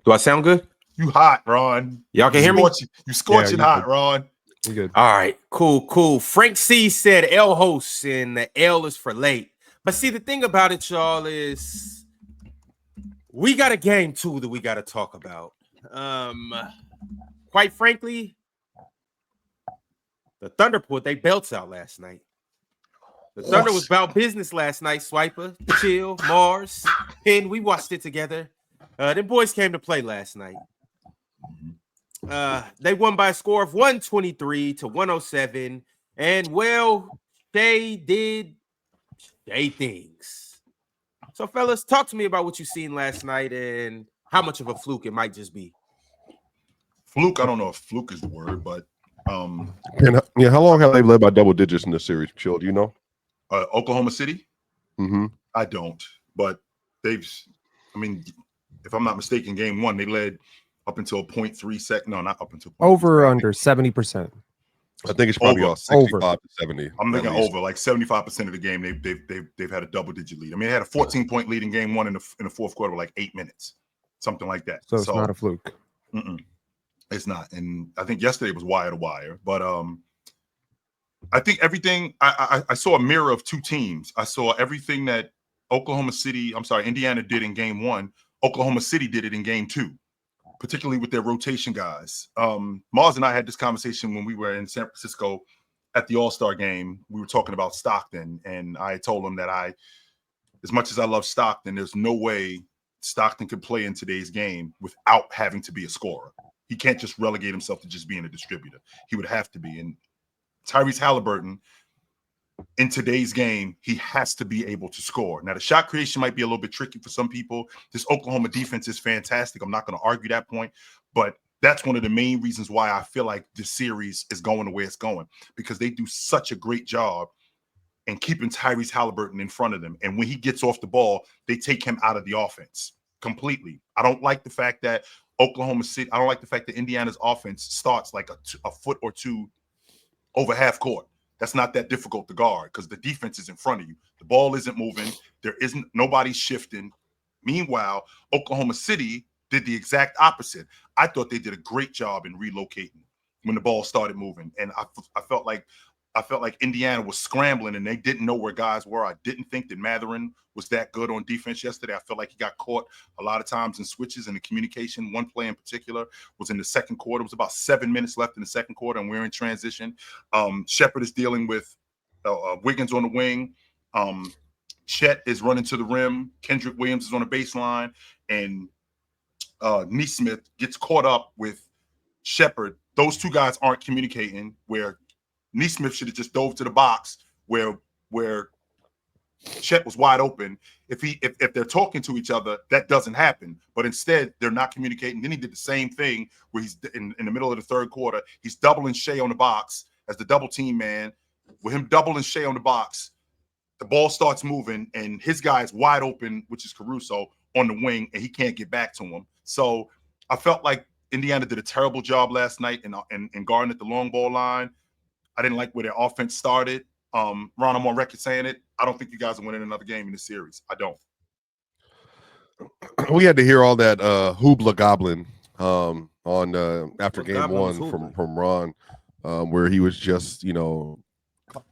Do I sound good? You hot, Ron. Y'all can hear me? You scorching hot, Ron. You good. All right, cool. Frank C said L hosts, and the L is for late. But see, the thing about it, y'all, is we got a game too that we got to talk about. Quite frankly, the Thunder pulled their belts out last night. The Thunder was about business last night. Swiper, Chill, Mars, Penn. We watched it together. Them boys came to play last night. They won by a score of 123-107. And, well, they did things. So, fellas, talk to me about what you seen last night and how much of a fluke it might just be. Fluke, I don't know if fluke is the word, but And, how long have they led by double digits in this series, Chill? Do you know? Oklahoma City? Mm-hmm. I don't, but if I'm not mistaken, game one, they led up until 0.3 second. No, not up until over or under 70%. I think it's probably all 65 to 70. I'm thinking over, like 75% of the game. They've had a double-digit lead. I mean, they had a 14-point lead in game one in the fourth quarter, with like 8 minutes, something like that. So it's not a fluke. It's not. And I think yesterday was wire to wire, but I think everything. I saw a mirror of two teams. I saw everything that Indiana did in game one. Oklahoma City did it in game two, particularly with their rotation guys. Mars and I had this conversation when we were in San Francisco at the All-Star game. We were talking about Stockton, and I told him that as much as I love Stockton, there's no way Stockton could play in today's game without having to be a scorer. He can't just relegate himself to just being a distributor. He would have to be. And Tyrese Halliburton, in today's game, he has to be able to score. Now, the shot creation might be a little bit tricky for some people. This Oklahoma defense is fantastic. I'm not going to argue that point, but that's one of the main reasons why I feel like this series is going the way it's going, because they do such a great job in keeping Tyrese Halliburton in front of them. And when he gets off the ball, they take him out of the offense completely. I don't like the fact that Indiana's offense starts like a foot or two over half court. That's not that difficult to guard because the defense is in front of you. The ball isn't moving. Nobody shifting. Meanwhile, Oklahoma City did the exact opposite. I thought they did a great job in relocating when the ball started moving. And I felt like Indiana was scrambling and they didn't know where guys were. I didn't think that Mathurin was that good on defense yesterday. I felt like he got caught a lot of times in switches and the communication. One play in particular was in the second quarter. It was about 7 minutes left in the second quarter, and we're in transition. Shepard is dealing with Wiggins on the wing. Chet is running to the rim. Kendrick Williams is on the baseline. And Nesmith gets caught up with Shepard. Those two guys aren't communicating, where Nesmith should have just dove to the box where Chet was wide open. If they're talking to each other, that doesn't happen. But instead, they're not communicating. Then he did the same thing where he's in the middle of the third quarter. He's doubling Shai on the box as the double team man. With him doubling Shai on the box, the ball starts moving, and his guy is wide open, which is Caruso, on the wing, and he can't get back to him. So I felt like Indiana did a terrible job last night in guarding at the long ball line. I didn't like where their offense started. Ron, I'm on record saying it. I don't think you guys are winning another game in this series. I don't. We had to hear all that hoobla goblin on after game one from Ron, where he was just,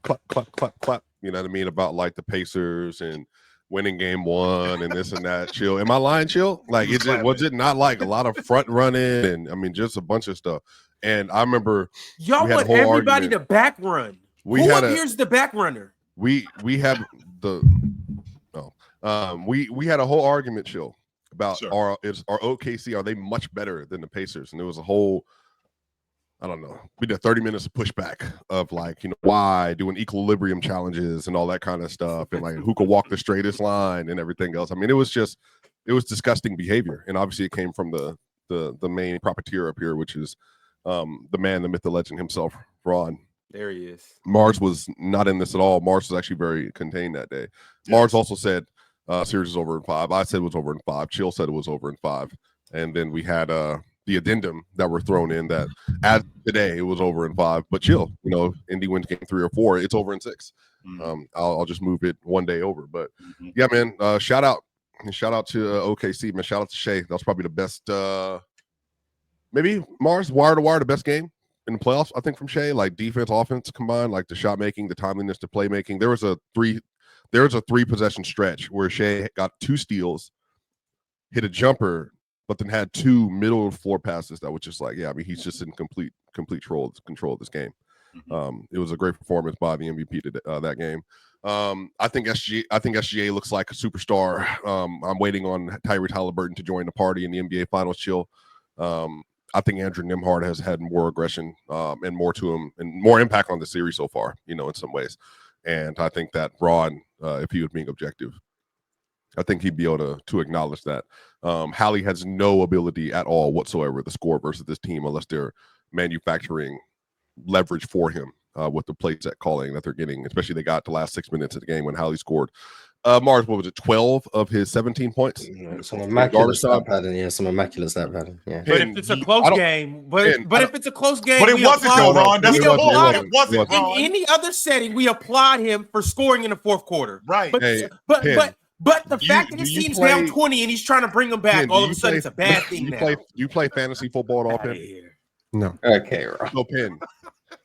clap, clap, clap, clap. You know what I mean? About like the Pacers and winning game one and this and that. Chill. Am I lying, Chill? Like, was it not like a lot of front running and just a bunch of stuff? And I remember y'all want everybody to back run. Here's the back runner. We had we had a whole argument, Chill, about our OKC, are they much better than the Pacers? And there was a whole, I don't know, we did 30 minutes of pushback of like, why doing equilibrium challenges and all that kind of stuff, and like who could walk the straightest line and everything else. I mean, it was disgusting behavior, and obviously it came from the main profiteer up here, which is the man, the myth, the legend himself, Ron. There he is. Mars was not in this at all. Mars was actually very contained that day. Yes. Mars also said series is over in 5. I said it was over in 5. Chill said it was over in 5. And then we had the addendum that were thrown in that as today it was over in 5. But Chill, Indy wins game 3 or 4. It's over in 6. Mm-hmm. I'll just move it one day over. But yeah, man, shout out And shout out to OKC, man. Shout out to Shai. That was probably the best. Maybe Mars wire to wire, the best game in the playoffs. I think from Shai, like defense, offense combined, like the shot making, the timeliness, the playmaking. There was a three possession stretch where Shai got 2 steals, hit a jumper, but then had 2 middle floor passes that was just like, yeah, I mean, he's just in complete control of this game. It was a great performance by the MVP that game. I think SGA looks like a superstar. I'm waiting on Tyrese Halliburton to join the party in the NBA Finals chill. I think Andrew Nembhard has had more aggression and more to him and more impact on the series so far, you know, in some ways. And I think that Ron, if he was being objective, I think he'd be able to acknowledge that. Hali has no ability at all whatsoever to score versus this team unless they're manufacturing leverage for him with the play set calling that they're getting, especially they got the last 6 minutes of the game when Hali scored. Mars, what was it, 12 of his 17 points? Some immaculate stat pattern, yeah. Some immaculate stat pattern, yeah. But if it's a close game, but if it's a close game, but it wasn't though, Ron. That's the point. It wasn't. In any other setting, we applaud him for scoring in the fourth quarter. Right. But the fact that his team's down 20 and he's trying to bring them back, all of a sudden it's a bad thing now. You play fantasy football at all, Penn? No. Okay, Ron. So, Penn,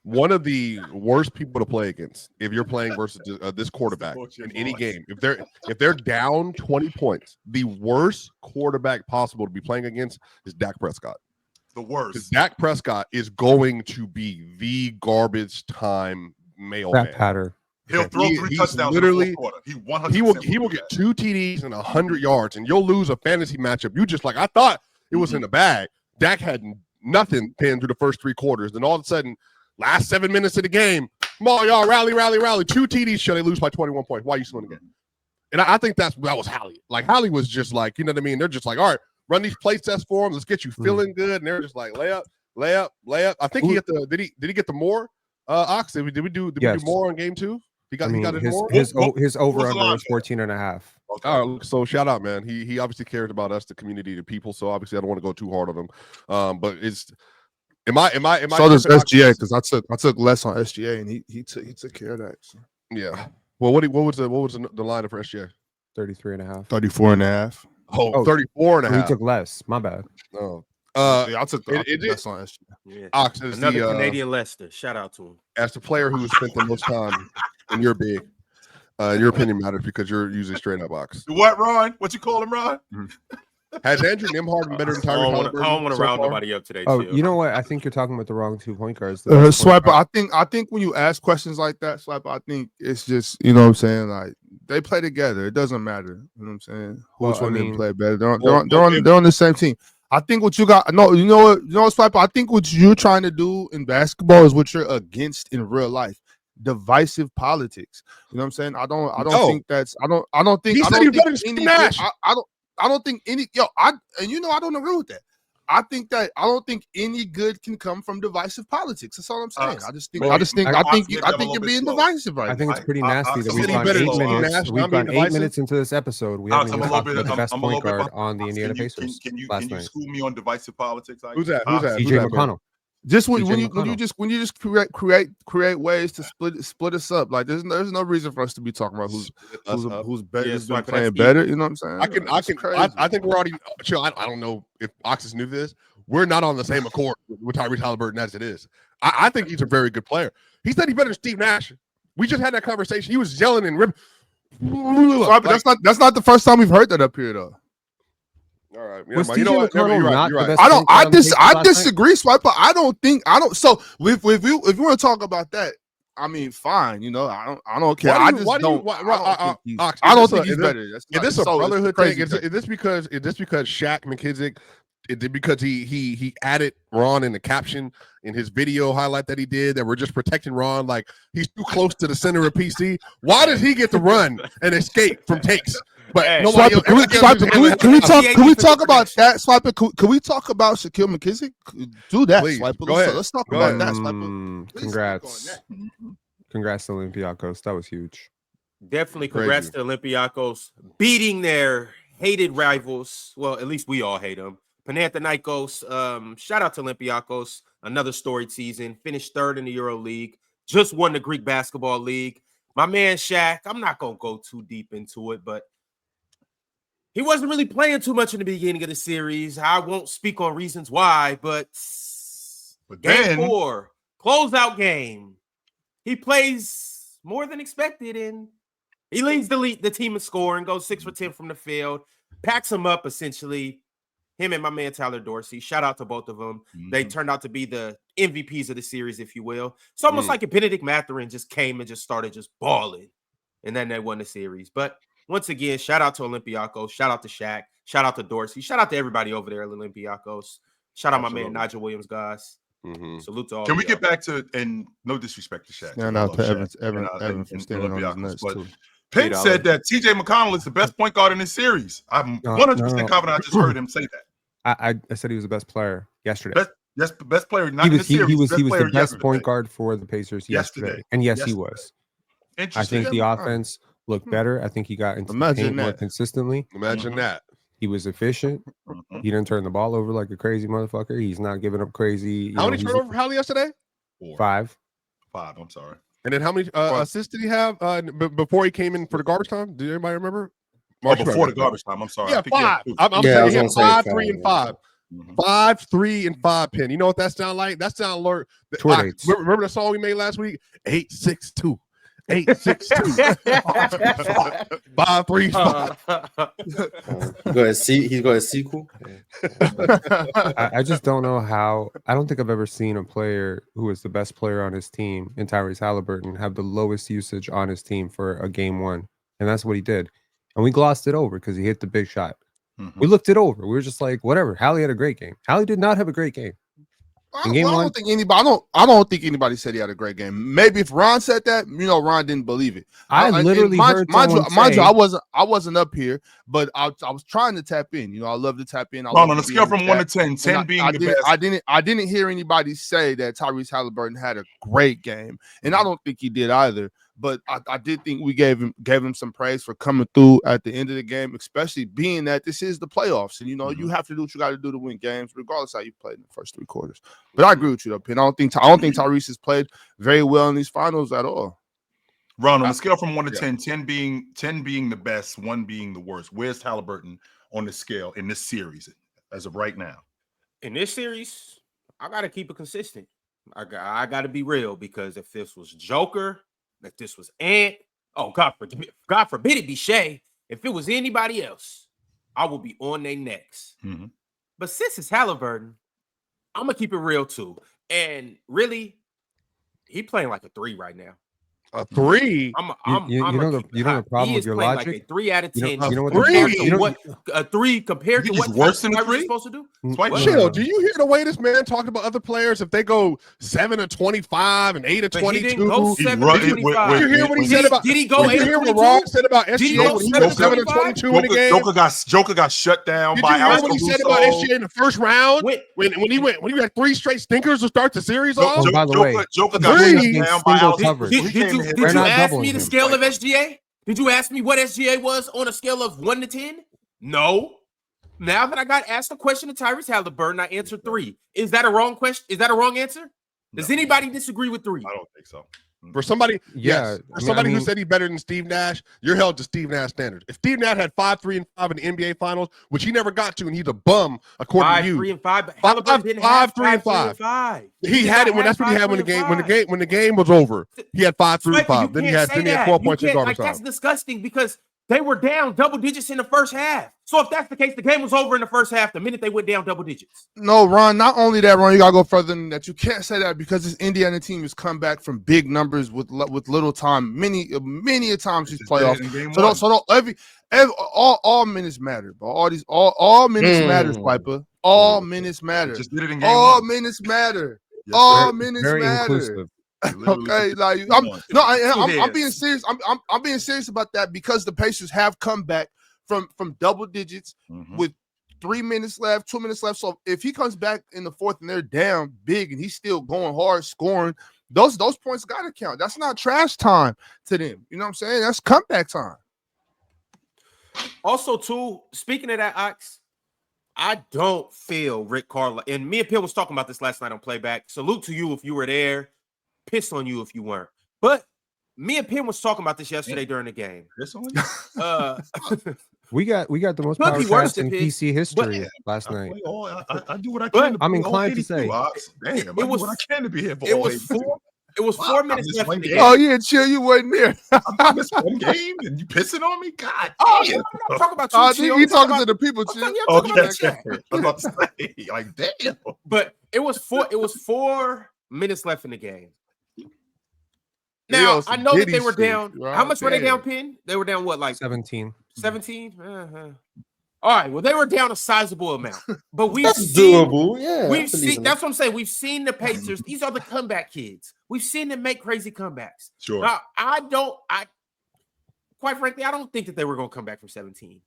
one of the worst people to play against if you're playing versus this quarterback in any game, if they're down 20 points, the worst quarterback possible to be playing against is Dak Prescott. The worst. Dak Prescott is going to be the garbage time mailman. That pattern. He'll throw 3 touchdowns literally, in the fourth quarter. He will get 2 TDs and 100 yards, and you'll lose a fantasy matchup. You just like, I thought it was in the bag. Dak had nothing pinned through the first 3 quarters. Then all of a sudden, last 7 minutes of the game, come on, y'all, rally. 2 TDs, show they lose by 21 points. Why are you still in the game? And I think that was Hali. Like, Hali was just like, you know what I mean? They're just like, all right, run these play tests for him. Let's get you feeling good. And they're just like, layup. I think he got the, did he get the more, Ox? Did we do more on game 2? He got it more? His over-under was 14.5. Okay. All right, so shout out, man. He obviously cares about us, the community, the people. So obviously, I don't want to go too hard on him. But it's am I? So does SGA, because I took less on SGA and he took care of that. So. Yeah. Well, what was the line for SGA? 33.5. 34.5. Oh, 34.5. He took less. My bad. Oh. I took less on SGA. Yeah. Ox is another Canadian Leicester. Shout out to him. As the player who spent the most time in your big. Your opinion matters because you're usually straight up Ox. What, Ron? What you call him, Ron? Has Andrew Nembhard been better than Tyrese Halliburton? I don't want to round nobody up today. Oh, you know what? I think you're talking about the wrong 2 point guards. Swiper, I think when you ask questions like that, Swiper, I think it's just, you know what I'm saying, like they play together. It doesn't matter. You know what I'm saying? Who's one of them play better? They're on the same team. I think what you got, you know what, Swiper, I think what you're trying to do in basketball is what you're against in real life. Divisive politics. You know what I'm saying? I don't think that's I don't think any I don't agree with that. I don't think any good can come from divisive politics. That's all I'm saying. I think you're being divisive right now. I think it's pretty nasty that we've gone 8 minutes. We've gone 8 minutes into this episode. We haven't even talked about the best point guard on the Indiana Pacers. Can you school me on divisive politics? Who's that? TJ McConnell. Just when you just create ways to split us up, like there's no reason for us to be talking about who's better, who's been playing better. You know what I'm saying? I think we're already chill. I don't know if Oxus knew this. We're not on the same accord with Tyrese Halliburton as it is. I think he's a very good player. He said he's better than Steve Nash. We just had that conversation. He was yelling and ripping. That's not the first time we've heard that up here though. All right. You know what? You're right. I disagree, Swiper. I don't. So if you want to talk about that, I mean, fine. You know, I don't care. I don't think he's better. Is this a brotherhood thing? Is this because Shaq McKissick? Is it because he added Ron in the caption in his video highlight that he did that we're just protecting Ron like he's too close to the center of PC? Why does he get to run and escape from takes? But can we talk about that, Swiper? Can we talk about Shaquille McKissick? Do that, please. Swiper. Go ahead. Let's talk about that, Swiper. Congrats to Olympiacos. That was huge. Definitely congrats to Olympiacos beating their hated rivals. Well, at least we all hate them. Panathinaikos. Shout out to Olympiacos. Another storied season. Finished 3rd in the Euro League. Just won the Greek Basketball League. My man Shaq. I'm not gonna go too deep into it, but he wasn't really playing too much in the beginning of the series. I won't speak on reasons why, but game 4, closeout game, he plays more than expected, and he leads the team in scoring, goes 6 for 10 from the field, packs him up essentially. Him and my man Tyler Dorsey. Shout out to both of them. They turned out to be the MVPs of the series, if you will. It's almost like if Benedict Mathurin just came and just started just balling, and then they won the series. But once again, shout out to Olympiacos. Shout out to Shaq. Shout out to Dorsey. Shout out to everybody over there at Olympiacos. Shout out my man Nigel Williams, guys. Salute to all. Can we get back to, and no disrespect to Shaq. Shout out to Evan from standing on his nuts too. Penn said that TJ McConnell is the best point guard in this series. I'm 100% confident I just heard him say that. I said he was the best player yesterday. Best player, not in the series. He was the best yesterday. Point guard for the Pacers yesterday. And yes, he was. I think the offense looked better. I think he got into the paint more consistently. Imagine that. He was efficient. He didn't turn the ball over like a crazy motherfucker. He's not giving up crazy. How many turnovers for Hali yesterday? 5. I'm sorry. And then how many assists did he have before he came in for the garbage time? Did anybody remember? Before the garbage time. I'm sorry. Yeah, 5. I'm saying he had 5, 3, and 5. 5, 3, and 5 pin. You know what that sound like? That sound alert. Remember the song we made last week? 862. 862. 5, 3, 5. He's got a sequel. I just don't know how. I don't think I've ever seen a player who is the best player on his team in Tyrese Halliburton have the lowest usage on his team for a game 1. And that's what he did. And we glossed it over because he hit the big shot. We looked it over. We were just like, whatever. Hali had a great game. Hali did not have a great game. I don't think anybody said he had a great game. Maybe if Ron said that, Ron didn't believe it. I literally heard mind you, I wasn't up here, but I was trying to tap in. I love to tap in. On a scale from 1 to 10, 10 being the best. I didn't hear anybody say that Tyrese Halliburton had a great game, and I don't think he did either. But I did think we gave him some praise for coming through at the end of the game, especially being that this is the playoffs. And, you have to do what you got to do to win games, regardless of how you played in the first 3 quarters. But I agree with you, though, Penn. I don't think Tyrese has played very well in these finals at all. Ron, on a scale from 1 to 10, 10 being the best, 1 being the worst, where's Halliburton on the scale in this series as of right now? In this series, I got to keep it consistent. I got to be real, because if this was Joker, if this was Ant, God forbid it be Shai. If it was anybody else, I would be on their necks. But since it's Halliburton, I'm going to keep it real too. And really, he playing like a 3 right now. A 3? You know the problem with your logic? Like a 3 out of 10. You know what a 3 compared to what worse than a 3 supposed to do? Chill. Do you hear the way this man talked about other players? If they go 7 or 25 and 8 or 22, he didn't go 7 or 25. Did you hear what he said about? Did he go 8 or 22? Did you hear what Rob said about SGA when he went 7 or 22 in the game? Joker got shut down by Alonso. Did you hear what he said about SGA in the first round when he had 3 straight stinkers to start the series off? By the way, Joker got shut down by Alonso. Did you ask me the scale of SGA? Did you ask me what SGA was on a scale of 1 to 10? No. Now that I got asked a question of Tyrese Halliburton, I answered 3. Is that a wrong question? Is that a wrong answer? Does anybody disagree with 3? I don't think so. For somebody, who said he's better than Steve Nash, you're held to Steve Nash standards. If Steve Nash had 5, 3, and 5 in the NBA Finals, which he never got to, and he's a bum, according to you. 5, 3, and 5. Halliburton didn't have 5, 3, and 5. He had it when that's what he had when the game was over. He had 5, 3, and 5. Then he had 12 points in garbage time. That's disgusting because they were down double digits in the first half. So if that's the case, the game was over in the first half the minute they went down double digits. No, Ron, not only that, Ron, you got to go further than that. You can't say that because this Indiana team has come back from big numbers with little time. Many a times these playoffs. All minutes matter, but all minutes matters, Piper. All minutes matter. Just did it in game all 1. minutes matter. Yes, all minutes very matter. Inclusive. Okay, like I'm being serious. I'm being serious about that because the Pacers have come back from double digits with 3 minutes left, 2 minutes left. So if he comes back in the fourth and they're down big and he's still going hard, scoring, those points got to count. That's not trash time to them. You know what I'm saying? That's comeback time. Also, too, speaking of that, Ox, I don't feel Rick Carlisle, and me and Pill was talking about this last night on Playback. Salute to you if you were there. Piss on you if you weren't. But me and Penn was talking about this yesterday during the game. Piss on you? We got the most Could power be worse stats in than Pitt, PC history last I night. play I do what I But can. To I'm be all inclined to 82, say Ox. Damn, it I do was- what I can to be here for it all was 82. four. It was Wow, 4 I minutes missed left one in the game. game. Oh yeah, chill. You wasn't there. I missed one game and you pissing on me? God Oh, damn. no, I'm not talking about you, I Chill. think I'm he's talking about- to the people, I'm chill. talking- I'm talking about Okay. the chat. I was about to say, like, damn. But it was 4 minutes left in the game. They Now on some I know that they Diddy were shit, down. bro. How much were they down, Damn. Pin? They were down what, like 17. 17? All right. Well, they were down a sizable amount, but we've That's seen. doable. Yeah, I We've believe seen. in That's what I'm saying. We've seen the Pacers. These are the comeback kids. We've seen them make crazy comebacks. Sure. Now, quite frankly, I don't think that they were going to come back from 17.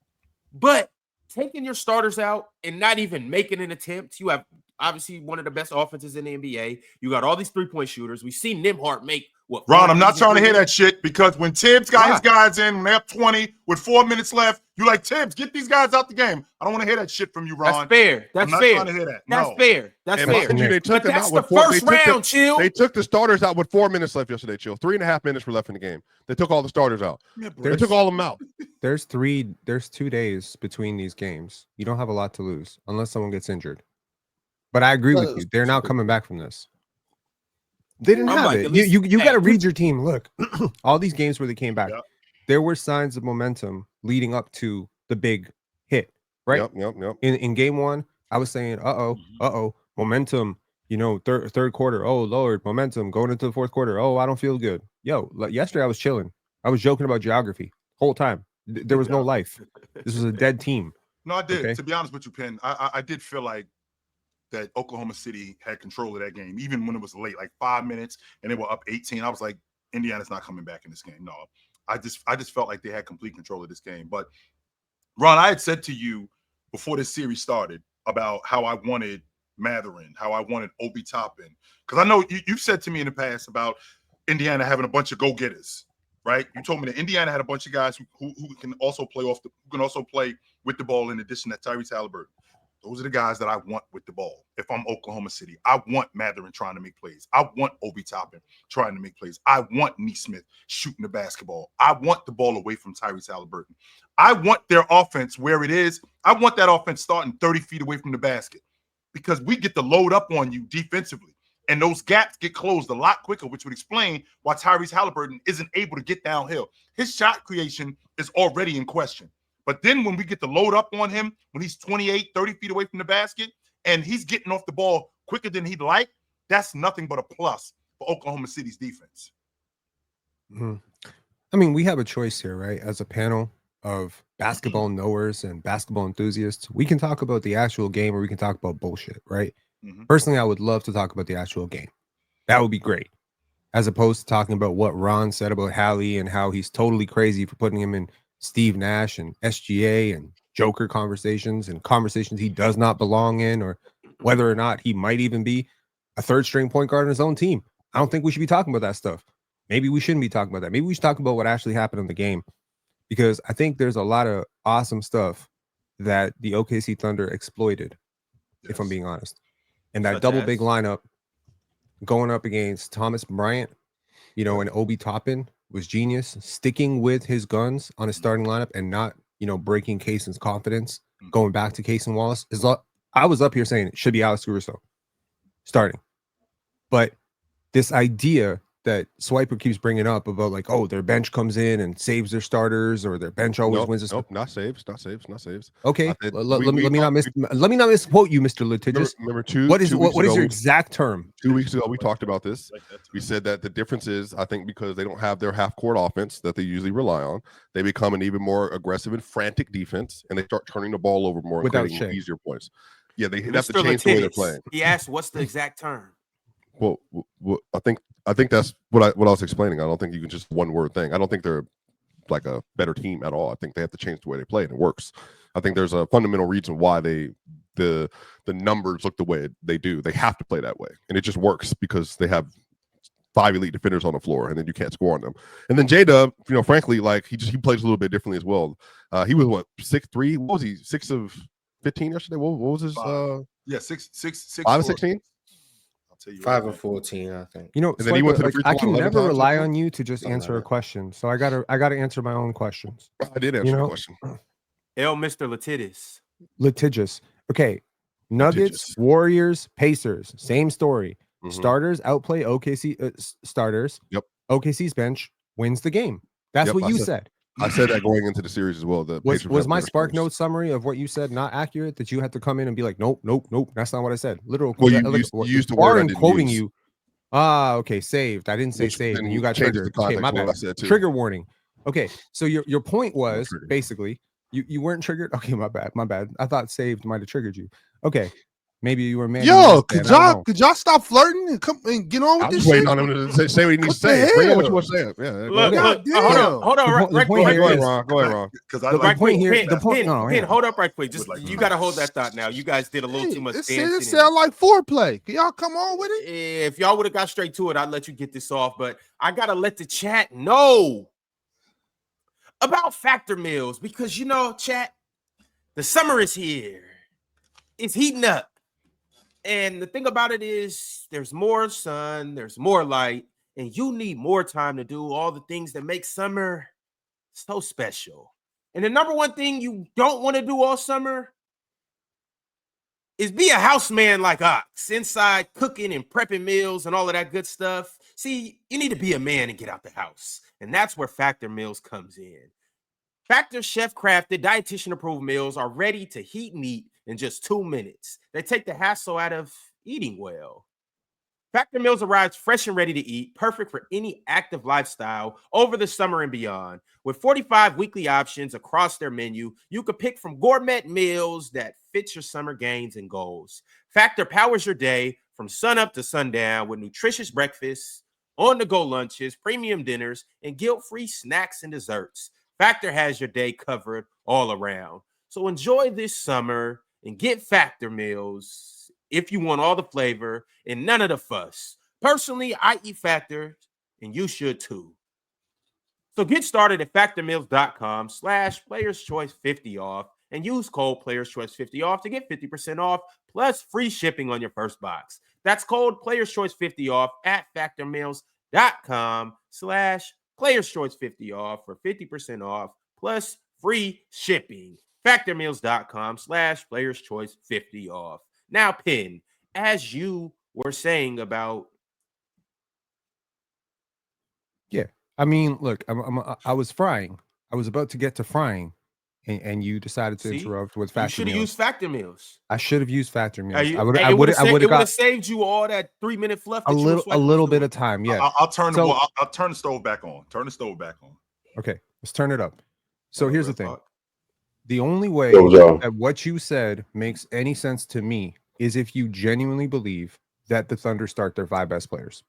But taking your starters out and not even making an attempt, you have obviously one of the best offenses in the NBA. You got all these 3-point shooters. We've seen Nimhart make what? Ron, I'm not 4 trying to hear threes? that shit because when Tibbs got Why? his guys in, when they're up 20 with 4 minutes left, you like, Tibbs, get these guys out the game. I don't want to hear that shit from you, Ron. That's fair. That's I'm not fair. trying to hear that. That's No. fair. That's And fair. mind you, they took But them that's out the with four. first round, Chill. They took the starters out with 4 minutes left yesterday, Chill. 3.5 minutes were left in the game. They took all the starters out. Yeah, bro. They took all of them out. There's 2 days between these games. You don't have a lot to lose unless someone gets injured. But I agree with you. They're not coming back from this. They didn't I'm have like, it. at least- You hey, got to read your team. Look, all these games where they came back, Yep. there were signs of momentum leading up to the big hit, right? Yep. In game one, I was saying, momentum, third quarter, oh Lord, momentum going into the fourth quarter. Oh, I don't feel good. Like yesterday I was chilling. I was joking about geography whole time. There was no life. This was a dead team. No, I did. Okay. To be honest with you, Penn, I did feel like that Oklahoma City had control of that game, even when it was late, like 5 minutes, and they were up 18. I was like, Indiana's not coming back in this game. No, I just felt like they had complete control of this game. But Ron, I had said to you before this series started about how I wanted Mathurin, how I wanted Obi Toppin, because I know you've said to me in the past about Indiana having a bunch of go-getters, right? You told me that Indiana had a bunch of guys who can also play who can also play with the ball in addition to Tyrese Haliburton. Those are the guys that I want with the ball. If I'm Oklahoma City, I want Mathurin trying to make plays. I want Obi Toppin trying to make plays. I want Nesmith shooting the basketball. I want the ball away from Tyrese Haliburton. I want their offense where it is. I want that offense starting 30 feet away from the basket because we get to load up on you defensively. And those gaps get closed a lot quicker, which would explain why Tyrese Haliburton isn't able to get downhill. His shot creation is already in question. But then when we get to load up on him, when he's 28, 30 feet away from the basket, and he's getting off the ball quicker than he'd like, that's nothing but a plus for Oklahoma City's defense. Mm-hmm. I mean, we have a choice here, right? As a panel of basketball knowers and basketball enthusiasts, we can talk about the actual game or we can talk about bullshit, right? Mm-hmm. Personally, I would love to talk about the actual game. That would be great. As opposed to talking about what Ron said about Hali and how he's totally crazy for putting him in Steve Nash and SGA and Joker conversations and conversations he does not belong in, or whether or not he might even be a third string point guard on his own team. I don't think we should be talking about that stuff. Maybe we shouldn't be talking about that. Maybe we should talk about what actually happened in the game, because I think there's a lot of awesome stuff that the OKC Thunder exploited, if I'm being honest. And that double big lineup going up against Thomas Bryant, and Obi Toppin was genius, sticking with his guns on his starting lineup and not, breaking Cason's confidence, going back to Cason Wallace. I was up here saying it should be Alex Caruso starting. But this idea that Swiper keeps bringing up about like, oh, their bench comes in and saves their starters, or their bench always wins. Nope, not saves. Okay, let me not misquote you, Mr. Litigious. Remember what is your exact term? 2 weeks ago, we talked about this. We said that the difference is, I think, because they don't have their half-court offense that they usually rely on, they become an even more aggressive and frantic defense, and they start turning the ball over more and creating easier points. Yeah, they have to change the way they're playing. He asked, "What's the exact term?" Well, I think that's what I was explaining. I don't think you can just one word thing. I don't think they're like a better team at all. I think they have to change the way they play, and it works. I think there's a fundamental reason why the numbers look the way they do. They have to play that way, and it just works because they have 5 elite defenders on the floor, and then you can't score on them. And then J-Dub, frankly, like he plays a little bit differently as well. He was 6'3". What was he? 6 of 15 yesterday. What was his? 6 5 of 16. 5 of 14, I think. And then he went to the free throw I can line never 11 rely times. on you to just answer a question. So I gotta answer my own questions. I did answer the question. Mr. Litigious. Okay. Nuggets, Warriors, Pacers. Same story. Starters outplay OKC starters. Yep. OKC's bench wins the game. That's what you said. I said that going into the series as well. Was my Spark Note summary of what you said not accurate? That you had to come in and be like, nope. That's not what I said. Literal. Well, you used the word I didn't quoting use. you. Okay, saved. I didn't say saved, and you got triggered. Okay, my bad. Trigger warning. Okay, so your point was basically you weren't triggered. Okay, my bad. I thought saved might have triggered you. Okay. Maybe you were mad. Yo, could y'all stop flirting and come and get on with this shit? Waiting on him to say what he needs to say. Bring what you want to say. Yeah. Look, hold on, right quick. Go ahead, Ron. Because the point here, hold up right quick. Just you got to hold that thought now. You guys did a little too much dancing. It sound like foreplay. Can y'all come on with it? If y'all would have got straight to it, I'd let you get this off. But I gotta let the chat know about Factor Meals because chat, the summer is here. It's heating up. And the thing about it is there's more sun, there's more light, and you need more time to do all the things that make summer so special. And the number one thing you don't want to do all summer is be a houseman like Ox, inside cooking and prepping meals and all of that good stuff. See, you need to be a man and get out the house. And that's where Factor Meals comes in. Factor chef-crafted, dietitian-approved meals are ready to heat and eat in just 2 minutes. They take the hassle out of eating well. Factor Meals arrives fresh and ready to eat, perfect for any active lifestyle over the summer and beyond. With 45 weekly options across their menu, you can pick from gourmet meals that fit your summer gains and goals. Factor powers your day from sunup to sundown with nutritious breakfasts, on-the-go lunches, premium dinners, and guilt-free snacks and desserts. Factor has your day covered all around. So enjoy this summer and get Factor Meals if you want all the flavor and none of the fuss. Personally, I eat Factor, and you should too. So get started at factormeals.com/playerschoice50 off and use code playerschoice50 off to get 50% off plus free shipping on your first box. That's code playerschoice50 off at factormeals.com/playerschoice50 off for 50% off plus free shipping. Factormeals.com/playerschoice50 off. Now, Pin, as you were saying about. Yeah, I mean, look, I was frying. I was about to get to frying, and you decided to interrupt with Factor Meals. You should have used Factor Meals. I should have used Factor Meals. I would have saved you all that 3-minute fluff. A little bit of time. Yeah, I'll turn the stove back on. Turn the stove back on. Okay, let's turn it up. So here's the thing. The only way that what you said makes any sense to me is if you genuinely believe that the Thunder start their 5 best players,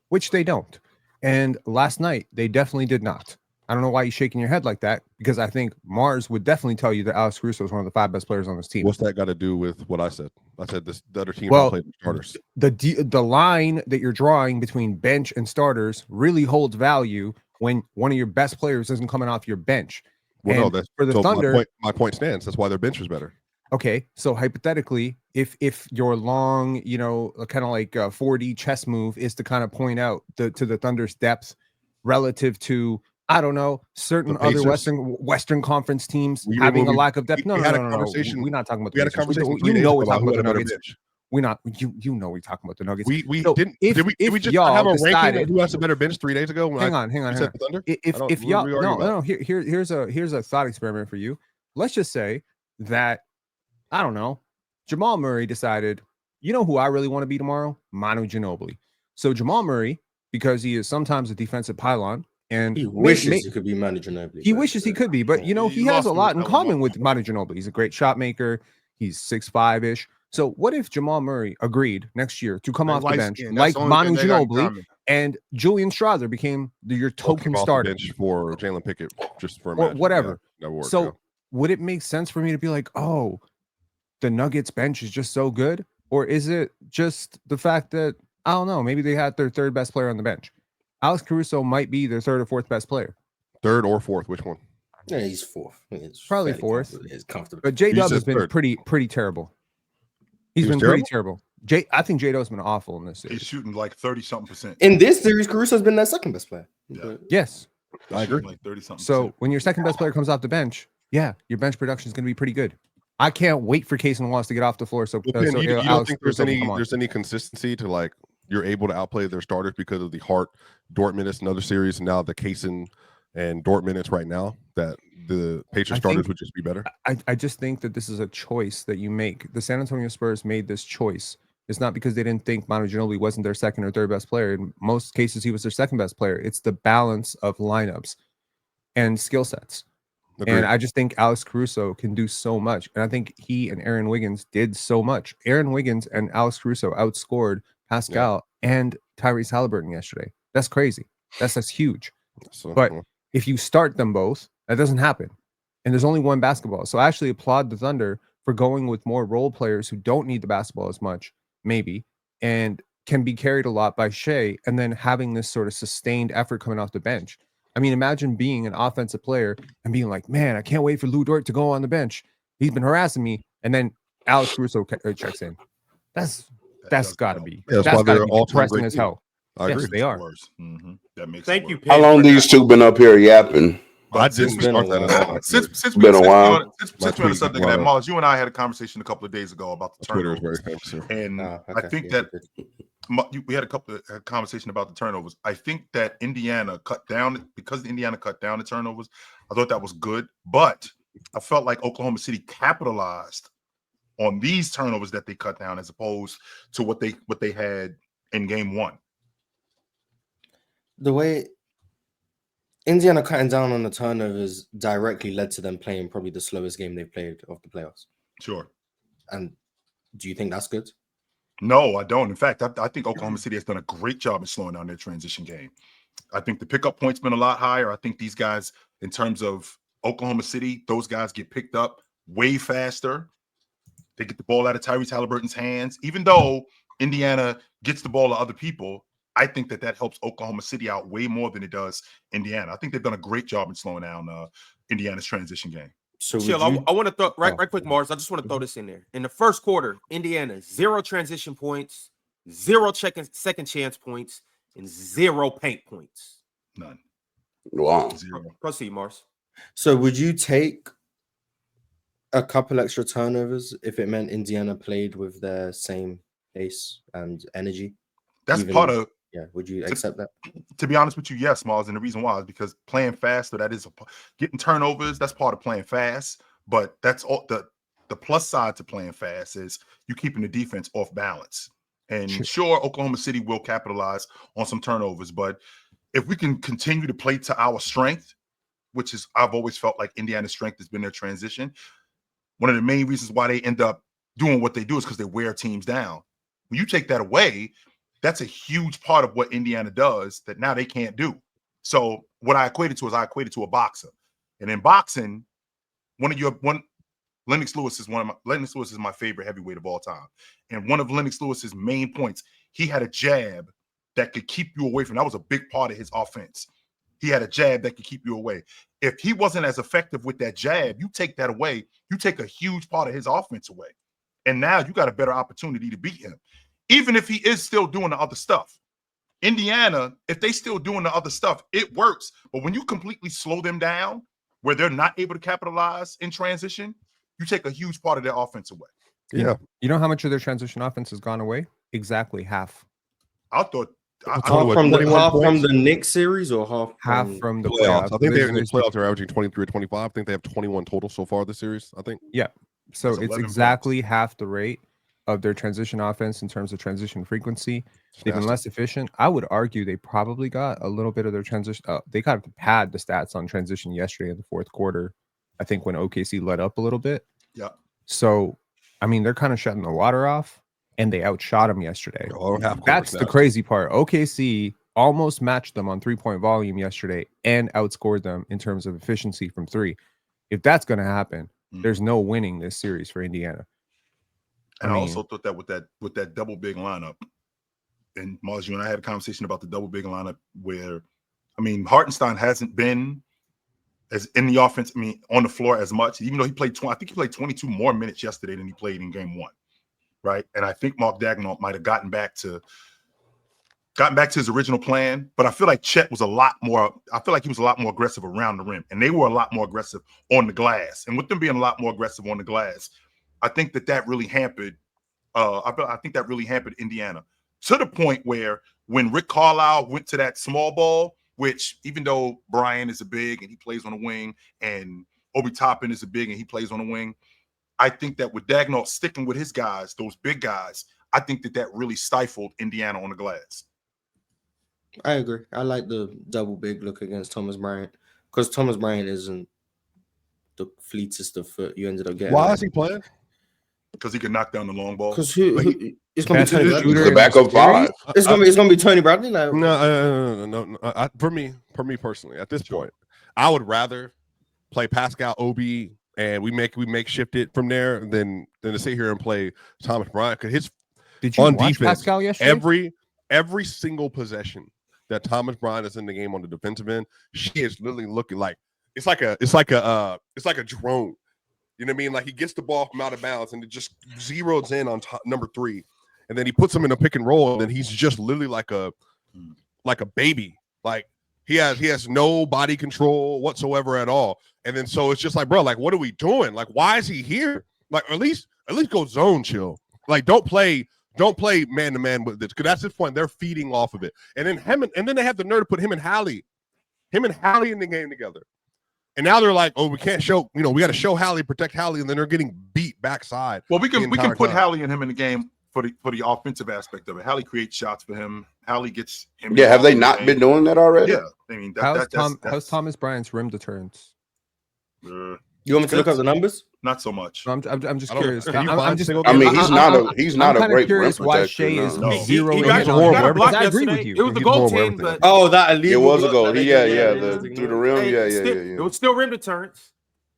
which they don't. And last night, they definitely did not. I don't know why you're shaking your head like that, because I think Mars would definitely tell you that Alex Caruso is one of the 5 best players on this team. What's that got to do with what I said? I said the other team played starters. The line that you're drawing between bench and starters really holds value when one of your best players isn't coming off your bench. Well, no, that's for the Thunder. My point stands. That's why their bench was better. Okay, so hypothetically, if your long, kind of like a 4D chess move is to kind of point out to the Thunder's depth relative to, I don't know, certain other Western Conference teams having a lack of depth. No. We're not talking about the Nuggets. You know we're talking about the Nuggets. We're not. You know we're talking about the Nuggets. Did we just have a ranking of who has a better bench 3 days ago? Hang on. If y'all here's a thought experiment for you. Let's just say that, I don't know, Jamal Murray decided, you know who I really want to be tomorrow? Manu Ginobili. So Jamal Murray, because he is sometimes a defensive pylon, and he wishes he could be Manu Ginobili. He wishes he could be, but he has a lot in common with Manu Ginobili. He's a great shot maker. He's 6'5"-ish. So what if Jamal Murray agreed next year to come off the bench like Manu Ginobili, and Julian Strawther became your token starter bench for Jalen Pickett, just for whatever. So would it make sense for me to be like, oh, the Nuggets bench is just so good? Or is it just the fact that, I don't know, maybe they had their 3rd best player on the bench? Alex Caruso might be their 3rd or 4th best player. 3rd or 4th, which one? Yeah, he's 4th. Probably 4th. He's comfortable. But J-Dub has been pretty terrible. He's been pretty terrible. I think J-Dub's been awful in this series. He's shooting like 30-something%. In this series, Caruso's been that 2nd best player. Yeah. Yes. I agree. Like 30-something%. So when your 2nd best player comes off the bench, yeah, your bench production is going to be pretty good. I can't wait for Case and Wallace to get off the floor. So, you don't Alex think Caruso can come on. there's any consistency to like you're able to outplay their starters because of the Hart Dort minutes in other series, and now the Kaysen and Dort minutes right now that the Pacers starters would just be better? I just think that this is a choice that you make. The San Antonio Spurs made this choice. It's not because they didn't think Manu Ginobili wasn't their second or third best player. In most cases, he was their second best player. It's the balance of lineups and skill sets. Agreed. And I just think Alex Caruso can do so much. And I think he and Aaron Wiggins did so much. Aaron Wiggins and Alex Caruso outscored Pascal and Tyrese Halliburton yesterday. That's crazy. That's huge. But if you start them both, that doesn't happen. And there's only one basketball. So I actually applaud the Thunder for going with more role players who don't need the basketball as much, maybe, and can be carried a lot by Shai, and then having this sort of sustained effort coming off the bench. I mean, imagine being an offensive player and being like, man, I can't wait for Lou Dort to go on the bench. He's been harassing me. And then Alex Caruso checks in. That's got to be. Yeah, that's why they're all depressing as hell. I agree. Yes, they are. Mm-hmm. That makes Thank you. How long these two been up here yapping? I didn't start that at all. Since been a while. Since we're on the subject of that, Mars, you and I had a conversation a couple of days ago about the Twitter turnovers. is very famous, and I think that we had a conversation about the turnovers. I think that Indiana cut down because Indiana cut down the turnovers. I thought that was good, but I felt like Oklahoma City capitalized on these turnovers that they cut down as opposed to what they had in game one. The way Indiana cutting down on the turnovers directly led to them playing probably the slowest game they've played of the playoffs. Sure. And do you think that's good? No, I don't. In fact, I think Oklahoma City has done a great job in slowing down their transition game. I think the pickup point's been a lot higher. I think these guys, in terms of Oklahoma City, those guys get picked up way faster. They get the ball out of Tyrese Halliburton's hands. Even though Indiana gets the ball to other people, I think that helps Oklahoma City out way more than it does Indiana. I think they've done a great job in slowing down Indiana's transition game. So Chill, I want to throw right quick, Mars. I just want to throw this in there. In the first quarter, Indiana 0 transition points, 0 second chance points, and 0 paint points. None. Wow. 0. Proceed, Mars. So would you take a couple extra turnovers if it meant Indiana played with their same pace and energy? That's part of. Yeah, would you accept that? To be honest with you, yes, Miles. And the reason why is because playing faster, that is getting turnovers. That's part of playing fast. But that's all the plus side to playing fast is you keeping the defense off balance. And sure, Oklahoma City will capitalize on some turnovers. But if we can continue to play to our strength, which is I've always felt like Indiana's strength has been their transition. One of the main reasons why they end up doing what they do is because they wear teams down. When you take that away, that's a huge part of what Indiana does that now they can't do. So what I equated to is a boxer. And in boxing, Lennox Lewis is my favorite heavyweight of all time. And one of Lennox Lewis's main points, he had a jab that could keep you away from. That was a big part of his offense. He had a jab that could keep you away. If he wasn't as effective with that jab, you take that away, you take a huge part of his offense away. And now you got a better opportunity to beat him. Even if he is still doing the other stuff. Indiana, if they still doing the other stuff, it works. But when you completely slow them down, where they're not able to capitalize in transition, you take a huge part of their offense away. Yeah. You know how much of their transition offense has gone away? Exactly half. I thought half from the Knicks series or half from the playoffs. I think in the playoffs they're averaging 23 or 25. I think they have 21 total so far this series. I think. Yeah. So it's exactly half the rate of their transition offense in terms of transition frequency. They've been less efficient. I would argue they probably got a little bit of their transition. They kind of had the stats on transition yesterday in the fourth quarter. I think when OKC let up a little bit. Yeah. So, I mean, they're kind of shutting the water off, and they outshot them yesterday. That's the crazy part. OKC almost matched them on 3-point volume yesterday and outscored them in terms of efficiency from 3. If that's going to happen, there's no winning this series for Indiana. And I also thought that with that double big lineup, and Mars, you and I had a conversation about the double big lineup where, I mean, Hartenstein hasn't been as in the offense, I mean, on the floor as much, even though he played 22 more minutes yesterday than he played in game 1, right? And I think Mark Daigneault might have gotten back to gotten back to his original plan, but I feel like Chet was a lot more. I feel like he was a lot more aggressive around the rim, and they were a lot more aggressive on the glass. And with them being a lot more aggressive on the glass, I think that really hampered. I think that really hampered Indiana to the point where when Rick Carlisle went to that small ball, which even though Brian is a big and he plays on the wing, and Obi Toppin is a big and he plays on the wing, I think that with Daigneault sticking with his guys, those big guys, I think that really stifled Indiana on the glass. I agree. I like the double big look against Thomas Bryant because Thomas Bryant isn't the fleetest of foot. You ended up getting. Why is he playing? Because he can knock down the long ball. Because it's gonna be Tony Bradley. The backup five. It's gonna be Tony Bradley. Like, No. For me personally, at this point, I would rather play Pascal, Obi, and we make shift it from there than to sit here and play Thomas Bryant. Because did you on watch defense, Pascal yesterday? every single possession that Thomas Bryant is in the game on the defensive end, she is literally looking like it's like a drone. You know what I mean? Like he gets the ball from out of bounds and it just zeroes in on number 3, and then he puts him in a pick and roll, and then he's just literally like a baby. Like he has no body control whatsoever at all. And then so it's just like, bro, like what are we doing? Like why is he here? Like at least go zone chill. Like don't play man to man with this, because at this point they're feeding off of it. And then they have the nerve to put him and Hali in the game together. And now they're like, oh, we can't show, we got to show Hali, protect Hali, and then they're getting beat backside. Well, we can put Hali and him in the game for the offensive aspect of it. Hali creates shots for him. Hali gets him. Yeah, have they not been doing that already? Yeah, I mean, how's Thomas Bryant's rim deterrence? You want me to look up the numbers? Not so much. I'm just curious. I mean, he's not a great rim why protector. Shai is No. zero. He got a block I agree with yesterday. you. It was the He's horrible goaltend, everything. but Oh, that illegal. It was a goal. look, Through the rim. It was still rim deterrence.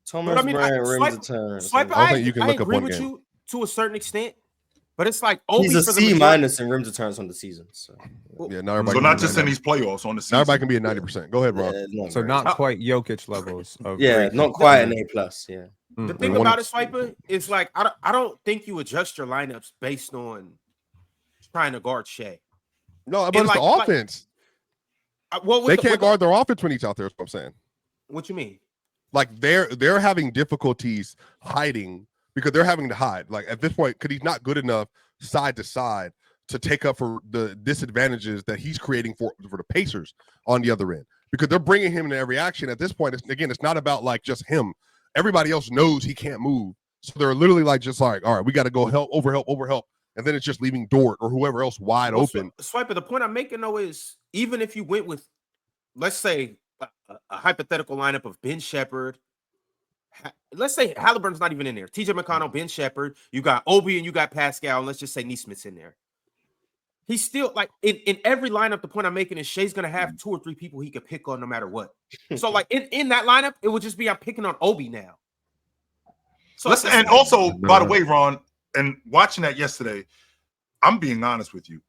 Thomas But I mean, Bryant I- rim deterrence. Swiper, I don't think you can I look up agree one with game. you to a certain extent, but it's like Obi He's a for the C majority- minus in rim deterrence on the season. So, Yeah, now everybody So can not be just in 90. these playoffs on the Now season. everybody can be at 90%. Go ahead, Ron. So not quite Jokic levels of not quite an A plus. Yeah. The thing about it, Swiper, is like I don't think you adjust your lineups based on trying to guard Shai. No, but And it's the like- offense. Well, They can't guard their offense when he's out there. Is what I'm saying. What you mean? Like they're having difficulties hiding because they're having to hide. Like at this point, because he's not good enough side to side to take up for the disadvantages that he's creating for the Pacers on the other end. Because they're bringing him into every action. At this point, it's not about like just him. Everybody else knows he can't move, so they're literally like just like, all right, we got to go help, and then it's just leaving Dort or whoever else wide open. Swiper, the point I'm making though is even if you went with, let's say, a hypothetical lineup of Ben Shepherd. Let's say Halliburton's not even in there. TJ McConnell, Ben Shepherd. You got Obi and you got Pascal. And let's just say Neesmith's in there. He's still like in every lineup. The point I'm making is Shai's gonna have 2 or 3 people he could pick on no matter what. So like in that lineup, it would just be I'm picking on Obi now. So And also, by the way, Ron, and watching that yesterday, I'm being honest with you.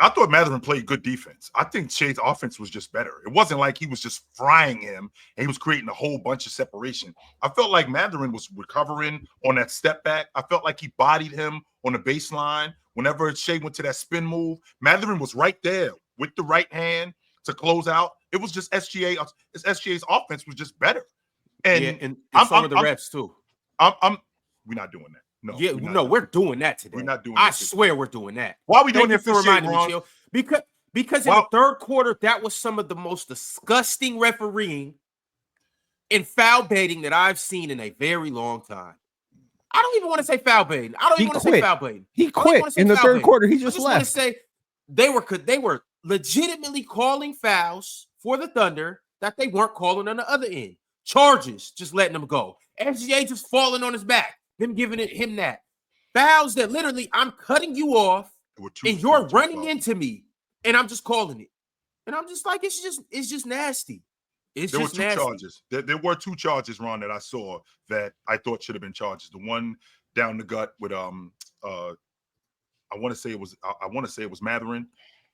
I thought Mathurin played good defense. I think Shai's offense was just better. It wasn't like he was just frying him and he was creating a whole bunch of separation. I felt like Mathurin was recovering on that step back. I felt like he bodied him on the baseline. Whenever Shai went to that spin move, Mathurin was right there with the right hand to close out. It was just SGA's offense was just better. And, and some of the refs too. We're not doing that. No, we're doing that today. We're not doing I that today. swear we're doing that. Why are we Thank doing you that for reminding me, Chill? Because in the third quarter, that was some of the most disgusting refereeing and foul baiting that I've seen in a very long time. I don't even want to say foul baiting. I don't even want to say foul baiting. He quit in the third quarter. He just left. Want to say they were legitimately calling fouls for the Thunder that they weren't calling on the other end. Charges, just letting them go. SGA just falling on his back. Them giving him that. Fouls that literally I'm cutting you off and you're running into me and I'm just calling it. And I'm just like, it's just nasty. There were 2 charges. There were 2 charges, Ron, that I saw that I thought should have been charges. The one down the gut with I want to say it was Mathurin,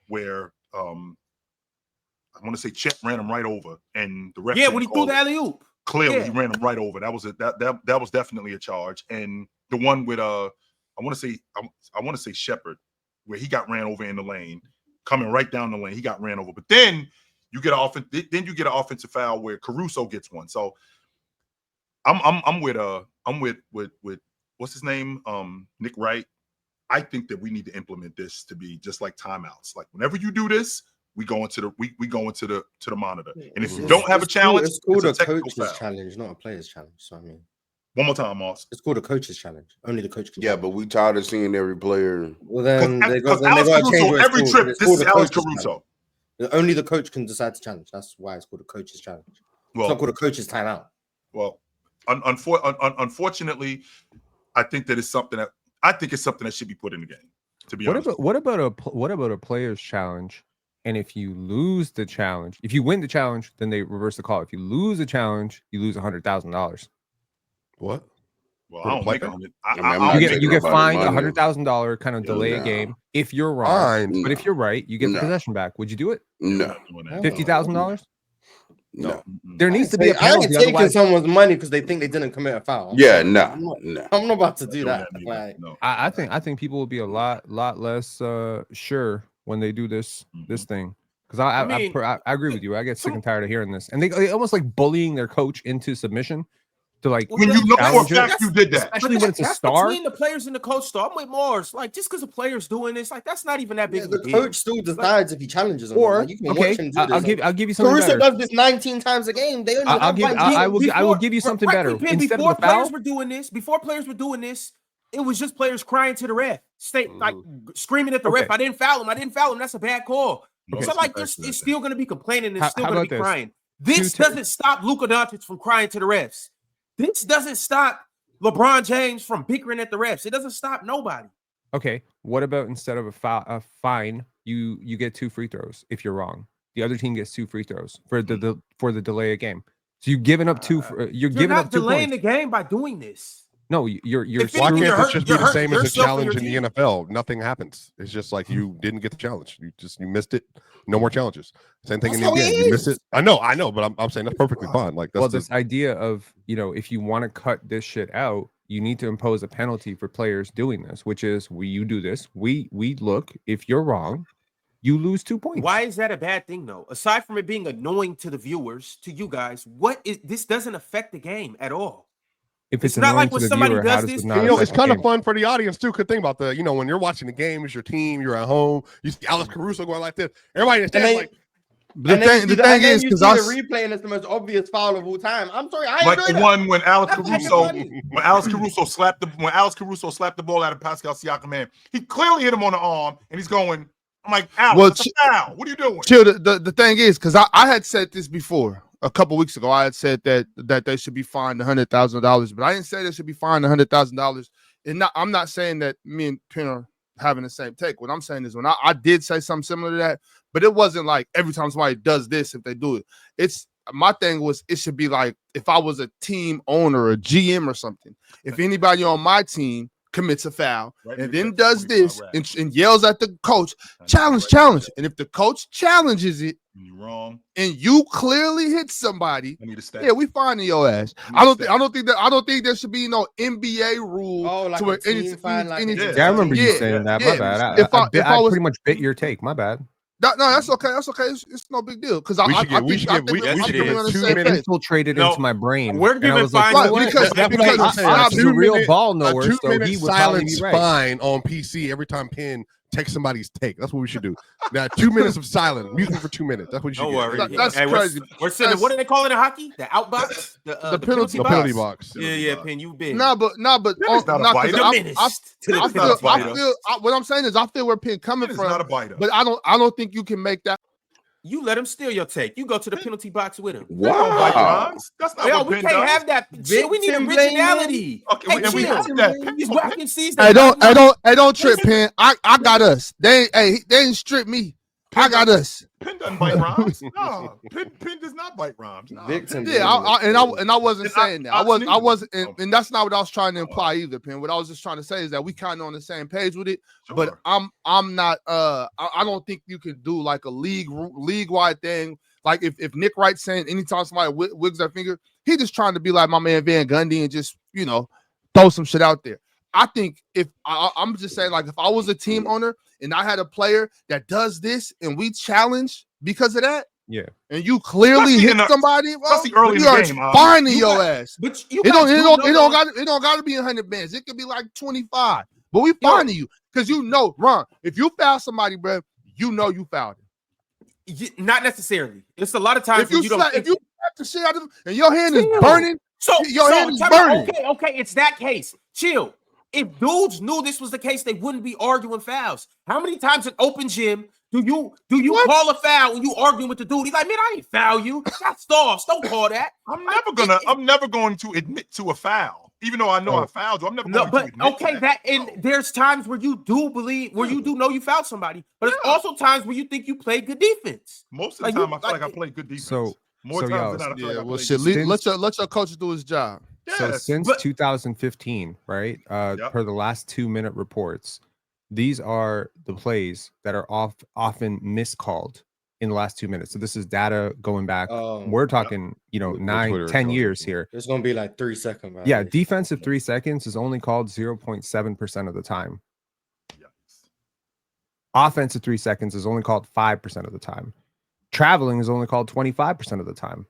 where I want to say Chet ran him right over, and the ref when he threw the alley-oop. Clearly, he ran him right over. That was definitely a charge. And the one with I want to say Shepherd, where he got ran over in the lane, coming right down the lane. He got ran over. But then you get an offensive foul where Caruso gets one. So I'm with what's his name? Nick Wright. I think that we need to implement this to be just like timeouts. Like whenever you do this, we go into the monitor. And if you don't have a challenge, it's called a technical coach's foul. challenge, not a player's challenge. So I mean, one more time, Moss. it's called a coach's challenge. Only the coach can. Yeah, but we tired of seeing every player. Well, then they got Alex to change Caruso, what it's every called. trip, It's this called is a Alex coach's Caruso. challenge. Only the coach can decide to challenge. That's why it's called a coach's challenge. Well, It's not called a coach's timeout. Well, unfortunately, I think it's something that should be put in the game. To be honest, what about a player's challenge? And if you lose the challenge, if you win the challenge, then they reverse the call. If you lose the challenge, you lose $100,000. What? Well, I don't make $100,000. You get fined $100,000 kind of delay a game if you're wrong. Fine. But if you're right, you get the possession back. Would you do it? No. $50,000? No. There needs to be a I ain't penalty. taking someone's money because they think they didn't commit a foul. Yeah, no. I'm not about to do that. Like, I think people will be a lot less sure when they do this thing, because I agree with you. I get sick and tired of hearing this, and they almost like bullying their coach into submission. To like when you look for a fact, you did that, especially when it's a star. Between the players and the coach, though, I'm with Morris. Like just because a player's doing this, like that's not even that big of a deal. The coach still decides if he challenges him. Or like, you can watch him do I'll give you something Caruso better. does this 19 times a game. They only I will give you something better. Instead of the foul, before players were doing this, it was just players crying to the ref, like screaming at the ref. I didn't foul him. That's a bad call. So like, it's still going to be complaining and still going to be crying. This doesn't stop Luka Doncic from crying to the refs. This doesn't stop LeBron James from bickering at the refs. It doesn't stop nobody. Okay, what about instead of a fine, you get 2 free throws if you're wrong. The other team gets 2 free throws for the delay of game. So you're giving up 2. You're giving up 2 delaying points. the game by doing this. No, you're. Why can't this just be the same as a challenge in the NFL? Nothing happens. It's just like you didn't get the challenge. You missed it. No more challenges. Same thing in the NBA. You missed it. I know, but I'm saying that's perfectly fine. Like that's this idea of if you want to cut this shit out, you need to impose a penalty for players doing this, which is you do this. We look. If you're wrong, you lose 2 points. Why is that a bad thing though? Aside from it being annoying to the viewers, to you guys, this doesn't affect the game at all. If it's not like when somebody viewer, does this, it's kind of fun for the audience too. Could think about when you're watching the game, it's your team, you're at home, you see Alex Caruso going like this. Everybody is like. The thing is, because I the replay and it's the most obvious foul of all time. I'm sorry, like the one when Alex Caruso slapped the ball out of Pascal Siakam, man, he clearly hit him on the arm, and he's going. I'm like, Alex, it's a foul. What are you doing? Chill. The thing is, because I had said this before. A couple weeks ago, I had said that they should be fined $100,000, but I didn't say they should be fined $100,000. And I'm not saying that me and Penn are having the same take. What I'm saying is when I did say something similar to that, but it wasn't like every time somebody does this, if they do it. It's my thing was it should be like if I was a team owner, a GM or something. If anybody on my team commits a foul and then does this and yells at the coach, challenge. And if the coach challenges it, you're wrong, and you clearly hit somebody, we finding your ass. I don't think there should be no NBA rule. Oh, like a team fine, I remember you saying that. My bad. I pretty much bit your take. My bad. No, that's okay. It's no big deal because we should get 2 minutes infiltrated into my brain. We're giving fine because I'm a real ball knower. 2 minute he would silence be right. fine on PC every time Penn takes somebody's take. That's what we should do. Now 2 minutes of silence, music for 2 minutes. That's what you should. Don't worry. That's crazy. We're sitting. What do they call it in hockey? The outbox, the penalty box. Yeah, Penn, you've been. But it's not a biter. I feel what I'm saying is I feel where Penn coming from. Not a biter. But I don't think you can make that. You let him steal your take. You go to the penalty box with him. Wow. That's not what we Penn can't does. have that. We need originality. Okay, we have that. These whacking seas. Hey, don't trip, Penn. I got us. They didn't strip me. I got us. Penn doesn't bite rhymes. No, Penn does not bite rhymes. No. Yeah, I wasn't saying that. I wasn't, and that's not what I was trying to imply either, Penn. What I was just trying to say is that we kind of on the same page with it. Sure. But I'm not. I don't think you can do like a league-wide thing. Like if Nick Wright's saying anytime somebody wigs their finger, he just trying to be like my man Van Gundy and just throw some shit out there. I think if I'm just saying, like, if I was a team owner and I had a player that does this and we challenge because of that, yeah, and you clearly hit somebody, well, early in you the are game, finding your ass. But It don't got to be 100 bands. It could be like 25. But we finding you because you know, Ron, if you foul somebody, bro, you know you fouled him. Not necessarily. It's a lot of times if you slap the shit out of him and your hand is Chill. burning, your hand is burning. Okay, it's that case. Chill. If dudes knew this was the case, they wouldn't be arguing fouls. How many times in open gym do you call a foul when you arguing with the dude? He's like, man, I didn't foul you. That's soft. Don't call that. I'm never going to admit to a foul. Even though I know I fouled you, I'm never going to admit to and there's times where you do know you fouled somebody, but it's also times where you think you played good defense. Most of the time, I feel like I played good defense. So more times than not, I feel like I played shit, let your coach do his job. So since 2015, right? Per the last 2-minute reports, these are the plays that are often miscalled in the last 2 minutes. So this is data going back. We're talking, 9-10 years here. It's gonna be like 3 seconds. Right? Yeah, defensive 3 seconds is only called 0.7% of the time. Yes. Offensive 3 seconds is only called 5% of the time. Traveling is only called 25% of the time.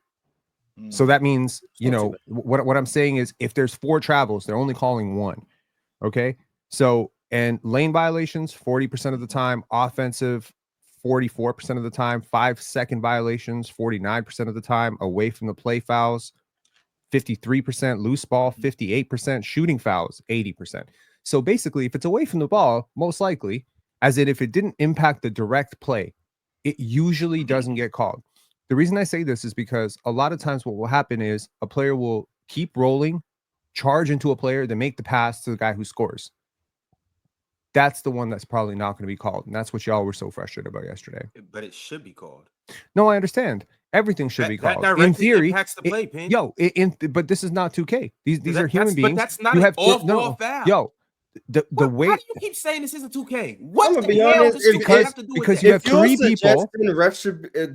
So that means, what I'm saying is if there's 4 travels, they're only calling 1. Okay. So, and lane violations, 40% of the time, offensive, 44% of the time, 5-second violations, 49% of the time, away from the play fouls, 53%, loose ball, 58%, shooting fouls, 80%. So basically, if it's away from the ball, most likely, as in if it didn't impact the direct play, it usually doesn't get called. The reason I say this is because a lot of times what will happen is a player will keep rolling, charge into a player, then make the pass to the guy who scores. That's the one that's probably not going to be called. And that's what y'all were so frustrated about yesterday. But it should be called. No, I understand. Everything should be called. In theory, impacts the play, but this is not 2K. These are human beings. But that's not an off-ball foul. Yo, the way how do you keep saying this isn't 2K? What I'm gonna the be hell honest, does 2K have to do with because that? you have 3 people.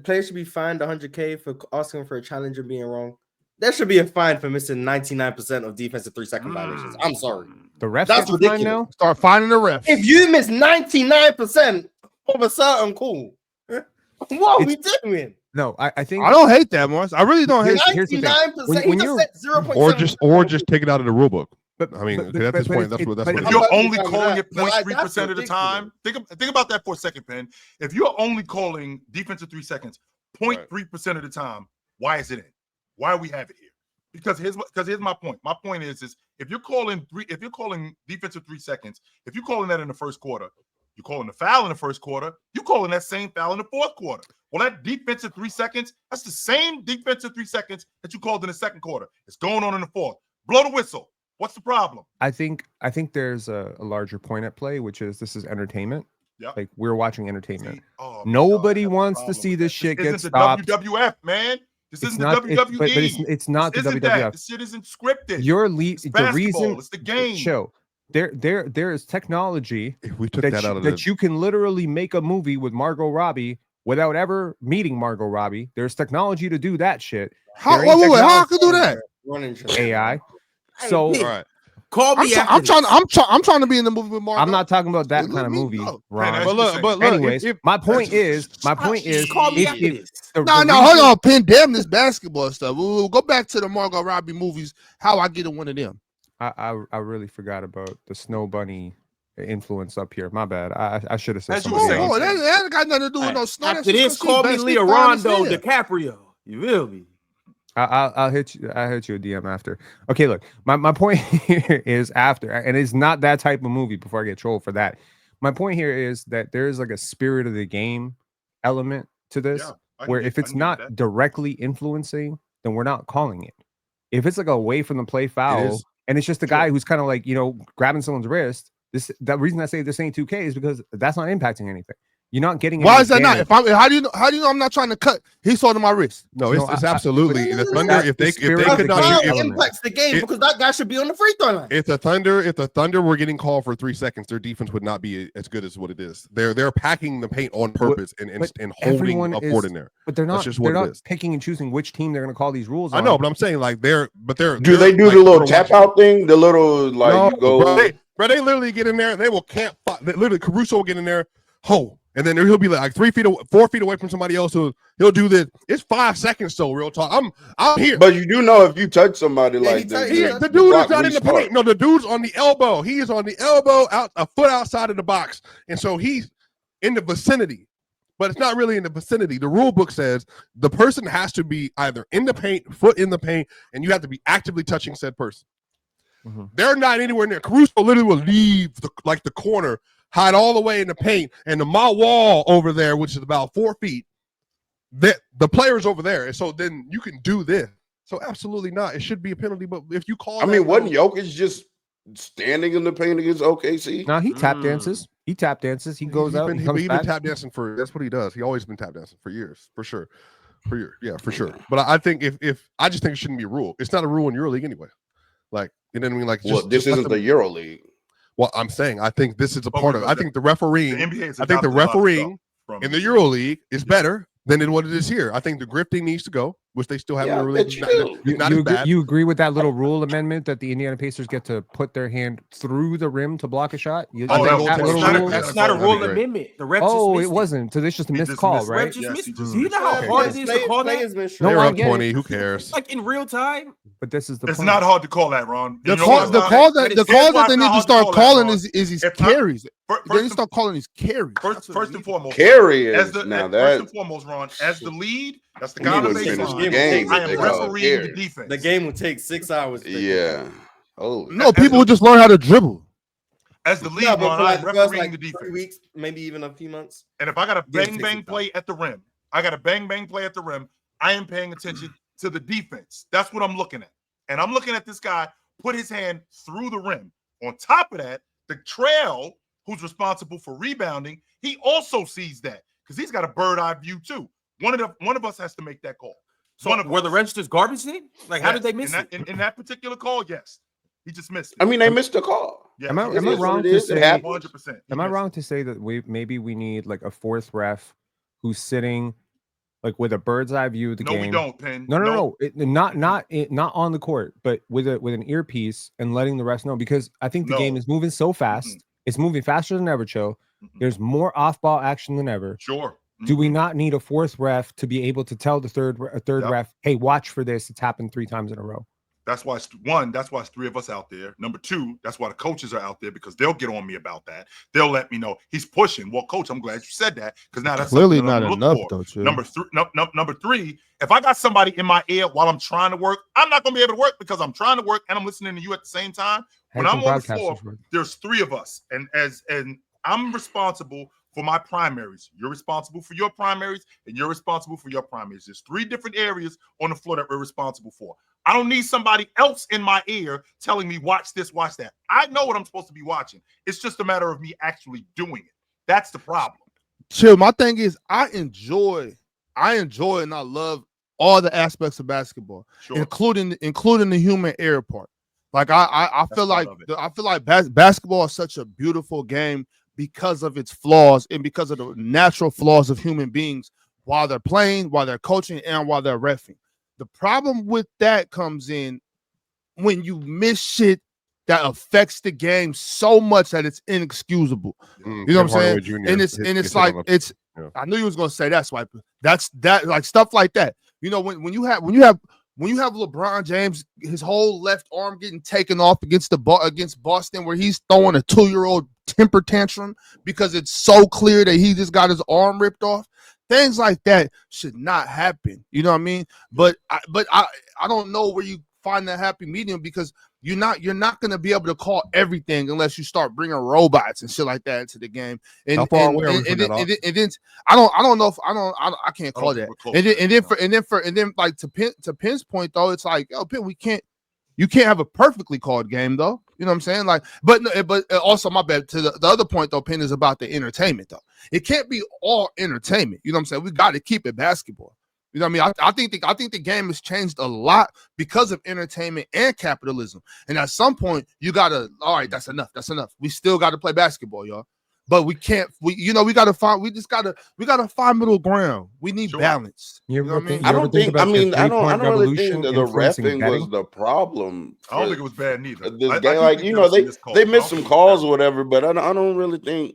Players should be fined 100K for asking for a challenger being wrong. There should be a fine for missing 99% of defensive 3-second violations. I'm sorry. The refs That's ridiculous. now? Start finding the refs. If you miss 99% of a certain call, what are we doing? No, I think I don't hate that much. I really don't hate 99%. When you're 0.7 or just take it out of the rule book. But I mean, at this point, that's what. If you're only calling it 0.3% of the time, think about that for a second, Pen. If you're only calling defensive 3 seconds 0.3% of the time, why is it in? Why do we have it here? Because here's my point. My point is if you're calling defensive 3 seconds, if you're calling that in the first quarter, you're calling the foul in the first quarter, you're calling that same foul in the fourth quarter. Well, that defensive 3 seconds, that's the same defensive 3 seconds that you called in the second quarter. It's going on in the fourth. Blow the whistle. What's the problem? I think there's a larger point at play, which is this is entertainment. Yeah. Like we're watching entertainment. Nobody wants to see this shit get stopped. This isn't the WWF, man. This isn't the WWE. But it's not the WWF. This shit isn't scripted. The reason it's the game. Show there is technology if we took that out of that you can literally make a movie with Margot Robbie without ever meeting Margot Robbie. There's technology to do that shit. How I can do that? AI. So call me. I'm trying to be in the movie with Margot. I'm not talking about that kind of movie, Ron. But look. Anyways, my point is, call me after this. No, hold on, Pen. Damn this basketball stuff. We'll go back to the Margot Robbie movies. How I get in one of them. I really forgot about the Snow Bunny influence up here. My bad. I should have said something. Oh, that got nothing to do with no snow. After this, call me Leonardo DiCaprio. You feel me? I'll hit you. I'll hit you a DM after. Okay, look, my point here is after, and it's not that type of movie. Before I get trolled for that, my point here is that there's like a spirit of the game element to this, where if it's not directly influencing, then we're not calling it. If it's like away from the play foul, and it's just a guy who's kind of like grabbing someone's wrist. The reason I say this ain't 2K is because that's not impacting anything. You're not getting. Why is that not? How do you know I'm not trying to cut? He's holding my wrist. No, it's absolutely the Thunder. If they could not impacts the game because that guy should be on the free throw line. If the Thunder were getting called for 3 seconds, their defense would not be as good as what it is. They're packing the paint on purpose and holding a fort in there. But they're not. They're not picking and choosing which team they're going to call these rules. I know, but I'm saying like they're. Do they do the little tap out thing? The little you go. Bro, they literally get in there and they will camp. Literally, Caruso will get in there, and then he'll be like 4 feet away from somebody else. He'll do this. It's 5 seconds, so real talk. I'm here. But you do know if you touch somebody like that, the dude is not in the paint. No, the dude's on the elbow. He is on the elbow, out a foot outside of the box, and so he's in the vicinity. But it's not really in the vicinity. The rule book says the person has to be either in the paint, foot in the paint, and you have to be actively touching said person. Mm-hmm. They're not anywhere near. Caruso literally will leave the corner, hide all the way in the paint, and my wall over there, which is about 4 feet, the player's over there. And so then you can do this. So absolutely not. It should be a penalty. But if you call wasn't Jokic just standing in the paint against OKC? No, he tap dances. He tap dances. He goes out. He's been tap dancing that's what he does. He always been tap dancing for years, for sure. Yeah, for sure. But I think if I just think it shouldn't be a rule. It's not a rule in EuroLeague anyway. Like, you know what I mean? Like, this isn't the EuroLeague. Well, I'm saying I think this is a part of it. I think the refereeing in the EuroLeague is better than what it is here. I think the grifting needs to go, which they still have in EuroLeague. You agree with that little rule amendment that the Indiana Pacers get to put their hand through the rim to block a shot? That's not a rule amendment. The ref it wasn't. So it's just a missed call, right? Do you know how hard it is to call that? They're up 20. Who cares? Like in real time. But this is the it's not hard to call that, Ron. The call that they need to start calling is his carries. They need to start calling his carries. First and foremost, carries. First and foremost, Ron, as the lead, that's the guy on the baseline. I am refereeing the defense. The game will take 6 hours. Yeah. Oh no, people will just learn how to dribble. As the lead, Ron, I'm refereeing the defense. 3 weeks, maybe even a few months. And if I got a bang play at the rim, I am paying attention to the defense. That's what I'm looking at. And I'm looking at this guy put his hand through the rim. On top of that, the trail, who's responsible for rebounding, he also sees that because he's got a bird eye view too. One of us has to make that call. So were the registers garbage then? Like, how did they miss it? In that particular call, yes. He just missed it. I mean, they missed the call. Yeah. Am I wrong to say 100%? Am I wrong to say that maybe we need like a fourth ref who's sitting like with a bird's eye view of the game? No, we don't, Penn. No. Not on the court, but with an earpiece and letting the refs know, because I think the game is moving so fast. Mm-hmm. It's moving faster than ever, Cho. Mm-hmm. There's more off-ball action than ever. Sure. Mm-hmm. Do we not need a fourth ref to be able to tell the third ref, hey, watch for this? It's happened 3 times in a row. That's why it's 3 of us out there. Number 2, that's why the coaches are out there, because they'll get on me about that. They'll let me know he's pushing. Well, coach, I'm glad you said that, because now that's clearly not enough, though. Number 3, if I got somebody in my ear while I'm trying to work, I'm not going to be able to work because I'm trying to work and I'm listening to you at the same time. When I'm on the floor, there's 3 of us, and I'm responsible for my primaries. You're responsible for your primaries, and you're responsible for your primaries. There's 3 different areas on the floor that we're responsible for. I don't need somebody else in my ear telling me, watch this, watch that. I know what I'm supposed to be watching. It's just a matter of me actually doing it. That's the problem. Chill. My thing is, I enjoy and I love all the aspects of basketball, including the human error part. Like I feel like basketball is such a beautiful game because of its flaws and because of the natural flaws of human beings while they're playing, while they're coaching, and while they're reffing. The problem with that comes in when you miss shit that affects the game so much that it's inexcusable. You know what I'm saying? And it's like I knew you was gonna say that, Swiper. That's like stuff like that. You know, when you have LeBron James, his whole left arm getting taken off against Boston, where he's throwing a 2-year-old temper tantrum because it's so clear that he just got his arm ripped off. Things like that should not happen. You know what I mean? But I don't know where you find that happy medium, because you're not going to be able to call everything unless you start bringing robots and shit like that into the game. And I can't call that. And then like to Penn's point though, it's like, yo, Penn, you can't have a perfectly called game though. You know what I'm saying? Like, but also my bad. To the other point though, Penn, is about the entertainment though. It can't be all entertainment. You know what I'm saying? We got to keep it basketball. You know what I mean? I think the game has changed a lot because of entertainment and capitalism. And at some point, you gotta, all right, that's enough. We still got to play basketball, y'all. but we can't. We gotta find. We gotta find middle ground. We need balance. You know what I mean? I don't really think that the reffing was the problem. I don't think it was bad neither. This game, they missed some calls or whatever, but I don't really think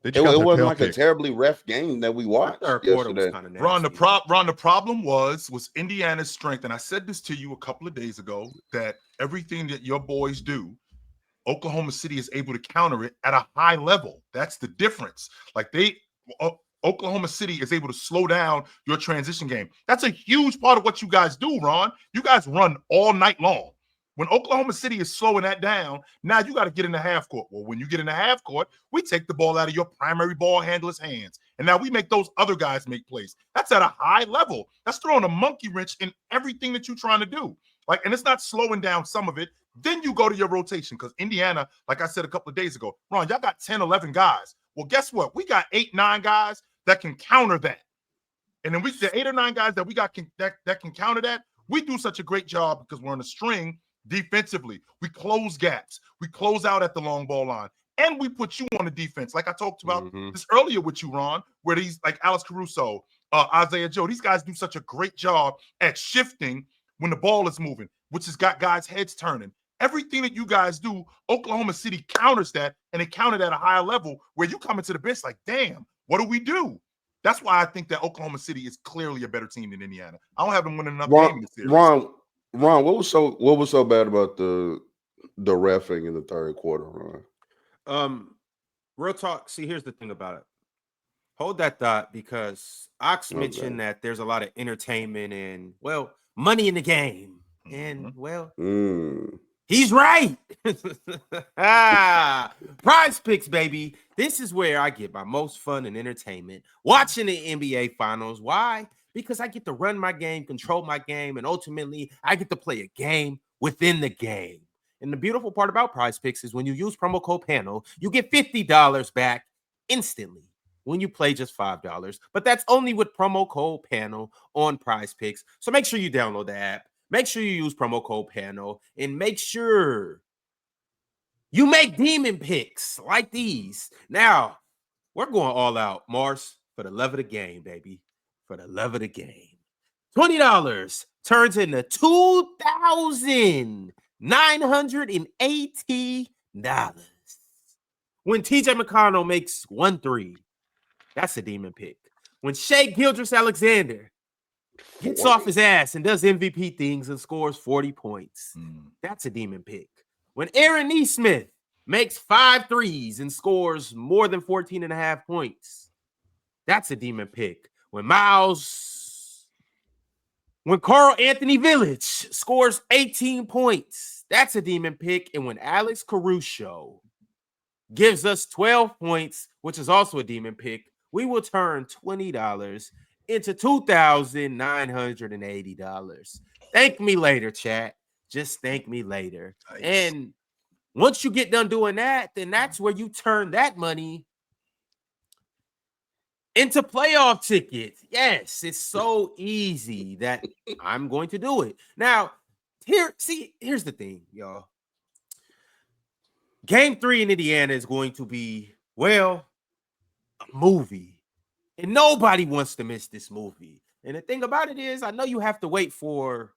it wasn't like a terribly ref game that we watched yesterday. Ron, the problem was Indiana's strength, and I said this to you a couple of days ago, that everything that your boys do, Oklahoma City is able to counter it at a high level. That's the difference. Like Oklahoma City is able to slow down your transition game. That's a huge part of what you guys do, Ron. You guys run all night long. When Oklahoma City is slowing that down, now you got to get in the half court. Well, when you get in the half court, we take the ball out of your primary ball handler's hands. And now we make those other guys make plays. That's at a high level. That's throwing a monkey wrench in everything that you're trying to do. And it's not slowing down some of it. Then you go to your rotation, because Indiana, like I said a couple of days ago, Ron, y'all got 10, 11 guys. Well, guess what? We got 8, 9 guys that can counter that. And then the 8 or 9 guys that we got that can counter that, we do such a great job because we're on a string defensively. We close gaps. We close out at the long ball line. And we put you on the defense. Like I talked about this earlier with you, Ron, where these like Alex Caruso, Isaiah Joe, these guys do such a great job at shifting when the ball is moving, which has got guys' heads turning. Everything that you guys do, Oklahoma City counters that, and they counter at a higher level where you come into the bench like, damn, what do we do? That's why I think that Oklahoma City is clearly a better team than Indiana. I don't have them winning another game in this series. Ron, what was so bad about the reffing in the third quarter, Ron? Real talk. See, here's the thing about it. Hold that thought, because Ox mentioned that there's a lot of entertainment and, well, money in the game. And, well, he's right. Prize Picks, baby. This is where I get my most fun and entertainment watching the NBA Finals. Why? Because I get to run my game, control my game, and ultimately I get to play a game within the game. And the beautiful part about Prize Picks is when you use promo code PANEL, you get $50 back instantly when you play just $5. But that's only with promo code PANEL on Prize Picks. So make sure you download the app. Make sure you use promo code PANEL, and make sure you make demon picks like these. Now, we're going all out, Mars, for the love of the game, baby. For the love of the game. $20 turns into $2,980. When TJ McConnell makes 1 3, that's a demon pick. When Shai Gilgeous-Alexander gets off his ass and does MVP things and scores 40 points, that's a demon pick. When Aaron Nesmith makes 5 threes and scores more than 14.5 points, that's a demon pick. When Carl Anthony Village scores 18 points, that's a demon pick. And when Alex Caruso gives us 12 points, which is also a demon pick, we will turn $20 into $2,980. Thank me later, chat. Just thank me later. Nice. And once you get done doing that, then that's where you turn that money into playoff tickets. Yes, it's so easy that I'm going to do it. Now, here's the thing, y'all. Game 3 in Indiana is going to be, well, a movie. And nobody wants to miss this movie. And the thing about it is, I know you have to wait for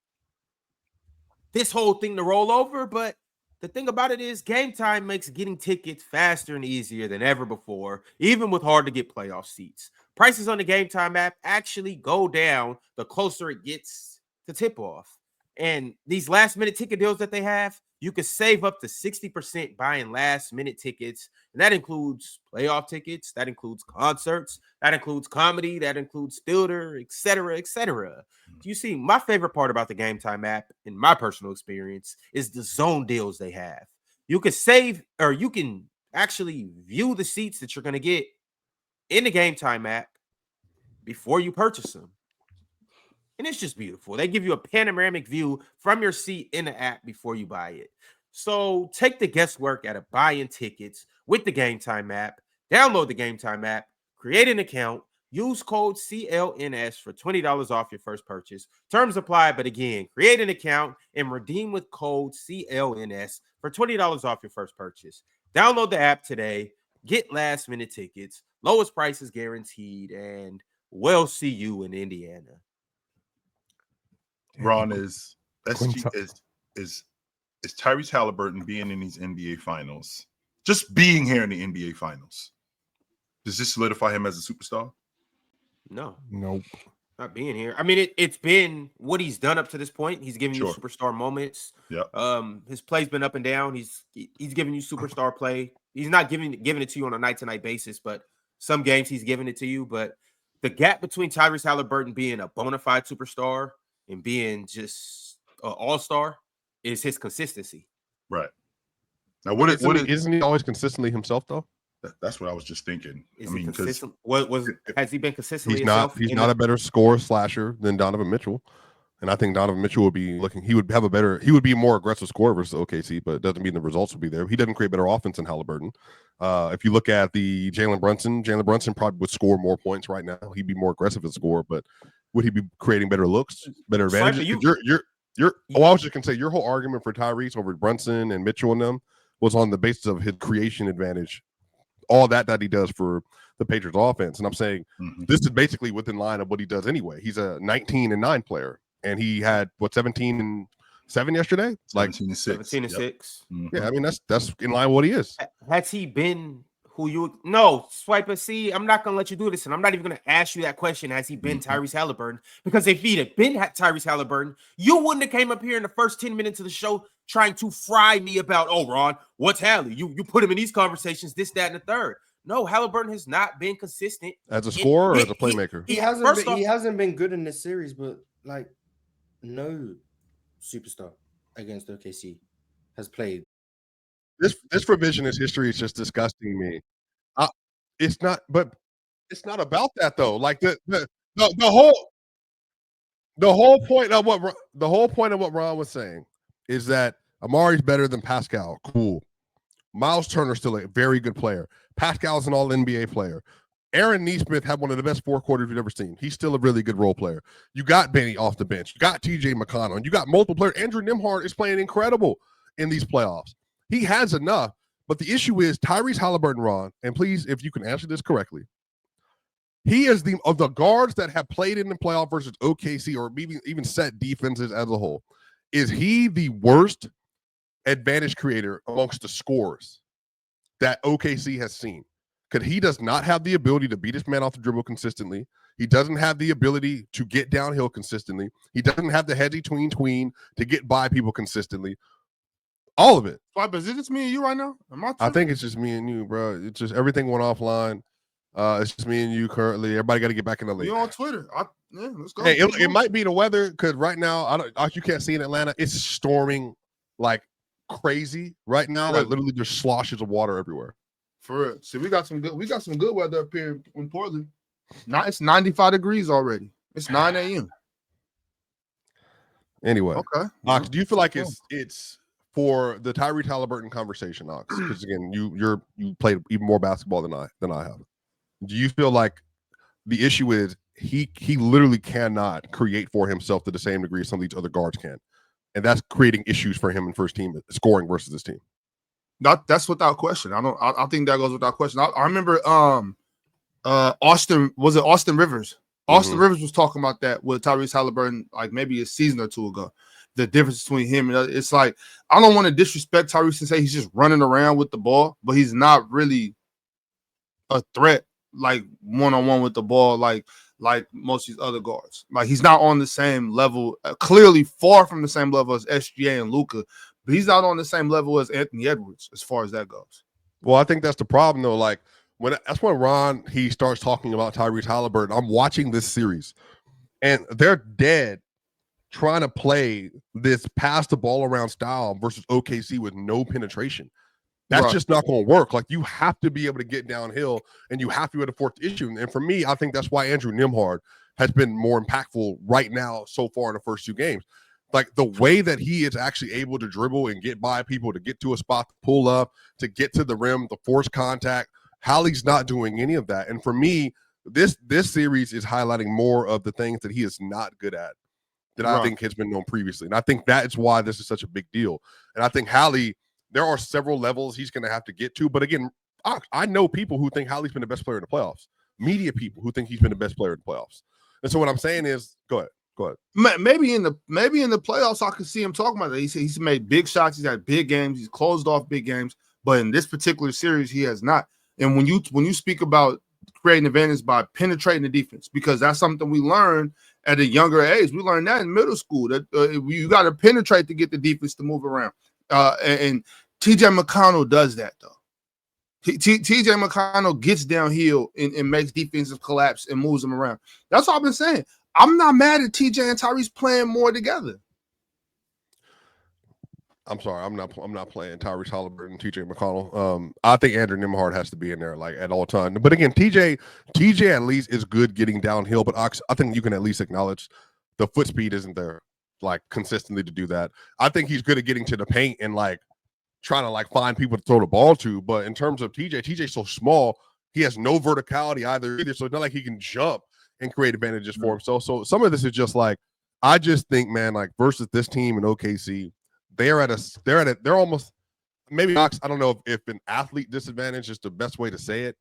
this whole thing to roll over, but the thing about it is Game Time makes getting tickets faster and easier than ever before, even with hard-to-get playoff seats. Prices on the Game Time app actually go down the closer it gets to tip-off. And these last-minute ticket deals that they have, you can save up to 60% buying last-minute tickets. And that includes playoff tickets, that includes concerts, that includes comedy, that includes theater, etc., etc. You see, my favorite part about the Game Time app, in my personal experience, is the zone deals they have. You can save, or you can actually view the seats that you're going to get in the Game Time app before you purchase them. And it's just beautiful. They give you a panoramic view from your seat in the app before you buy it. So take the guesswork out of buying tickets with the Game Time app. Download the Game Time app, create an account, use code CLNS for $20 off your first purchase. Terms apply, but again, create an account and redeem with code CLNS for $20 off your first purchase. Download the app today. Get last-minute tickets. Lowest prices guaranteed. And we'll see you in Indiana. Ron, is Tyrese Halliburton being in these NBA finals, just being here in the NBA finals, does this solidify him as a superstar? No. Nope. Not being here. I mean, it's been what he's done up to this point. He's giving you superstar moments. Yeah. His play's been up and down. He's giving you superstar play. He's not giving it to you on a night-to-night basis, but some games he's giving it to you. But the gap between Tyrese Halliburton being a bona fide superstar and being just an all-star is his consistency. Right. Now, isn't he always consistently himself though? That's what I was just thinking. Is he consistent? Has he been consistently? He's not a better scorer slasher than Donovan Mitchell, and I think Donovan Mitchell would be looking. He would be a more aggressive scorer versus OKC, but it doesn't mean the results would be there. He doesn't create better offense than Halliburton. If you look at the Jalen Brunson probably would score more points right now. He'd be more aggressive as a scorer, but would he be creating better looks, better advantages? I was just gonna say your whole argument for Tyrese over Brunson and Mitchell and them was on the basis of his creation advantage. All that he does for the Patriots offense. And I'm saying this is basically within line of what he does anyway. He's a 19-9 player, and he had 17-7 yesterday. It's like 17-6. 17-6. Yeah, I mean that's in line with what he is. Has he been who you no Swiper? See, I'm not gonna let you do this, and I'm not even gonna ask you that question. Has he been Tyrese Halliburton? Because if he'd have been Tyrese Halliburton, you wouldn't have came up here in the first 10 minutes of the show trying to fry me about, oh, Ron, what's Hali? You put him in these conversations, this, that, and the third. No, Halliburton has not been consistent as a scorer or as a playmaker. He hasn't been good in this series, but like no superstar against OKC has played. This revisionist history is just disgusting me. It's not about that though. Like the whole point of what Ron was saying is that Amari's better than Pascal. Cool. Miles Turner's still a very good player. Pascal's an all-NBA player. Aaron Nesmith had one of the best fourth quarters we've ever seen. He's still a really good role player. You got Benny off the bench. You got TJ McConnell. And you got multiple players. Andrew Nembhard is playing incredible in these playoffs. He has enough. But the issue is Tyrese Halliburton, Ron, and please, if you can answer this correctly, he is of the guards that have played in the playoff versus OKC or even set defenses as a whole. Is he the worst advantage creator amongst the scorers that OKC has seen? Because he does not have the ability to beat his man off the dribble consistently. He doesn't have the ability to get downhill consistently. He doesn't have the heady tween to get by people consistently. All of it. But is it just me and you right now? I think it's just me and you, bro. It's just everything went offline. It's just me and you currently. Everybody got to get back in the league. You're on Twitter. Let's go. Hey, it might be the weather because right now, you can't see in Atlanta. It's storming like crazy right now. Like literally, there's sloshes of water everywhere. For real. See, we got some good weather up here in Portland. Now it's 95 degrees already. It's 9 a.m. Anyway, okay. Ox, do you feel like it's for the Tyrese Halliburton conversation, Ox? Because again, you played even more basketball than I have. Do you feel like the issue is he literally cannot create for himself to the same degree some of these other guards can, and that's creating issues for him in first team scoring versus this team? That's without question. I think that goes without question. I remember Austin Rivers. Austin Rivers was talking about that with Tyrese Halliburton like maybe a season or two ago. The difference between him and it's like I don't want to disrespect Tyrese and say he's just running around with the ball, but he's not really a threat like one-on-one with the ball like most of these other guards. Like he's not on the same level, clearly far from the same level as SGA and Luka, but he's not on the same level as Anthony Edwards as far as that goes. Well, I think that's the problem though. Like that's when Ron he starts talking about Tyrese Halliburton. I'm watching this series, and they're dead trying to play this pass the ball around style versus OKC with no penetration. That's just not going to work. Like you have to be able to get downhill, and you have to be able to force the issue. And for me, I think that's why Andrew Nembhard has been more impactful right now so far in the first two games. Like the way that he is actually able to dribble and get by people, to get to a spot, to pull up, to get to the rim, to force contact. Hali's not doing any of that. And for me, this series is highlighting more of the things that he is not good at that I think has been known previously. And I think that is why this is such a big deal. And I think Hali, there are several levels he's going to have to get to. But again, I know people who think Hali's been the best player in the playoffs. Media people who think he's been the best player in the playoffs. And so what I'm saying is, go ahead. Maybe in the playoffs, I could see him talking about that. He's made big shots. He's had big games. He's closed off big games. But in this particular series, he has not. And when you speak about creating advantage by penetrating the defense, because that's something we learned at a younger age. We learned that in middle school, that you got to penetrate to get the defense to move around. And TJ McConnell does that, though. TJ McConnell gets downhill and makes defensive collapse and moves them around. That's all I've been saying. I'm not mad at TJ and Tyrese playing more together. I'm sorry, I'm not playing Tyrese Halliburton, TJ McConnell. I think Andrew Nembhard has to be in there like at all times. But again, TJ at least is good getting downhill. But I think you can at least acknowledge the foot speed isn't there like consistently to do that. I think he's good at getting to the paint and like trying to like find people to throw the ball to. But in terms of TJ's so small, he has no verticality either. So it's not like he can jump and create advantages for himself. So some of this is just like, I just think, man, like versus this team in OKC, they're almost, maybe I don't know if an athlete disadvantage is the best way to say it,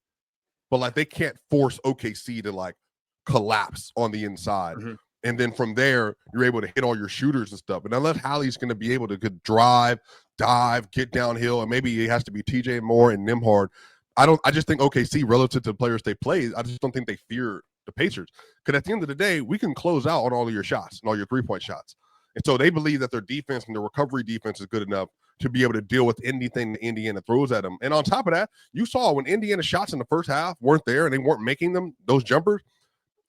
but like they can't force OKC to like collapse on the inside. Mm-hmm. And then from there, you're able to hit all your shooters and stuff. And unless Hali's going to be able to drive, dive, get downhill, and maybe it has to be TJ Moore and Nembhard. I just think OKC, relative to the players they play, I just don't think they fear the Pacers. Because at the end of the day, we can close out on all of your shots and all your three-point shots. And so they believe that their defense and their recovery defense is good enough to be able to deal with anything that Indiana throws at them. And on top of that, you saw when Indiana shots in the first half weren't there and they weren't making them, those jumpers,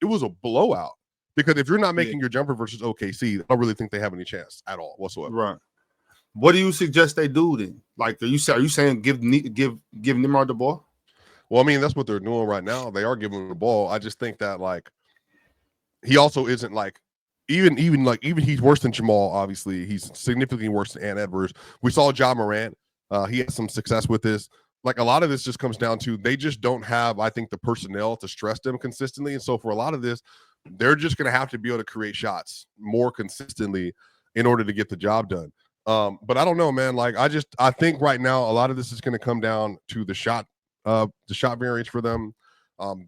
it was a blowout. Because if you're not making your jumper versus OKC, I don't really think they have any chance at all whatsoever. Right. What do you suggest they do then? Like, are you saying give Nembhard the ball? Well, I mean, that's what they're doing right now. They are giving him the ball. I just think that like he also isn't like even he's worse than Jamal. Obviously, he's significantly worse than Ant Edwards. We saw Ja Morant. He had some success with this. Like a lot of this just comes down to they just don't have, I think, the personnel to stress them consistently. And so for a lot of this, they're just going to have to be able to create shots more consistently in order to get the job done. But I don't know, man. Like I think right now a lot of this is going to come down to the shot variance for them.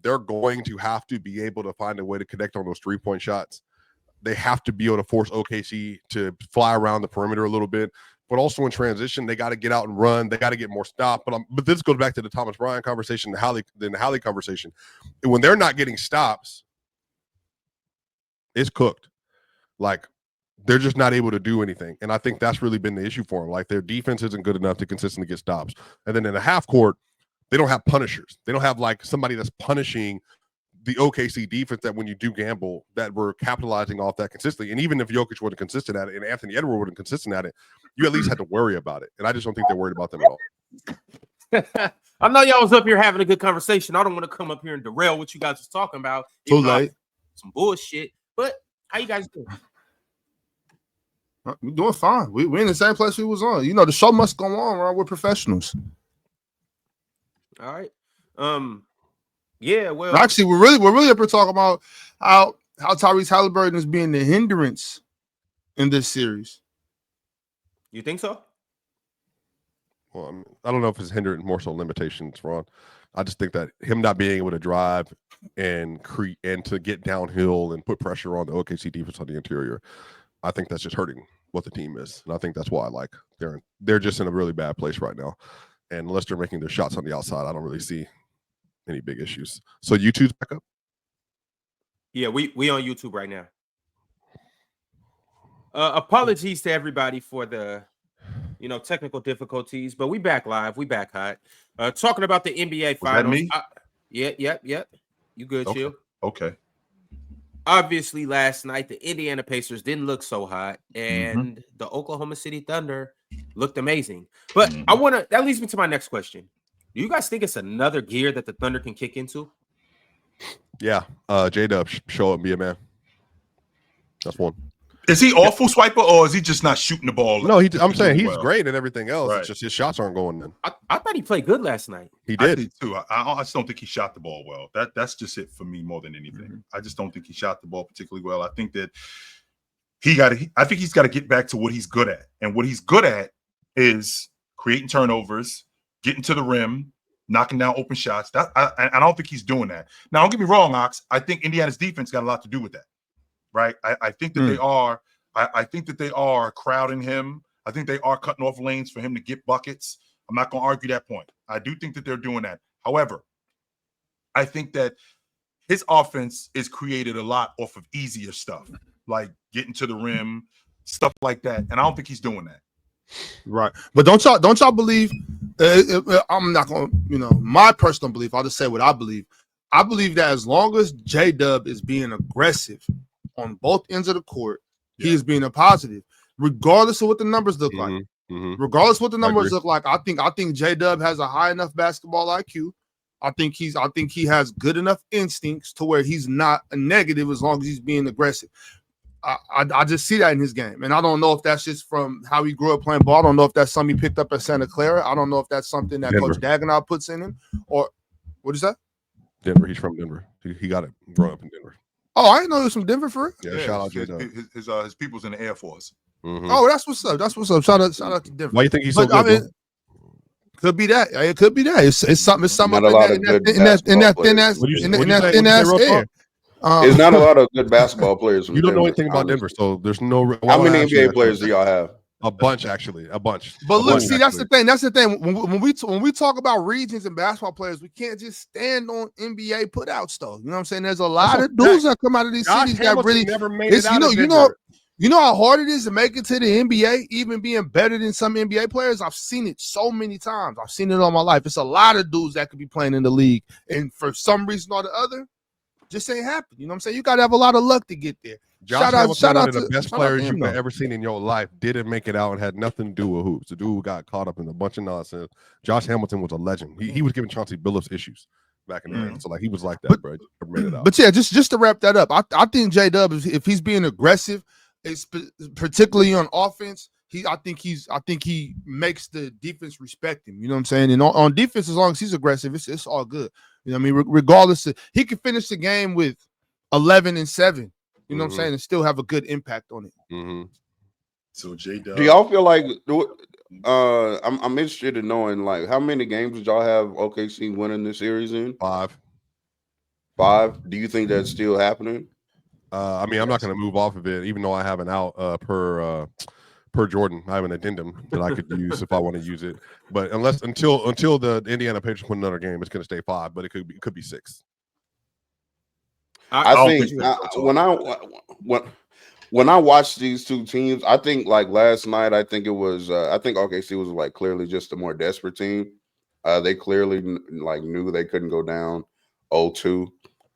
They're going to have to be able to find a way to connect on those 3-point shots. They have to be able to force OKC to fly around the perimeter a little bit, but also in transition, they got to get out and run. They got to get more stop. But this goes back to the Thomas Bryant conversation, the Hali conversation. When they're not getting stops, it's cooked. Like they're just not able to do anything. And I think that's really been the issue for them. Like their defense isn't good enough to consistently get stops. And then in the half court, they don't have punishers. They don't have like somebody that's punishing the OKC defense that when you do gamble that we're capitalizing off that consistently. And even if Jokic wasn't consistent at it and Anthony Edwards wasn't consistent at it, you at least had to worry about it. And I just don't think they're worried about them at all. I know y'all was up here having a good conversation. I don't want to come up here and derail what you guys was talking about. Too late. Some bullshit. But how you guys doing? We're doing fine. We're in the same place we was on. You know, the show must go on, right? We're professionals. All right. Yeah, well, actually, we're really up here talking about how Tyrese Halliburton is being the hindrance in this series. You think so? Well, I don't know if it's hindrance, more so limitations, Ron. I just think that him not being able to drive and create and to get downhill and put pressure on the OKC defense on the interior, I think that's just hurting what the team is, and I think that's why like they're just in a really bad place right now. And unless they're making their shots on the outside, I don't really see any big issues. So YouTube's back up? Yeah, we on YouTube right now. Apologies to everybody for the technical difficulties, but we back live. We back hot. Talking about the NBA finals. Was that me? Yep. You good, okay. Chill? Okay. Obviously, last night the Indiana Pacers didn't look so hot, and the Oklahoma City Thunder looked amazing. But that leads me to my next question. Do you guys think it's another gear that the Thunder can kick into? Yeah. J-Dub, show up and be a man. That's one. Is he awful swiper or is he just not shooting the ball? No, I'm saying he's great and everything else. Right. It's just his shots aren't going in. I thought he played good last night. He did. I did too. I just don't think he shot the ball well. That's just it for me more than anything. I just don't think he shot the ball particularly well. I think that I think he's got to get back to what he's good at. And what he's good at is creating turnovers, getting to the rim, knocking down open shots. I don't think he's doing that. Now, don't get me wrong, Ox. I think Indiana's defense got a lot to do with that, right? I think that they are. I think that they are crowding him. I think they are cutting off lanes for him to get buckets. I'm not going to argue that point. I do think that they're doing that. However, I think that his offense is created a lot off of easier stuff, like getting to the rim, stuff like that. And I don't think he's doing that. Right. But don't y'all believe, I'm not going to, my personal belief, I'll just say what I believe. I believe that as long as J-Dub is being aggressive on both ends of the court, he is being a positive, regardless of what the numbers look like. Regardless of what the numbers look like, I think J-Dub has a high enough basketball IQ. I think he has good enough instincts to where he's not a negative as long as he's being aggressive. I just see that in his game. And I don't know if that's just from how he grew up playing ball. I don't know if that's something he picked up at Santa Clara. I don't know if that's something that Coach Dagenau puts in him. Or what is that? Denver. He's from Denver. He got it growing up in Denver. Oh, I didn't know he was from Denver for it. Yeah, shout out to his people's in the Air Force. Oh, that's what's up. That's what's up. Shout out to Denver. Why you think he's so good? I mean, could be that. It could be that. It's something in that thin ass air. There's not a lot of good basketball players. You don't know anything about Denver, so there's no. How many NBA players do y'all have? A bunch, actually, a bunch. But look, see, that's the thing. That's the thing. When we talk about regions and basketball players, we can't just stand on NBA putouts, though. You know what I'm saying? There's a lot of dudes that come out of these cities that really never made it out. You know how hard it is to make it to the NBA, even being better than some NBA players? I've seen it so many times. I've seen it all my life. It's a lot of dudes that could be playing in the league, and for some reason or the other, just ain't happen. You know what I'm saying? You got to have a lot of luck to get there. Shout out to the best players you've ever seen in your life. Didn't make it out and had nothing to do with hoops. The dude got caught up in a bunch of nonsense. Josh Hamilton was a legend. He was giving Chauncey Billups issues back in the day. So like he was like that, bro. Made it out. But yeah, just to wrap that up, I think J-Dub, if he's being aggressive, particularly on offense, I think he makes the defense respect him. You know what I'm saying? And on defense, as long as he's aggressive, it's all good. You know what I mean? Regardless of, he could finish the game with 11-7. You know what I'm saying? And still have a good impact on it. So J-Dub. Do y'all feel like I'm interested in knowing like how many games did y'all have OKC winning this series in? 5. Do you think that's still happening? I mean, I'm not going to move off of it, even though I have an out per Jordan. I have an addendum that I could use if I want to use it. But until the Indiana Pacers win another game, it's going to stay 5. But it could be 6. I think when I watched these two teams, I think like last night, I think OKC was like clearly just a more desperate team. They clearly like knew they couldn't go down 0-2.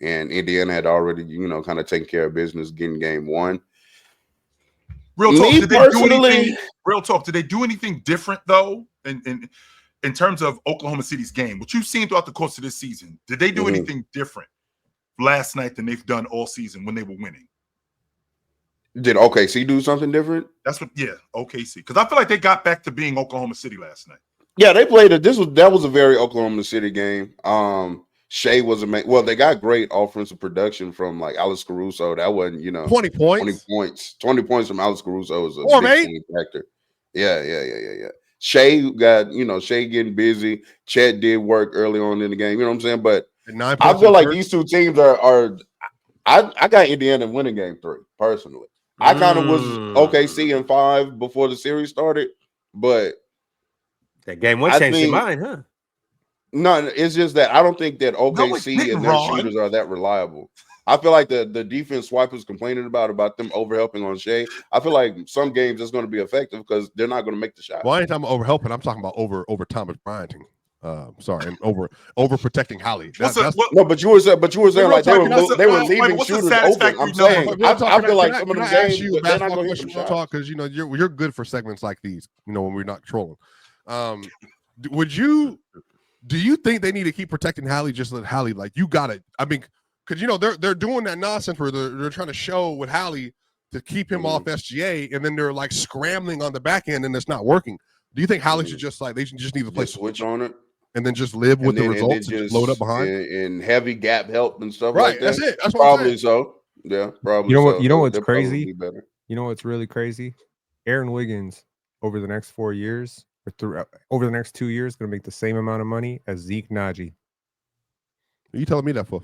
And Indiana had already, kind of taken care of business getting game 1. Real talk. Did they do anything different though? In terms of Oklahoma City's game, what you've seen throughout the course of this season, did they do anything different last night than they've done all season when they were winning? Did OKC do something different? OKC. Because I feel like they got back to being Oklahoma City last night. Yeah, they played it. That was a very Oklahoma City game. Shai was amazing. Well, they got great offensive production from like Alex Caruso. That wasn't, 20 points. 20 points from Alex Caruso was a big factor. Yeah. Shai got, Shai getting busy. Chet did work early on in the game. You know what I'm saying? But I feel like these two teams are I got Indiana winning game 3 personally. I kind of was OKC in 5 before the series started, but that game 1 changed your mind, huh? No, it's just that I don't think that OKC and their shooters are that reliable. I feel like the defense Swipe was complaining about them overhelping on Shai. I feel like some games it's going to be effective because they're not going to make the shot. Well, anytime I'm overhelping, I'm talking about over Thomas Bryanting. And over protecting Hali. No, but you were saying like they were leaving shooters open. I'm saying I feel like some of the games they're not going to hit some shots because you're good for segments like these. When we're not trolling. Do you think they need to keep protecting Hali? Just let Hali, like, you got it. I mean, because they're doing that nonsense where they're trying to show with Hali to keep him off SGA, and then they're like scrambling on the back end, and it's not working. Do you think Hali should just need to play switch on it and then just live with the results and just load up behind and heavy gap help and stuff right, like that? That's it. That's probably so. Yeah, probably. You know what's crazy? You know what's really crazy? Aaron Wiggins over the next 4 years over the next 2 years going to make the same amount of money as Zeke Naji. What are you telling me that for?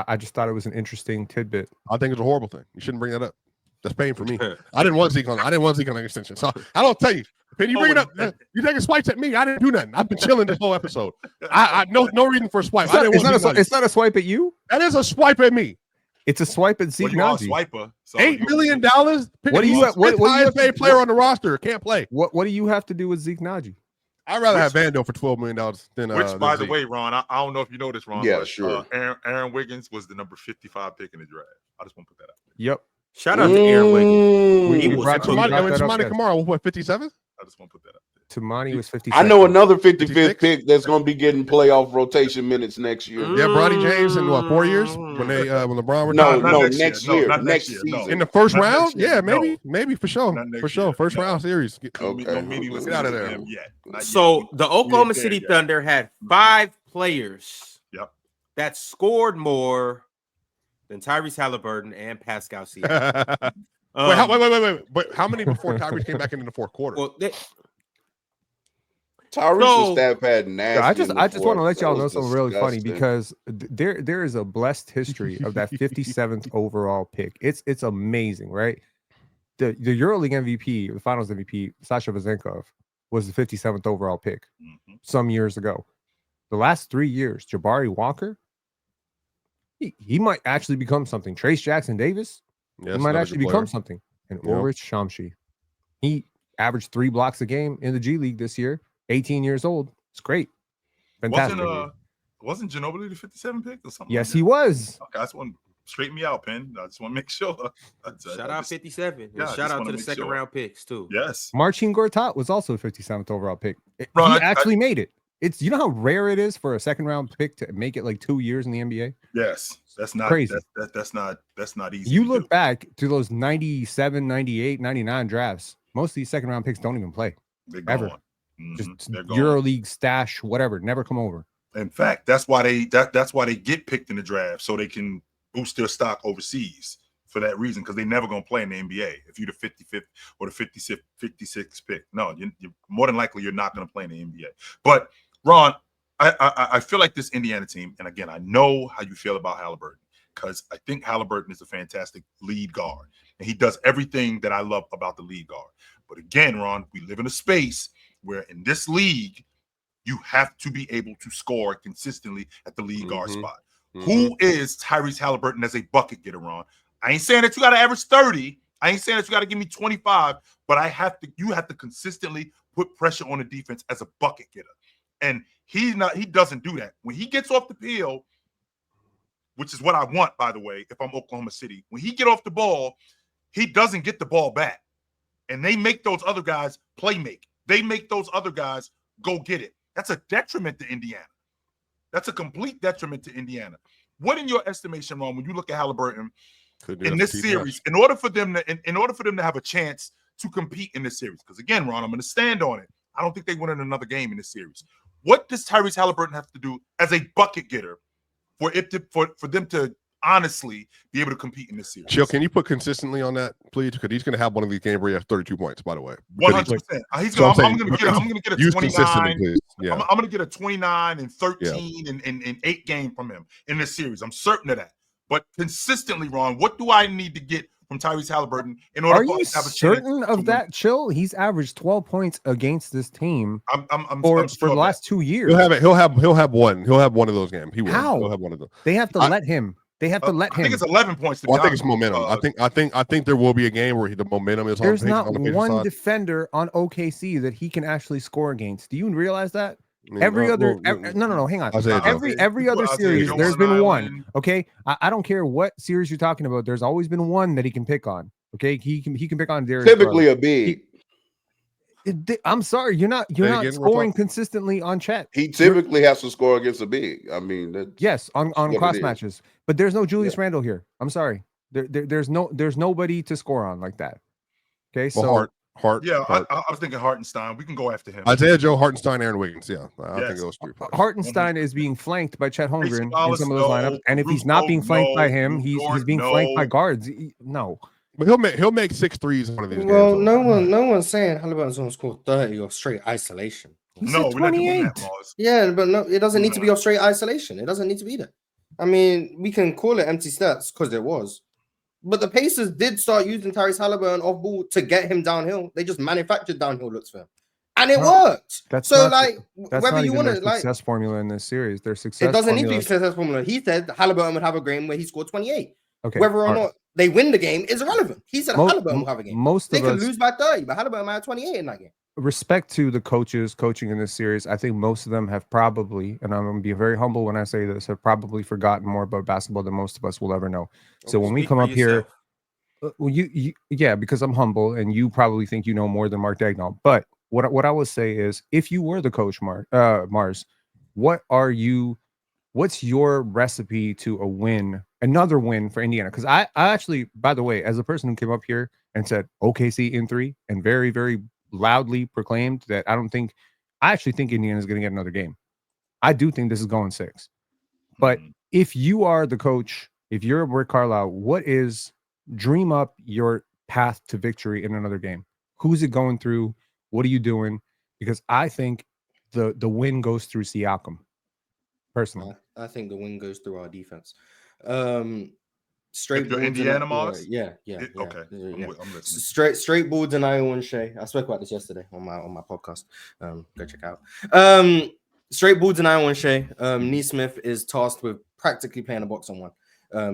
I just thought it was an interesting tidbit. I think it's a horrible thing. You shouldn't bring that up. That's pain for me. I didn't want Zeke on an extension. So I don't tell you. When you bring it up, you taking swipes at me. I didn't do nothing. I've been chilling this whole episode. I no reason for a swipe. It's not a swipe at you. That is a swipe at me. It's a swipe at Zeke Naji. Swiper. So $8 million. What do you? What IFA player on the roster can't play? What do you have to do with Zeke Naji? I'd rather have Vando for $12 million than which, by the way, Ron, I don't know if you know this, Ron. Yeah, but, sure. Aaron Wiggins was the number 55 pick in the draft. I just want to put that out. Yep. Shout out to Aaron Wiggins. Tamani Kamara, what, 57? I just want to put that out. Tamani was 50. I know another 55th pick that's going to be getting playoff rotation minutes next year. Yeah, Bronny James in what, 4 years when LeBron retired? No, next year, next season. In the first round? Yeah, maybe for sure. First round series. Get out of there. So the Oklahoma City Thunder had 5 players that scored more than Tyrese Halliburton and Pascal Siakam. Wait. But how many before Tyrese came back into the fourth quarter? Well, Tyrese was stat pad nasty. I just want to let y'all know something really funny because there is a blessed history of that 57th overall pick. It's amazing, right? The EuroLeague MVP, the Finals MVP, Sasha Vezenkov, was the 57th overall pick some years ago. The last 3 years, Jabari Walker, he might actually become something. Trace Jackson Davis, he might actually become something. And Ulrich Shamshi, he averaged 3 blocks a game in the G League this year. 18 years old. It's great. Fantastic. Wasn't Ginobili the 57 pick or something? Yes, he was. Okay, I just want to straighten me out, Penn. I just want to make sure. Shout out 57. Yeah, shout out to the second round picks too. Yes. Marcin Gortat was also a 57th overall pick. He actually made it. It's, you know how rare it is for a second round pick to make it like 2 years in the NBA? Yes. That's not crazy. That's not easy. You look back to those 97, 98, 99 drafts. Most of these second round picks don't even play. Ever. Just EuroLeague stash, whatever, never come over. In fact, that's why they get picked in the draft, so they can boost their stock overseas for that reason, because they're never going to play in the NBA if you're the 55th or the 56th pick. No, you're more than likely you're not going to play in the NBA. But Ron, I feel like this Indiana team, and again, I know how you feel about Halliburton, because I think Halliburton is a fantastic lead guard, and he does everything that I love about the lead guard. But again, Ron, we live in a space where in this league, you have to be able to score consistently at the lead guard spot. Who is Tyrese Halliburton as a bucket getter, Ron? I ain't saying that you got to average 30. I ain't saying that you got to give me 25, but you have to consistently put pressure on the defense as a bucket getter. And he doesn't do that. When he gets off the field, which is what I want, by the way, if I'm Oklahoma City, when he get off the ball, he doesn't get the ball back. And they make those other guys play make. They make those other guys go get it. That's a detriment to Indiana. That's a complete detriment to Indiana. What, in your estimation, Ron, when you look at Halliburton in this series, in order for them to have a chance to compete in this series? Because again, Ron, I'm going to stand on it. I don't think they win another game in this series. What does Tyrese Halliburton have to do as a bucket getter for them to honestly be able to compete in this series? Chill, can you put consistently on that, please? Because he's going to have one of these games where he has 32 points, by the way. 100%. I'm going to get a 29. Yeah. I'm going to get a 29 and 13 and 8 game from him in this series. I'm certain of that. But consistently, Ron, what do I need to get from Tyrese Halliburton in order for us to have a chance? Are you certain of that, Chill? He's averaged 12 points against this team for the last 2 years. He'll have one. He'll have one of those games. He will. How? He'll have one of them. They have to let him. They have to let him. I think it's 11 points. I think it's momentum. I think there will be a game where the momentum is. There's not one defender on OKC that he can actually score against. Do you realize that? No, hang on. Every other series, there's been one. Okay, I don't care what series you're talking about. There's always been one that he can pick on. Okay, he can pick on Darius. Typically a big. I'm sorry, you're not scoring consistently on Chet. He typically has to score against a big. I mean, yes, on cross matches, but there's no Julius Randle here. I'm sorry, there's nobody to score on like that. Okay, so Hart. Yeah, Hart. I was thinking Hartenstein. We can go after him. Isaiah Joe, Hartenstein, Aaron Wiggins. Yeah, I think those three. Hartenstein is being flanked by Chet Holmgren in some of those lineups, and if he's not being flanked by him, he's being flanked by guards. No. But he'll make 6 threes in one of these Well, games. no one's saying Halliburton's going to score 30 or straight isolation. No, we're not doing that, Mars. Yeah, but no, it doesn't need to be off straight isolation. It doesn't need to be that. I mean, we can call it empty stats because it was. But the Pacers did start using Tyrese Halliburton off ball to get him downhill. They just manufactured downhill looks for him. And it worked. That's so, not, that's whether not you even want to, their success formula in this series. Their success it doesn't formula... need to be success formula. He said Halliburton would have a game where he scored 28. Okay. Whether or not they win the game is irrelevant. He said Halliburton will have a game. They can lose by 30, but Halliburton might have 28 in that game. Respect to the coaches coaching in this series. I think most of them have probably, and I'm going to be very humble when I say this, have probably forgotten more about basketball than most of us will ever know. So when we come up here, well, yeah, because I'm humble and you probably think you know more than Mark Dagnall. But what I would say is, if you were the coach, Mars, what's your recipe to a win, another win for Indiana? Because I actually, by the way, as a person who came up here and said OKC in 3 and very, very loudly proclaimed that I actually think Indiana is going to get another game. I do think this is going 6. But if you are the coach, if you're Rick Carlisle, dream up your path to victory in another game. Who's it going through? What are you doing? Because I think the win goes through Siakam. Personally, I think the win goes through our defense. Straight boards Indiana, Mars? Yeah. Okay. Yeah. I'm listening. Straight boards and I and Shai. I spoke about this yesterday on my podcast. Go check out. Straight boards and I and Shai. Neesmith is tasked with practically playing a box on one.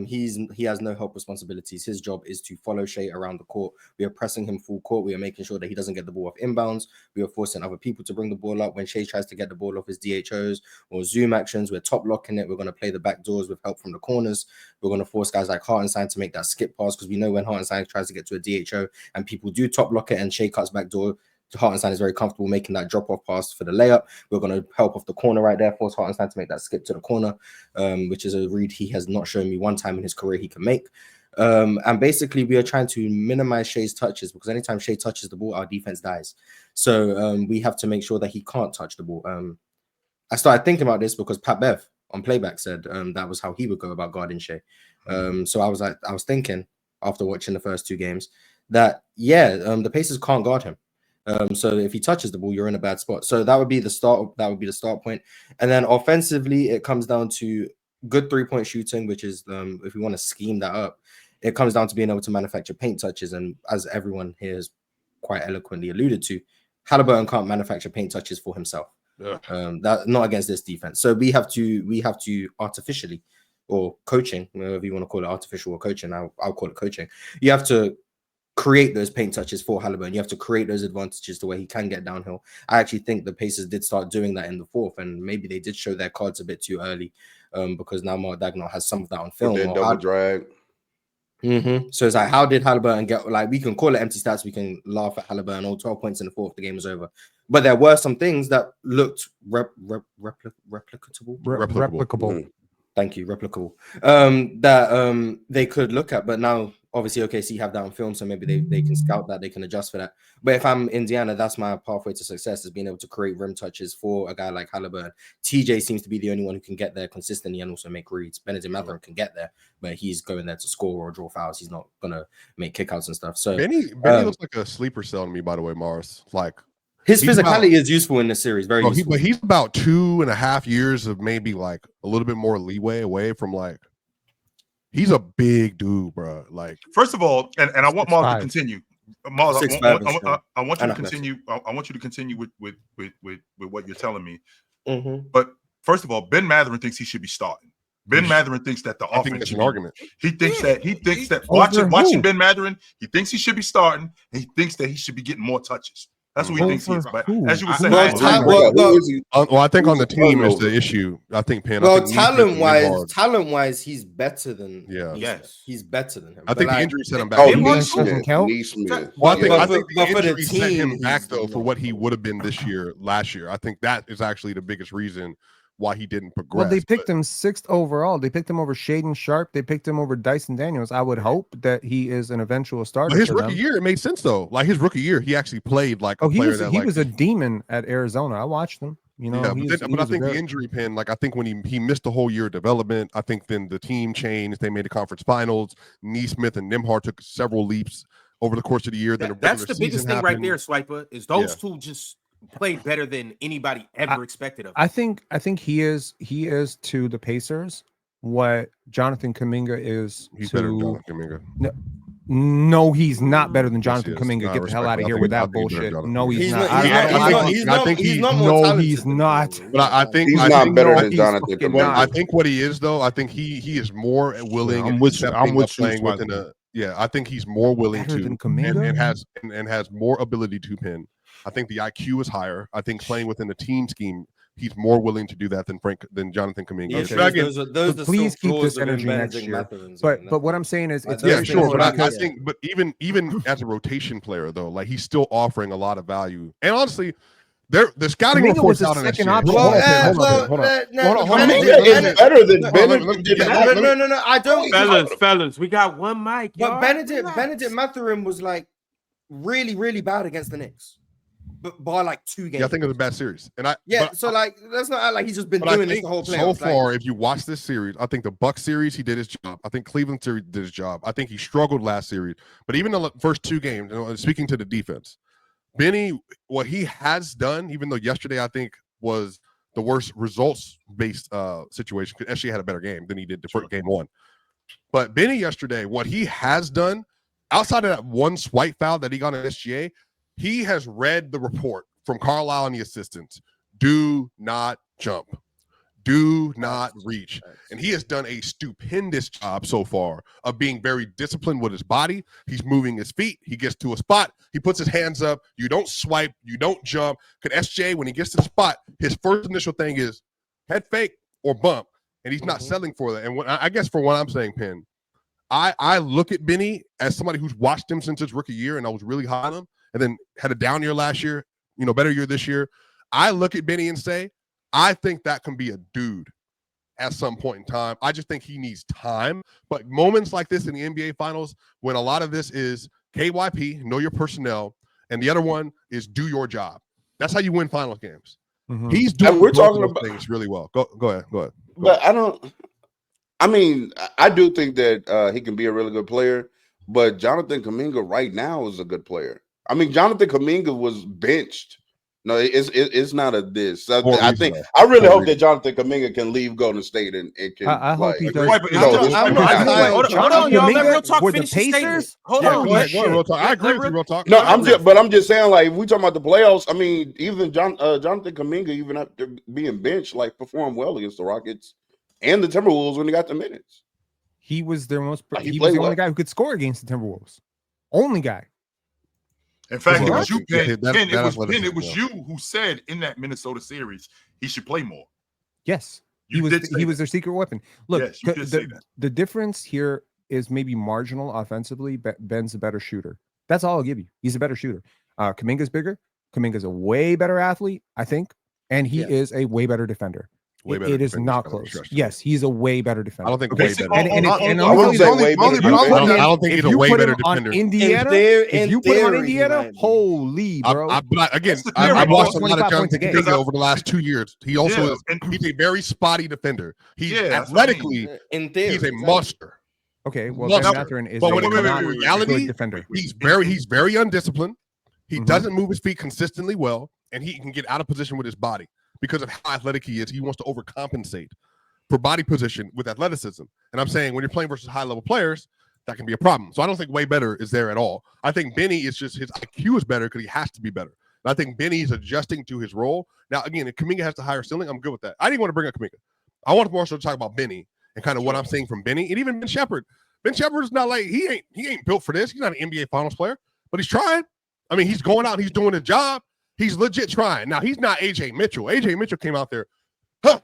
He has no help responsibilities. His job is to follow Shai around the court. We are pressing him full court. We are making sure that he doesn't get the ball off inbounds. We are forcing other people to bring the ball up. When Shai tries to get the ball off his DHOs or zoom actions, we're top locking it. We're going to play the back doors with help from the corners. We're going to force guys like Hartenstein to make that skip pass, because we know when Hartenstein tries to get to a DHO and people do top lock it and Shai cuts back door, Hartenstein is very comfortable making that drop-off pass for the layup. We're going to help off the corner right there, force Hartenstein to make that skip to the corner, which is a read he has not shown me one time in his career he can make. And basically, we are trying to minimize Shai's touches, because anytime Shai touches the ball, our defense dies. So we have to make sure that he can't touch the ball. I started thinking about this because Pat Bev on Playback said that was how he would go about guarding Shai. So I was thinking after watching the first 2 games that, the Pacers can't guard him. So if he touches the ball, you're in a bad spot. So that would be the start. That would be the start point. And then offensively, it comes down to good 3-point shooting, which is if we want to scheme that up, it comes down to being able to manufacture paint touches. And as everyone here has quite eloquently alluded to, Halliburton can't manufacture paint touches for himself. That not against this defense. So we have to artificially, or coaching, whatever you want to call it, artificial or coaching. I'll call it coaching. You have to create those paint touches for Halliburton. You have to create those advantages to where he can get downhill. I actually think the Pacers did start doing that in the 4th, and maybe they did show their cards a bit too early, because now Mark Dagnall has some of that on film. Double drag. So it's like, how did Halliburton get, like, we can call it empty stats, we can laugh at Halliburton, 12 points in the 4th, the game was over. But there were some things that looked replicable. Thank you, replicable. That they could look at, but now obviously OKC have that on film, so maybe they can scout that, they can adjust for that. But if I'm Indiana, that's my pathway to success, is being able to create rim touches for a guy like Halliburton. TJ seems to be the only one who can get there consistently and also make reads. Benedict Mathurin can get there, but he's going there to score or draw fouls. He's not gonna make kickouts and stuff. So Benny looks like a sleeper cell to me, by the way, Mars. Like, his physicality is useful in this series. Very useful. But he's about 2.5 years of maybe like a little bit more leeway away from, like, he's a big dude, bro. Like, first of all, and I want Mars to continue. Mars, I want you to continue. I want you to continue with what you're telling me. But first of all, Ben Mathurin thinks he should be starting. Ben Mathurin thinks that the offense should be, argument. He thinks that watching Ben Mathurin, he thinks he should be starting, and he thinks that he should be getting more touches. That's what he thinks he is. But as you were saying, I think on the team is the issue. I think Penn. Well, talent-wise, he's better than. He's better than him. I think the injury set him back. Well, I think the injury set him back though for what he would have been last year. I think that is actually the biggest reason why he didn't progress. Well, they picked him 6th overall. They picked him over Shaedon Sharpe. They picked him over Dyson Daniels. I would hope that he is an eventual starter. But his rookie year, it made sense though. Like his rookie year, he actually played like a player he was a demon at Arizona. I watched him. You know, but I think the injury pin, like I think when he missed the whole year of development, I think then the team changed. They made the conference finals. Neesmith and Nembhard took several leaps over the course of the year. That's the biggest thing right there, Swiper, is those two just played better than anybody ever expected of him. I think he is to the Pacers what Jonathan Kuminga is. He's better than Jonathan Kuminga. No, he's not better than Jonathan Kuminga. Get the hell out of here with that bullshit. No, he's not. He's not. But I think he's not better than Jonathan Kuminga. I think what he is, though, I think he is more willing. I'm with playing within a. Yeah, I think he's more willing to and has more ability to pin. I think the IQ is higher. I think playing within the team scheme, he's more willing to do that than Jonathan Kuminga. Yeah, those please keep this energy next year. But what I'm saying is, it's sure. But I think, but even as a rotation player, though, like he's still offering a lot of value. And honestly, the scouting reports out on this year. Hold on. Is better than Benedict. No. I don't. Fellas, we got one mic. But Benedict Mathurin was like really, really bad against the Knicks. But by like 2 games. Yeah, I think it was a bad series. And let's not act like he's just been doing this the whole playoffs. So far, if you watch this series, I think the Bucks series, he did his job. I think Cleveland series did his job. I think he struggled last series. But even the first 2 games, speaking to the defense, Benny, what he has done, even though yesterday I think was the worst results-based situation, because SGA had a better game than he did the first game 1. But Benny yesterday, what he has done, outside of that one swipe foul that he got on SGA, he has read the report from Carlisle and the assistants. Do not jump. Do not reach. And he has done a stupendous job so far of being very disciplined with his body. He's moving his feet. He gets to a spot. He puts his hands up. You don't swipe. You don't jump. Because SJ, when he gets to the spot, his first initial thing is head fake or bump. And he's not settling for that. And I guess for what I'm saying, Penn, I look at Benny as somebody who's watched him since his rookie year, and I was really high on him, and then had a down year last year, better year this year. I look at Benny and say, I think that can be a dude at some point in time. I just think he needs time. But moments like this in the NBA Finals, when a lot of this is KYP, know your personnel, and the other one is do your job. That's how you win finals games. Mm-hmm. He's doing we're talking about things really well. Go ahead. But I do think that he can be a really good player, but Jonathan Kuminga right now is a good player. I mean, Jonathan Kuminga was benched. No, it's not a this. I really hope that Jonathan Kuminga can leave Golden State and can. I hope he does. Hold on, y'all. Let real talk finish the Pacers. Hold on. I agree with real talk. No, I'm just saying, like, if we talking about the playoffs, I mean, even Jonathan Kuminga, even after being benched, like, performed well against the Rockets and the Timberwolves when he got the minutes. He was their most. He was the only guy who could score against the Timberwolves. Only guy. In fact, it was you, Penn. It was you who said in that Minnesota series he should play more. Yes, he was their secret weapon. Look, the difference here is maybe marginal offensively. Ben's a better shooter. That's all I'll give you. He's a better shooter. Kuminga's bigger. Kuminga's a way better athlete, I think, and he is a way better defender. It is not close. Yes, he's a way better defender. I don't think way better. I don't think he's a way better defender. If you put him on Indiana, holy bro! I watched a lot of Jonathan Kuminga over the last 2 years. He also he's a very spotty defender. He's athletically, he's a monster. Okay, well, Ben Mathurin is a reality defender. He's very undisciplined. He doesn't move his feet consistently well, and he can get out of position with his body. Because of how athletic he is, he wants to overcompensate for body position with athleticism. And I'm saying when you're playing versus high-level players, that can be a problem. So I don't think way better is there at all. I think Benny is just his IQ is better because he has to be better. And I think Benny is adjusting to his role. Now, again, if Kuminga has the higher ceiling, I'm good with that. I didn't want to bring up Kuminga. I want more so to talk about Benny and kind of what I'm seeing from Benny and even Ben Shepherd. Ben Shepherd is not like he ain't built for this. He's not an NBA Finals player, but he's trying. I mean, he's going out and he's doing his job. He's legit trying. Now, he's not AJ Mitchell. AJ Mitchell came out there. Yeah,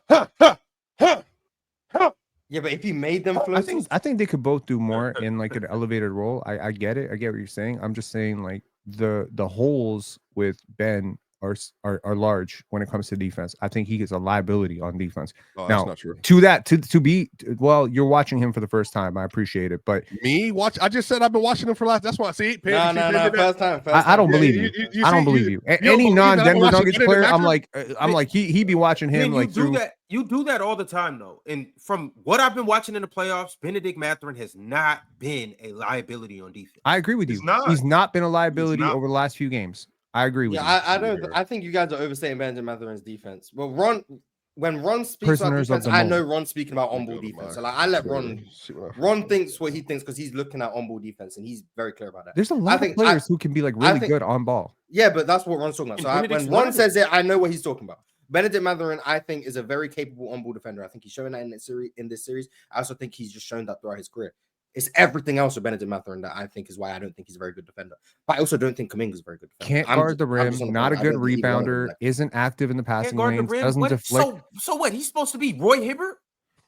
but if he made them floaters, I think they could both do more in like an elevated role. I get it. I get what you're saying. I'm just saying like the holes with Ben are large when it comes to defense. I think he is a liability on defense. Oh, now, that's not true. To that, to be well, you're watching him for the first time. I appreciate it, but I just said I've been watching him for last. That's why I see. No, first time. I don't believe you. I don't believe you. Any non-Denver Nuggets player, I'm like he be watching him like through. You do that all the time though, and from what I've been watching in the playoffs, Benedict Mathurin has not been a liability on defense. I agree with you. He's not been a liability over the last few games. I agree with you. I think you guys are overstating Benedict Mathurin's defense. Well, when Ron speaks about defense, I know Ron's speaking about on-ball defense. So like I let Ron thinks what he thinks because he's looking at on-ball defense and he's very clear about that. There's a lot of players who can be like really good on ball. Yeah, but that's what Ron's talking about. So when Ron says it, I know what he's talking about. Benedict Mathurin, I think, is a very capable on-ball defender. I think he's showing that in this series. I also think he's just shown that throughout his career. It's everything else with Benedict Mathurin that I think is why I don't think he's a very good defender. But I also don't think Kuminga's a very good defender. Can't guard the rim, not a good rebounder, isn't active in the passing lanes, doesn't deflect. So what? He's supposed to be Roy Hibbert?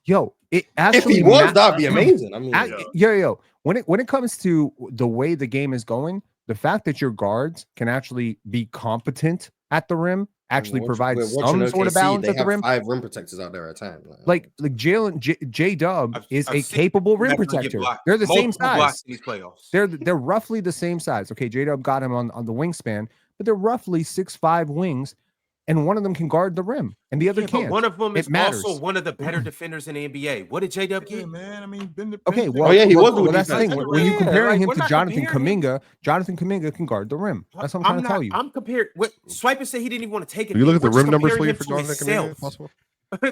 Yo, it actually if he was, that'd be amazing. I mean, yo, when it comes to the way the game is going, the fact that your guards can actually be competent at the rim actually provides some sort of balance at the rim. 5 rim protectors out there at a time. Like J-Dub is a capable rim protector. They're the same size. In these playoffs. They're roughly the same size. Okay, J-Dub got him on the wingspan, but they're roughly 6'5" wings, and one of them can guard the rim, and the other can't. But one of them is also one of the better defenders in the NBA. What did J-Dub get? Man, I mean, he was. Well, that's the thing. When you're comparing him to Jonathan Kuminga, Jonathan Kuminga can guard the rim. That's what I'm trying to tell you. I'm comparing. What Swiper said he didn't even want to take it. You look at the rim numbers for Jonathan Kuminga, possible.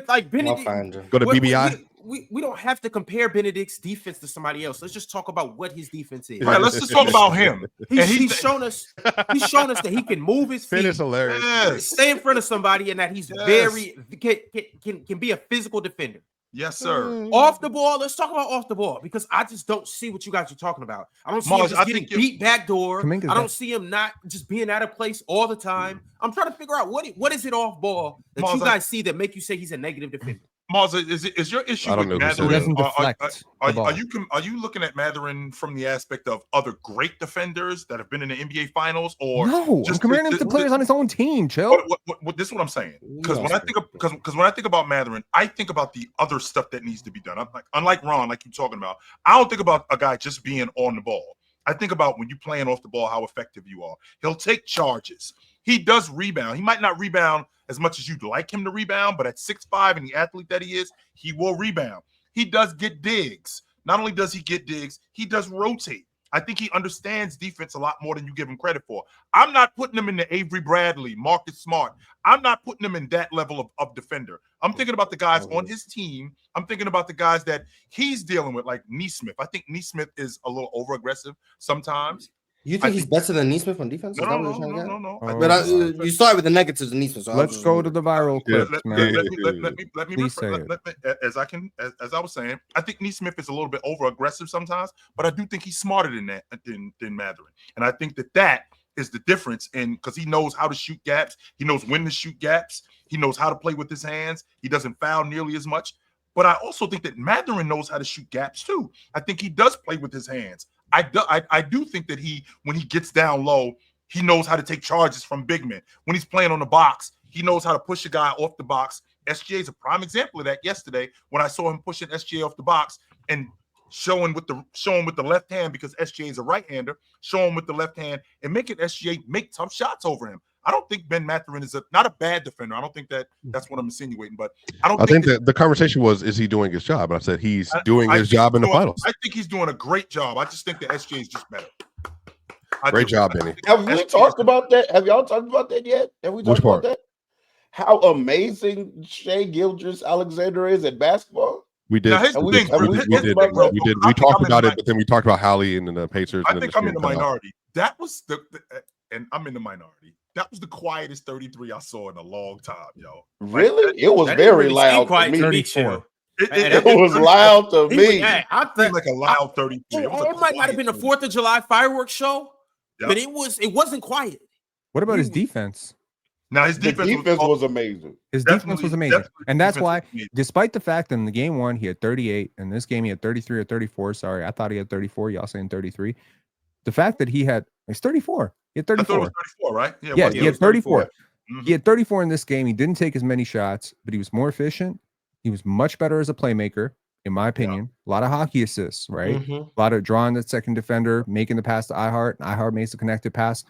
Like Benedict, go to BBI. We don't have to compare Benedict's defense to somebody else. Let's just talk about what his defense is. Right, let's just talk about him. He's shown us that he can move his feet, is hilarious. Stay in front of somebody, and that he's very can be a physical defender. Yes, sir. Off the ball, let's talk about off the ball because I just don't see what you guys are talking about. I don't see him just getting beat backdoor. I don't see him not just being out of place all the time. I'm trying to figure out what is it off ball that you guys see that make you say he's a negative defender. Mars, is your issue with Mathurin? Are you looking at Mathurin from the aspect of other great defenders that have been in the NBA Finals, or no? I'm comparing him to players on his own team. Chill. This is what I'm saying. Because when I think about Mathurin, I think about the other stuff that needs to be done. Unlike Ron, like you're talking about, I don't think about a guy just being on the ball. I think about when you're playing off the ball, how effective you are. He'll take charges. He does rebound. He might not rebound as much as you'd like him to rebound, but at 6'5" and the athlete that he is, he will rebound. He does get digs. Not only does he get digs, he does rotate. I think he understands defense a lot more than you give him credit for. I'm not putting him in the Avery Bradley, Marcus Smart. I'm not putting him in that level of defender. I'm thinking about the guys on his team. I'm thinking about the guys that he's dealing with, like Nesmith. I think Nesmith is a little over-aggressive sometimes. You think he's better than Nesmith on defense? No. But you started with the negatives of Nesmith. So let's go to the viral clip. As I was saying, I think Nesmith is a little bit over-aggressive sometimes, but I do think he's smarter than that than Mathurin. And I think that is the difference because he knows how to shoot gaps. He knows when to shoot gaps. He knows how to play with his hands. He doesn't foul nearly as much. But I also think that Mathurin knows how to shoot gaps too. I think he does play with his hands. I do think that when he gets down low, he knows how to take charges from big men. When he's playing on the box, he knows how to push a guy off the box. SGA is a prime example of that yesterday when I saw him pushing SGA off the box and showing with the left hand because SGA is a right-hander, showing with the left hand and making SGA make tough shots over him. I don't think Ben Mathurin is not a bad defender. I don't think that's what I'm insinuating, but I think that the conversation was, is he doing his job? And I said he's doing his job in the finals. I think he's doing a great job. I just think the SGA is just better. Great job, Benny. Have we talked about that? Have y'all talked about that yet? Have we talked about that? How amazing Shai Gilgeous-Alexander is at basketball? We did. We talked about it, but then we talked about Hali and the Pacers. I think I'm in the minority. That was and I'm in the minority. That was the quietest 33 I saw in a long time, yo. Really? It was very loud to me. 34. It was loud to me. I think like a loud 33. It might not have been a 4th of July fireworks show, but it wasn't quiet. What about his defense? Now his defense was amazing. His defense was amazing. And that's why, despite the fact that in the game 1, he had 38, and this game he had 33 or 34. Sorry, I thought he had 34. Y'all saying 33. The fact that he's 34. He had 34. I thought it was 34, right? Yeah, he had 34. He had 34 in this game. He didn't take as many shots, but he was more efficient. He was much better as a playmaker, in my opinion. A lot of hockey assists, right? A lot of drawing the second defender, making the pass to iHeart, and iHeart makes the connected pass.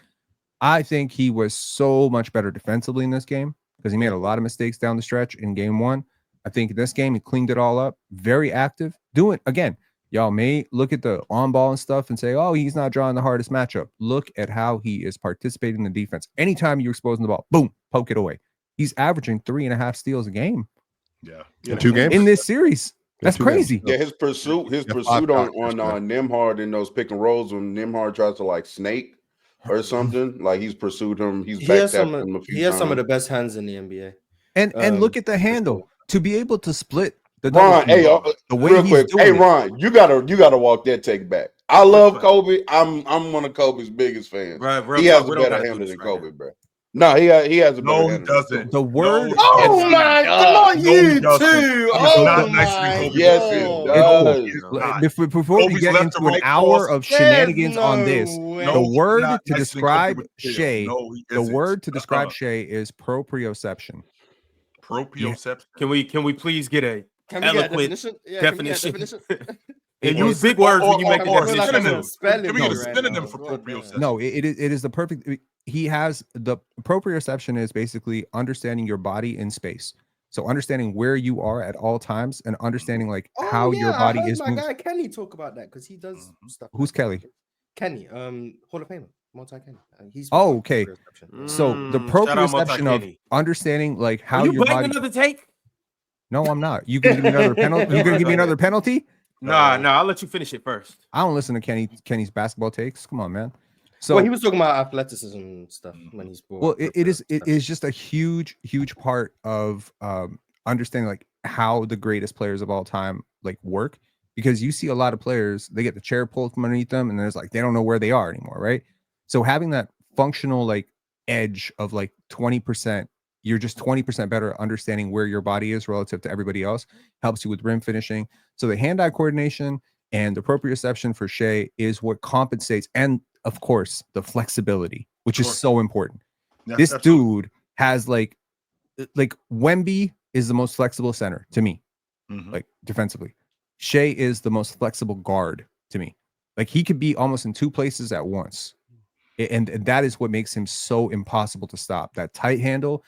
I think he was so much better defensively in this game because he made a lot of mistakes down the stretch in game one. I think in this game, he cleaned it all up. Very active. Doing, again, y'all may look at the on ball and stuff and say, oh, he's not drawing the hardest matchup. Look at how he is participating in the defense. Anytime you're exposing the ball, boom, poke it away. He's averaging 3.5 steals a game. Yeah. In 2 games? In this series. That's crazy. Yeah, his pursuit on Nembhard in those pick and rolls when Nembhard tries to like snake or something, like he's pursued him. He has some of the best hands in the NBA. And look at the handle to be able to split the Ron. Hey, the way real he's quick. doing Hey, it. Ron, you gotta walk that take back. I love Kobe. I'm one of Kobe's biggest fans. He has a better handle than Kobe, bro. No, he has a better handle. No, he doesn't. The word. Oh my God! Not you too. Oh not nicer than Kobe. Yes, it does. Before we get into an hour of shenanigans on this, the word to describe Shai, the word to describe Shai is proprioception. Proprioception. Can we please get a eloquent definition? And use big words when you make a definition. Can we get a synonym for proprioception? No, it is the perfect. He has the proprioception is basically understanding your body in space. So understanding where you are at all times and understanding like how your body is. My guy Kenny talk about that because he does stuff. Who's Kelly? Kenny, Hall of Famer, multi-Kenny. He's okay. So the proprioception of understanding like how your body. Another take? No, I'm not. You gonna give me another penalty? You gonna give me another penalty? Nah, I'll let you finish it first. I don't listen to Kenny's basketball takes. Come on, man. So he was talking about athleticism and stuff when he's born. Well, it is just a huge part of understanding like how the greatest players of all time like work, because you see a lot of players, they get the chair pulled from underneath them and there's like they don't know where they are anymore, right? So having that functional like edge of like 20%, you're just 20% better at understanding where your body is relative to everybody else, helps you with rim finishing. So the hand-eye coordination and the proprioception for Shai is what compensates, and of course the flexibility, which is so important. Yeah, this dude has like Wemby is the most flexible center to me, like defensively. Shai is the most flexible guard to me. Like he could be almost in 2 places at once, and that is what makes him so impossible to stop. That tight handle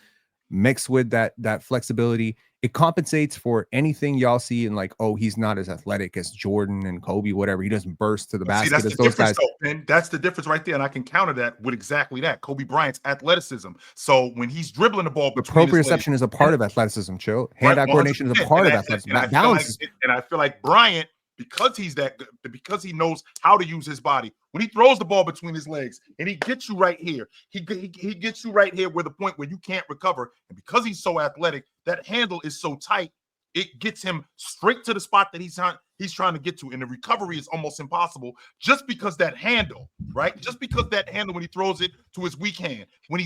mixed with that flexibility, it compensates for anything y'all see in like, oh, he's not as athletic as Jordan and Kobe, whatever. He doesn't burst to the basket. See, that's the difference, though, man. That's the difference right there, and I can counter that with exactly that. Kobe Bryant's athleticism. So when he's dribbling the ball, the proprioception is a part of athleticism. Chill. Hand-eye coordination is a part of athleticism. That balance. And I feel like Bryant, because he's that good, because he knows how to use his body, when he throws the ball between his legs and he gets you right here, he gets you right here where the point where you can't recover. And because he's so athletic, that handle is so tight, it gets him straight to the spot that he's trying to get to. And the recovery is almost impossible just because that handle, right? Just because that handle when he throws it to his weak hand, when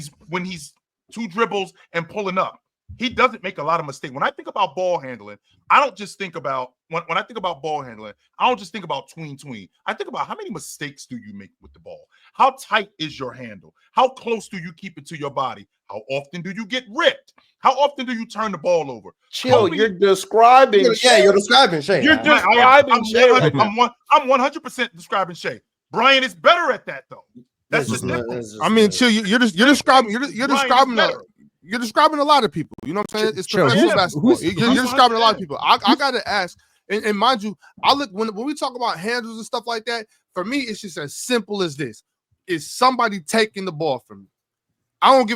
he's 2 dribbles and pulling up, he doesn't make a lot of mistakes. When I think about ball handling, I don't just think about when I think about ball handling, I don't just think about tween. I think about how many mistakes do you make with the ball? How tight is your handle? How close do you keep it to your body? How often do you get ripped? How often do you turn the ball over? Chill, Kobe, you're describing. Yeah, you're describing Shai. You're describing Shai. I'm 100% describing Shai. Brian is better at that though. That's just different. I mean, chill. You're describing a lot of people. You know what I'm saying? It's professional basketball. You're describing a lot of people. I gotta ask, and mind you, I look when we talk about handles and stuff like that. For me, it's just as simple as this: is somebody taking the ball from you? Are you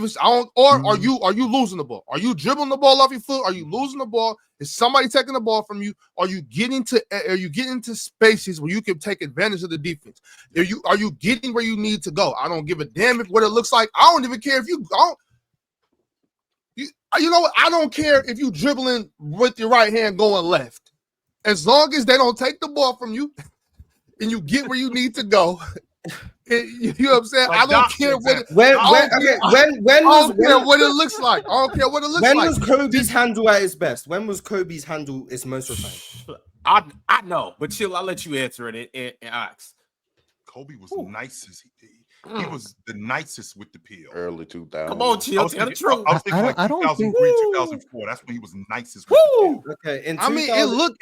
losing the ball? Are you dribbling the ball off your foot? Are you losing the ball? Is somebody taking the ball from you? Are you getting to spaces where you can take advantage of the defense? Are you getting where you need to go? I don't give a damn what it looks like. I don't even care if you know what? I don't care if you dribbling with your right hand going left. As long as they don't take the ball from you and you get where you need to go. You know what I'm saying? I don't care what it looks like. I don't care what it looks like. When was Kobe's handle at its best? When was Kobe's handle its most refined? I know, but chill, I'll let you answer it and ask. Kobe was nice as he was the nicest with the peel. Early 2000s. Come on, Chill. Tell the truth. I was thinking like 2003, 2004. That's when he was nicest with the peel. Okay. I mean, it looked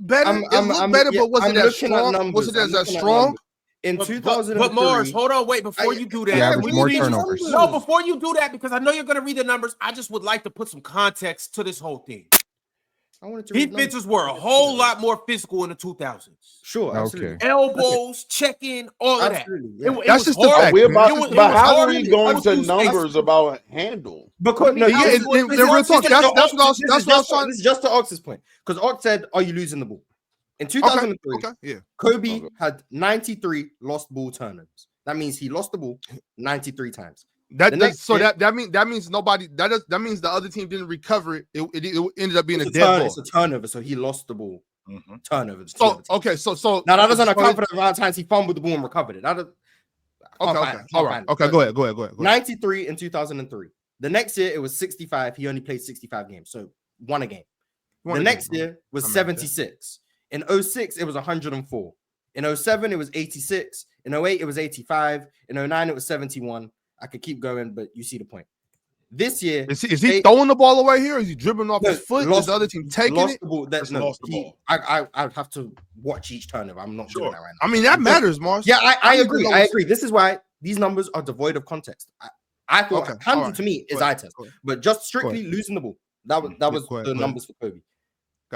better. It looked better, but was it as strong? Was it as strong? In 2003, but Mars, hold on, wait. Before you do that, Yeah, more turnovers. No, before you do that, because I know you're going to read the numbers. I just would like to put some context to this whole thing. Defenses were a whole lot more physical in the 2000s. Sure, absolutely. Elbows, check-in, all of that. Yeah. That's just the fact. But how are we going to numbers about handle? Because real talk. That's what I was trying. This is just to Ox's point. Because Ox said, "Are you losing the ball?" In 2003, Kobe had 93 lost ball turnovers. That means he lost the ball 93 times. That means nobody. That means the other team didn't recover it. It ended up being a dead ball. It's a turnover, so he lost the ball. Turnovers. So so now that doesn't account for the amount of times he fumbled the ball and recovered it. All right. Go ahead. 93 in 2003. The next year it was 65. He only played 65 games, so won a game. The next year was 76. In 06, it was 104. In 07, it was 86. In 08, it was 85. In 09, it was 71. I could keep going, but you see the point. This year, is he throwing the ball away here? Is he dribbling off his foot? Is the other team taking it? Lost the ball. I have to watch each turnover. I'm not doing that right now. I mean, that matters, Mars. Yeah, I agree. I agree. This is why these numbers are devoid of context. I thought handle to me is eye test, but just strictly losing the ball. That was the numbers for Kobe.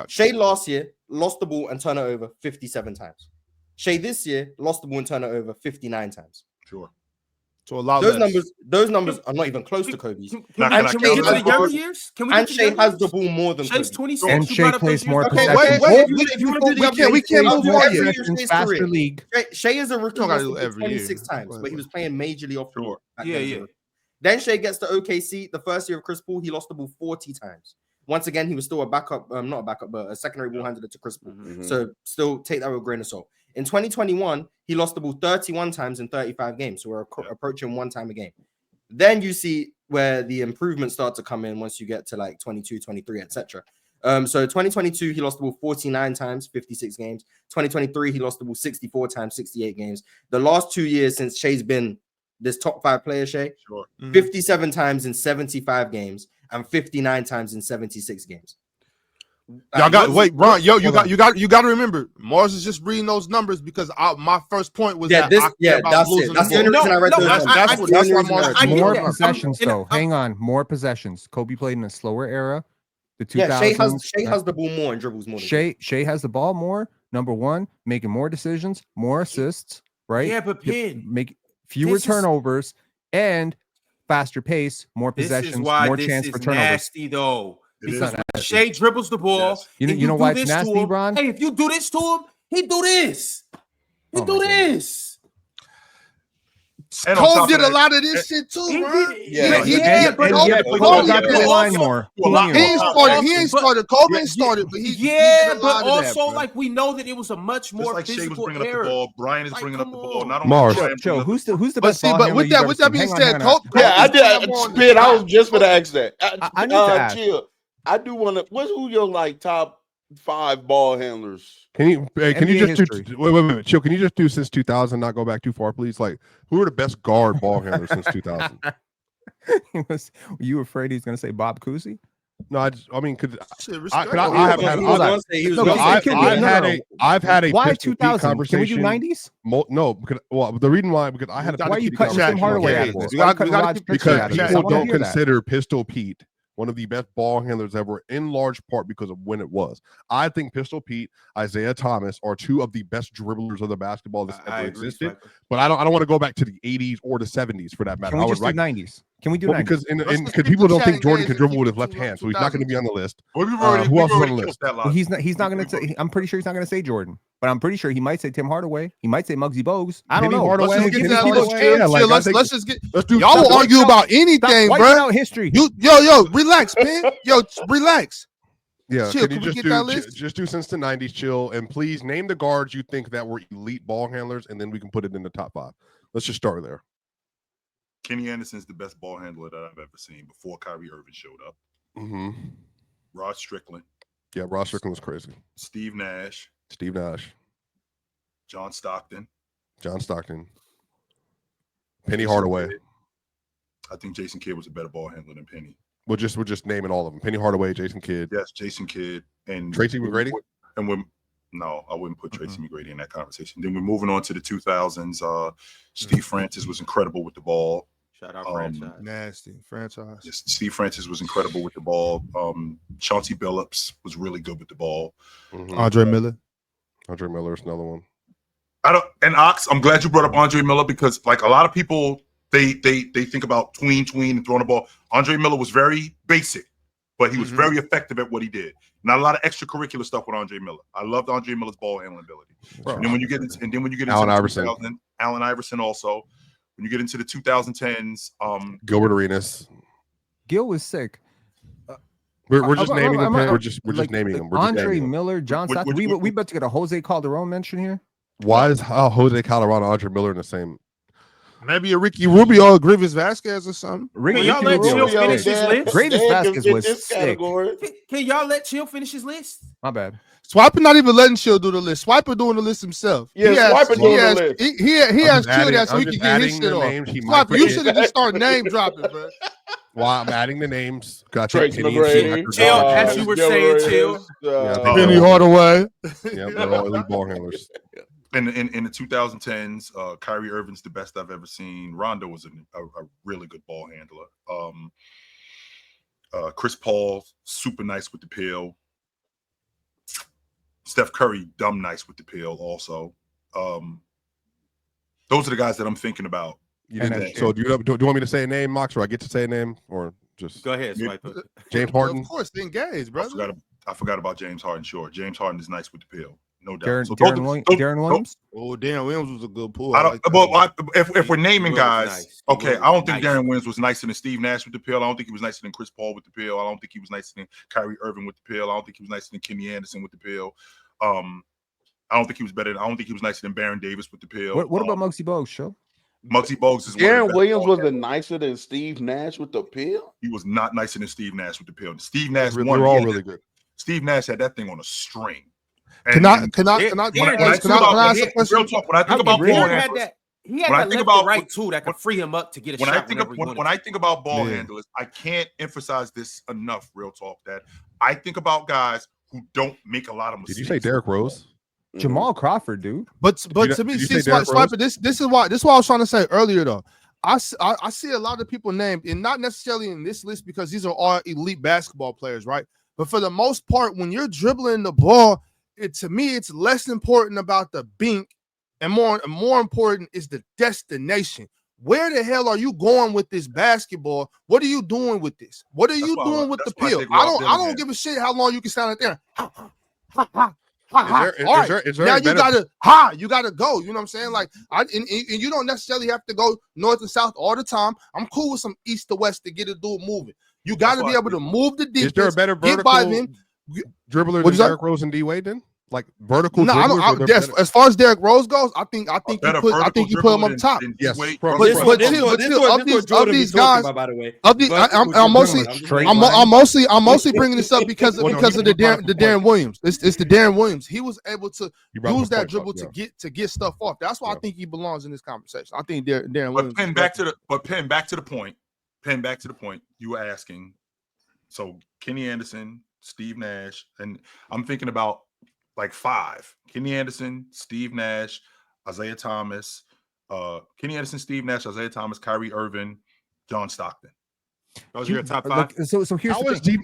Shai last year lost the ball and turned it over 57 times. Shai this year lost the ball and turned it over 59 times. Sure. So a lot. Those numbers are not even close to Kobe's. And Shai has the ball more than Shai's 26. And Shai plays more possessions. We can't move on yet. Faster league. Shai is a rookie 26 times, but he was playing majorly off the ball. Yeah. Then Shai gets to OKC. The first year of Chris Paul, he lost the ball 40 times. Once again, he was still a backup, not a backup, but a secondary ball handler to Chris Paul. So still take that with a grain of salt. In 2021, he lost the ball 31 times in 35 games. So we're approaching 1 time a game. Then you see where the improvements start to come in once you get to like 22, 23, etc. So 2022, he lost the ball 49 times, 56 games. 2023, he lost the ball 64 times, 68 games. The last 2 years since Shai's been this top 5 player, Shai, 57 times in 75 games and 59 times in 76 games. Y'all got Ron. Yo, you got to remember, Mars is just reading those numbers because my first point was that's it. That's the only reason I read those numbers. That's more possessions, though. Hang on, more possessions. Kobe played in a slower era. The 2000s. Shai has the ball more and dribbles more. Shai has the ball more. Number one, making more decisions, more assists. Right? Yeah, but make fewer turnovers and faster pace, more possessions, more chance for turnovers. Nasty though. Because Shai dribbles the ball. Yes. You know why it's nasty, Ron? Hey, if you do this to him, he do this. He do this. Cole did a lot of this shit too, bro. Yeah, but Cole got the line more. He ain't started. Cole ain't started, but he did a lot but also of that, like we know that it was a much more physical era. Brian is bringing up the ball. Not Mars. Joe, who's the best? But with that being said, Cole. Yeah, I did. Spin. I was just gonna ask that. I need to ask. Chill. I do want to. Who your like top 5 ball handlers? Can you just do wait, Chill? Can you just do since 2000? Not go back too far, please. Like, who are the best guard ball handlers since 2000? Were you afraid he's gonna say Bob Cousy? No, I've had a why Pistol Pete 2000 conversation. Can we do 90s? No, because the reason why I had a why are you cutting Tim Hardaway out of this? Because people don't consider Pistol Pete one of the best ball handlers ever, in large part because of when it was. I think Pistol Pete, Isaiah Thomas are 2 of the best dribblers of the basketball that's ever existed. But I don't want to go back to the 80s or the 70s for that matter. Can we just do 90s? Can we do 90s? Because people don't think Jordan can dribble with his left hand, so he's not going to be on the list. Who else is on the list? Well, he's not going to say. I'm pretty sure he's not going to say Jordan, but I'm pretty sure he might say Tim Hardaway. He might say Muggsy Bogues. I don't know. Let's just get. Y'all will argue about anything, bro. History. Yo, relax, man. Yo, relax. Yeah, Chill, can you just do since the 90s, Chill, and please name the guards you think that were elite ball handlers, and then we can put it in the top 5. Let's just start there. Kenny Anderson's the best ball handler that I've ever seen before Kyrie Irving showed up. Rod Strickland. Yeah, Rod Strickland was crazy. Steve Nash. John Stockton. Penny Hardaway. I think Jason Kidd was a better ball handler than Penny. We're just naming all of them. Penny Hardaway, Jason Kidd. Yes, Jason Kidd and Tracy McGrady. No, I wouldn't put Tracy McGrady in that conversation. Then we're moving on to the 2000s. Steve Francis was incredible with the ball. Shout out franchise. Nasty franchise. Yes, Steve Francis was incredible with the ball. Chauncey Billups was really good with the ball. Andre Miller. Andre Miller is another one. I'm glad you brought up Andre Miller because like a lot of people they think about tween and throwing the ball. Andre Miller was very basic, but he was very effective at what he did. Not a lot of extracurricular stuff with Andre Miller. I loved Andre Miller's ball handling ability. And then when you get into Allen Iverson. Allen Iverson also. When you get into the 2010s, Gilbert Arenas. Gil was sick. We're just naming them. We're just naming them. Andre Miller, John Stockton. We about to get a Jose Calderon mention here. Why is Jose Calderon and Andre Miller in the same? Maybe a Ricky Rubio or Grievous Vasquez or something. Can y'all let Chill finish his list? Grievous Vasquez was sick. Can y'all let Chill finish his list? My bad. Swiper not even letting Chill do the list. Swiper doing the list himself. Yeah, Swiper doing the list. He has Chill that so he can get his shit off. Swiper, you should have just started name dropping, bro. Well, I'm adding the names. Tracy McGrady. Chill, as you were saying, Chill. Penny Hardaway. Yeah, they're all elite ball handlers. In the 2010s, Kyrie Irving's the best I've ever seen. Rondo was a really good ball handler. Chris Paul, super nice with the pill. Steph Curry, dumb nice with the pill also. Those are the guys that I'm thinking about. So do you want me to say a name, Mox, or I get to say a name, or just go ahead, Swipe. James Harden? Of course, they engaged, brother. I forgot about James Harden. Sure, James Harden is nice with the pill. No doubt. Darren Williams? Oh, Darren Williams was a good pull. If we're naming guys, okay, I don't think Darren Williams was nicer than Steve Nash with the pill. I don't think he was nicer than Chris Paul with the pill. I don't think he was nicer than Kyrie Irving with the pill. I don't think he was nicer than Kenny Anderson with the pill. I don't think he was better. I don't think he was nicer than Baron Davis with the pill. What about Muggsy Bogues, show? Muggsy Bogues is Darren Williams was nicer than Steve Nash with the pill. He was not nicer than Steve Nash with the pill. Steve Nash won. They're all really good. Steve Nash had that thing on a string. Can I ask a question? Real talk. When I think about ball handlers, he had that left right too that could free him up to get a shot. When I think about ball handlers, I can't emphasize this enough. Real talk. That I think about guys who don't make a lot of mistakes. Did you say Derrick Rose? Jamal Crawford, dude. But to me, see, Swiper, this is why I was trying to say earlier though. I see a lot of people named, and not necessarily in this list because these are all elite basketball players, right? But for the most part, when you're dribbling the ball, to me, it's less important about the bink, and more important is the destination. Where the hell are you going with this basketball? What are you doing with this? What are you doing with the pill? I don't give a shit how long you can stand out there. Is there now you gotta go. You know what I'm saying? Like and you don't necessarily have to go north and south all the time. I'm cool with some east to west to get a dude moving. You got to be able to move the defense. Is there a better vertical dribbler than Derrick Rose and D-Wade then? Like vertical. No, I don't. As far as Derrick Rose goes, I think you put him up top. Yes, but of these guys, I'm mostly bringing this up because of the Darren Williams. It's the Darren Williams. He was able to use that dribble to get stuff off. That's why I think he belongs in this conversation. I think Darren Williams. Pen back to the point. You were asking. So Kenny Anderson, Steve Nash, and I'm thinking about like five: Kenny Anderson, Steve Nash, Isaiah Thomas, Kenny Anderson, Steve Nash, Isaiah Thomas, Kyrie Irving, John Stockton. Those are your top five. So here's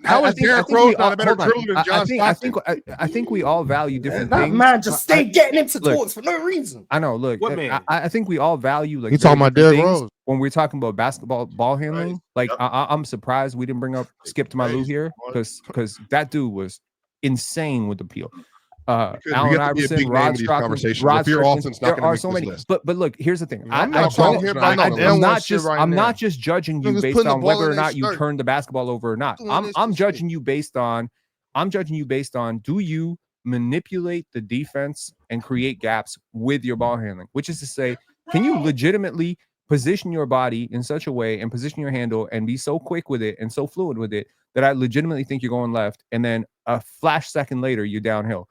how is Derrick Rose not a better dribbler than John Stockton? I think we all value different things. Man, just stay getting into talks for no reason. I know. Look, I think we all value like. You talking about Derrick Rose when we're talking about basketball ball handling? Like, I'm surprised we didn't bring up Skip to my Lou here because that dude was insane with the peel. Allen Iverson, Rod Strickland, there are so many. But look, here's the thing. I'm not just judging you based on whether or not you turn the basketball over or not. I'm judging you based on do you manipulate the defense and create gaps with your ball handling, which is to say, can you legitimately position your body in such a way and position your handle and be so quick with it and so fluid with it that I legitimately think you're going left, and then a flash second later you're downhill.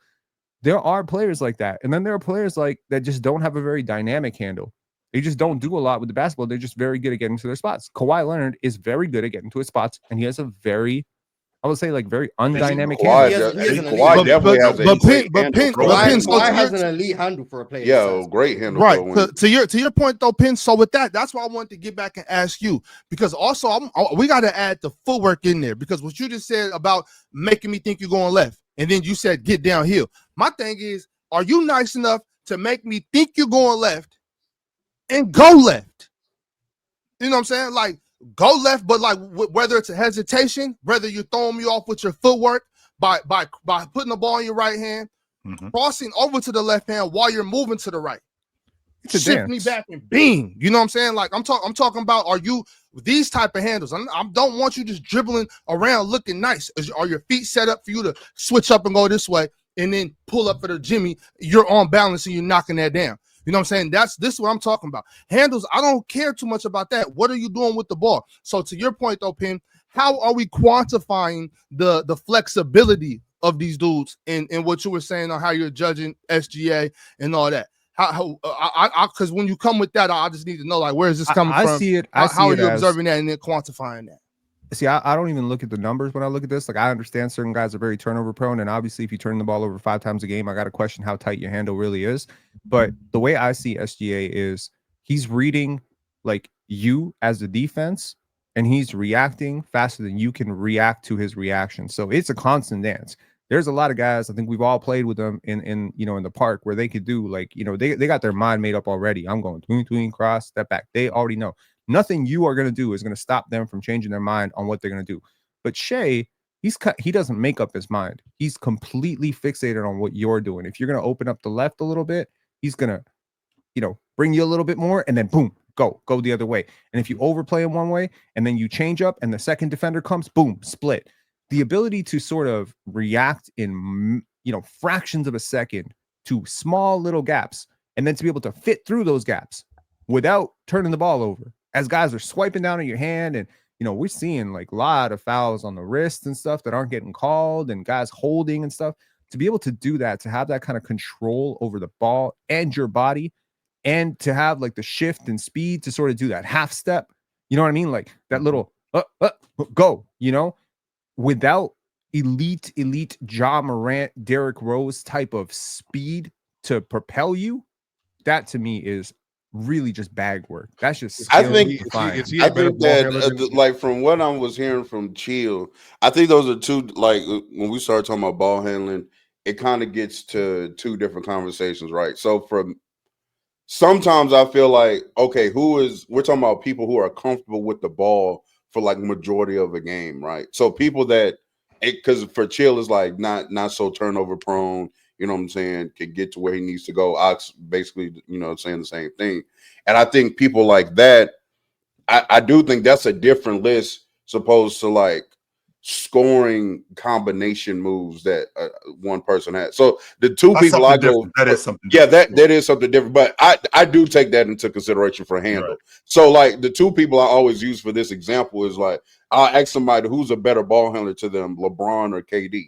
There are players like that, and then there are players like that just don't have a very dynamic handle. They just don't do a lot with the basketball. They're just very good at getting to their spots. Kawhi Leonard is very good at getting to his spots, and he has a very, I would say, like very undynamic handle. Kawhi definitely has a great handle. Kawhi has an elite handle for a player. Yeah, great handle. Right. To your point though, Pin. So with that's why I wanted to get back and ask you, because also we got to add the footwork in there, because what you just said about making me think you're going left, and then you said get downhill. My thing is, are you nice enough to make me think you're going left and go left? You know what I'm saying? Like, go left, but like whether it's a hesitation, whether you're throwing me off with your footwork by putting the ball in your right hand, crossing over to the left hand while you're moving to the right. Shift me back and bing. You know what I'm saying? Like I'm talking about, are you these type of handles? I don't want you just dribbling around looking nice. Are your feet set up for you to switch up and go this way and then pull up for the Jimmy? You're on balance and you're knocking that down. You know what I'm saying? This is what I'm talking about. Handles, I don't care too much about that. What are you doing with the ball? So to your point though, Pin, how are we quantifying the flexibility of these dudes in what you were saying on how you're judging SGA and all that? Because when you come with that, I just need to know, like, where is this coming from? I see it. How are you observing that and then quantifying that? See, I don't even look at the numbers when I look at this. Like, I understand certain guys are very turnover prone, and obviously if you turn the ball over 5 times a game, I got to question how tight your handle really is. But the way I see SGA is he's reading like you as the defense, and he's reacting faster than you can react to his reaction. So it's a constant dance. There's a lot of guys, I think we've all played with them in the park, where they could do like, they got their mind made up already. I'm going tween, cross, step back. They already know. Nothing you are going to do is going to stop them from changing their mind on what they're going to do. But Shai, he doesn't make up his mind. He's completely fixated on what you're doing. If you're going to open up the left a little bit, he's going to, bring you a little bit more, and then boom, go the other way. And if you overplay him one way and then you change up and the second defender comes, boom, split. The ability to sort of react in, fractions of a second to small little gaps, and then to be able to fit through those gaps without turning the ball over. As guys are swiping down on your hand, and we're seeing like a lot of fouls on the wrists and stuff that aren't getting called, and guys holding and stuff. To be able to do that, to have that kind of control over the ball and your body, and to have like the shift and speed to sort of do that half step, you know what I mean? Like that little go, without elite Ja Morant, Derrick Rose type of speed to propel you, that to me is really just bag work. That's just I think that like from what I was hearing from Chill, I think those are two, like when we start talking about ball handling, it kind of gets to two different conversations, right? So sometimes I feel like, okay, we're talking about people who are comfortable with the ball for like majority of a game, right? So people because for Chill is like not so turnover prone, you know what I'm saying, can get to where he needs to go. Ox basically, saying the same thing. And I think people like that, I do think that's a different list supposed to like scoring combination moves that one person has. So the two people I go, that is something. Yeah, that is something different. But I do take that into consideration for handle. Right. So like the two people I always use for this example is like, I'll ask somebody who's a better ball handler to them, LeBron or KD.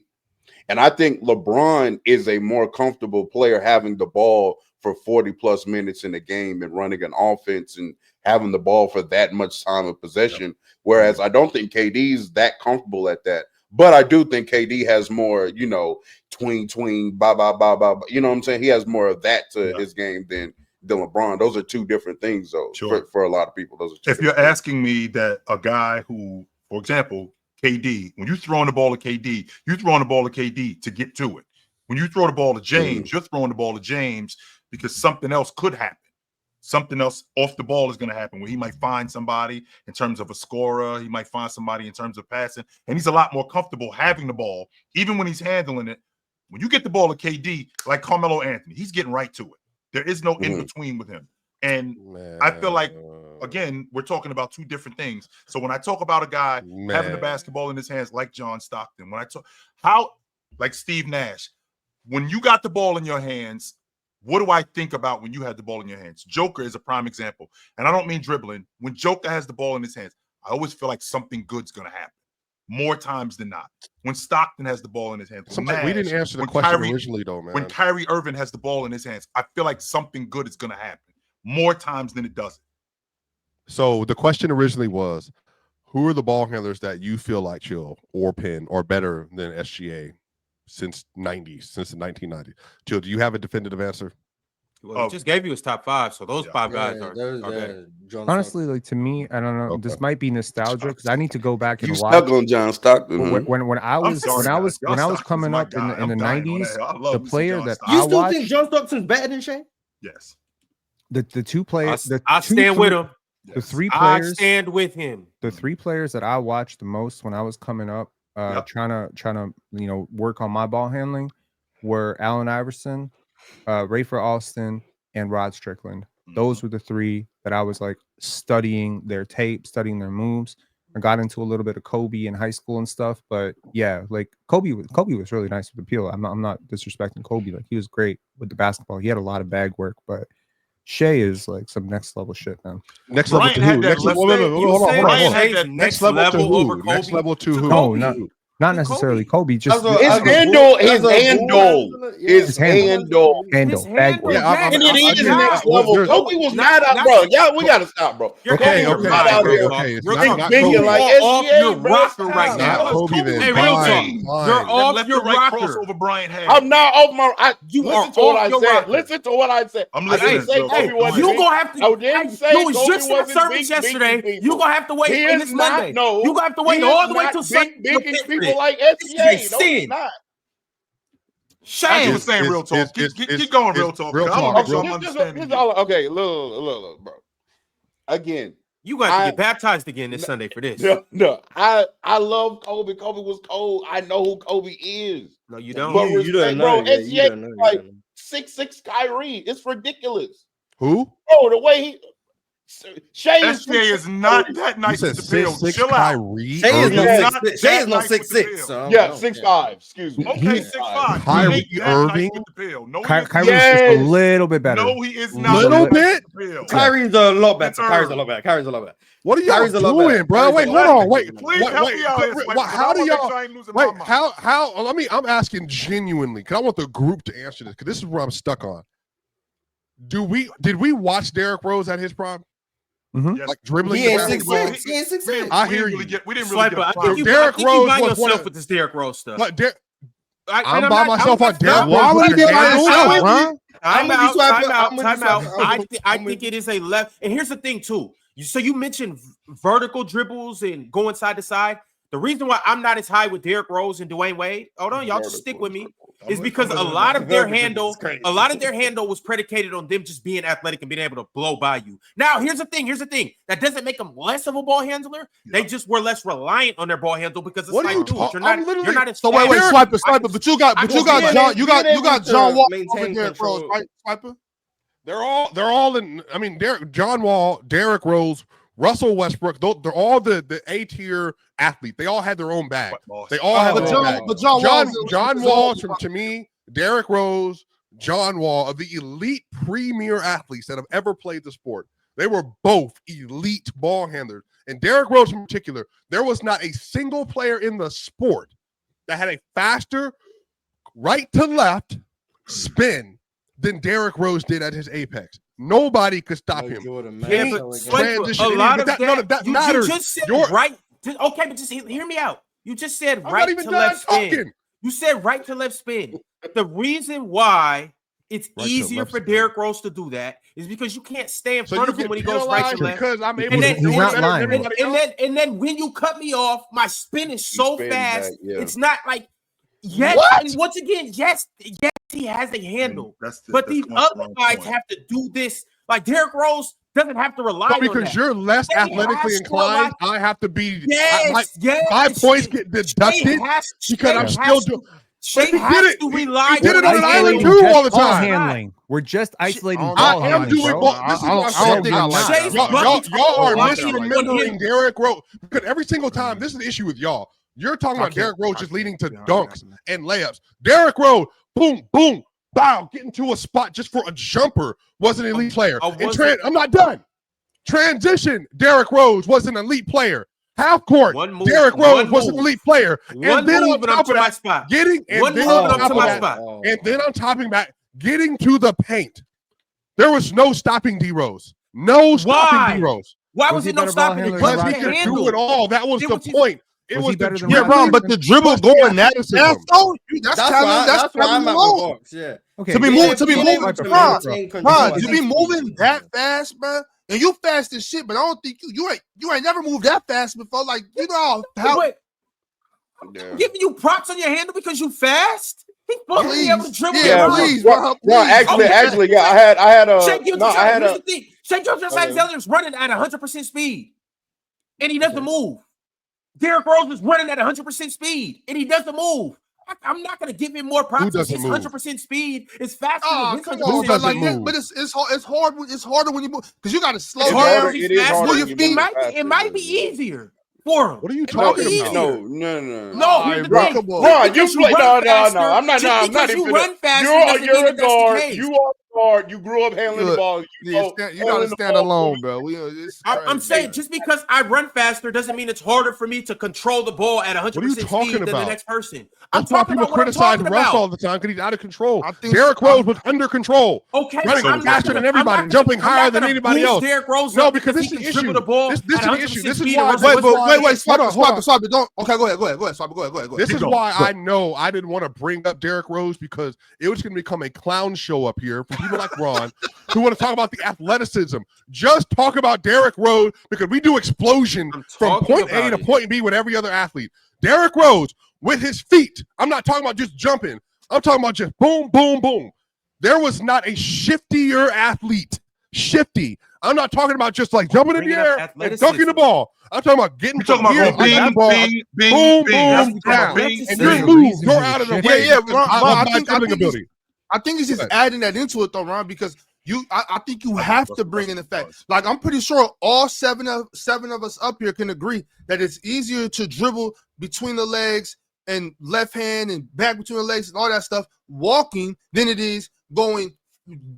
And I think LeBron is a more comfortable player having the ball for 40 plus minutes in the game and running an offense and having the ball for that much time of possession. Whereas I don't think KD's that comfortable at that. But I do think KD has more, tween, ba. You know what I'm saying? He has more of that to his game than LeBron. Those are two different things, though, for a lot of people. Those are two. If you're asking me that a guy who, for example, KD, when you're throwing the ball to KD, you're throwing the ball to KD to get to it. When you throw the ball to James, you're throwing the ball to James because something else could happen. Something else off the ball is going to happen where he might find somebody in terms of a scorer. He might find somebody in terms of passing. And he's a lot more comfortable having the ball, even when he's handling it. When you get the ball to KD, like Carmelo Anthony, he's getting right to it. There is no in-between with him. And I feel like, again, we're talking about two different things. So when I talk about a guy having the basketball in his hands like John Stockton, when I talk like Steve Nash, when you got the ball in your hands, what do I think about when you had the ball in your hands? Joker is a prime example. And I don't mean dribbling. When Joker has the ball in his hands, I always feel like something good's going to happen. More times than not. When Stockton has the ball in his hands. We didn't answer the question originally, though, man. When Kyrie Irving has the ball in his hands, I feel like something good is going to happen. more times than it doesn't. So the question originally was, who are the ball handlers that you feel like Chill or Penn are better than SGA since the 1990s? Chill, do you have a definitive answer? Well, he just gave you his top 5, so those 5 guys are better. Honestly, like to me, I don't know. This might be nostalgia because I need to go back and You watch. stuck on John Stockton. When I was coming up in the 90s, the player that you I still watched, think John Stockton's better than Shai? Yes. The two players, I stand with him. The 3 players, I stand with him. The 3 players that I watched the most when I was coming up, trying to work on my ball handling, were Allen Iverson, Rafer Alston, and Rod Strickland. Those were the 3 that I was like studying their tape, studying their moves. I got into a little bit of Kobe in high school and stuff, but yeah, like Kobe was really nice with the peel. I'm not disrespecting Kobe. Like he was great with the basketball. He had a lot of bag work, but Shai is like some next level shit, man. Next level to who? Next level to who? Next level to who? No, not necessarily Kobe. Just his handle. His handle. Bag work. And it is next level. Kobe was not out, bro. Yeah, we gotta stop, bro. Okay. You're off your rocker right now. Kobe then. Hey, real talk. You're off your rocker. Crossover Bryant had. I'm not off my. You are listen to what I off your said. rocker. Listen to what I said. I'm listening. You gonna have to. I didn't say you was Kobe just in wasn't service yesterday. You gonna have to wait He on is this not. Monday. No, You gonna have to wait he all is the way not till Sunday. Bigging people like SGA. No, he's not. Shame. was saying real talk. Keep going, real talk. Real talk. Okay, look, bro. Again, You got to get baptized again this Sunday for this. No, I love Kobe. Kobe was cold. I know who Kobe is. No, you don't. But You don't know. bro, You don't know. like 6'6" Kyrie. It's ridiculous. Who? Bro, the way he Shai SGA is not that nice with the pill. Chill out. Shai is not 6'6". So yeah, 6'5". Excuse me. Okay, 6'5". Kyrie Irving. Kyrie's just a little bit better. No, he is not. Little bit. Kyrie's a lot better. Kyrie's a lot better. What are y'all doing, bro? Wait, hold on. Wait. How do y'all? Wait, how? I'm asking genuinely because I want the group to answer this because this is where I'm stuck on. Did we watch Derrick Rose at his prime? Mm-hmm. Like dribbling. He ain't 6'6". I hear you. We didn't really Swiper, get I think you Derrick by Rose yourself with this Derrick Rose stuff. But I'm by myself on Derrick Rose. Why would you be by yourself, huh? Time out. I'm I think it is a left. And here's the thing, too. So you mentioned vertical dribbles and going side to side. The reason why I'm not as high with Derrick Rose and Dwayne Wade, hold on, y'all just stick with me, is because a lot of their handle was predicated on them just being athletic and being able to blow by you. Now, here's the thing. That doesn't make them less of a ball handler. They just were less reliant on their ball handle because it's like, dude, you're not as so wait, Swiper, but you got John Wall over Derrick Rose, right, Swiper? They're all in. I mean, John Wall, Derrick Rose, Russell Westbrook. They're all the A-tier athlete. They all had their own bag. They all have their own bag. John Wall, to me, Derrick Rose, John Wall, of the elite premier athletes that have ever played the sport. They were both elite ball handlers. And Derrick Rose in particular, there was not a single player in the sport that had a faster right to left spin than Derrick Rose did at his apex. Nobody could stop him. Yeah, but a lot of that matters. You just said right. Okay, but just hear me out. You just said right to left spin. You said right to left spin. The reason why it's easier for Derrick Rose to do that is because you can't stay in front of him when he goes right to left. Because I'm able to and then when you cut me off, my spin is so fast. It's not like yes. And once again, yes, he has a handle, but these other guys have to do this. Like Derrick Rose doesn't have to rely on that. Because you're less athletically inclined, I have to be. Yes. My points get deducted because I'm still doing. Shai has to rely. He did it on an island too all the time. Handling. We're just isolating ball handling. I am doing ball. This is what I'm saying. Y'all are misremembering Derrick Rose because every single time, this is the issue with y'all. You're talking about Derrick Rose just leading to dunks and layups. Derrick Rose, boom, boom, bow, getting to a spot just for a jumper was an elite player. I'm not done. Transition, Derrick Rose was an elite player. Half court, Derrick Rose was an elite player. And then on top of that, getting to the paint. There was no stopping D Rose. No stopping D Rose. Why was it no stopping it? Because he could do it all. That was the point. It was better than wrong, but the dribble going that fast though. That's why I'm alone. Yeah. Okay. To be moving that fast, bro. And you fast as shit, but I don't think you ain't never moved that fast before. Like you know how. I'm giving you props on your handle because you fast. He's supposed to be able to dribble. Yeah, please. No, actually, yeah. I had a. Shai Gilgeous-Alexander is running at 100% speed, and he doesn't move. Derrick Rose is running at 100% speed, and he doesn't move. I'm not going to give him more props. His 100% speed is faster than his 100% speed. But it's hard. It's harder when you move because you got to slow down. It might be easier for him. What are you talking about? No. Here's the thing. Ron, you play. No. I'm not. I'm not even. You run faster. You're a guard. You are. You grew up handling the ball. You gotta stand alone, bro. I'm saying just because I run faster doesn't mean it's harder for me to control the ball at 100% speed than the next person. I'm talking about people criticize Russ all the time because he's out of control. Derrick Rose was under control. Okay, running faster than everybody, jumping higher than anybody else. Derrick Rose, no, because this is the issue. This is the issue. This is why. Wait. Swap. Don't. Okay, go ahead. Swap. Go ahead. This is why I know I didn't want to bring up Derrick Rose because it was going to become a clown show up here for people like Ron who want to talk about the athleticism. Just talk about Derrick Rose because we do explosion from point A to point B with every other athlete. Derrick Rose with his feet. I'm not talking about just jumping. I'm talking about just boom, boom, boom. There was not a shiftier athlete. Shifty. I'm not talking about just like jumping in the air and dunking the ball. I'm talking about getting boom, down. And your move, you're out of the way. Yeah, I think it's just adding that into it though, Ron, because I think you have to bring in the fact. Like I'm pretty sure all seven of us up here can agree that it's easier to dribble between the legs and left hand and back between the legs and all that stuff walking than it is going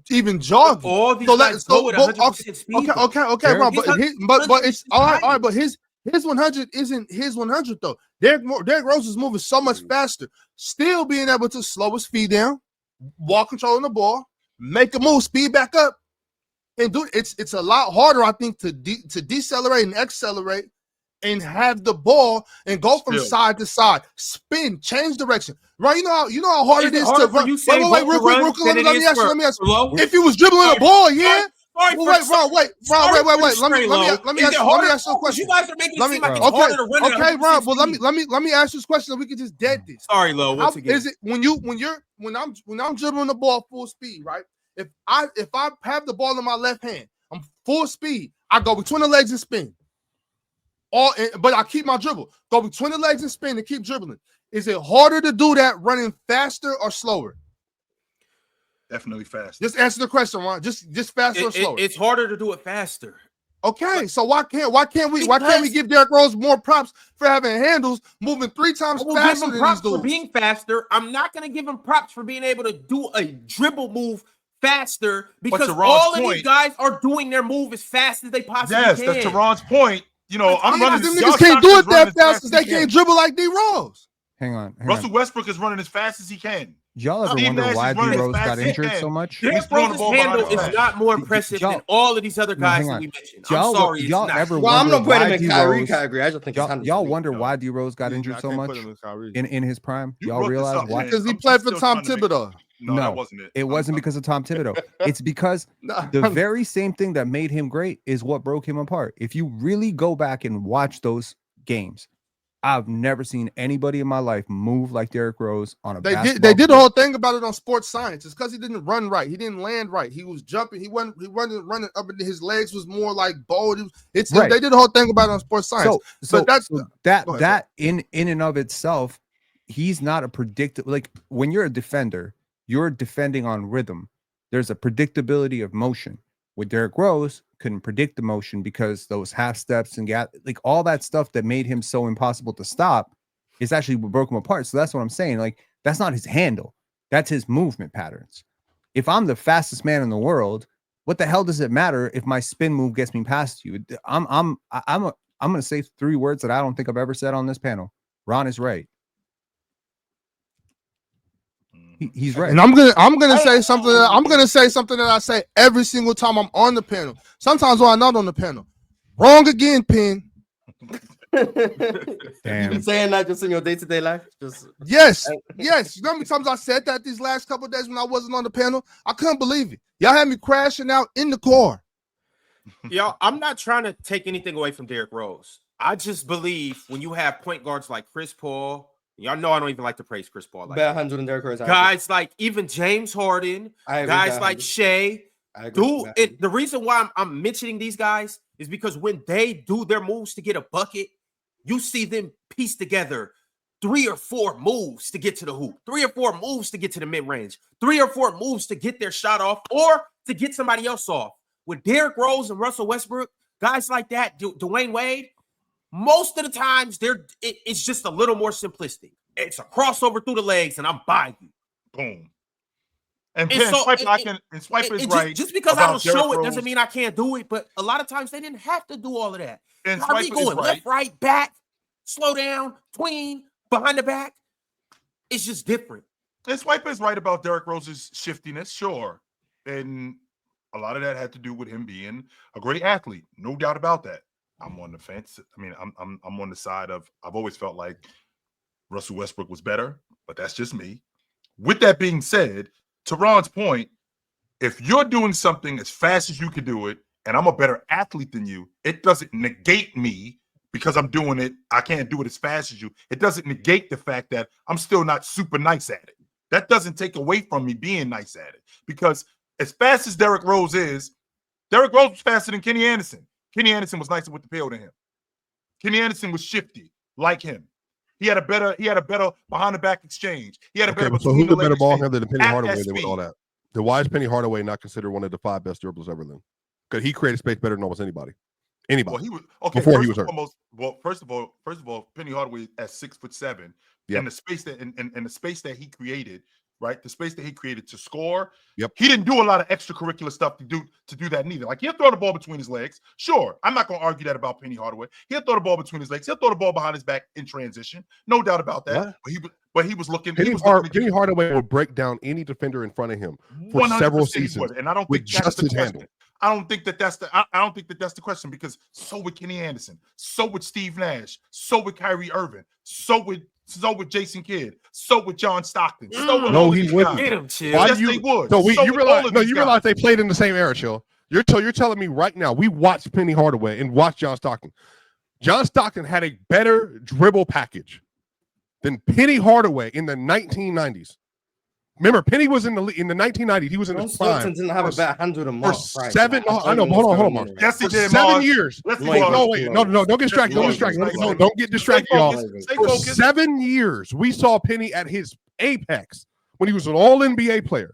even jogging. All these guys go at 100% speed. Okay, Ron, but it's all right, but his 100 isn't his 100 though. Derrick Rose is moving so much faster, still being able to slow his feet down, while controlling the ball, make a move, speed back up, and do it. It's a lot harder, I think, to decelerate and accelerate and have the ball and go from side to side, spin, change direction. Right? You know how hard it is to run. Wait, real quick. Let me ask you. If you was dribbling the ball, yeah. Wait. Let me ask you a question. You guys are making it seem like it's harder to run. Okay, Ron. Well, let me ask you this question, so we can just dead this. Sorry, Lo. Once again, is it when I'm dribbling the ball full speed, right? If I have the ball in my left hand, I'm full speed. I go between the legs and spin. But I keep my dribble. Go between the legs and spin and keep dribbling. Is it harder to do that running faster or slower? Definitely faster. Just answer the question, Ron. Just faster or slower. It's harder to do it faster. Okay, so why can't we give Derrick Rose more props for having handles moving 3 times faster than these dudes? For being faster, I'm not going to give him props for being able to do a dribble move faster because all of these guys are doing their move as fast as they possibly can. Yes, that's to Ron's point. You know, I'm running. Them niggas can't do it that fast because they can't dribble like D Rose. Hang on. Russell Westbrook is running as fast as he can. Y'all ever wonder why D Rose got injured so much? Derrick Rose's handle is not more impressive than all of these other guys that we mentioned. I'm sorry, y'all ever I'm not putting him in Kyrie category. I just think y'all wonder why D Rose got injured so much in his prime. Y'all realize why? Because he played for Tom Thibodeau. No, that wasn't it. It wasn't because of Tom Thibodeau. It's because the very same thing that made him great is what broke him apart. If you really go back and watch those games, I've never seen anybody in my life move like Derrick Rose on a basketball. They did the whole thing about it on Sports Science. It's because he didn't run right. He didn't land right. He was jumping. He wasn't running up, and his legs was more like bowed. They did the whole thing about it on Sports Science. So that in and of itself, he's not a predictable. Like when you're a defender, you're defending on rhythm. There's a predictability of motion. With Derrick Rose, couldn't predict the motion because those half steps and like all that stuff that made him so impossible to stop is actually what broke him apart. So that's what I'm saying. Like that's not his handle. That's his movement patterns. If I'm the fastest man in the world, what the hell does it matter if my spin move gets me past you? I'm going to say 3 words that I don't think I've ever said on this panel. Ron is right. He's right. And I'm gonna say something. I'm gonna say something that I say every single time I'm on the panel. Sometimes when I'm not on the panel. Wrong again, Pin. You've been saying that just in your day-to-day life? Yes. You know how many times I said that these last couple of days when I wasn't on the panel? I couldn't believe it. Y'all had me crashing out in the car. Y'all, I'm not trying to take anything away from Derrick Rose. I just believe when you have point guards like Chris Paul, y'all know I don't even like to praise Chris Paul. Like better handle than Derrick Rose. Guys like even James Harden, guys like Shai. The reason why I'm mentioning these guys is because when they do their moves to get a bucket, you see them piece together 3 or 4 moves to get to the hoop, 3 or 4 moves to get to the mid-range, 3 or 4 moves to get their shot off or to get somebody else off. With Derrick Rose and Russell Westbrook, guys like that, Dwayne Wade, most of the times it's just a little more simplistic. It's a crossover through the legs, and I'm by you. Boom. And Swiper is right. Just because I don't show it doesn't mean I can't do it. But a lot of times they didn't have to do all of that. And Kyrie going left, right, back, slow down, tween, behind the back. It's just different. And Swiper is right about Derrick Rose's shiftiness, sure. And a lot of that had to do with him being a great athlete, no doubt about that. I'm on the fence. I mean, I'm on the side of I've always felt like Russell Westbrook was better, but that's just me. With that being said, to Ron's point, if you're doing something as fast as you can do it, and I'm a better athlete than you, it doesn't negate me because I'm doing it. I can't do it as fast as you. It doesn't negate the fact that I'm still not super nice at it. That doesn't take away from me being nice at it because as fast as Derrick Rose is, Derrick Rose was faster than Kenny Anderson. Kenny Anderson was nicer with the pill than him. Kenny Anderson was shifty like him. He had a better behind the back exchange. He had a better. So who's the better ball handler than Penny Hardaway than with all that? Then why is Penny Hardaway not considered one of the 5 best dribblers ever then? Because he created space better than almost anybody. Anybody. Well, he was okay before he was hurt. First of all, Penny Hardaway at 6'7", and the space that and the space that he created, right? The space that he created to score. Yep. He didn't do a lot of extracurricular stuff to do that neither. Like he'll throw the ball between his legs. Sure, I'm not going to argue that about Penny Hardaway. He'll throw the ball between his legs. He'll throw the ball behind his back in transition. No doubt about that. But he was looking. Penny Hardaway will break down any defender in front of him for several seasons, and I don't think just his handle. I don't think that's the question because so would Kenny Anderson, so would Steve Nash, so would Kyrie Irving, so would Jason Kidd, so would John Stockton. No, he wouldn't. Get him, Chill. Yes, they would. So you realize they played in the same era, Chill. You're telling me right now we watched Penny Hardaway and watched John Stockton. John Stockton had a better dribble package than Penny Hardaway in the 1990s. Remember, Penny was in the 1990s. He was in his prime. Didn't have a better handle than Mark. I know. Hold on, Mark. Yes, he did. 7 years. No, don't get distracted. Don't get distracted, y'all. For 7 years, we saw Penny at his apex when he was an All-NBA player,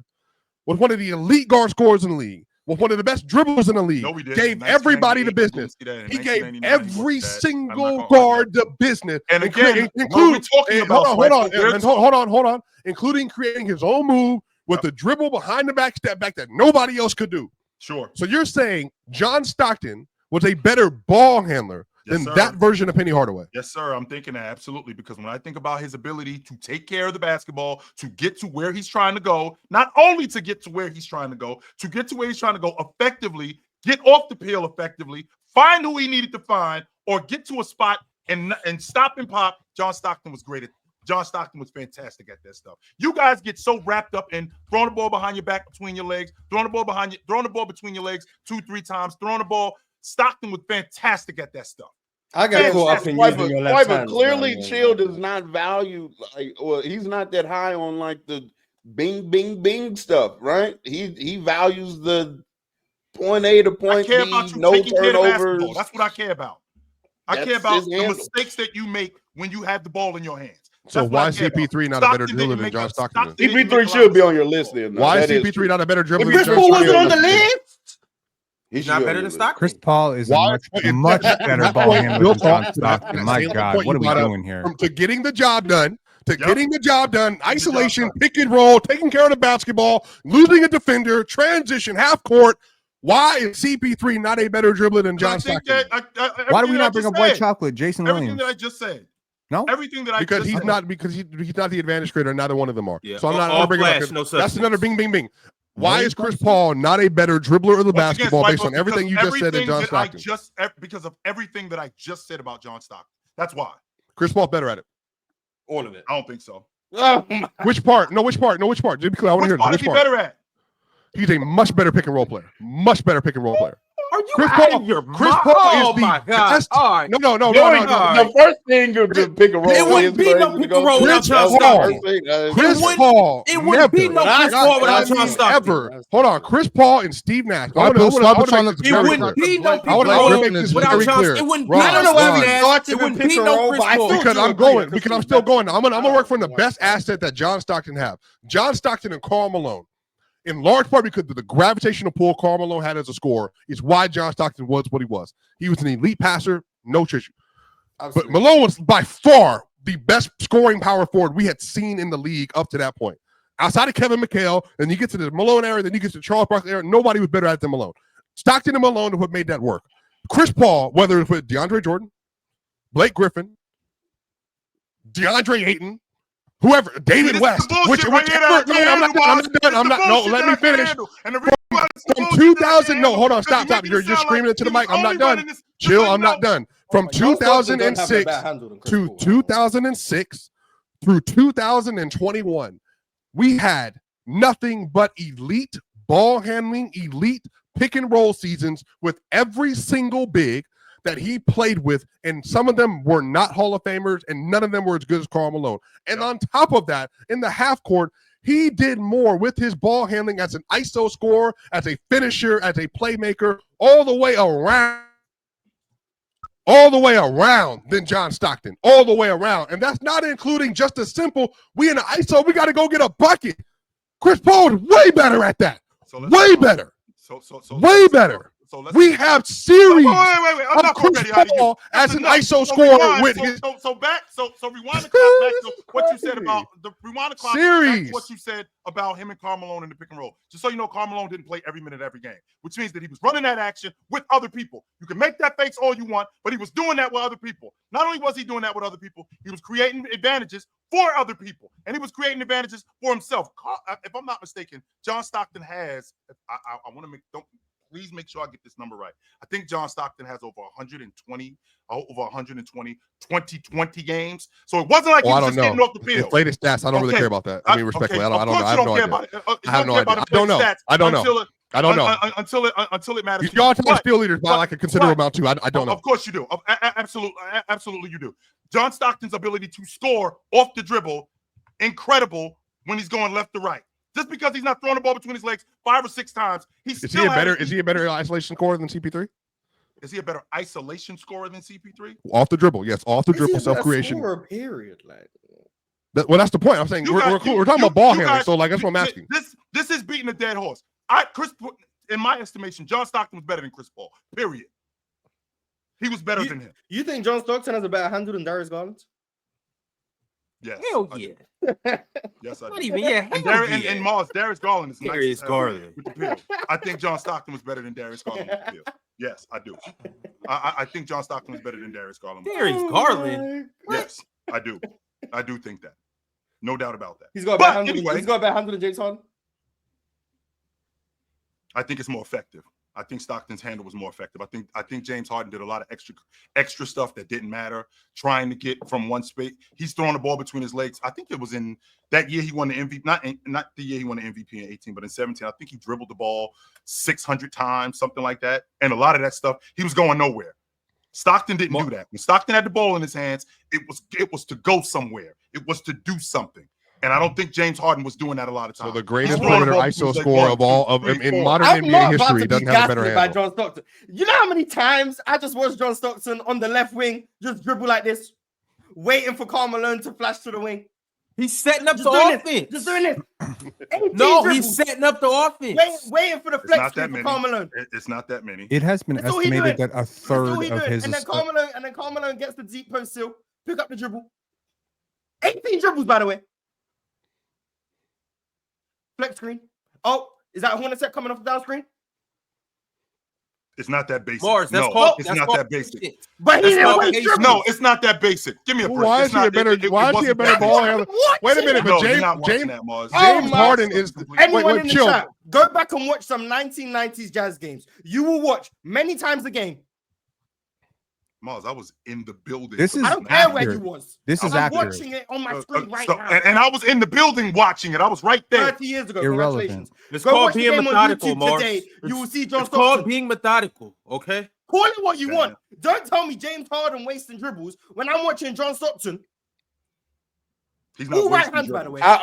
was one of the elite guard scorers in the league, was one of the best dribblers in the league. Gave everybody the business. He gave every single guard the business. And again, hold on. Including creating his own move with the dribble behind the back step back that nobody else could do. Sure. So you're saying John Stockton was a better ball handler than that version of Penny Hardaway? Yes, sir. I'm thinking that absolutely because when I think about his ability to take care of the basketball, to get to where he's trying to go, not only to get to where he's trying to go, to get to where he's trying to go effectively, get off the peel effectively, find who he needed to find, or get to a spot and stop and pop. John Stockton was great at. John Stockton was fantastic at that stuff. You guys get so wrapped up in throwing the ball behind your back, between your legs, throwing the ball between your legs 2-3 times, throwing the ball. Stockton was fantastic at that stuff. I got caught up in using your left hand. Clearly, Chill does not value he's not that high on like the bing, bing, bing stuff, right? He values the point A to point B, no turnovers. That's what I care about. I care about the mistakes that you make when you have the ball in your hands. So why is CP3 not a better dribbler than John Stockton? CP3 should be on your list then. Why is CP3 not a better dribbler than John Stockton? Chris Paul wasn't on the list. He's not better than Stockton. Chris Paul is a much better ball handler than John Stockton. My God, what are we doing here? To getting the job done, isolation, pick and roll, taking care of the basketball, losing a defender, transition, half court. Why is CP3 not a better dribbler than John Stockton? Why do we not bring up white chocolate, Jason Williams? Everything that I just said. No, everything that I because just he's said. not because he's not the advantage creator. Neither one of them are. Yeah. So I'm not All bringing flash, up. no That's substance. another bing, bing, bing. Why No is Chris substance. Paul not a better dribbler of the Once again, basketball based Swiper, on everything you just said than John Stockton? Because of everything that I just said about John Stockton. That's why. Chris Paul's better at it. All of it. I don't think so. Oh my. Which part? No, which part? Just be clear. I want to hear Which part is which he part. better at? He's a much better pick and roll player. Much better pick and roll player. Are you Chris out Paul- of your Chris mind? Paul Oh is the my god! best- All right. No. The first thing to pick a roll. It wouldn't be no pick and roll without John Stockton. Chris wouldn't- Paul. It wouldn't be no Chris Paul without John Stockton. Ever. Hold on. Chris Paul and Steve Nash. It wouldn't be no pick I and wanna roll make this without very John. clear. It wouldn't be Ron, I don't know no why we Steve Nash. started It with wouldn't pick be and no roll, Chris but I Paul. still Because do I'm agree going. with Because Chris I'm still Paul. going. I'm gonna work from the best asset that John Stockton have. John Stockton and Karl Malone. In large part because of the gravitational pull Karl Malone had as a scorer is why John Stockton was what he was. He was an elite passer, no issue. But Malone was by far the best scoring power forward we had seen in the league up to that point. Outside of Kevin McHale, then you get to the Malone era, then you get to Charles Barkley era, nobody was better at it than Malone. Stockton and Malone are what made that work. Chris Paul, whether it's with DeAndre Jordan, Blake Griffin, DeAndre Ayton, whoever, David West, I'm not. No, let me finish. From 2000, no, hold on, stop. You're screaming into the mic. I'm not done. Chill, I'm not done. From 2006 to 2006 through 2021, we had nothing but elite ball handling, elite pick and roll seasons with every single big that he played with, and some of them were not Hall of Famers, and none of them were as good as Karl Malone. And on top of that, in the half court, he did more with his ball handling as an ISO scorer, as a finisher, as a playmaker, all the way around than John Stockton, all the way around. And that's not including just a simple, we in the ISO, we got to go get a bucket. Chris Paul is way better at that. Way better. We have series of Chris Paul as an ISO scorer with his. So rewind the clock back to what you said about the rewind the clock back to what you said about him and Karl Malone in the pick and roll. Just so you know, Karl Malone didn't play every minute every game, which means that he was running that action with other people. You can make that face all you want, but he was doing that with other people. Not only was he doing that with other people, he was creating advantages for other people, and he was creating advantages for himself. If I'm not mistaken, John Stockton has. I want to make. Please make sure I get this number right. I think John Stockton has over 120 2020 games. So it wasn't like he was just getting off the field. Inflated stats. I don't really care about that. I mean, respectfully, I don't know. I have no idea. I have no idea. I don't know. Until it matters. Y'all tell field leaders by like a considerable amount too. I don't know. Of course you do. Absolutely you do. John Stockton's ability to score off the dribble, incredible when he's going left to right. Just because he's not throwing the ball between his legs 5 or 6 times, is he a better isolation scorer than CP3? Is he a better isolation scorer than CP3? Off the dribble, yes. Off the dribble, self-creation. Period, like. Well, that's the point. I'm saying we're talking about ball handling, so like that's what I'm asking. This is beating a dead horse. In my estimation, John Stockton was better than Chris Paul. Period. He was better than him. You think John Stockton has a better handle than Darius Garland? Yes. Hell yeah. Yes, I do. Not even yeah. And Mars, Darius Garland is Darius Garland with the pill. I think John Stockton was better than Darius Garland with the pill. Yes, I do. I think John Stockton was better than Darius Garland. Darius Garland? Yes, I do. I do think that. No doubt about that. He's got a better handle than James Harden. I think it's more effective. I think Stockton's handle was more effective. I think James Harden did a lot of extra stuff that didn't matter, trying to get from one space. He's throwing the ball between his legs. I think it was in that year he won the MVP, not the year he won the MVP in 18, but in 17. I think he dribbled the ball 600 times, something like that. And a lot of that stuff, he was going nowhere. Stockton didn't do that. When Stockton had the ball in his hands, it was to go somewhere. It was to do something. And I don't think James Harden was doing that a lot of times. So the greatest perimeter ISO score of all of in modern NBA history doesn't have a better handle. By John Stockton. You know how many times I just watched John Stockton on the left wing just dribble like this, waiting for Karl Malone to flash to the wing. He's setting up the offense. Just doing it. No, he's setting up the offense. Waiting for the flex screen for Karl Malone. It's not that many. It has been estimated that a third of his. And then Karl Malone gets the deep post seal, pick up the dribble. 18 dribbles, by the way. Flex screen. Oh, is that a Hornet set coming off the down screen? It's not that basic. Mars, that's no, called, it's that's not called that basic. shit. But he didn't win dribbles. No, it's not that basic. Give me a break. Why is he a better? Why is he a better ball handler? Wait a minute, but James Harden is. Anyone in the chat, go back and watch some 1990s Jazz games. You will watch many times a game. Mars, I was in the building. I don't care where you was. This is I'm watching it on my screen right now. And I was in the building watching it. I was right there. 30 years ago. Irrelevant. It's called being methodical, Mars. You will see John It's Stockton. called being methodical, okay? Call it what you want. Don't tell me James Harden wasting dribbles when I'm watching John Stockton. He's not right hands, by the way. I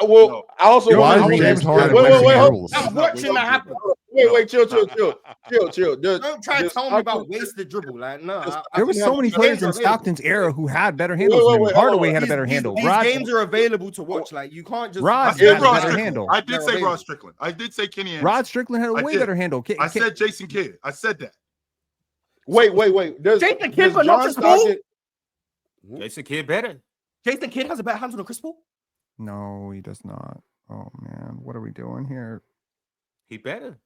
also James Harden. Wait, I'm watching that happen. Wait, chill. Don't try to tell me about wasted dribble. Like, no. There were so many players in Stockton's era who had better handles than him. Hardaway had a better handle. These games are available to watch. Like, you can't just. Rod had a better handle. I did say Rod Strickland. I did say Kenny Anderson. Rod Strickland had a way better handle. I said Jason Kidd. I said that. Wait. Jason Kidd, but not Chris Paul. Jason Kidd better. Jason Kidd has a better handle than Chris Paul. No, he does not. Oh man, what are we doing here? He better.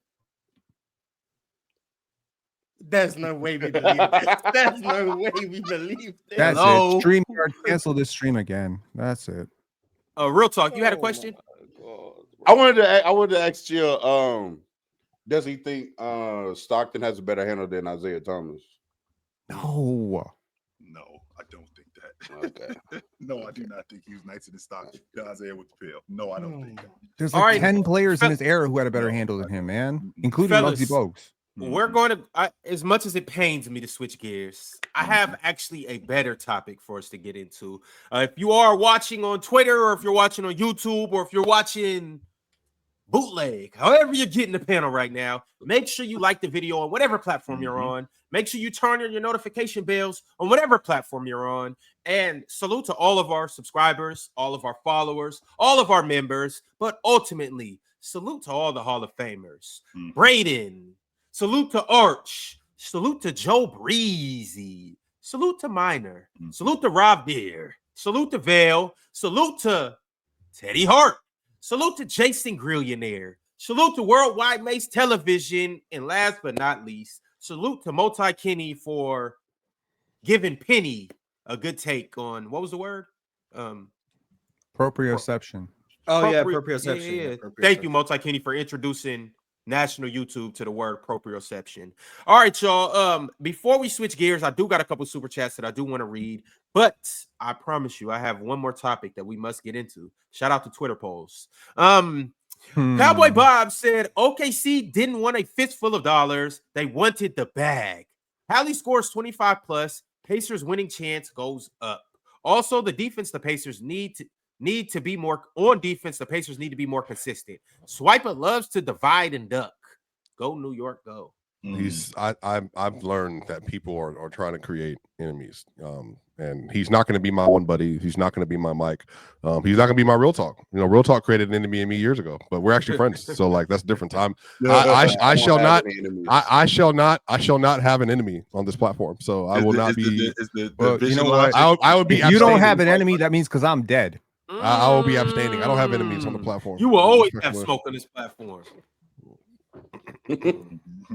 There's no way we believe this. There's no way we believe this. That's it. StreamYard, cancel this stream again. That's it. Real talk. You had a question? I wanted to ask Chill. Does he think Stockton has a better handle than Isaiah Thomas? No, I don't think that. Okay. No, I do not think he was nicer than Stockton. Isaiah with the pill. No, I don't think that. There's like 10 players in his era who had a better handle than him, man, including Muggsy Bogues. We're going to, as much as it pains me to switch gears, I have actually a better topic for us to get into. If you are watching on Twitter, or if you're watching on YouTube, or if you're watching Bootleg, however you're getting the panel right now, make sure you like the video on whatever platform you're on. Make sure you turn on your notification bells on whatever platform you're on. And salute to all of our subscribers, all of our followers, all of our members, but ultimately, salute to all the Hall of Famers. Braden, salute to Arch, salute to Joe Breezy, salute to Minor, salute to Rob Deere, salute to Vale, salute to Teddy Hart, salute to Jason Grillionaire, salute to Worldwide Mace Television, and last but not least, salute to Multi Kenny for giving Penny a good take on, what was the word? Proprioception. Oh, yeah, proprioception. Yeah. Thank you, Multi Kenny, for introducing national YouTube to the word proprioception. All right, y'all. Before we switch gears, I do got a couple super chats that I do want to read, but I promise you, I have one more topic that we must get into. Shout out to Twitter polls. Cowboy Bob said OKC didn't want a fistful of dollars; they wanted the bag. Hali scores 25 plus. Pacers winning chance goes up. Also, the defense the Pacers need to be more on defense. The Pacers need to be more consistent. Swiper loves to divide and duck. Go New York, go. I've learned that people are trying to create enemies. And he's not going to be my one buddy. He's not going to be my mic. He's not going to be my Real Talk. You know, Real Talk created an enemy in me years ago, but we're actually friends. So like that's a different time. I shall not have an enemy on this platform. So I will not be. You know what? I would be. If you don't have an enemy, that means because I'm dead. I will be abstaining. I don't have enemies on the platform. You will always have smoke on this platform.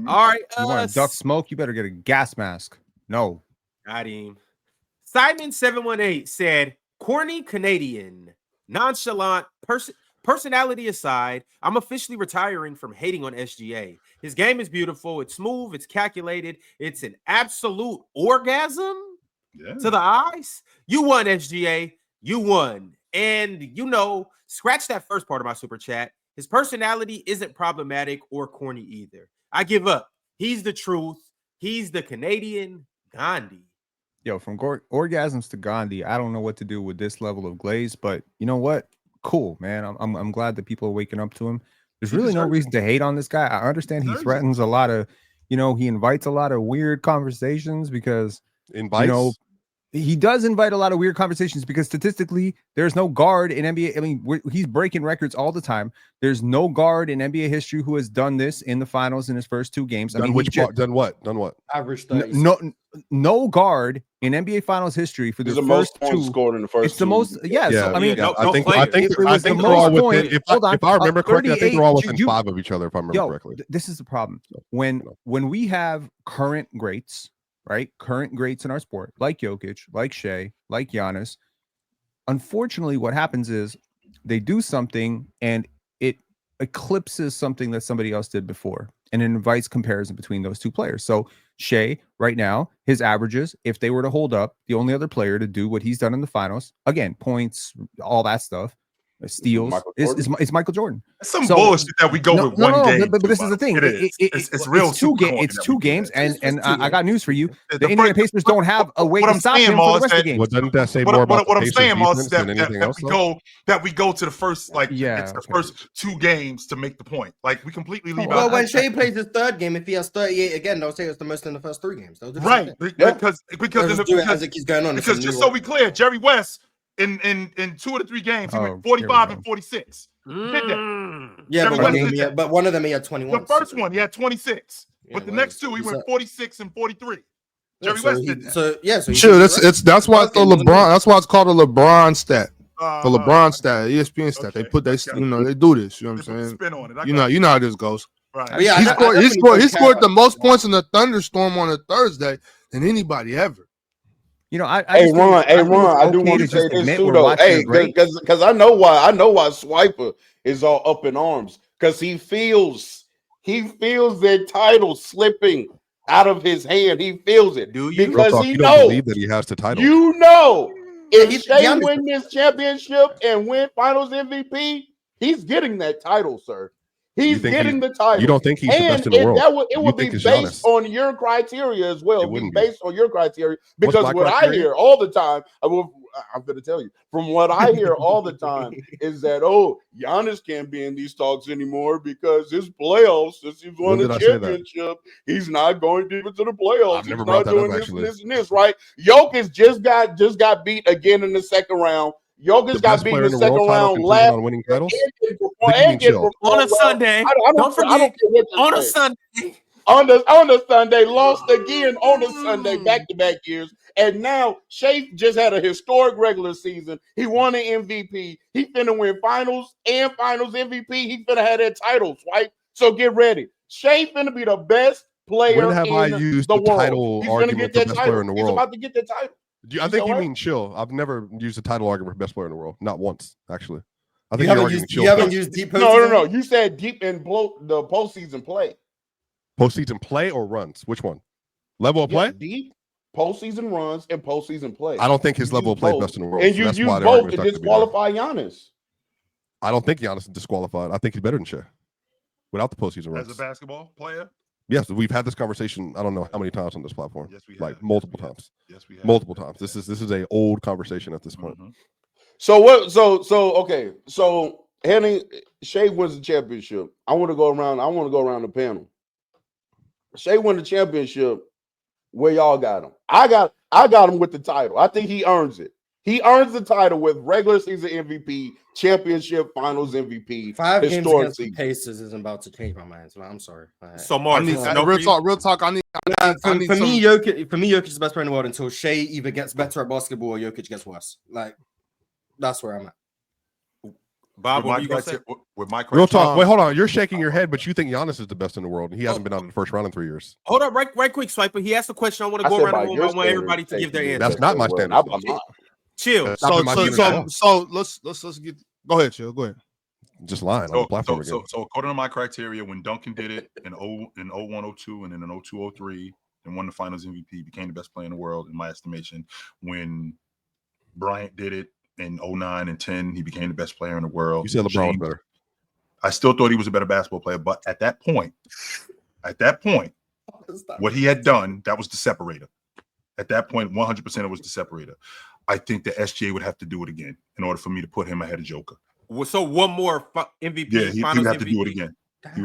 All right. You want to duck smoke? You better get a gas mask. No. Got him. Simon718 said, corny Canadian, nonchalant, personality aside, I'm officially retiring from hating on SGA. His game is beautiful. It's smooth. It's calculated. It's an absolute orgasm to the eyes. You won, SGA. You won. And, you know, scratch that first part of my super chat. His personality isn't problematic or corny either. I give up. He's the truth. He's the Canadian Gandhi. Yo, from orgasms to Gandhi, I don't know what to do with this level of glaze, but you know what? Cool, man. I'm glad that people are waking up to him. There's really no reason to hate on this guy. I understand he threatens a lot of, you know, he invites a lot of weird conversations because, you know, he does invite a lot of weird conversations because statistically, there's no guard in NBA. I mean, he's breaking records all the time. There's no guard in NBA history who has done this in the finals in his first 2 games. Done what? Average 30. No guard in NBA Finals history for the first 2 scored in the first. It's the most. Yeah. So, I mean, I think they're all within. If I remember correctly, I think they're all within 5 of each other. If I remember correctly. This is the problem when we have current greats. Right? Current greats in our sport, like Jokic, like Shai, like Giannis. Unfortunately, what happens is they do something and it eclipses something that somebody else did before, and it invites comparison between those 2 players. So Shai, right now, his averages, if they were to hold up, the only other player to do what he's done in the finals, again, points, all that stuff, steals, is Michael Jordan. That's some bullshit that we go with one game. But this is the thing. It's real. It's 2 games, and I got news for you. The Indiana Pacers don't have a way to stop him for the rest of the game. Well, doesn't that say more about what I'm saying, Moss, is than anything else? That we go to the first, the first 2 games to make the point. Like, we completely leave out. Well, when Shai plays his 3rd game, if he has 38 again, they'll say it's the most in the first 3 games. Right, because as it keeps going on. Because just so we clear, Jerry West. In 2 of the 3 games, he went 45 and 46. Yeah, but one of them he had 21. The first one he had 26, but the next 2 he went 46 and 43. Jerry West did that. Sure, that's why it's the LeBron. That's why it's called a LeBron stat. The LeBron stat, ESPN stat. They put they do this. You know what I'm saying? Spin on it. You know how this goes. Right. Yeah, he scored the most points in the thunderstorm on a Thursday than anybody ever. You know, Ron, I do want to say this too, though. Hey, because I know why Swiper is all up in arms, because he feels their title slipping out of his hand. He feels it. Do you? Because he knows that he has the title. You know, if Shai win this championship and win Finals MVP, he's getting that title, sir. He's getting the title. You don't think he's the best in the world? It would be based on your criteria as well. It would be based on your criteria, because what I hear all the time, I'm going to tell you, from what I hear all the time is that, Giannis can't be in these talks anymore because his playoffs, since he's won the championship, he's not going deep into the playoffs. I've never brought that up, actually. This and this, right? Jokic just got beat again in the second round. Jokic got beat in the second round last on winning titles on a Sunday. Don't forget on a Sunday. On the Sunday, lost again on the Sunday, back-to-back years. And now Shai just had a historic regular season. He won an MVP. He finna win finals and finals MVP. He finna have that title, right? So get ready. Shai finna be the best player in the world. Title He's gonna get that title. In the world. He's about to get that title. I think you mean chill. I've never used the title argument for best player in the world. Not once, actually. I think you haven't used deep. No. You said deep in the postseason play. Postseason play or runs? Which one? Level of play? Deep postseason runs and postseason play. I don't think his level of play is best in the world. And you use both to disqualify Giannis. I don't think Giannis is disqualified. I think he's better than Shai without the postseason runs. As a basketball player? Yes, we've had this conversation. I don't know how many times on this platform. Yes, we have. Like multiple times. Yes, we have. Multiple times. This is a old conversation at this point. Mm-hmm. So what? Okay. So Shai wins the championship. I want to go around the panel. Shai won the championship. Where y'all got him? I got him with the title. I think he earns it. He earns the title with regular season MVP, championship, finals MVP. 5 games against the Pacers isn't about to change my mind. So I'm sorry. So Mark, real talk. For me, Jokic is the best player in the world until Shai either gets better at basketball or Jokic gets worse. Like, that's where I'm at. Bob, what you gonna say? With my real talk. Wait, hold on. You're shaking your head, but you think Giannis is the best in the world, and he hasn't been out in the first round in 3 years. Hold up, right quick, Swiper. He asked a question. I want to go around the room. I want everybody to give their answer. That's not my standard. Chill. So let's get. Go ahead, chill. Go ahead. Just lying on the platform again. So according to my criteria, when Duncan did it in 01-02 and then in 02-03 and won the Finals MVP, became the best player in the world in my estimation. When Bryant did it in 09 and 10, he became the best player in the world. You said LeBron was better. I still thought he was a better basketball player, but at that point, what he had done, that was the separator. At that point, 100% it was the separator. I think the SGA would have to do it again in order for me to put him ahead of Joker. So one more MVP. Yeah, he would have to do it again.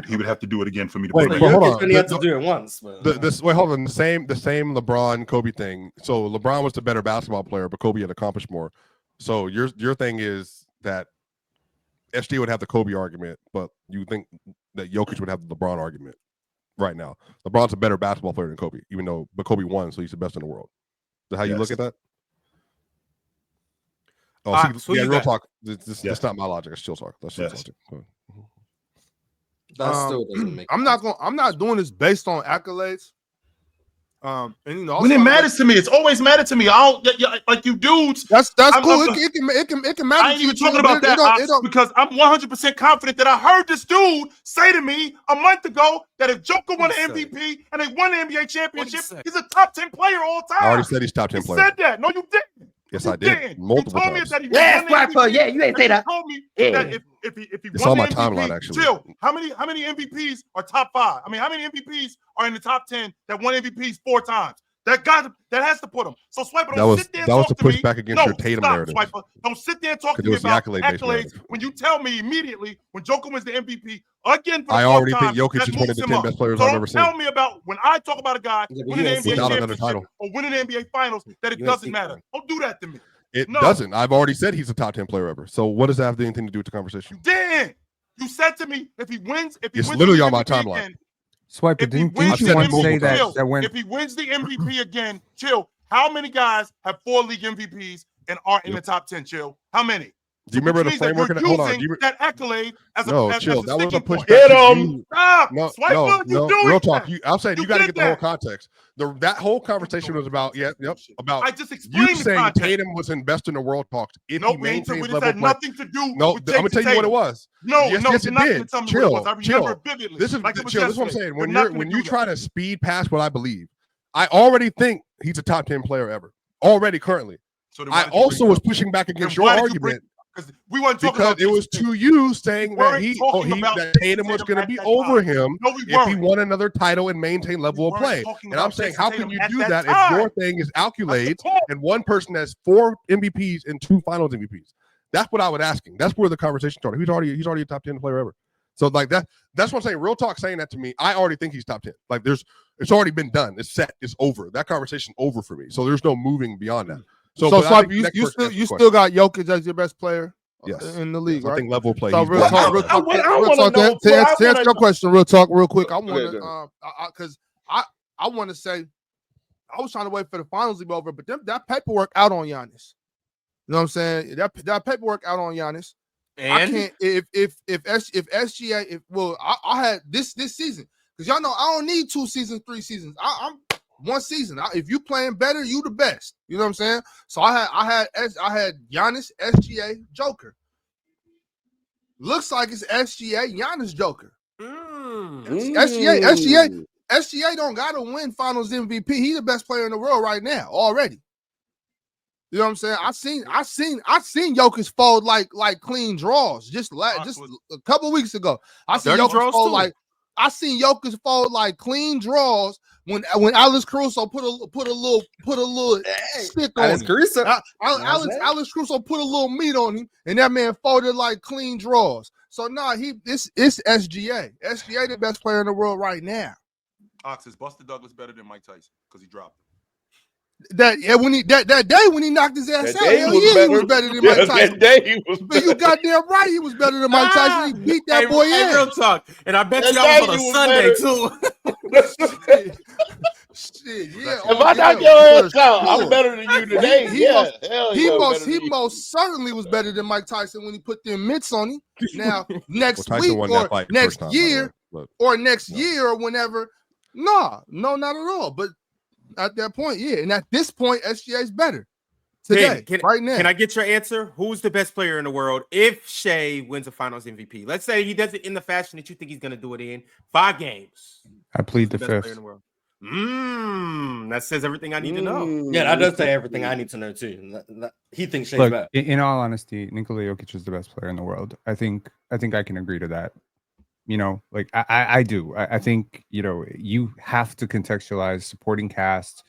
He would have to do it again for me to wait. put But hold Jokic on. only had to do it once. But... Hold on. The same LeBron Kobe thing. So LeBron was the better basketball player, but Kobe had accomplished more. So your thing is that SG would have the Kobe argument, but you think that Jokic would have the LeBron argument right now. LeBron's a better basketball player than Kobe, but Kobe won, so he's the best in the world. Is that how you look at that? Oh, so real talk. That's not my logic. It's chill talk. That's chill logic. That still doesn't make I'm not doing this based on accolades. And when it matters to me, it's always mattered to me. I don't like you dudes. That's cool. It can matter. I ain't even talking about that because I'm 100% confident that I heard this dude say to me a month ago that if Joker won an MVP and they won the NBA championship, he's a top 10 player all time. I already said he's top 10 player. You said that. No, you didn't. Yes, I did. Multiple times. Yeah, you ain't say that. You told me that if he it's won on the my MVP, timeline, actually. Jill, how many MVPs are top 5? I mean, how many MVPs are in the top 10 that won MVPs 4 times? That has to put him. So Swiper, don't sit there and talk to me. That was to push back against your Tatum narrative. Swiper, don't sit there and talk to me about accolades when you tell me immediately when Joker wins the MVP again for the I already think Jokic is one of the 10 best players I've ever seen. Tell me about when I talk about a guy winning the NBA championship or winning the NBA finals that it doesn't matter. Don't do that to me. It doesn't. I've already said he's a top 10 player ever. So what does that have anything to do with the conversation? Dan, you said to me if he wins literally on my timeline. Again, Swiper, didn't you want to say that when if he wins the MVP again, Chill, how many guys have 4 league MVPs and aren't in the top 10, Chill? How many? Do you remember the framework? Hold on. That accolade as Chill. That was a pushback. Get him. Stop. No, Swiper, no. Real talk. I'm saying you got to get the whole context. That whole conversation was about about I just explained you saying Tatum was in best in the world talks. If he maintains level had nothing to do. No, I'm gonna tell you what it was. Yes, it did. Chill. This is what I'm saying. When you try to speed past what I believe, I already think he's a top 10 player ever. Already, currently. So I also was pushing back against your argument. Because we weren't talking about it was to you saying that that Tatum was going to be over him if he won another title and maintained level of play. And I'm saying, how can you do that if your thing is accolades and one person has 4 MVPs and 2 Finals MVPs? That's what I was asking. That's where the conversation started. He's already a top 10 player ever. So like that's what I'm saying. Real talk saying that to me. I already think he's top 10. Like it's already been done. It's set. It's over. That conversation over for me. So there's no moving beyond that. So you still got Jokic as your best player in the league, right? I think level play. So real talk, to answer your question, real talk, real quick. I want to because I want to say I was trying to wait for the finals to be over, but that paperwork out on Giannis. You know what I'm saying? That paperwork out on Giannis. And I can't if SGA I had this season because y'all know I don't need 2 seasons, 3 seasons. I'm 1 season. If you playing better, you the best. You know what I'm saying? So I had Giannis, SGA, Joker. Looks like it's SGA, Giannis, Joker. SGA don't gotta win Finals MVP. He's the best player in the world right now already. You know what I'm saying? I seen Jokic fold like clean draws just a couple weeks ago. I seen Jokic fold like clean draws when Alex Caruso put a little stick on him. Alex Caruso put a little meat on him, and that man folded like clean draws. So it's SGA. SGA the best player in the world right now. Ox, is Buster Douglas better than Mike Tyson because he dropped him? That day when he knocked his ass out, he was better than Mike Tyson. That day he was better. You goddamn right, he was better than Mike Tyson. He beat that boy in. Real talk, and I bet you that was on a Sunday too. Shit, yeah. If I knock your ass out, I'm better than you today. He most certainly was better than Mike Tyson when he put them mitts on him. Now next week or next year or whenever, no, not at all. But at that point, yeah, and at this point, SGA is better today, right now. Can I get your answer? Who's the best player in the world if Shai wins a Finals MVP? Let's say he does it in the fashion that you think he's going to do it in 5 games. I plead the 5th. In the world. That says everything I need to know. Yeah, that does say everything I need to know too. He thinks Shai's better. In all honesty, Nikola Jokic is the best player in the world. I think I can agree to that. You know, like I do. I think, you know, you have to contextualize supporting cast.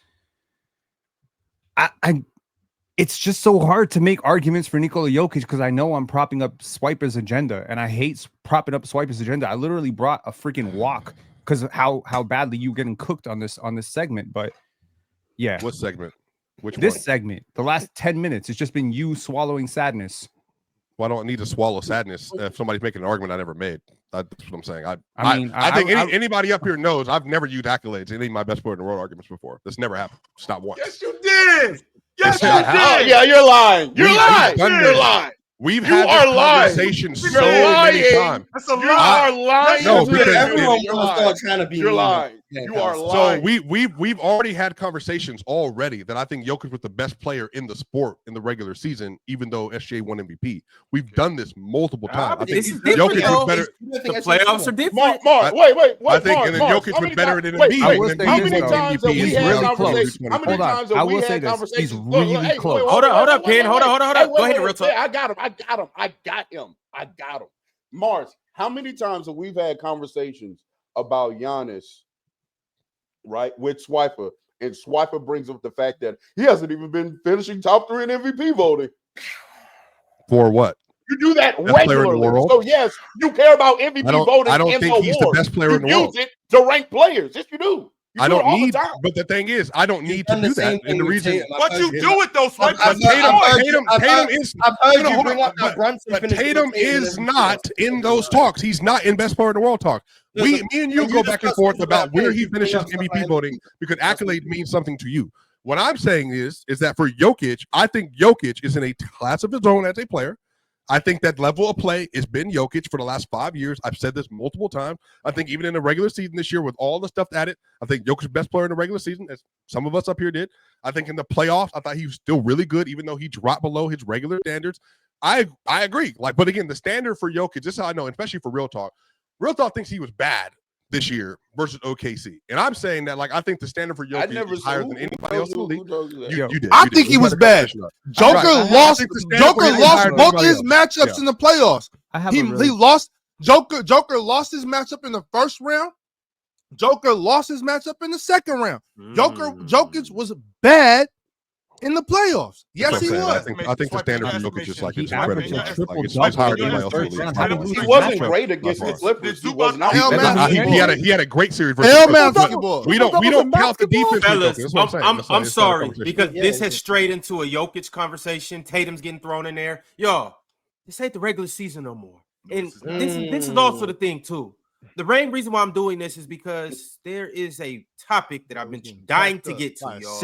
it's just so hard to make arguments for Nikola Jokic because I know I'm propping up Swiper's agenda, and I hate propping up Swiper's agenda. I literally brought a freaking walk because of how badly you getting cooked on this segment. But yeah, what segment? Which this one? segment? The last 10 minutes, it's just been you swallowing sadness. Well, I don't need to swallow sadness if somebody's making an argument I never made. That's what I'm saying. I think anybody up here knows I've never used accolades in any of my best player in the world arguments before. This never happened. It's not once. Yes, you did. Yes, you did. Oh, yeah, you're lying. You're lying. You're lying. We've had this conversation so many times. That's a lie. You are lying. No, because everyone will start trying to be. You're lying. You are lying. So we've already had conversations already that I think Jokic was the best player in the sport in the regular season, even though SGA won MVP. We've done this multiple times. I think Jokic was better. The playoffs are different. Mark, wait. I think and then Jokic was better than Embiid. How many times have we had conversations? How many times have we had conversations? He's really close. Hold up, Pin. Hold on. Go ahead, real talk. I got him. Mars, how many times have we had conversations about Giannis, right, with Swiper, and Swiper brings up the fact that he hasn't even been finishing top 3 in MVP voting? For what? You do that regularly. So yes, you care about MVP voting. I don't think he's the best player in the world. You use it to rank players. Yes, you do. I don't need, but the thing is, I don't need to do that. And the reason, but you do it though, Swipe. Tatum is not in those talks. He's not in best player in the world talk. Me and you go back and forth about where he finishes MVP voting because accolade means something to you. What I'm saying is that for Jokic, I think Jokic is in a class of his own as a player. I think that level of play has been Jokic for the last 5 years. I've said this multiple times. I think even in the regular season this year with all the stuff added, I think Jokic's best player in the regular season, as some of us up here did. I think in the playoffs, I thought he was still really good, even though he dropped below his regular standards. I agree. But again, the standard for Jokic, this is how I know, especially for Real Talk. Real Talk thinks he was bad this year versus OKC. And I'm saying that, I think the standard for Jokic is higher than anybody else in the league. You did. I think he was bad. Joker lost both of his matchups in the playoffs. He lost. Joker lost his matchup in the first round. Joker lost his matchup in the second round. Jokic was bad in the playoffs. Yes, he was. I think the standard for Jokic is like it's incredible. It's higher than anybody else in the league. He wasn't great against the Clippers. He was not. He had a great series versus the We don't count the defense. Fellas, I'm sorry because this has strayed into a Jokic conversation. Tatum's getting thrown in there. Y'all, this ain't the regular season no more. And this is also the thing too. The main reason why I'm doing this is because there is a topic that I've been dying to get to, y'all.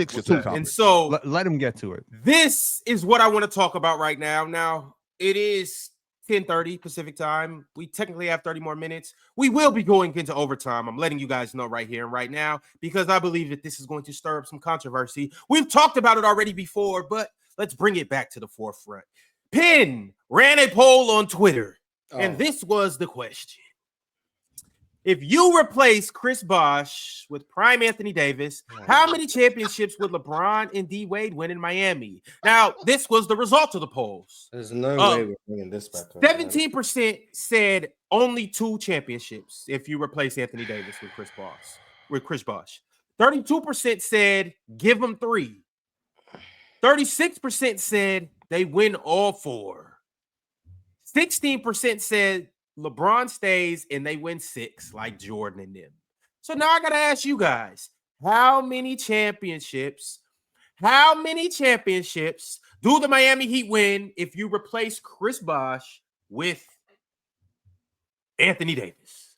And so let him get to it. This is what I want to talk about right now. Now, it is 10:30 Pacific time. We technically have 30 more minutes. We will be going into overtime. I'm letting you guys know right here and right now because I believe that this is going to stir up some controversy. We've talked about it already before, but let's bring it back to the forefront. Penn ran a poll on Twitter, and this was the question. If you replace Chris Bosh with prime Anthony Davis, how many championships would LeBron and D Wade win in Miami? Now, this was the result of the polls. There's no way we're bringing this back. 17% said only 2 championships if you replace Anthony Davis with Chris Bosh. 32% said give them 3. 36% said they win all 4. 16% said LeBron stays and they win 6 like Jordan and them. So now I got to ask you guys, how many championships do the Miami Heat win if you replace Chris Bosh with Anthony Davis?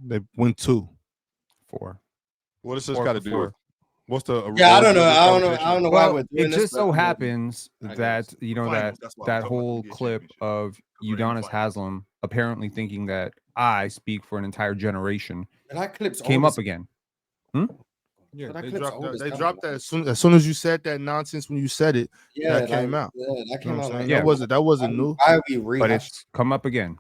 They win 2. 4. What does this got to do with? What's the I don't know why we're doing this. It just so happens that that whole clip of Udonis Haslem apparently thinking that I speak for an entire generation came up again. Yeah, they dropped that as soon as you said that nonsense. When you said it, that came out. Yeah, that came out. That wasn't new. But it's come up again.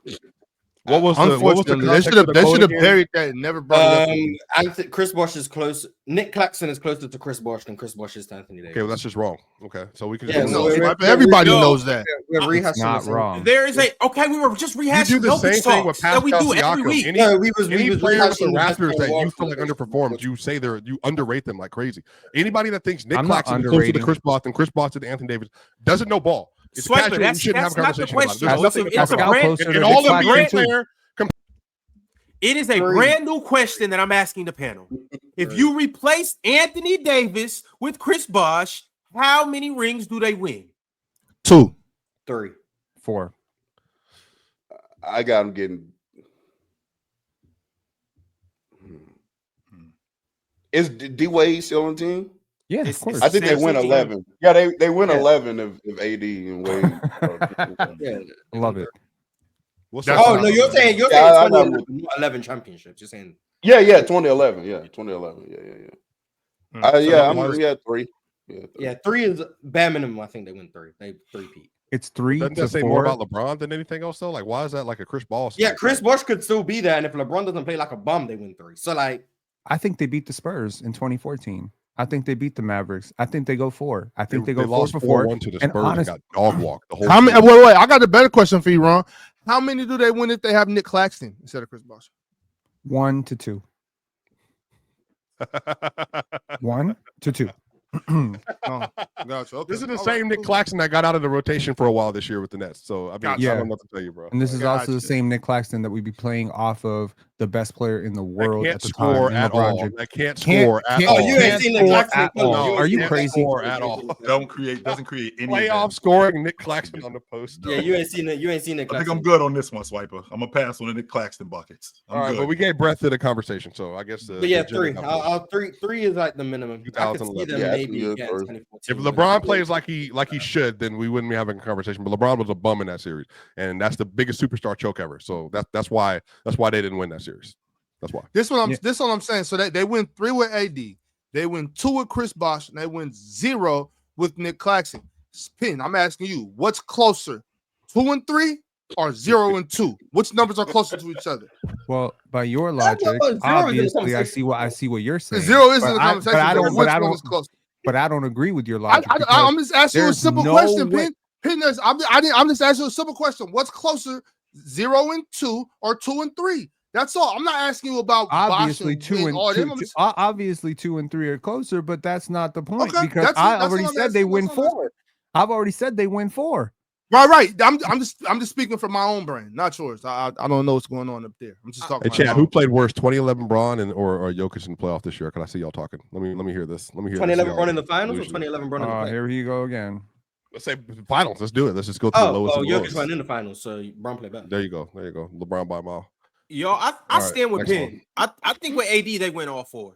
What was the Unfortunately, they should have buried that and never brought it up. Chris Bosh is close. Nick Claxton is closer to Chris Bosh than Chris Bosh is to Anthony Davis. Okay, well, that's just wrong. Okay, so we can. Everybody knows that. It's not wrong. There is we were just rehashing. You do the same thing with Pascal that we do every Siakam. week. Any player with the Raptors that you feel like underperformed, you say you underrate them like crazy. Anybody that thinks Nick Claxton is closer to Chris Bosh than Chris Bosh to Anthony Davis doesn't know ball. It's Swiper, you shouldn't have a conversation about it. It's a brand, all the NBA player. It is a brand new question that I'm asking the panel. If you replace Anthony Davis with Chris Bosh, how many rings do they win? 2, 3, 4. I got him getting. Is D Wade still on the team? Yeah, of course. I think they win 11. Yeah, they win 11 if AD and Wade. Love it. No, you're saying 11 championships. You're saying 2011. Yeah, 2011. Yeah. 3. Yeah, 3 is bare minimum. I think they win 3. They 3-peat. It's 3 Doesn't that say more about LeBron than anything else though? Like, why is that like a Chris Bosh? Yeah, Chris Bosh could still be there, and if LeBron doesn't play like a bum, they win 3. So like, I think they beat the Spurs in 2014. I think they beat the Mavericks. I think they go 4. I think they go 4 for 4. To the Spurs and got dog walked the whole. Wait, I got a better question for you, Ron. How many do they win if they have Nick Claxton instead of Chris Bosh? 1 to 2. 1 to 2. Gotcha. Okay. This is the same Nick Claxton that got out of the rotation for a while this year with the Nets. So I mean, I don't know what to tell you, bro. And this is also the same Nick Claxton that we'd be playing off of the best player in the world at the time. At all. I can't score at all. You ain't seen Nick Claxton at all. Are you crazy? At all. Doesn't create any playoff scoring. Nick Claxton on the post. Yeah, you ain't seen it. You ain't seen Nick Claxton. I think I'm good on this one, Swiper. I'm gonna pass on the Nick Claxton buckets. All right, but we gave breadth to the conversation, so I guess. But yeah, 3. 3 is like the minimum. I could see them maybe. If LeBron plays like he should, then we wouldn't be having a conversation. But LeBron was a bum in that series, and that's the biggest superstar choke ever. So that's why they didn't win that series. That's why. This one I'm saying. So they win 3 with AD, they win 2 with Chris Bosh, and they win 0 with Nick Claxton. Spin. I'm asking you, what's closer, 2 and 3 or 0 and 2? Which numbers are closer to each other? Well, by your logic, obviously, I see what you're saying. 0 is in the conversation. But I don't agree with your logic. I'm just asking you a simple question, Pin. I'm just asking you a simple question. What's closer, 0 and 2 or 2 and 3? That's all. I'm not asking you about obviously 2 and 2. Obviously 2 and 3 are closer, but that's not the point because I already said they win 4. I've already said they win 4. Right. I'm just speaking from my own brain, not yours. I don't know what's going on up there. I'm just talking. Hey, Chad, who played worse, 2011 Bron or Jokic in the playoff this year? Can I see y'all talking? Let me hear this. 2011 Bron in the finals or 2011 Bron in the playoffs? Here you go again. Let's say finals. Let's do it. Let's just go to the lowest. Jokic went in the finals, so Bron played better. There you go. LeBron by a mile. Yo, I stand with Penn. I think with AD they win all 4.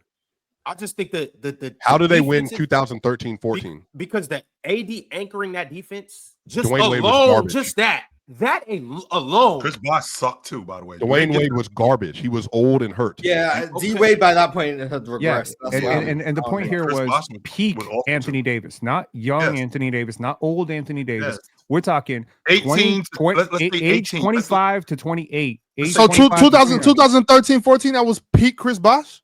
I just think the how do they win 2013-14? Because the AD anchoring that defense just Dwayne Wade was alone, garbage. just that alone. Chris Bosh sucked too, by the way. Dwayne Wade was garbage. He was old and hurt. Yeah, D Wade by that point had regressed. And the point here was peak Anthony Davis, not young Anthony Davis, not old Anthony Davis. We're talking 18 age 25 to 28. So 2013-14, that was peak Chris Bosh?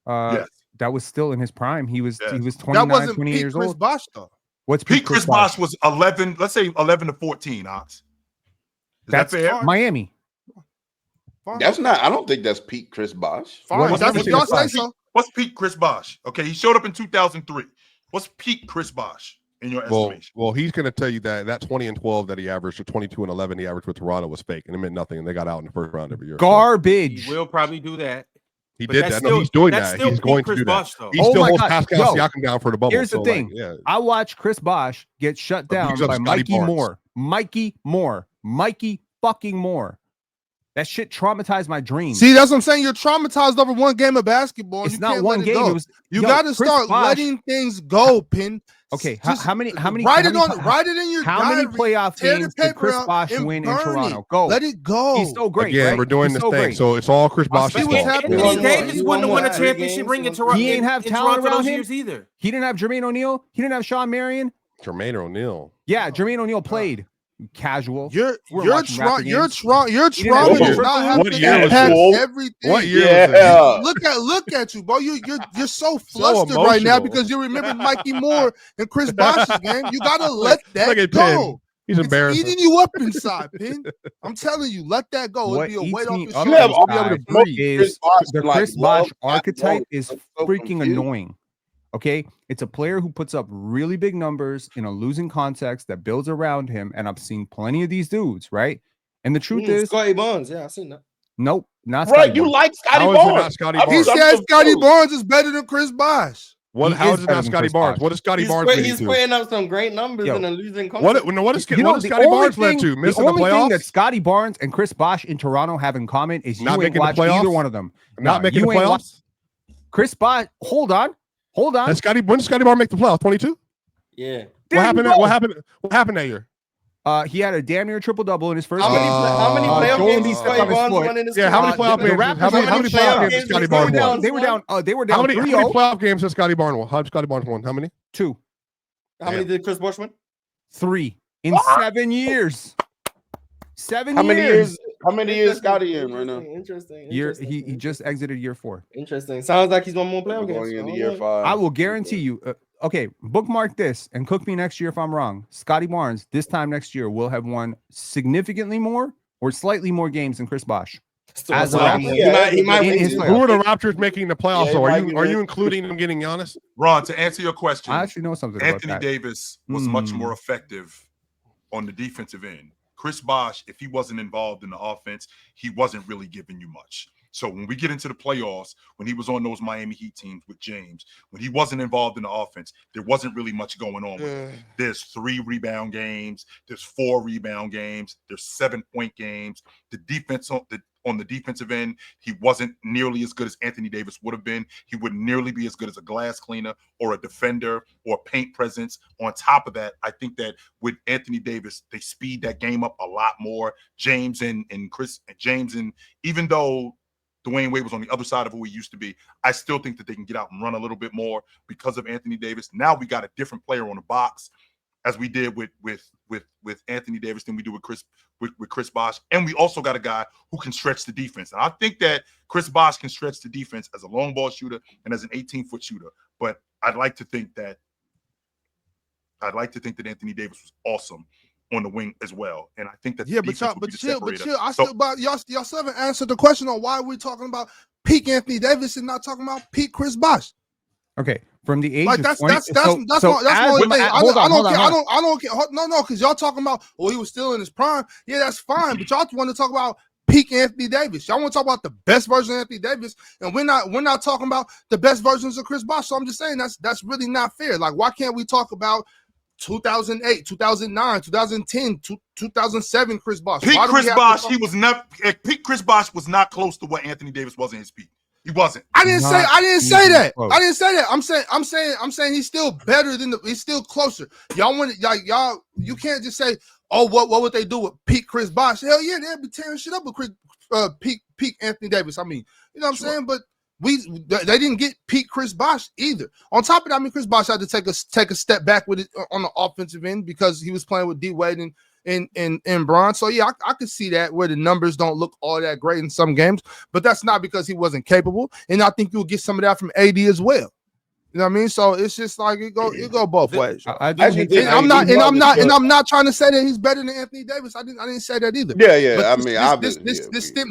That was still in his prime. He was 29, that wasn't 20 peak years Chris old. Bosh though. What's peak Chris Bosh was 11, let's say 11 to 14, Ox. That's fair? Miami. Fine. That's not, I don't think that's peak Chris Bosh. What's peak Chris Bosh? Okay, he showed up in 2003. What's peak Chris Bosh in your estimation? Well, he's going to tell you that 20 and 12 that he averaged, or 22 and 11 he averaged with Toronto was fake, and it meant nothing, and they got out in the first round every year. Garbage. He will probably do that. He did that. No, he's doing that. He's going to do that. He still holds Pascal Siakam down for the bubble. Here's the thing. I watched Chris Bosh get shut down by Mikey Moore. Mikey fucking Moore. That shit traumatized my dreams. See, that's what I'm saying. You're traumatized over one game of basketball. It's not one game. You got to start letting things go, Pin. Okay, how many? Write it in your how many playoff games did Chris Bosh win in Toronto? Go. Let it go. He's so great. Again, right? we're doing this thing, so it's all Chris Bosh's fault. Anthony Davis wouldn't win a championship ring in Toronto. He ain't have talent around him either. He didn't have Jermaine O'Neal. He didn't have Sean Marion. Jermaine O'Neal. Yeah, Jermaine O'Neal played. casual. Your trauma What does not have to impact everything. What year was this? Look at you, bro. You're so flustered right now because you remember Mikey Moore and Chris Bosh's game. You gotta let that go. He's embarrassed. It's eating you up inside, Pin. I'm telling you, let that go. What It'll be a weight off your shoulders. The Chris Bosh archetype is freaking annoying. Okay, it's a player who puts up really big numbers in a losing context that builds around him, and I've seen plenty of these dudes, right? And the truth is, Scotty Barnes, yeah, I've seen that. Nope, not right. Scotty You Barnes. like Scotty Barnes? He said Scotty Barnes is better than Chris Bosh. How is it not Scotty Barnes? What is Scotty Barnes? He's putting up some great numbers in a losing context. What is Scotty Barnes led to? Missing the only playoffs? thing that Scotty Barnes and Chris Bosh in Toronto have in common is not you ain't making watched the playoffs? either one of them. Not making the playoffs? Chris Bosh, hold on. When did Scotty Barnes make the playoffs? 22? Yeah. What happened that year? He had a damn near triple-double in his first How many playoff games did Scotty Barnes won in his career? How many playoff games? How many playoff games did Scotty Barnes won? They were down. How many playoff games has Scotty Barnes won? How did Scotty Barnes won? How many? 2. How many did Chris Bosh win? 3 in 7 years. 7 years. How many years Scotty in right now? Interesting. He just exited year 4. Interesting. Sounds like he's won more playoff games. Going into year 5. I will guarantee you. Okay, bookmark this and cook me next year if I'm wrong. Scotty Barnes this time next year will have won significantly more or slightly more games than Chris Bosh. As a Raptor. He might win. Who are the Raptors making the playoffs? Are you including them getting Giannis? Ron, to answer your question, I actually know something Anthony about that. Davis was much more effective on the defensive end. Chris Bosh, if he wasn't involved in the offense, he wasn't really giving you much. So when we get into the playoffs, when he was on those Miami Heat teams with James, when he wasn't involved in the offense, there wasn't really much going on with him. There's 3 rebound games, there's 4 rebound games, there's 7-point games. The defense on the defensive end, he wasn't nearly as good as Anthony Davis would have been. He wouldn't nearly be as good as a glass cleaner or a defender or a paint presence. On top of that, I think that with Anthony Davis, they speed that game up a lot more. James and even though Dwayne Wade was on the other side of who he used to be, I still think that they can get out and run a little bit more because of Anthony Davis. Now we got a different player on the box, as we did with Anthony Davis than we do with Chris Bosh. And we also got a guy who can stretch the defense. And I think that Chris Bosh can stretch the defense as a long ball shooter and as an 18-foot shooter. But I'd like to think that Anthony Davis was awesome on the wing as well. And I think that y'all still haven't answered the question on why we're talking about peak Anthony Davis and not talking about peak Chris Bosh. Okay, from the age like of that's 20, that's my only thing. I don't care. No, because y'all talking about he was still in his prime. Yeah, that's fine. But y'all want to talk about peak Anthony Davis. Y'all want to talk about the best version of Anthony Davis, and we're not talking about the best versions of Chris Bosh. So I'm just saying that's really not fair. Like, why can't we talk about 2008, 2009, 2010, 2007 Chris Bosh? Peak Chris Bosh was not close to what Anthony Davis was in his peak. He wasn't. I didn't say that. I'm saying he's still better than he's still closer. You can't just say, oh, what would they do with peak Chris Bosh? Hell yeah, they'd be tearing shit up with peak Anthony Davis. I mean, you know what I'm saying? But they didn't get peak Chris Bosh either. On top of that, I mean, Chris Bosh had to take a step back with it on the offensive end because he was playing with D Wade and Bron. So yeah, I could see that where the numbers don't look all that great in some games, but that's not because he wasn't capable. And I think you'll get some of that from AD as well. You know what I mean? So it's just like it go both ways. I'm not trying to say that he's better than Anthony Davis. I didn't say that either. Yeah. But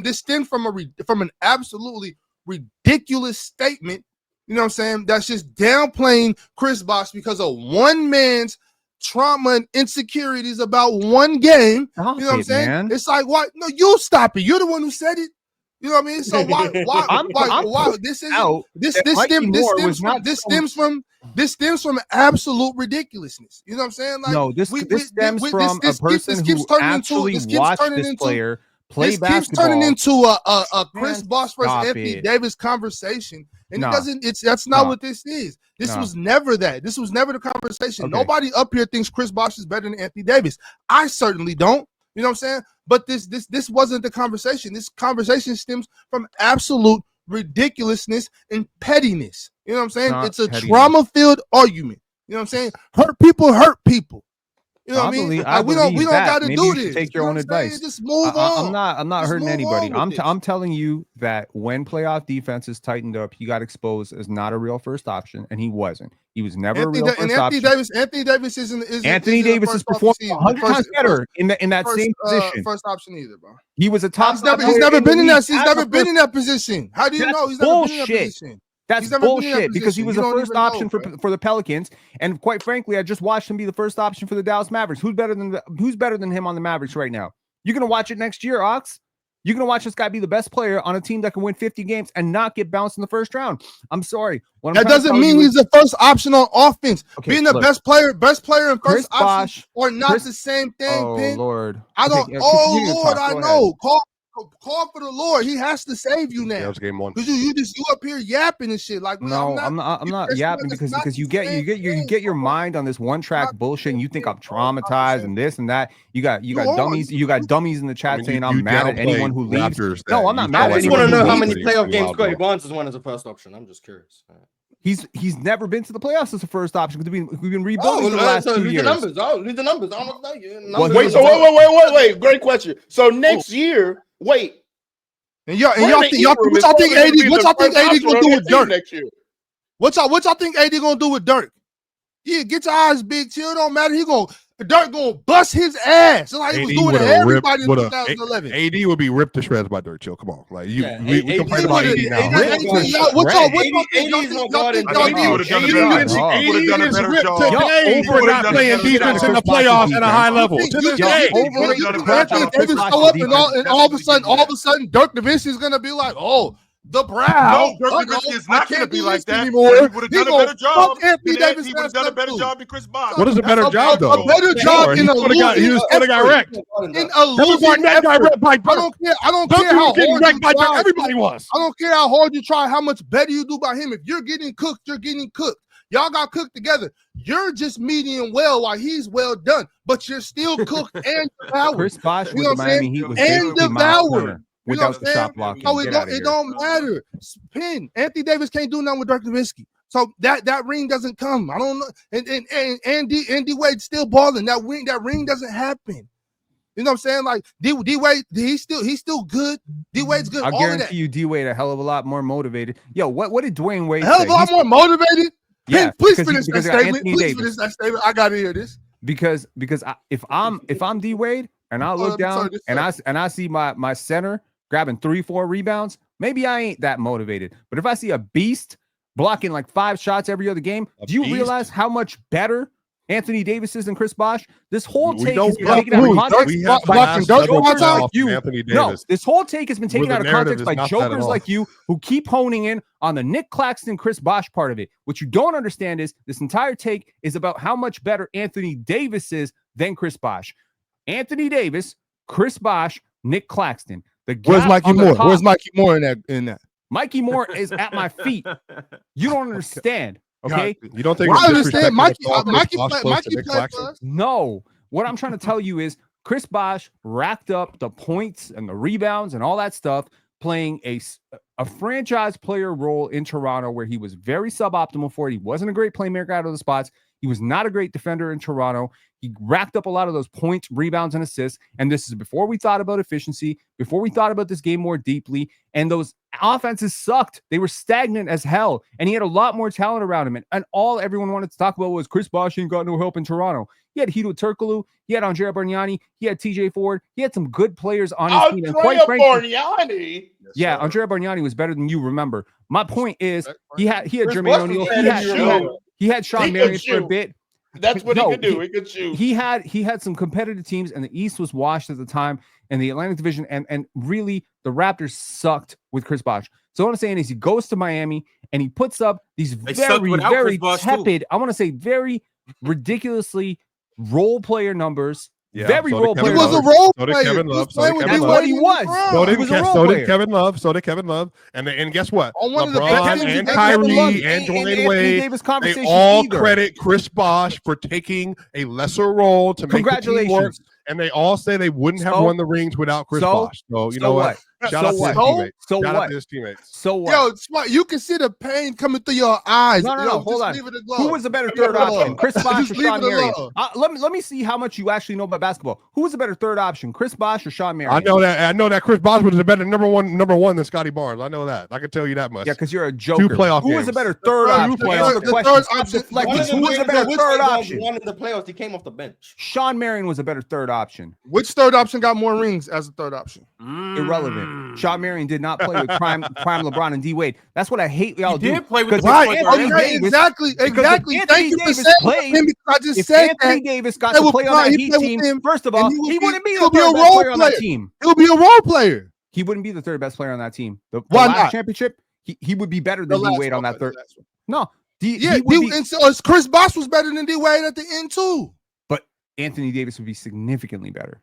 this stemmed from an absolutely ridiculous statement. You know what I'm saying? That's just downplaying Chris Bosh because of one man's trauma and insecurities about one game. You know what I'm saying? Man. It's like, why? No, you stop it. You're the one who said it. You know what I mean? So why this stems from absolute ridiculousness. You know what I'm saying? Like, no, this stems from a person who actually watched this player play basketball. This keeps turning into a Chris Bosh versus Anthony Davis conversation. And that's not what this is. This was never that. This was never the conversation. Okay. Nobody up here thinks Chris Bosh is better than Anthony Davis. I certainly don't. You know what I'm saying? But this wasn't the conversation. This conversation stems from absolute ridiculousness and pettiness. You know what I'm saying? It's a trauma-filled argument. You know what I'm saying? Hurt people. You know what I mean? I we don't got to do this. Take your own advice. Just move on. I'm not hurting anybody. I'm telling you that when playoff defenses tightened up, he got exposed as not a real first option, and he wasn't. He was never a real first option. Anthony Davis isn't. Anthony Davis is performing 100 times better in that same position. First option either, bro. He was a top. He's never been in that. He's never been in that position. How do you know he's never been in that position? That's bullshit because he was the first option for the Pelicans, and quite frankly, I just watched him be the first option for the Dallas Mavericks. Who's better than him on the Mavericks right now? You're gonna watch it next year, Ox. You're gonna watch this guy be the best player on a team that can win 50 games and not get bounced in the first round. I'm sorry. That doesn't mean he's the first option on offense. Being the best player and first option are not the same thing. Oh Lord, I don't. Lord, I know. Call for the Lord. He has to save you now. That was game one. Because you up here yapping and shit. Like no, I'm not yapping because you get your mind on this one track bullshit and you think I'm traumatized and this and that. You got dummies. You got dummies in the chat saying I'm mad at anyone who leaves. No, I'm not mad at anyone. I just want to know how many playoff games Scottie Barnes has won as a first option. I'm just curious. He's never been to the playoffs as a first option because we've been rebuilding for the last 2 years. Read the numbers. I don't know you. Wait. Great question. So next year. Wait, and y'all think AD gonna do with Dirk next year? What y'all think AD gonna do with Dirk? Yeah, get your eyes big. Chill. Don't matter. Dirk gonna bust his ass. It's like he was doing to everybody in 2011. AD would be ripped to shreds by Dirk. Chill. Come on, like we complain about AD now. What y'all over not playing defense in the playoffs at a high level. To this day, Davis show up and all of a sudden, Dirk Nowitzki is gonna be like, oh. The Browns. No, Dirk Nowitzki is not going to be like that. Anymore. He would have done a better job. He would have done a better job than Chris Bosh. What is a better job, though? A better job in a losing. He would have got wrecked. In a losing effort. I don't care how hard you try. Everybody was. I don't care how hard you try, how much better you do by him. If you're getting cooked, you're getting cooked. Y'all got cooked together. You're just medium well while he's well done, but you're still cooked and devoured. Chris Bosh with the Miami Heat was and devoured. Without the shot blocking. No, it don't matter. Anthony Davis can't do nothing with Dirk Nowitzki. So that ring doesn't come. I don't know. And D Wade's still balling. That ring doesn't happen. You know what I'm saying? Like D Wade, he's still good. D Wade's good. I guarantee you, D Wade a hell of a lot more motivated. Yo, what did Dwayne Wade say? A hell of a lot more motivated? Yeah, please finish that statement. Please finish that statement. I gotta hear this. Because if I'm D Wade and I look down and I see my center grabbing 3-4 rebounds, maybe I ain't that motivated. But if I see a beast blocking like 5 shots every other game, do you realize how much better Anthony Davis is than Chris Bosh? This whole take has been taken out of context. This whole take has been taken out of context by jokers like you who keep honing in on the Nick Claxton, Chris Bosh part of it. What you don't understand is this entire take is about how much better Anthony Davis is than Chris Bosh. Anthony Davis, Chris Bosh, Nick Claxton. Where's Mikey Moore? Where's Mikey Moore in that? Mikey Moore is at my feet. You don't understand. Okay. You don't think I understand Mikey played for us? No. What I'm trying to tell you is Chris Bosh racked up the points and the rebounds and all that stuff playing a franchise player role in Toronto where he was very suboptimal for it. He wasn't a great playmaker out of the spots. He was not a great defender in Toronto. He racked up a lot of those points, rebounds, and assists. And this is before we thought about efficiency, before we thought about this game more deeply. And those offenses sucked. They were stagnant as hell. And he had a lot more talent around him. And all everyone wanted to talk about was Chris Bosh ain't got no help in Toronto. He had Hedo Turkoglu. He had Andrea Bargnani. He had TJ Ford. He had some good players on his team. And quite frankly, Bargnani. Yeah, Andrea Bargnani was better than you remember. My point is he had Jermaine O'Neal. He had Sean Marion for a bit. That's what he could do. He could shoot. He had some competitive teams, and the East was washed at the time, and the Atlantic Division, and really the Raptors sucked with Chris Bosh. So what I'm saying is he goes to Miami and he puts up these very tepid, I want to say very ridiculously role player numbers. Yeah, very role player. He was a role player. So did Kevin Love. That's what he was. So did Kevin Love. So did Kevin Love. And guess what? LeBron and Kyrie and Dwayne Wade, they all credit Chris Bosh for taking a lesser role to make the team work. And they all say they wouldn't have won the rings without Chris Bosh. So you know what? Shout out to his teammates. So Shout what? out to his teammates. So what? Yo, Smart, you can see the pain coming through your eyes. No, hold on. Leave it alone. Who was the better third option, Chris Bosh or Just leave Sean it Marion? alone. Let me see how much you actually know about basketball. Who was the better third option, Chris Bosh or Sean Marion? I know that Chris Bosh was a better number one than Scotty Barnes. I know that. I can tell you that much. Yeah, because you're a joker. 2 playoff Who was games. the better third option? Answer the question. Stop deflecting. Who was the better third option? One in the playoffs, he came off the bench. Sean Marion was a better third option. Which third option got more rings as a third option? Irrelevant. Sean Marion did not play with prime LeBron and D Wade. That's what I hate y'all do. He did play with the Right. Anthony Okay, exactly. Thank you for saying played, that. I just if said Anthony that. Davis got to play on that Heat team, first of all, he wouldn't be the third best player on that team. He'll be a role player. He wouldn't be the third best player on that team. The Why last not? championship, he would be better than D Wade on that third. No, and so Chris Bosh was better than D Wade at the end too. But Anthony Davis would be significantly better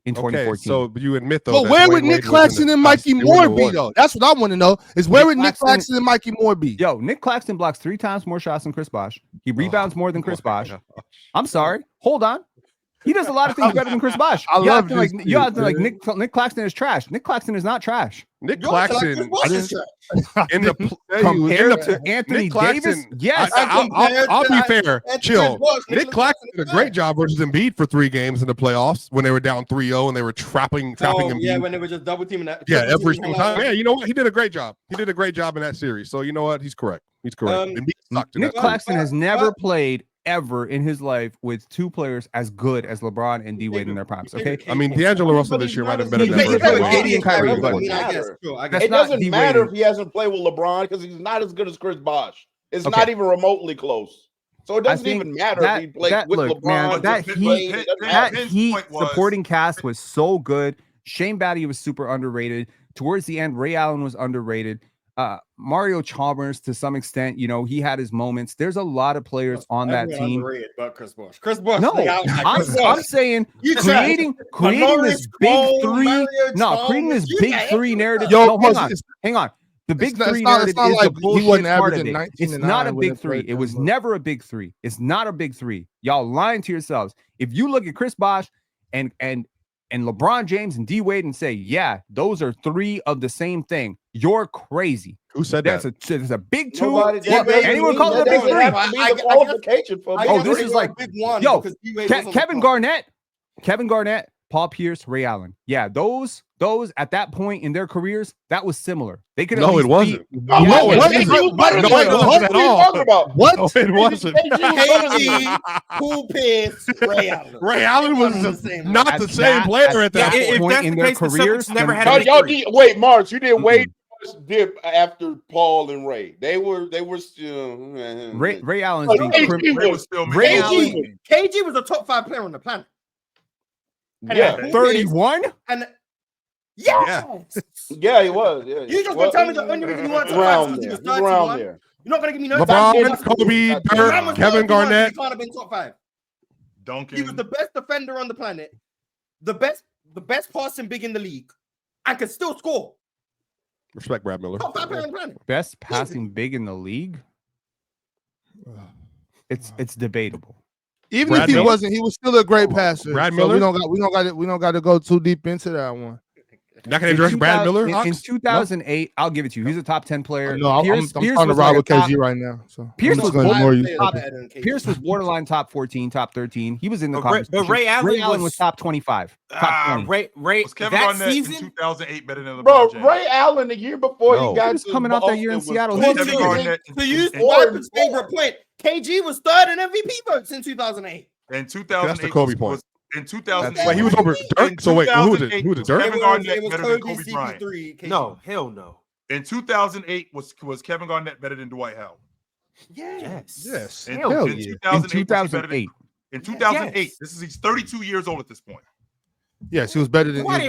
in 2014. So you admit though. But where would Nick Claxton and Mikey Moore be though? That's what I want to know. Is where would Nick Claxton and Mikey Moore be? Yo, Nick Claxton blocks 3 times more shots than Chris Bosh. He rebounds more than Chris Bosh. I'm sorry. Hold on. He does a lot of things better than Chris Bosh. You acting like Nick Claxton is trash. Nick Claxton is not trash. Nick Claxton compared to Anthony Davis. Yes, I'll be fair. Chill. Nick Claxton did a great job versus Embiid for 3 games in the playoffs when they were down 3-0 and they were trapping Embiid. Yeah, when they were just double teaming that. Yeah, every single time. Yeah, you know what? He did a great job. He did a great job in that series. So you know what? He's correct. He's correct. Nick Claxton has never played ever in his life with 2 players as good as LeBron and D Wade in their primes. Okay, I mean D'Angelo Russell this year might have been better. It doesn't matter if he hasn't played with LeBron because he's not as good as Chris Bosh. It's not even remotely close. So it doesn't even matter if he played with LeBron. That Heat supporting cast was so good. Shane Battier was super underrated. Towards the end, Ray Allen was underrated. Mario Chalmers, to some extent, you know, he had his moments. There's a lot of players on that team. But Chris Bosh. No, I'm saying creating this big three. No, creating this big three narrative. No, hang on. The big three narrative is the bullshit part of it. It's not a big three. It was never a big three. It's not a big three. Y'all lying to yourselves. If you look at Chris Bosh and LeBron James and D Wade and say, yeah, those are 3 of the same thing, you're crazy. Who said that? It's a big 2. Anyone calls it a big 3? This is like big 1. Yo, Kevin Garnett, Paul Pierce, Ray Allen. Yeah, those at that point in their careers, that was similar. They could. No, it wasn't. No, it wasn't at all. What? No, it wasn't. KG, Paul Pierce, Ray Allen. Ray Allen was not the same player at that point in their careers. Never had. Wait, March, you did Wade dip after Paul and Ray. They were still Ray Allen's KG was a top 5 player on the planet. Yeah, 31 and yeah, he was. Yeah, you just gonna tell me the only reason you want to around there. You're not gonna give me no LeBron, Kobe, Dirk, Kevin Garnett. He can't have been top 5. Duncan. He was the best defender on the planet, the best passing big in the league, and could still score. Respect Brad Miller. Top 5 player on the planet. Best passing big in the league. It's debatable. Even if he wasn't, he was still a great passer. Brad Miller. We don't got to go too deep into that one. Not going to address Brad Miller. In 2008, I'll give it to you. He's a top 10 player. No, I'm trying to ride with KG right now. So Pierce was borderline top 14, top 13. He was in the conversation. But Ray Allen was top 25. Top 20. Ray was Kevin Garnett in 2008 better than LeBron Bro, James? Ray Allen the year before he got coming off that year in Seattle. To use Swiper's favorite point, KG was 3rd in MVP votes in 2008. In 2008, that's the Kobe point. In 2008, wait, he was over Dirk. So wait, who was it? Who was it? Dirk? Kevin Garnett better than Kobe Bryant. No, hell no. In 2008, was Kevin Garnett better than Dwight Howard? Yes. In 2008. In 2008, he's 32 years old at this point. Yes, he was better than. He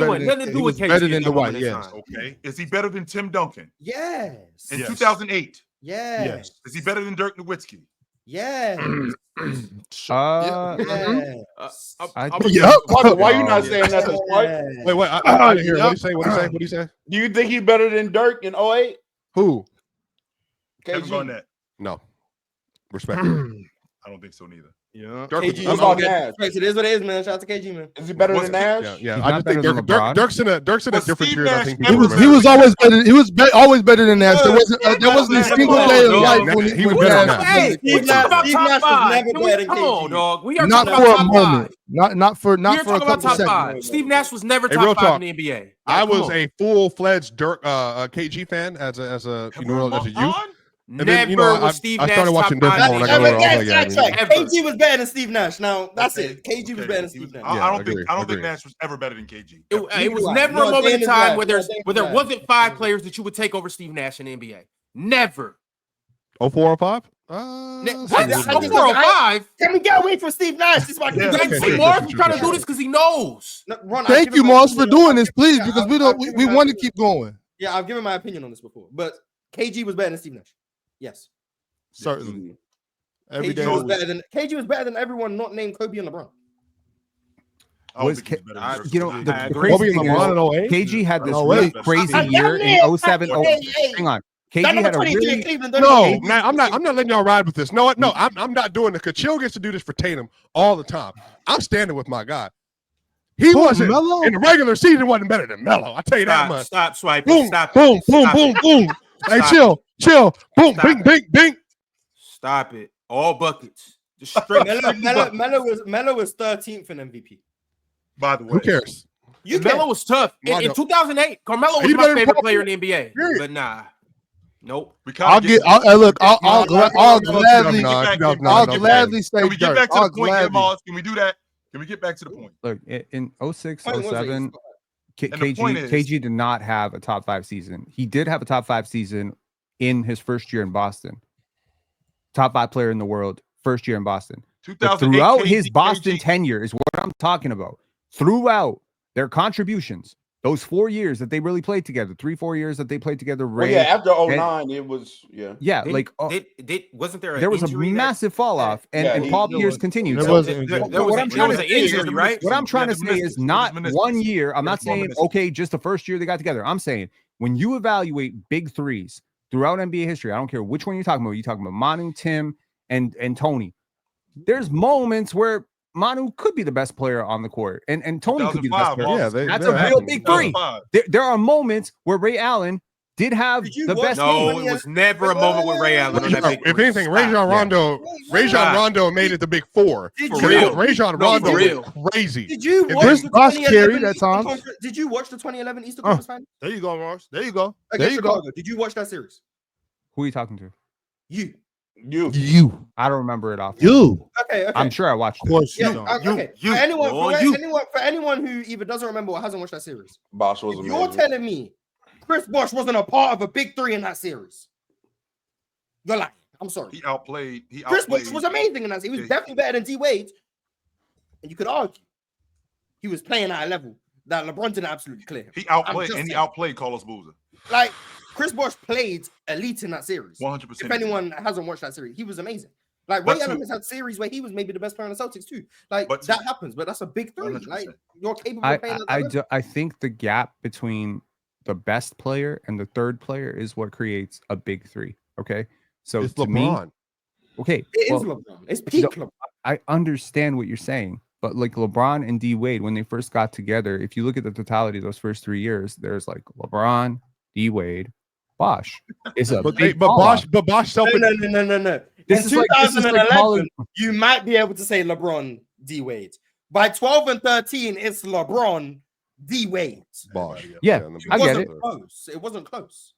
was better than Dwight. Yes. Okay. Is he better than Tim Duncan? Yes. In 2008. Yes. Is he better than Dirk Nowitzki? Yes. Why you not saying that? Wait, I didn't hear. What do you say? Do you think he's better than Dirk in 08? Who? Kevin Garnett. No. Respect. I don't think so neither. Yeah. KG, What about Nash? it is what it is, man. Shout out to KG, man. Is he better than Nash? Yeah. I just think Dirk's in a different tier. I think He was always better. He was always better than Nash. There wasn't a single day of life when he was better than Nash. Hey, we talking about top five. Come on, dog. We are not talking for about a top moment. five. Not for a couple top seconds. five. Steve Nash was never real top five talk. in the NBA. I was a full-fledged Dirk KG fan as a youth. And then, I started watching Dirk more when I got older. KG was better than Steve Nash. Now that's it. KG was better than Steve Nash. I don't think Nash was ever better than KG. It was never a moment in time where there wasn't 5 players that you would take over Steve Nash in the NBA. Never. 04 or 05? What? 04 or 5? Can we get away from Steve Nash? This is my Mars is trying to do this because he knows. Thank you, Mars, for doing this, please, because we want to keep going. Yeah, I've given my opinion on this before, but KG was better than Steve Nash. Yes, certainly. KG was better than everyone not named Kobe and LeBron. The crazy thing is, KG had this really crazy year in 07. Hang on. KG had a really I'm not letting y'all ride with this. No, I'm not doing it because Chill gets to do this for Tatum all the time. I'm standing with my guy. He wasn't Melo? In the regular season wasn't better than Melo. I tell you that much. Stop swiping. Boom, Stop. Boom. Hey, chill. Boom, bing. Stop it. All buckets. Just straight. Melo was 13th in MVP. By the way, who cares? Melo was tough. In 2008, Carmelo was my favorite player in the NBA. But nah. Nope. I'll gladly say Can we get Dirk. back to the point here, Moss? Can we do that? Can we get back to the point? Look, in 06, 07, KG did not have a top 5 season. He did have a top 5 season in his first year in Boston. Top 5 player in the world, first year in Boston. But throughout his Boston tenure is what I'm talking about. Throughout their contributions, those 4 years that they really played together, 3-4 years that they played together. After 09, it was wasn't there? There was a massive fall off, and Paul Pierce continued. There was an injury, right? What I'm trying to say is not 1 year. I'm not saying just the first year they got together. I'm saying when you evaluate big threes throughout NBA history, I don't care which one you're talking about. You're talking about Manu, Tim, and Tony. There's moments where Manu could be the best player on the court, and Tony could be the best player. That's a real big three. There are moments where Ray Allen did have the best. No, it was never a moment with Ray Allen. If anything, Rajon Rondo made it the big 4. Rajon Rondo was crazy. Did you watch Chris Bosh carried at times? Did you watch the 2011 Eastern Conference Finals? There you go, Mars. There you go. Did you watch that series? Who are you talking to? You. I don't remember it off. Okay. I'm sure I watched it. Of course, For anyone who either doesn't remember or hasn't watched that series, Bosh was amazing. You're telling me Chris Bosh wasn't a part of a big 3 in that series? You're lying. I'm sorry. He outplayed. Chris Bosh was amazing in that series. He was definitely better than D Wade, and you could argue he was playing at a level that LeBron didn't absolutely clear. He outplayed Carlos Boozer. Like Chris Bosh played elite in that series. 100%. If anyone hasn't watched that series, he was amazing. Like Ray Allen has had series where he was maybe the best player in the Celtics too. Like that happens, but that's a big 3. 100%. Like you're capable of playing I think the gap between the best player and the third player is what creates a big 3. Okay, so it's to LeBron. Me, okay, it is LeBron. It's peak LeBron. I understand what you're saying, but like LeBron and D Wade when they first got together, if you look at the totality of those first 3 years, there's like LeBron, D Wade, Bosh. It's a Bosh self. No. This is 2011. You might be able to say LeBron, D Wade. By 12 and 13, it's LeBron, D Wade. Bosh. Yeah, I get it. It wasn't close.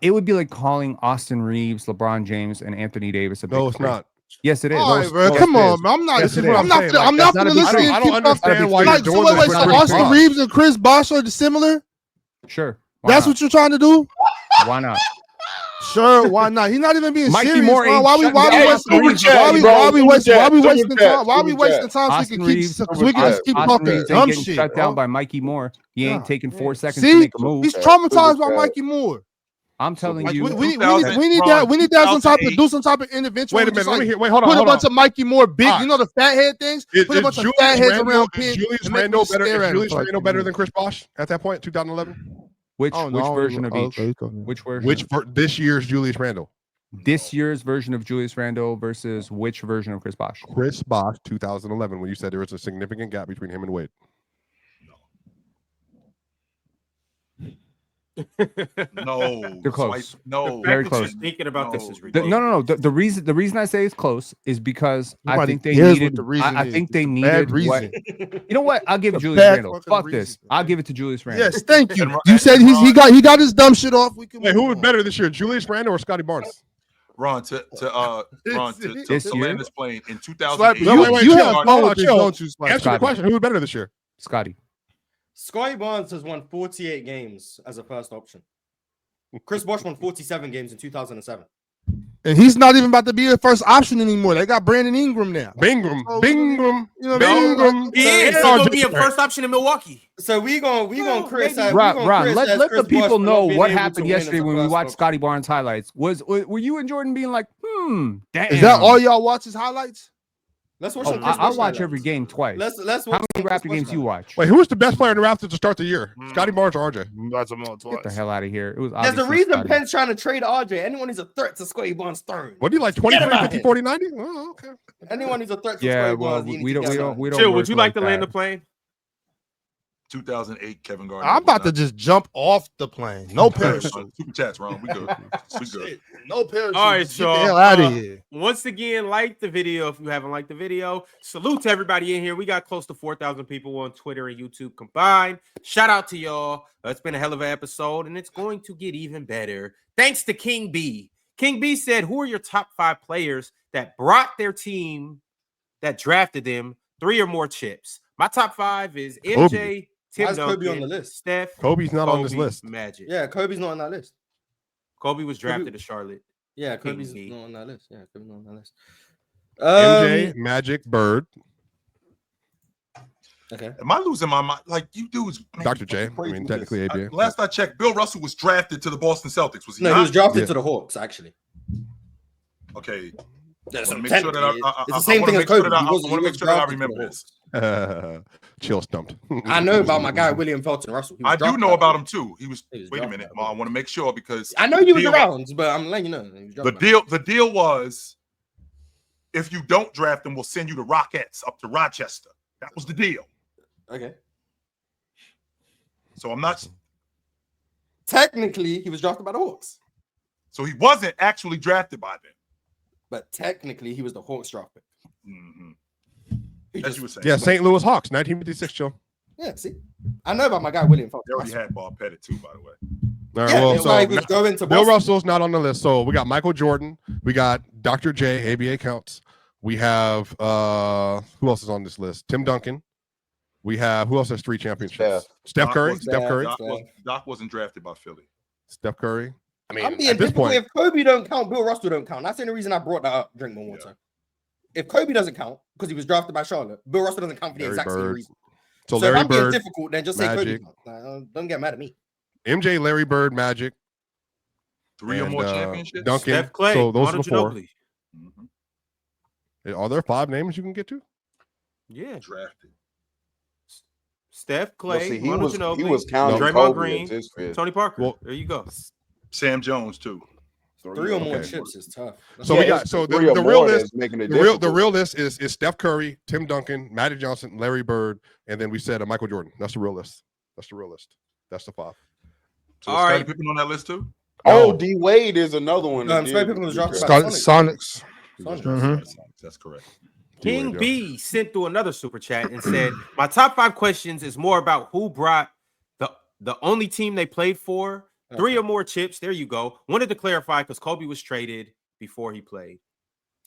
It would be like calling Austin Reeves, LeBron James, and Anthony Davis a big 3. It's not. Yes, it is. All right, bro. Come on, man. I'm not gonna listen. I don't understand why you're doing this. So Austin Reeves and Chris Bosh are similar? Sure. That's what you're trying to do? Why not? Sure, why not? He's not even being Mikey serious. Moore Why we wasting time? Why we wasting time so we can just keep talking dumb shit? Shut down by Mikey Moore. He ain't taking 4 seconds to make a move. He's traumatized by Mikey Moore. I'm telling you, we need that. We need to do some type of intervention. Wait a minute. Let me hear. Wait, hold on. Put a bunch of Mikey Moore big. You know the fat head things. Put a bunch of fat heads around Pin. Julius Randle better than Chris Bosh at that point, 2011. Which version of each? Which version? This year's Julius Randle? This year's version of Julius Randle versus which version of Chris Bosh? Chris Bosh, 2011, when you said there was a significant gap between him and Wade. No, they're close. No, very close. Thinking about this is ridiculous. No. The reason I say it's close is because I Nobody think they cares needed. what the reason I is. think It's they a needed. bad What, reason. you know what? I'll give it It's a Julius bad Randle. fucking Fuck reason, this. man. I'll give it to Julius Randle. Yes, thank you. And- You said he got his dumb shit off. We can Wait, move who was on. better this year, Julius Randle or Scotty Barnes? Ron, to This year? land this plane in Swipe, 2008. you chill, have fun with this, chill. don't you, Swipe? Answer the question. Who was better this year? Scotty. Scotty Barnes has won 48 games as a first option. Chris Bosh won 47 games in 2007. And he's not even about to be a first option anymore. They got Brandon Ingram now. Bingram. So, Bingram. You know what I mean? Bingram. He is. He's gonna be a first option in Milwaukee. So we gonna criticize. Ron, criticize let the Chris Bosh people for know not being what able to happened win as yesterday a when we first watched option. Scotty Barnes highlights. Were you and Jordan being like, damn? Is that all y'all watch his highlights? Let's watch. Oh, some Chris I'll Bosh watch highlights. every game twice. Let's How watch many some Chris Raptor Bosh games you highlights. watch? Wait, who was the best player in the Raptors to start the year? Scotty Barnes or RJ? That's a month Get the hell out of here. It was There's a obviously reason Scotty. Penn's trying to trade RJ. Anyone who's a threat to Scotty Barnes throwing. What do you like? Get him 23, out 50, here. 40, 90? Oh, okay. Anyone who's a threat to Yeah, Scotty well, Barnes, you need we to don't. get him out. Chill, work would you like to land the that. plane? 2008 Kevin Garnett. I'm about to just jump off the plane. No parachute. Super chats, Ron. We good. We good. No parachute. All right, Just get so the hell out of here. once again, like the video if you haven't liked the video. Salute to everybody in here. We got close to 4,000 people on Twitter and YouTube combined. Shout out to y'all. It's been a hell of an episode, and it's going to get even better. Thanks to King B. King B said, "Who are your top 5 players that brought their team, that drafted them, 3 or more chips?" My top 5 is MJ, Tim Why is Kobe Duncan, on the list? Steph. Kobe's not on this Kobe, list. Magic. Yeah, Kobe's not on that list. Kobe was drafted to Charlotte. Yeah, Kobe's King B. not on that list. Yeah, Kobe's not on that list. MJ, Magic, Bird, Okay. Am I losing my mind? Like you dudes, Dr. J. I mean, technically ABA. Last I checked, Bill Russell was drafted to the Boston Celtics. Was he No, not? he was drafted Yeah. to the Hawks, actually. Okay. That's wanna what make sure that it's the same wanna thing as make sure Kobe. that I He was wanna make sure that I drafted to the remember Hawks. this. Chill stumped. I know about my guy William Felton Russell. He was I do drafted know by the about him Hawks. too. He was. He was Wait a drafted minute, by the I want to make sure because I know you was deal- around, but I'm letting you know. He was the drafted by deal. The deal was, if you don't draft him, we'll send you the Rockettes up to Rochester. That was the deal. the- Okay. So I'm not. Technically, he was drafted by the Hawks, So he wasn't actually drafted by them. but technically, he was the Hawks draft pick. Mm-hmm. He As just- you were saying. Yeah, St. Louis Hawks, 1956, Chill. Yeah, see, I know about my guy William Felton They already Russell. had Bob Pettit too, by the way. All right, Yeah, well, that's why he was so going to Bill Boston. Russell's not on the list. So we got Michael Jordan. We got Dr. J, ABA counts. We have who else is on this list? Tim Duncan. We have who else has 3 championships? Steph Curry. was- Steph Curry. Doc wasn't drafted by Philly. Steph Curry. I mean, I'm being at this difficult. point, If Kobe don't count, Bill Russell don't count. That's the only reason I brought that up. Drink more water. If Kobe doesn't count because he was drafted by Charlotte, Bill Russell doesn't count for the Larry exact same Bird. reason. so So if Larry I'm being Bird, difficult, then just say Magic. Kobe. counts. Don't get mad at me. MJ, Larry Bird, Magic, 3 or and, more championships. Duncan. Steph Clay, So those are Manu the 4. Ginobili. Mhm. Are there 5 names you can get to? Yeah, Drafted. Steph Well, Clay, see, he Manu was Ginobili, counting Draymond Kobe Green, as his fifth. Tony Parker. Well- There you go. Sam Jones too. 3 or more Okay. chips is tough. So Yeah, we got it's so three the or real more list. that's making it The real difficult. list is Steph Curry, Tim Duncan, Magic Johnson, Larry Bird, and then we said Michael Jordan. That's the real list. That's the real list. That's the 5. So All is Scottie right. Pippen on that list too? Oh, No. D Wade is another one. that Scottie did- Pippen was drafted by Sonics. That's correct. King D-Wade, B sent through another super chat and said, "My top 5 questions is more about who brought the only team they played for, 3 or more chips." There you go. Wanted to clarify because Kobe was traded before he played.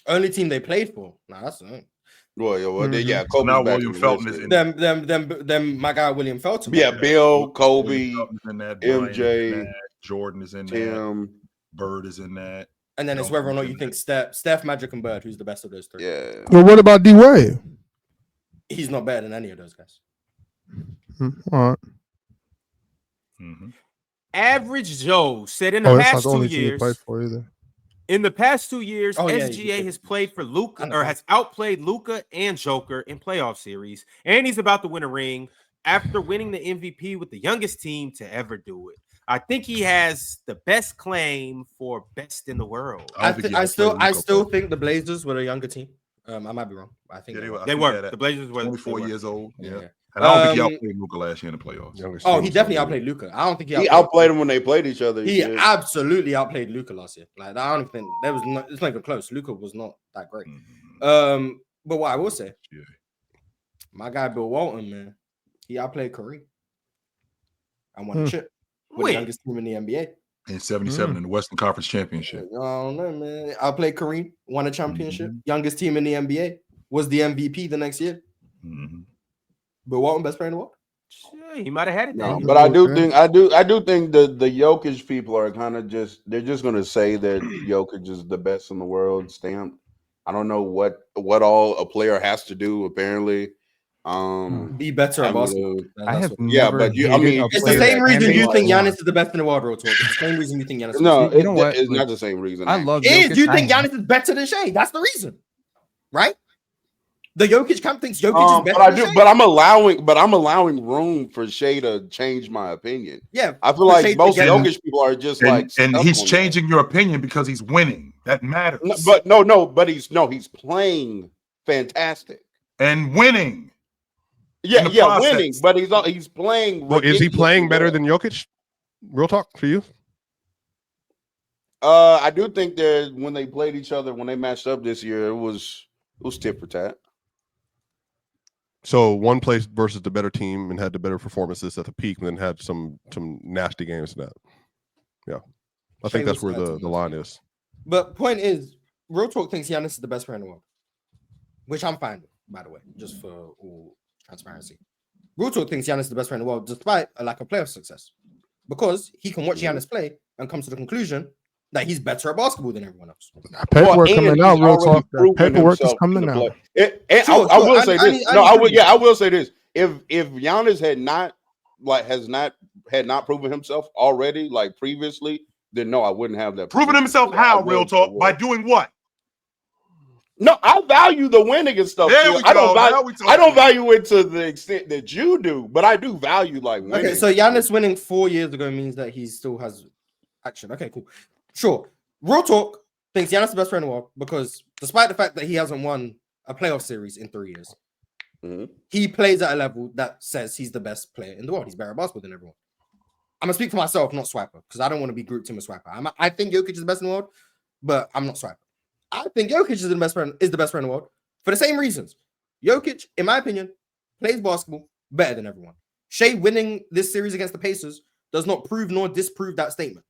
Only team they played for. Nah, that's it. Well, Mhm. yeah, So Kobe's now back William in the Felton list. is in. Them my guy William Felton. Yeah, Bill, Kobe, William Felton's in that, Bryant is MJ, in that, Jordan is in that, Tim. Bird is in that. And then it's whether or not you think Steph, Magic, and Bird, who's the best of those 3. Yeah. Well, what about D Wade? He's not better than any of those guys. All right. Mm-hmm. Average Joe said in the Oh, that's not past the 2 only team he years, played for either. in the past 2 years, Oh, yeah, SGA he- has played for I Luka know. or has outplayed Luka and Joker in playoff series, and he's about to win a ring after winning the MVP with the youngest team to ever do it. I think he has the best claim for best in the world. I still think the Blazers were a younger team. I might be wrong. I think they were. The Blazers were 24 years old. Yeah. And I don't think he outplayed Luka last year in the playoffs. He definitely outplayed Luka. I don't think he outplayed him when they played each other. He absolutely outplayed Luka last year. Like I don't think it's not even close. Luka was not that great. But what I will say, my guy Bill Walton, man, he outplayed Kareem. I won a chip with the youngest team in the NBA. In 77 in the Western Conference Championship. I don't know, man. I played Kareem, won a championship. Youngest team in the NBA, was the MVP the next year. But Walton, best player in the world. Yeah, he might have had it. No, but I do think the Jokic people are kind of they're just gonna say that Jokic is the best in the world stamp. I don't know what all a player has to do apparently. Be better at basketball. But it's the same reason you think Giannis is the best in the world, real talk. It's the same reason you think Giannis is the best. It's not the same reason. I love Jokic. You think Giannis is better than Shai? That's the reason. Right? The Jokic camp thinks Jokic is better than Shai. But I'm allowing room for Shai to change my opinion. Yeah. I feel like most Jokic people are just and he's changing your opinion because he's winning. That matters. But he's playing fantastic. And winning. Winning, but he's playing. Well, is he playing better than Jokic? Real talk for you. I do think that when they played each other, when they matched up this year, it was tit for tat. So one place versus the better team and had the better performances at the peak, and then had some nasty games in that. Yeah, I think that's where the line is. But point is, real talk thinks Giannis is the best player in the world, which I'm fine with, by the way, just for all transparency. Real talk thinks Giannis is the best player in the world, despite a lack of playoff success, because he can watch Giannis play and come to the conclusion that he's better at basketball than everyone else. Paperwork coming out, real talk. Paperwork is coming out. I will say this. I will say this. If Giannis had not proven himself already, like previously, then no, I wouldn't have that. Proven himself how? Real talk by doing what? No, I value the winning and stuff. I don't value it to the extent that you do, but I do value like winning. Okay, so Giannis winning 4 years ago means that he still has action. Okay, cool. Sure. Real talk thinks Giannis is the best player in the world because despite the fact that he hasn't won a playoff series in 3 years, he plays at a level that says he's the best player in the world. He's better at basketball than everyone. I'm going to speak for myself, not Swiper, because I don't want to be grouped in with Swiper. I think Jokic is the best in the world, but I'm not Swiper. I think Jokic is the best player in the world for the same reasons. Jokic, in my opinion, plays basketball better than everyone. Shai winning this series against the Pacers does not prove nor disprove that statement.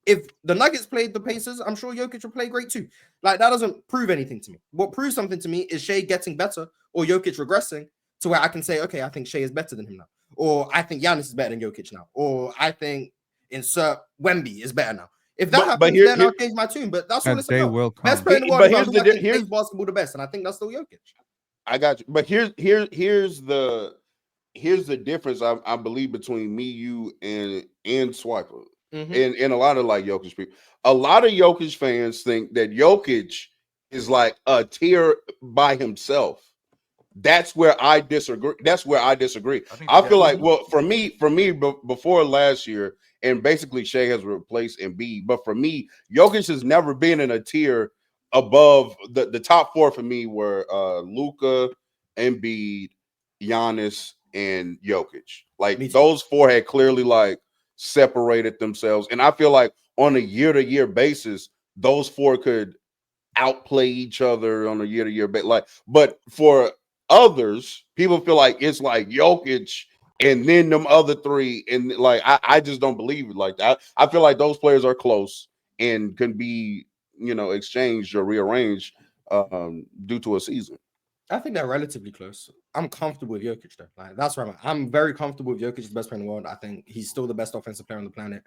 If the Nuggets played the Pacers, I'm sure Jokic will play great too. Like, that doesn't prove anything to me. What proves something to me is Shai getting better or Jokic regressing to where I can say, okay, I think Shai is better than him now. Or I think Giannis is better than Jokic now. Or I think insert Wemby is better now. If that happens, then I'll change my tune. But that's what it's about. Best player in the world, but here's basketball the best, and I think that's still Jokic. I got you. But here's the difference I believe between me, you, and Swiper. And a lot of like Jokic people. A lot of Jokic fans think that Jokic is like a tier by himself. That's where I disagree. I feel like, well, for me, before last year, and basically Shai has replaced Embiid. But for me, Jokic has never been in a tier above the top four. For me were Luka, Embiid, Giannis, and Jokic. Like those four had clearly like separated themselves. And I feel like on a year-to-year basis, those four could outplay each other on a year-to-year basis. Like, but for others, people feel like it's like Jokic and then them other three, and like I just don't believe it like that. I feel like those players are close and can be, exchanged or rearranged due to a season. I think they're relatively close. I'm comfortable with Jokic though. Like, that's where I'm very comfortable with Jokic, the best player in the world. I think he's still the best offensive player on the planet.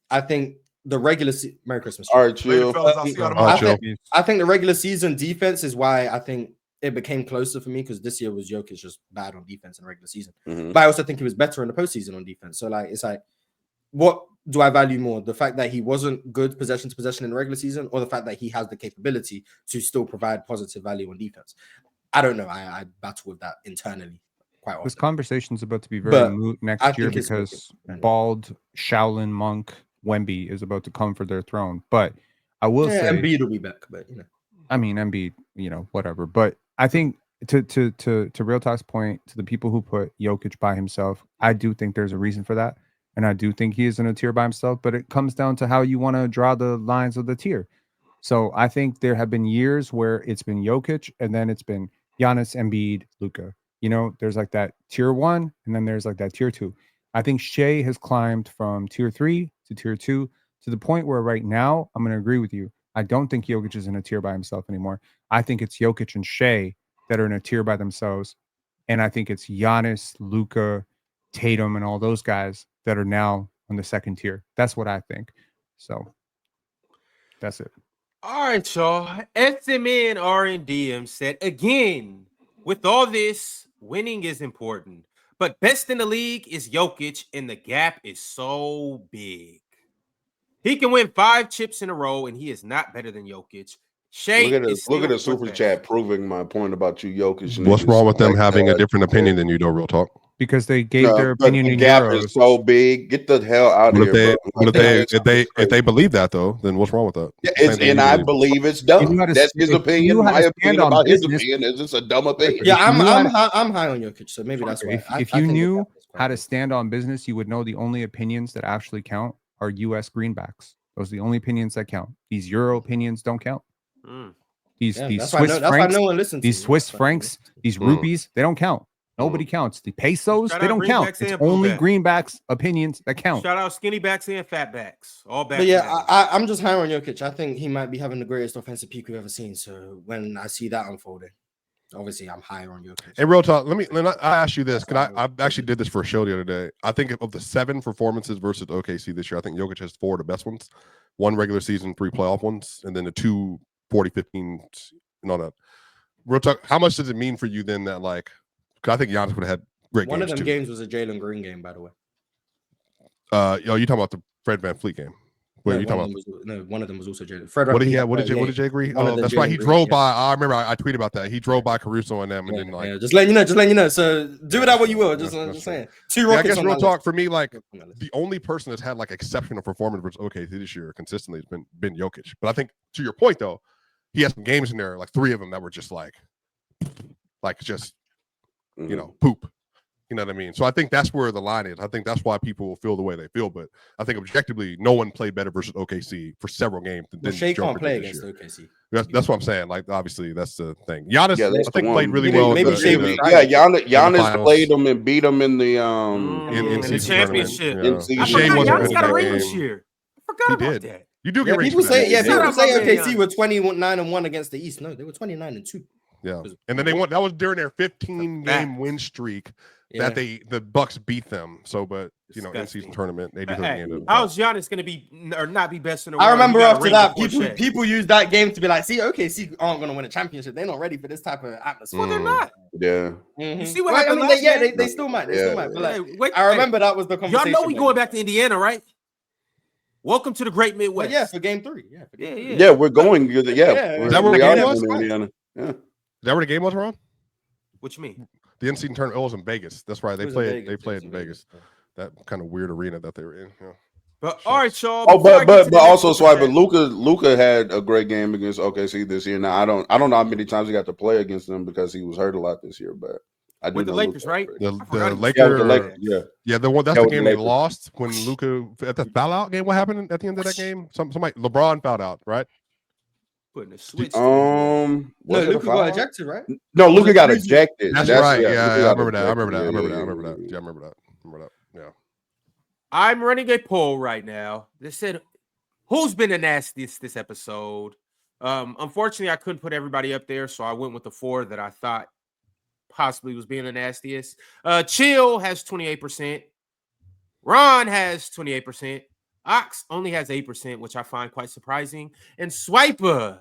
I think the regular season. Merry Christmas. All right, chill. I think the regular season defense is why I think it became closer for me, because this year was Jokic just bad on defense in the regular season. But I also think he was better in the postseason on defense. So like, it's like, what do I value more? The fact that he wasn't good possession to possession in the regular season, or the fact that he has the capability to still provide positive value on defense? I don't know. I battle with that internally quite often. This conversation's about to be very moot next year because bald Shaolin monk Wemby is about to come for their throne. But I will say Embiid will be back, but I mean Embiid, whatever. But I think to Real Talk's point, to the people who put Jokic by himself, I do think there's a reason for that. And I do think he is in a tier by himself, but it comes down to how you want to draw the lines of the tier. So I think there have been years where it's been Jokic and then it's been Giannis, Embiid, Luka. There's like that tier 1 and then there's like that tier 2. I think Shai has climbed from tier 3 to tier 2 to the point where right now I'm going to agree with you. I don't think Jokic is in a tier by himself anymore. I think it's Jokic and Shai that are in a tier by themselves. And I think it's Giannis, Luka, Tatum, and all those guys that are now on the second tier. That's what I think. So that's it. All right, y'all. SMN RNDM said, again, with all this, winning is important. But best in the league is Jokic, and the gap is so big. He can win 5 chips in a row, and he is not better than Jokic. Shai look at the super chat proving my point about you, Jokic. What's wrong with them having a different opinion than you, though, real talk? Because they gave their opinion in gap euros. Is so big. Get the hell out of here, bro. If they believe that, though, then what's wrong with that? Yeah, I believe it's dumb. That's his opinion. My opinion about his opinion is it's a dumb opinion. Yeah, I'm high on Jokic, so maybe that's why. If you knew how to stand on business, you would know the only opinions that actually count are U.S. greenbacks. Those are the only opinions that count. These Euro opinions don't count. These Swiss francs, these Swiss francs, these rupees, they don't count. Nobody counts. The pesos, they don't count. It's only greenbacks opinions that count. Shout out skinny backs and fat backs. All back. But yeah, I'm just high on Jokic. I think he might be having the greatest offensive peak we've ever seen. So when I see that unfolding, obviously I'm higher on Jokic. Hey, real talk. I ask you this. I actually did this for a show the other day. I think of the 7 performances versus OKC this year, I think Jokic has 4 of the best ones. 1 regular season, 3 playoff ones, and then the 2 40-15 and all that. Real talk. How much does it mean for you then that because I think Giannis would have had great games. One of them games was a Jalen Green game, by the way. You talking about the Fred VanVleet game? Wait, one of them was also Jalen. What did Jay agree? Oh, that's right. He drove by. I remember. I tweeted about that. He drove by Caruso and them, and then just letting you know. So do with that what you will. Just saying. 2 Rockets. I guess real talk for me, the only person that's had exceptional performance versus OKC this year consistently has been Jokic. But I think to your point though, he has some games in there, 3 of them that were just poop. You know what I mean? So I think that's where the line is. I think that's why people feel the way they feel. But I think objectively, no one played better versus OKC for several games. Shai can't play against OKC. That's what I'm saying. Obviously, that's the thing. Giannis, I think, played really well. Giannis played them and beat them in the in the championship. Giannis got a ring this year. I forgot about that. You do get rings. People say OKC were 29-1 against the East. No, they were 29-2. Yeah, and then they won. That was during their 15-game win streak that the Bucks beat them. So, but in season tournament, they just how's Giannis going to be or not be best in the world? I remember after that, people used that game to be like, "See, OKC aren't going to win a championship. They're not ready for this type of atmosphere." Well, they're not. Yeah. You see what happened last year? They still might. They still might. But I remember that was the conversation. Y'all know we going back to Indiana, right? Welcome to the Great Midwest. Yeah, for Game 3. Yeah, we're going. Yeah. Is that where the game was? Indiana. Yeah. Is that where the game was, Ron? What you mean? The in-season tournament was in Vegas. That's right. They played in Vegas. That kind of weird arena that they were in. Yeah. But all right, y'all. Oh, but also swiping. Luka had a great game against OKC this year. Now I don't know how many times he got to play against them because he was hurt a lot this year. But I do with the Lakers, right? The Lakers. Yeah. That's the game they lost when Luka at the foul out game. What happened at the end of that game? Somebody LeBron fouled out, right? Putting a switch. No, Luka got ejected, right? No, Luka got ejected. That's right. Yeah, I remember that. I remember that. Yeah. I'm running a poll right now. They said, "Who's been the nastiest this episode?" Unfortunately, I couldn't put everybody up there, so I went with the 4 that I thought possibly was being the nastiest. Chill has 28%. Ron has 28%. Ox only has 8%, which I find quite surprising. And Swiper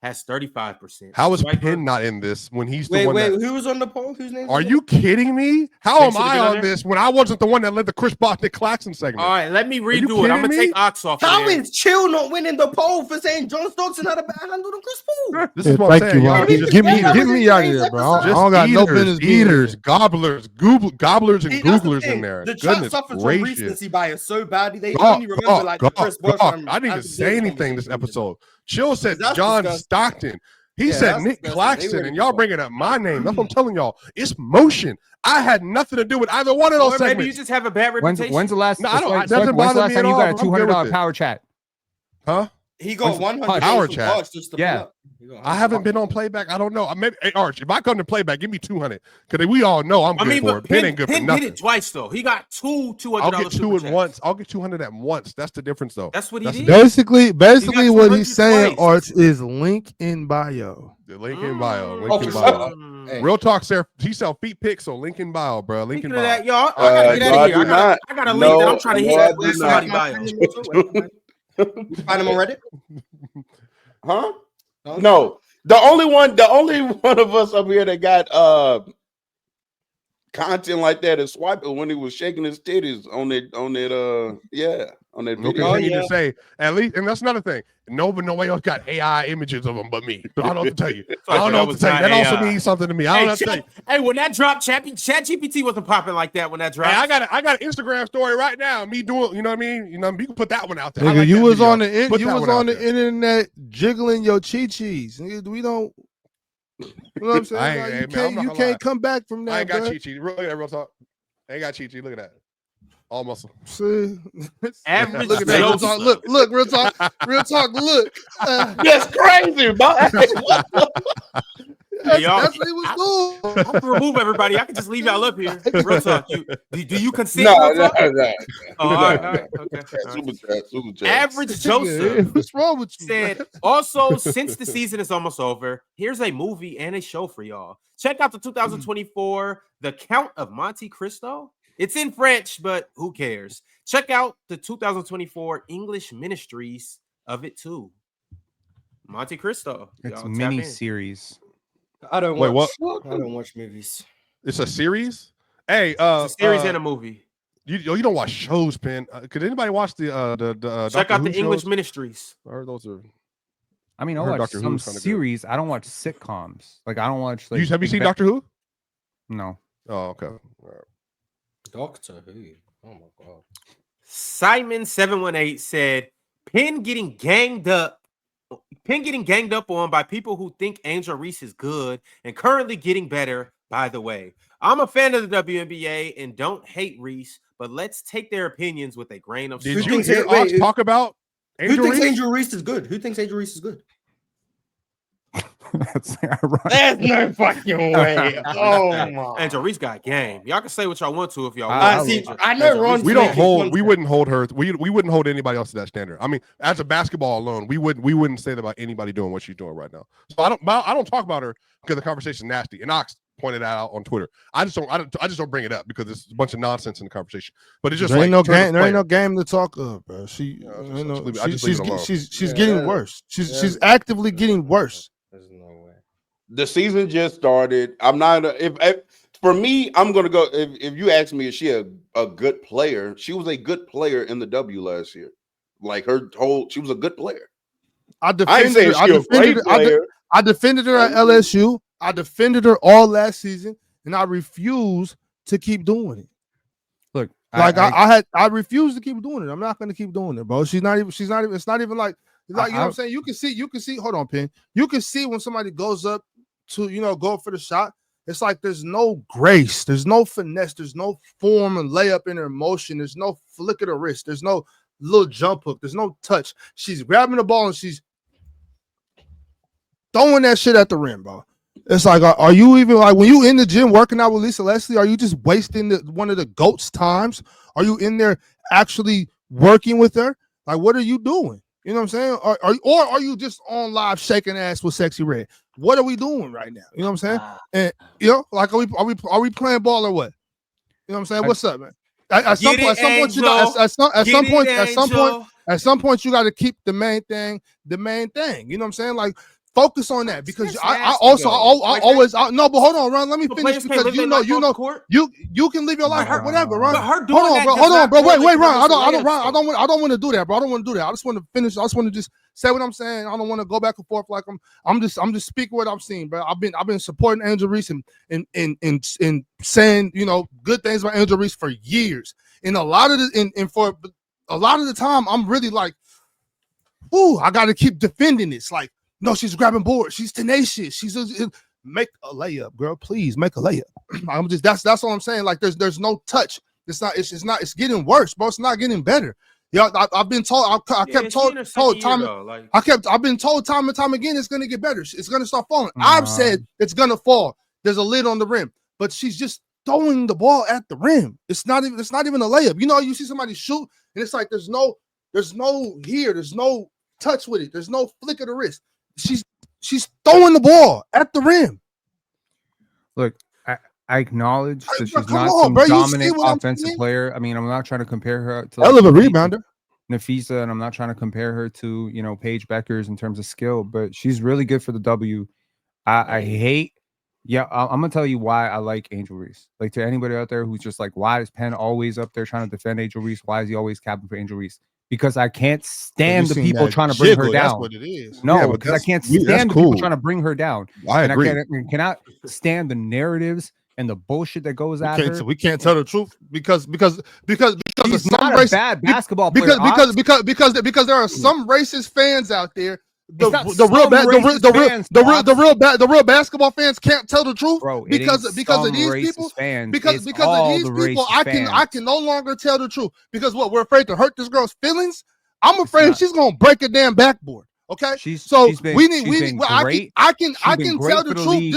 has 35%. How is Swiper, Penn not in this when he's the one? Wait, who was on the poll? Whose name? Are you kidding me? How am should have I been on on there? this when I wasn't the one that led the Chris Bosh Nick Claxton segment? All right, let me you redo it. I'm gonna kidding me? take Ox off. How there. is Chill not winning the poll for saying John Stockton had a better handle than Chris Paul? This is what I'm saying. Y'all. Just Get me that was me in out of today's here, bro. I episode. don't got no business being Eaters, here. gobblers, gobblers, and See, that's the googlers thing. in there. The chat Goodness suffers from gracious. recency bias so badly they God, only remember like the Chris Bosh. I didn't even say anything this episode. Chill said That's John disgusting. Stockton. He Yeah, said that's Nick disgusting. They Claxton, really and y'all fucked. bringing up my name. That's what I'm telling y'all. It's motion. I had nothing to do with either one of those Or maybe segments. you just have a bad reputation. When's the last? No, I don't- it when's doesn't the bother last me time at you all. got a I'm good with $200 it. power chat? Huh? He got When's 100 Power from chat? Bosh just to Yeah. pull up. He got I haven't been on playback. I don't know. Maybe, hey, Arch, if I come to playback, give me 200 because we all know I'm good for it. Penn ain't good for Penn nothing. did it twice though. He got two $200. I'll get two super at chats. once. I'll get 200 at once. That's the difference, though. That's what he That's did. Basically, what 200 he's saying, twice. Arch, is link in bio. The link in bio. Mm. Link Oh, in for bio. sure. Hey. Real talk, sir. He sell feet pics, so link in bio, bro. Link in Speaking of bio. that, y'all, I gotta get no, out I of here. do not. I got a link that I'm trying to No, hit. I do Where's not. somebody bio? You find him on Reddit? Huh? No. The only one of us up here that got content like that is Swiper when he was shaking his titties on that video. Okay, to say at least, and that's another thing. Nobody else got AI images of them but me. So I don't know what to tell you. I don't know what to tell you. That also means something to me. I don't know what to tell you. Hey, when that dropped, ChatGPT wasn't popping like that when that dropped. Hey, I got an Instagram story right now. Me doing, you know what I mean? You know, you can put that one out there. Nigga, I like you that was video. on the Put that one out there. internet jiggling your chi-chis. Nigga, we don't. You know what I'm saying? You can't come back from that. I ain't got bruh. Chi-Chi. Real talk. I ain't got Chi-Chi. Look at that. All muscle. See, Average look at that. Real talk. Look, real talk. Real talk. Look. That's crazy, bro. Hey, y'all, That's what he was doing. I can remove everybody. I can just leave y'all up here. Real talk. Do you consent? No. Oh, all right. Okay. Super chat. Average Joseph What's wrong with you? said, also, since the season is almost over, here's a movie and a show for y'all. Check out the 2024 The Count of Monte Cristo. It's in French, but who cares? Check out the 2024 English Ministries of it too. Monte Cristo. It's Y'all mini tap in. series. I don't Wait, watch. what? I don't watch movies. It's a series. Hey, It's a series and a movie. you don't watch shows, Penn. Could anybody watch the Check Doctor out Who the English shows? Ministries. Or those are. I mean, I I heard watch Doctor some Who's kinda good. series. I don't watch sitcoms. Like I don't watch. Like, Have you seen Doctor Who? No. Oh, okay. All right. Doctor Who. Oh my god. Simon718 said, Penn getting ganged up on by people who think Angel Reese is good and currently getting better, by the way. I'm a fan of the WNBA and don't hate Reese, but let's take their opinions with a grain of Did salt. you hear us talk about Angel Who thinks Reese? Angel Reese is good? Who thinks Angel Reese is good? That's ironic. There's no fucking way. Oh my. Angel Reese got game. Y'all can say what y'all want to if y'all I want. see, Angel- I know Angel Ron- Reese We got don't game. hold. We wouldn't hold her. We wouldn't hold anybody else to that standard. I mean, as a basketball alone, we wouldn't say that about anybody doing what she's doing right now. So I don't talk about her because the conversation's nasty. And Ox pointed that out on Twitter. I just don't bring it up because it's a bunch of nonsense in the conversation. But it's just There ain't like no game. There player. ain't no game to talk of, bro. I just leave it alone. She's getting worse. She's actively getting worse. There's no way. The season just started. I'm not if for me, I'm gonna go. If you ask me, is she a good player? She was a good player in the W last year. Like she was a good player. I I ain't saying defended her. she a great player. I defended her at LSU. I defended her all last season, and I refuse to keep doing it. Look, I refuse to keep doing it. I'm not going to keep doing it, bro. She's not even. It's not even like you know what I'm saying. You can see. Hold on, Penn. You can see when somebody goes up to go for the shot. It's like there's no grace, there's no finesse, there's no form and layup in her motion. There's no flick of the wrist. There's no little jump hook. There's no touch. She's grabbing the ball and she's throwing that shit at the rim, bro. It's like, are you even like when you in the gym working out with Lisa Leslie? Are you just wasting one of the GOAT's times? Are you in there actually working with her? Like, what are you doing? You know what I'm saying? Or are you just on live shaking ass with Sexy Red? What are we doing right now? You know what I'm saying? And like, are we playing ball or what? You know what I'm saying? What's up, man? At some point, you got to keep the main thing. You know what I'm saying? Like, Focus on that because I always no, but hold on, Ron. Let me finish because you can live your life, whatever, Ron. Hold on, bro. Wait, Ron. I don't want to do that, bro. I don't want to do that. I just want to finish. I just want to just say what I'm saying. I don't want to go back and forth like I'm just speaking what I'm seeing, bro. I've been supporting Angel Reese and saying good things about Angel Reese for years. And for a lot of the time, I'm really like, ooh, I got to keep defending this. Like, no, she's grabbing boards. She's tenacious. Make a layup, girl. Please make a layup. That's what I'm saying. Like, there's no touch. It's getting worse, bro. It's not getting better. I've been told. I've been told time and time again. It's gonna get better. It's gonna start falling. I've said it's gonna fall. There's a lid on the rim, but she's just throwing the ball at the rim. It's not even a layup. You see somebody shoot, and it's like there's no touch with it. There's no flick of the wrist. She's throwing the ball at the rim. Look, I acknowledge that she's not some dominant offensive player. I mean, I'm not trying to compare her to hell of a rebounder, Nafisa, and I'm not trying to compare her to Paige Beckers in terms of skill, but she's really good for the W. I hate. Yeah, I'm gonna tell you why I like Angel Reese. Like, to anybody out there who's just like, why is Penn always up there trying to defend Angel Reese? Why is he always capping for Angel Reese? Because I can't stand the people trying to bring her down. That's what it is. No, because I can't stand the people trying to bring her down. I agree. I cannot stand the narratives and the bullshit that goes at her. We can't tell the truth because she's not a bad basketball player. Because there are some racist fans out there. The real basketball fans can't tell the truth, bro, because of these people. Because of these people, I can no longer tell the truth because we're afraid to hurt this girl's feelings. I'm afraid she's gonna break a damn backboard. Okay, I can tell the truth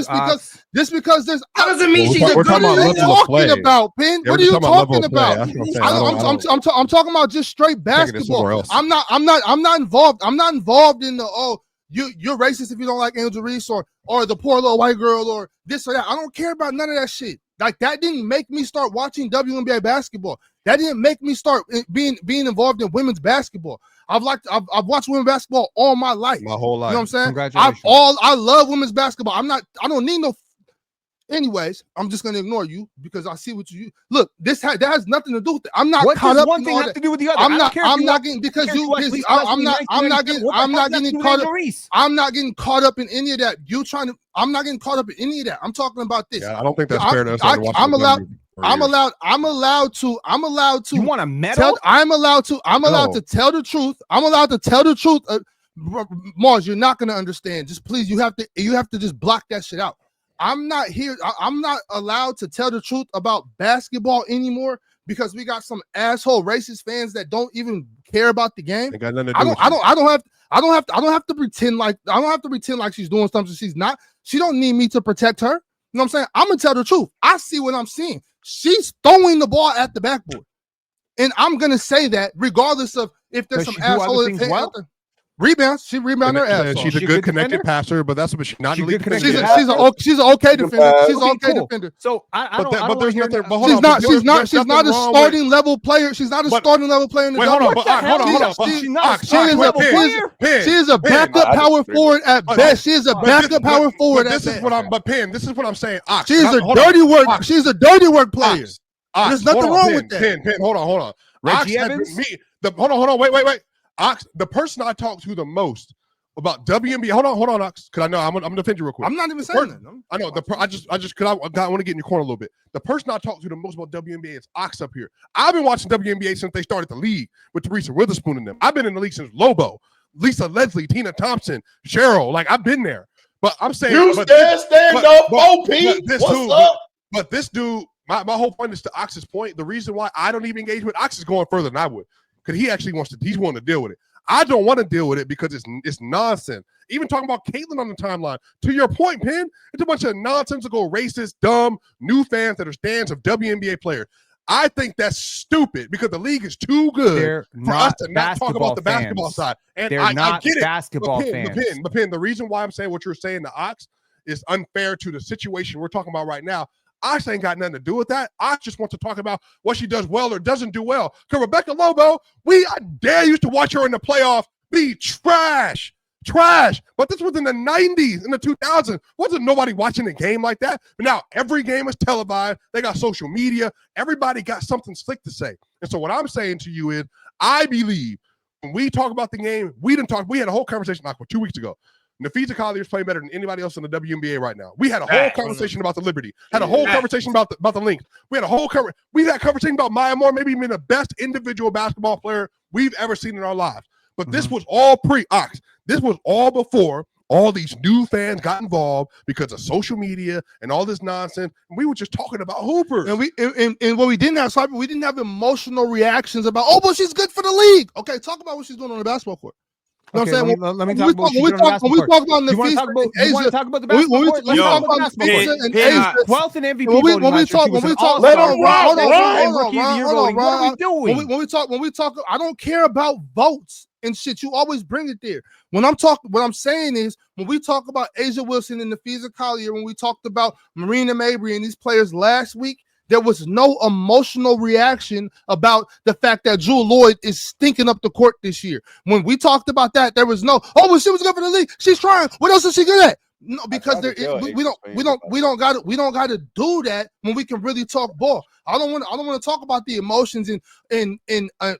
just because there's. That doesn't mean she's a good player. What are you talking about, Penn? What are you talking about? I'm talking about just straight basketball. I'm not involved. I'm not involved in the you're racist if you don't like Angel Reese or the poor little white girl or this or that. I don't care about none of that shit. Like, that didn't make me start watching WNBA basketball. That didn't make me start being involved in women's basketball. I've watched women's basketball all my life. My whole life. You know what I'm saying? Congratulations. I love women's basketball. I don't need no. Anyways, I'm just gonna ignore you because I see what you look. That has nothing to do with it. I'm not caught up. One thing have to do with the other. I'm not getting caught up in any of that. I'm not getting caught up in any of that. I'm talking about this. Yeah, I don't think that's fair to us. I'm allowed to. You want a medal? I'm allowed to tell the truth. I'm allowed to tell the truth. Mars, you're not gonna understand. Just please, you have to just block that shit out. I'm not allowed to tell the truth about basketball anymore because we got some asshole racist fans that don't even care about the game. I don't have to pretend like she's doing something she's not. She don't need me to protect her. You know what I'm saying? I'm gonna tell the truth. I see what I'm seeing. She's throwing the ball at the backboard, and I'm gonna say that regardless of if there's some asshole out there. Rebounds. She rebounded her ass. She's a good connected passer, but that's what she's not. She's an okay defender. She's an okay defender. So but there's nothing. She's not a starting level player. She's not a starting level player in the She is a backup power forward at best. She is a backup power forward at best. This is what I'm saying. She's a dirty work. She's a dirty work player. There's nothing wrong with that. Pen, hold on. Reggie Evans. Hold on. Wait. Ox, the person I talk to the most about WNBA. Hold on, Ox, because I know I'm gonna defend you real quick. I'm not even saying that. I know I just because I want to get in your corner a little bit. The person I talk to the most about WNBA is Ox up here. I've been watching WNBA since they started the league with Teresa Witherspoon and them. I've been in the league since Lobo, Lisa Leslie, Tina Thompson, Cheryl. Like, I've been there. But I'm saying, stand up, OP. What's up? But this dude, my whole point is to Ox's point. The reason why I don't even engage with Ox is going further than I would. Because he actually he's wanting to deal with it. I don't want to deal with it because it's nonsense. Even talking about Caitlyn on the timeline. To your point, Penn, it's a bunch of nonsensical, racist, dumb, new fans that are stands of WNBA players. I think that's stupid because the league is too good for us to not talk about the basketball side. And I get it. Basketball fans. But Penn, the reason why I'm saying what you're saying to Ox is unfair to the situation we're talking about right now. Ox ain't got nothing to do with that. Ox just wants to talk about what she does well or doesn't do well. Because Rebecca Lobo, I dare used to watch her in the playoff be trash. trash. But this was in the 90s, in the 2000s. Wasn't nobody watching a game like that. But now every game is televised. They got social media. Everybody got something slick to say. And so what I'm saying to you is, I believe when we talk about the game, we had a whole conversation like 2 weeks ago. Nikola Jokic is playing better than anybody else in the WNBA right now. We had a whole conversation about the Liberty. Had a whole conversation about the Lynx. We had a conversation about Maya Moore maybe being the best individual basketball player we've ever seen in our lives. But this was all pre-Ox. This was all before all these new fans got involved because of social media and all this nonsense. And we were just talking about hoopers. And what we didn't have, we didn't have emotional reactions about, oh, but she's good for the league. Okay, talk about what she's doing on the basketball court. You know what I'm saying? Let me talk about when we talk about the want to talk about the basketball court? Let's talk about the basketball court. And Asia, 12th and MVP voting last year. When we talk, I don't care about votes and shit. You always bring it there. What I'm saying is, when we talk about Asia Wilson and Nafisa Collier, when we talked about Marina Mabry and these players last week, there was no emotional reaction about the fact that Jewel Lloyd is stinking up the court this year. When we talked about that, there was no, oh, well, she was good for the league. She's trying. What else is she good at? No, because we don't got to do that when we can really talk ball. I don't want to talk about the emotions and you know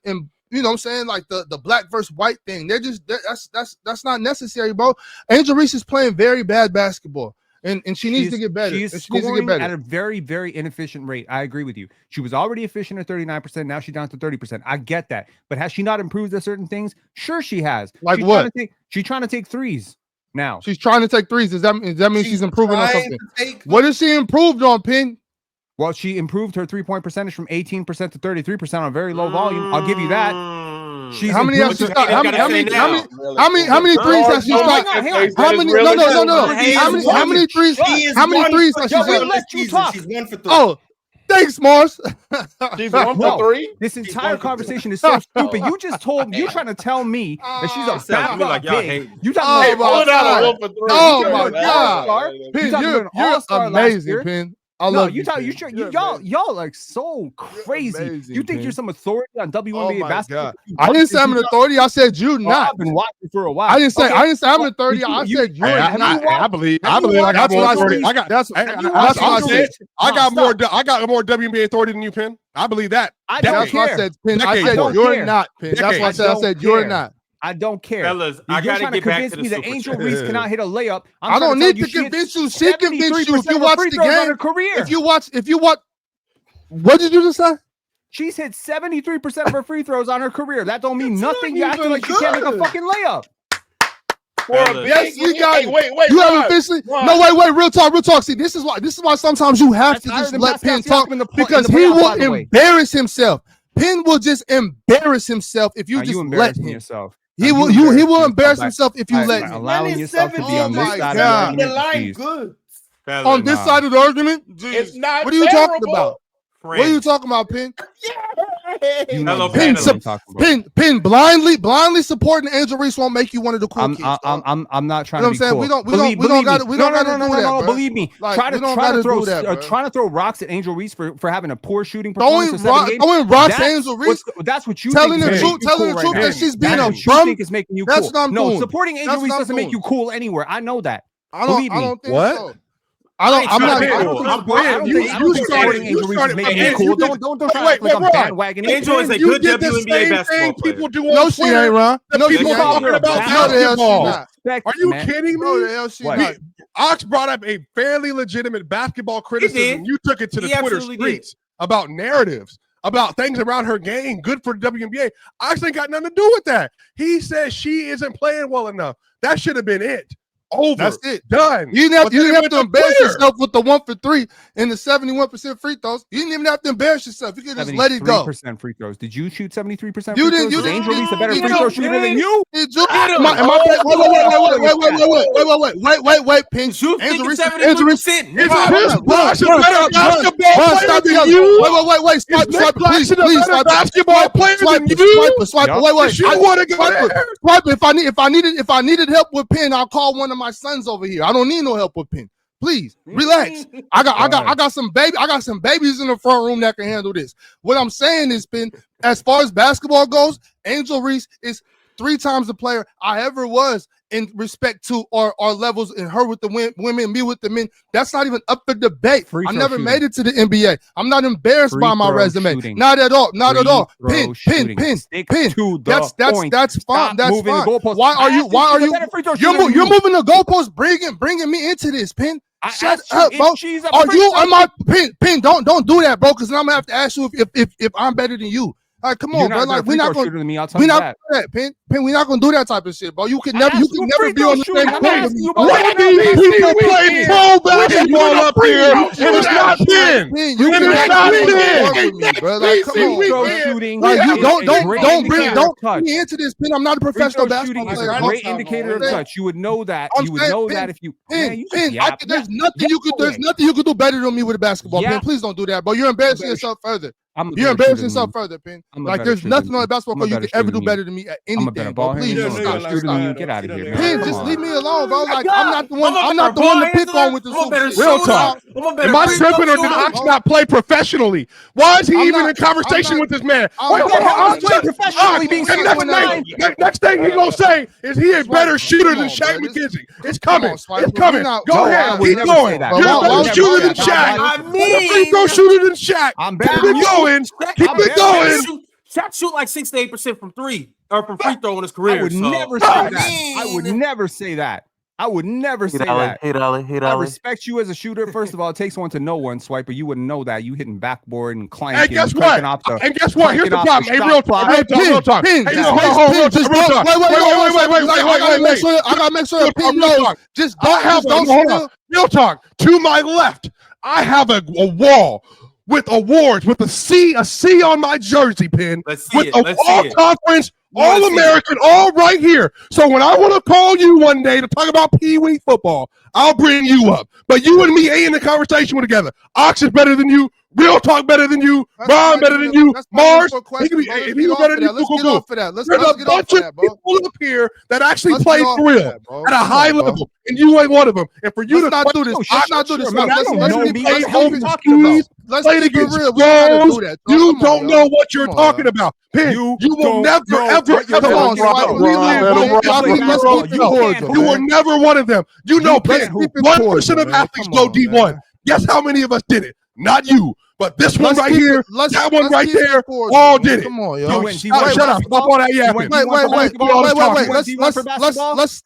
what I'm saying, like the black versus white thing. That's not necessary, bro. Angel Reese is playing very bad basketball. And she needs to get better. She is scoring at a very, very inefficient rate. I agree with you. She was already efficient at 39%. Now she's down to 30%. I get that. But has she not improved at certain things? Sure, she has. Like what? She's trying to take threes now. She's trying to take threes. Does that mean she's improving on something? What is she improved on, Pin? Well, she improved her 3-point percentage from 18% to 33% on very low volume. I'll give you that. How many threes has she shot? How many threes has she shot? She's 1 for 3. Oh, thanks, Mars. She's 1 for 3. This entire conversation is so stupid. You trying to tell me that she's a backup big. You talking about Oh my God, Pin, you're amazing, Pin. I love you. Y'all like so crazy. Amazing, you think you're some authority on WNBA basketball? I didn't say I'm an authority. I said you're not. I've been watching for a while. I didn't say I'm an authority. I said you're not. I believe I got more authority. I got more WNBA authority than you, Pin. I believe that. I don't care. I said you're not, Pin. That's why I said you're not. I don't care. Fellas, I gotta get back to the Super Angel Reese cannot hit a layup. I don't need to convince you. She convinced you if you watch the game. If you watch, what did you just say? She's hit 73% of her free throws on her career. That don't mean nothing. You acting like she can't make a fucking layup. Yes, we got. Wait. You haven't officially. No, wait. Real talk. See, this is why sometimes you have to just let Penn talk because he will embarrass himself. Penn will just embarrass himself if you just let him. Yourself. He will embarrass himself if you let him. Allowing yourself to be on this side of the argument. Good. On this side of the argument? It's not. What are you talking about? What are you talking about, Pin? Pin, blindly supporting Angel Reese won't make you one of the cool kids. I'm not trying to be cool. We don't got to do that. Believe me. Trying to throw rocks at Angel Reese for having a poor shooting performance. Throwing rocks at Angel Reese. That's what you telling the truth that she's being a bum. Think is making you cool. That's what I'm doing. No, supporting Angel Reese doesn't make you cool anywhere. I know that. I don't think so. I'm not. You started Angel Reese making me cool. Don't try to like I'm bandwagoning. Angel is a good WNBA basketball player. People do no, she ain't, Ron. No, people talking about basketball. Are you kidding me? Ox brought up a fairly legitimate basketball criticism. You took it to the Twitter streets about narratives, about things around her game, good for the WNBA. Ox ain't got nothing to do with that. He says she isn't playing well enough. That should have been it. Over. That's it. Done. You didn't have to embarrass yourself with the 1 for 3 and the 71% free throws. You didn't even have to embarrass yourself. You could just let it go. 73% free throws. Did you shoot 73%? You didn't. Was Angel Reese a better free throw shooter than you? Wait, Pin. Angel Reese. Chris Bosh a better basketball player than you. Wait. Swipe, please. Basketball player than you. Swipe. Wait. You want to go there? Swipe. If I needed help with Pin, I'll call one of my sons over here. I don't need no help with Pin. Please relax. I got some babies in the front room that can handle this. What I'm saying is, Pin, as far as basketball goes, Angel Reese is 3 times the player I ever was in respect to our levels, and her with the women, me with the men. That's not even up for debate. I never made it to the NBA. I'm not embarrassed by my resume. Shooting. Not at all. Not at all. Pin. That's fine. That's fine. Why are you? You're moving the goalposts, bringing me into this, Pin. Shut up, bro. Are you on my Pin? Don't do that, bro. Because I'm gonna have to ask you if I'm better than you. All right, come on, bro. Like we're not gonna do that, Pin. We're not gonna do that type of shit, bro. You can never be on the same court with me. What these people play pro basketball up here? And it's not Pin. You can not Pin, bro. Like, come on, like you don't bring me into this, Pin. I'm not a professional basketball player. Shooting is a great indicator of touch. You would know that. You would know that if you Pin. There's nothing you could do better than me with a basketball, Pin. Please don't do that, bro. You're embarrassing yourself further. You're embarrassing yourself further, Pin. Like there's nothing on the basketball court you can ever do better than me at anything. Bro. Please stop. Get out of here, man. Pin, just leave me alone, bro. Like I'm not the one to pick on with the Super. Real talk. Am I tripping or did Ox not play professionally? Why is he even in conversation with this man? Next thing he gonna say is he a better shooter than Shaq McKenzie. It's coming. It's coming. Go ahead. Keep going. You're a better shooter than Shaq. Free throw shooter than Shaq. I'm better than you. Keep it going. Shaq shoot like 6 to 8% from 3 or from free throw in his career. I would never say that. I would never say that. I would never say that. I respect you as a shooter. First of all, it takes one to know one, Swiper. You wouldn't know that. You hitting backboard and clanking. And guess what? Here's the problem. Hey, real talk. Real talk. Hey, I gotta make sure Pin knows. Just don't. Real talk. To my left, I have a wall with awards, with a C on my jersey, Pin, with an all-conference, all-American, all right here. So when I want to call you one day to talk about Pee Wee football, I'll bring you up. But you and me ain't in the conversation together. Ox is better than you. Real talk better than you. Ron better than you. Mars, if he was better than you, go. There's a bunch of people up here that actually play for real at a high level, and you ain't one of them. And for you to not do this, I'm not doing this. Let's play against goals. You don't know what you're talking about. Pin, you will never, ever, you were never one of them. You know, Pin, 1% of athletes go D1. Guess how many of us did it? Not you. But this one right here, that one right there, all did it. Come on, yo. Shut up. Stop all that yapping. Wait.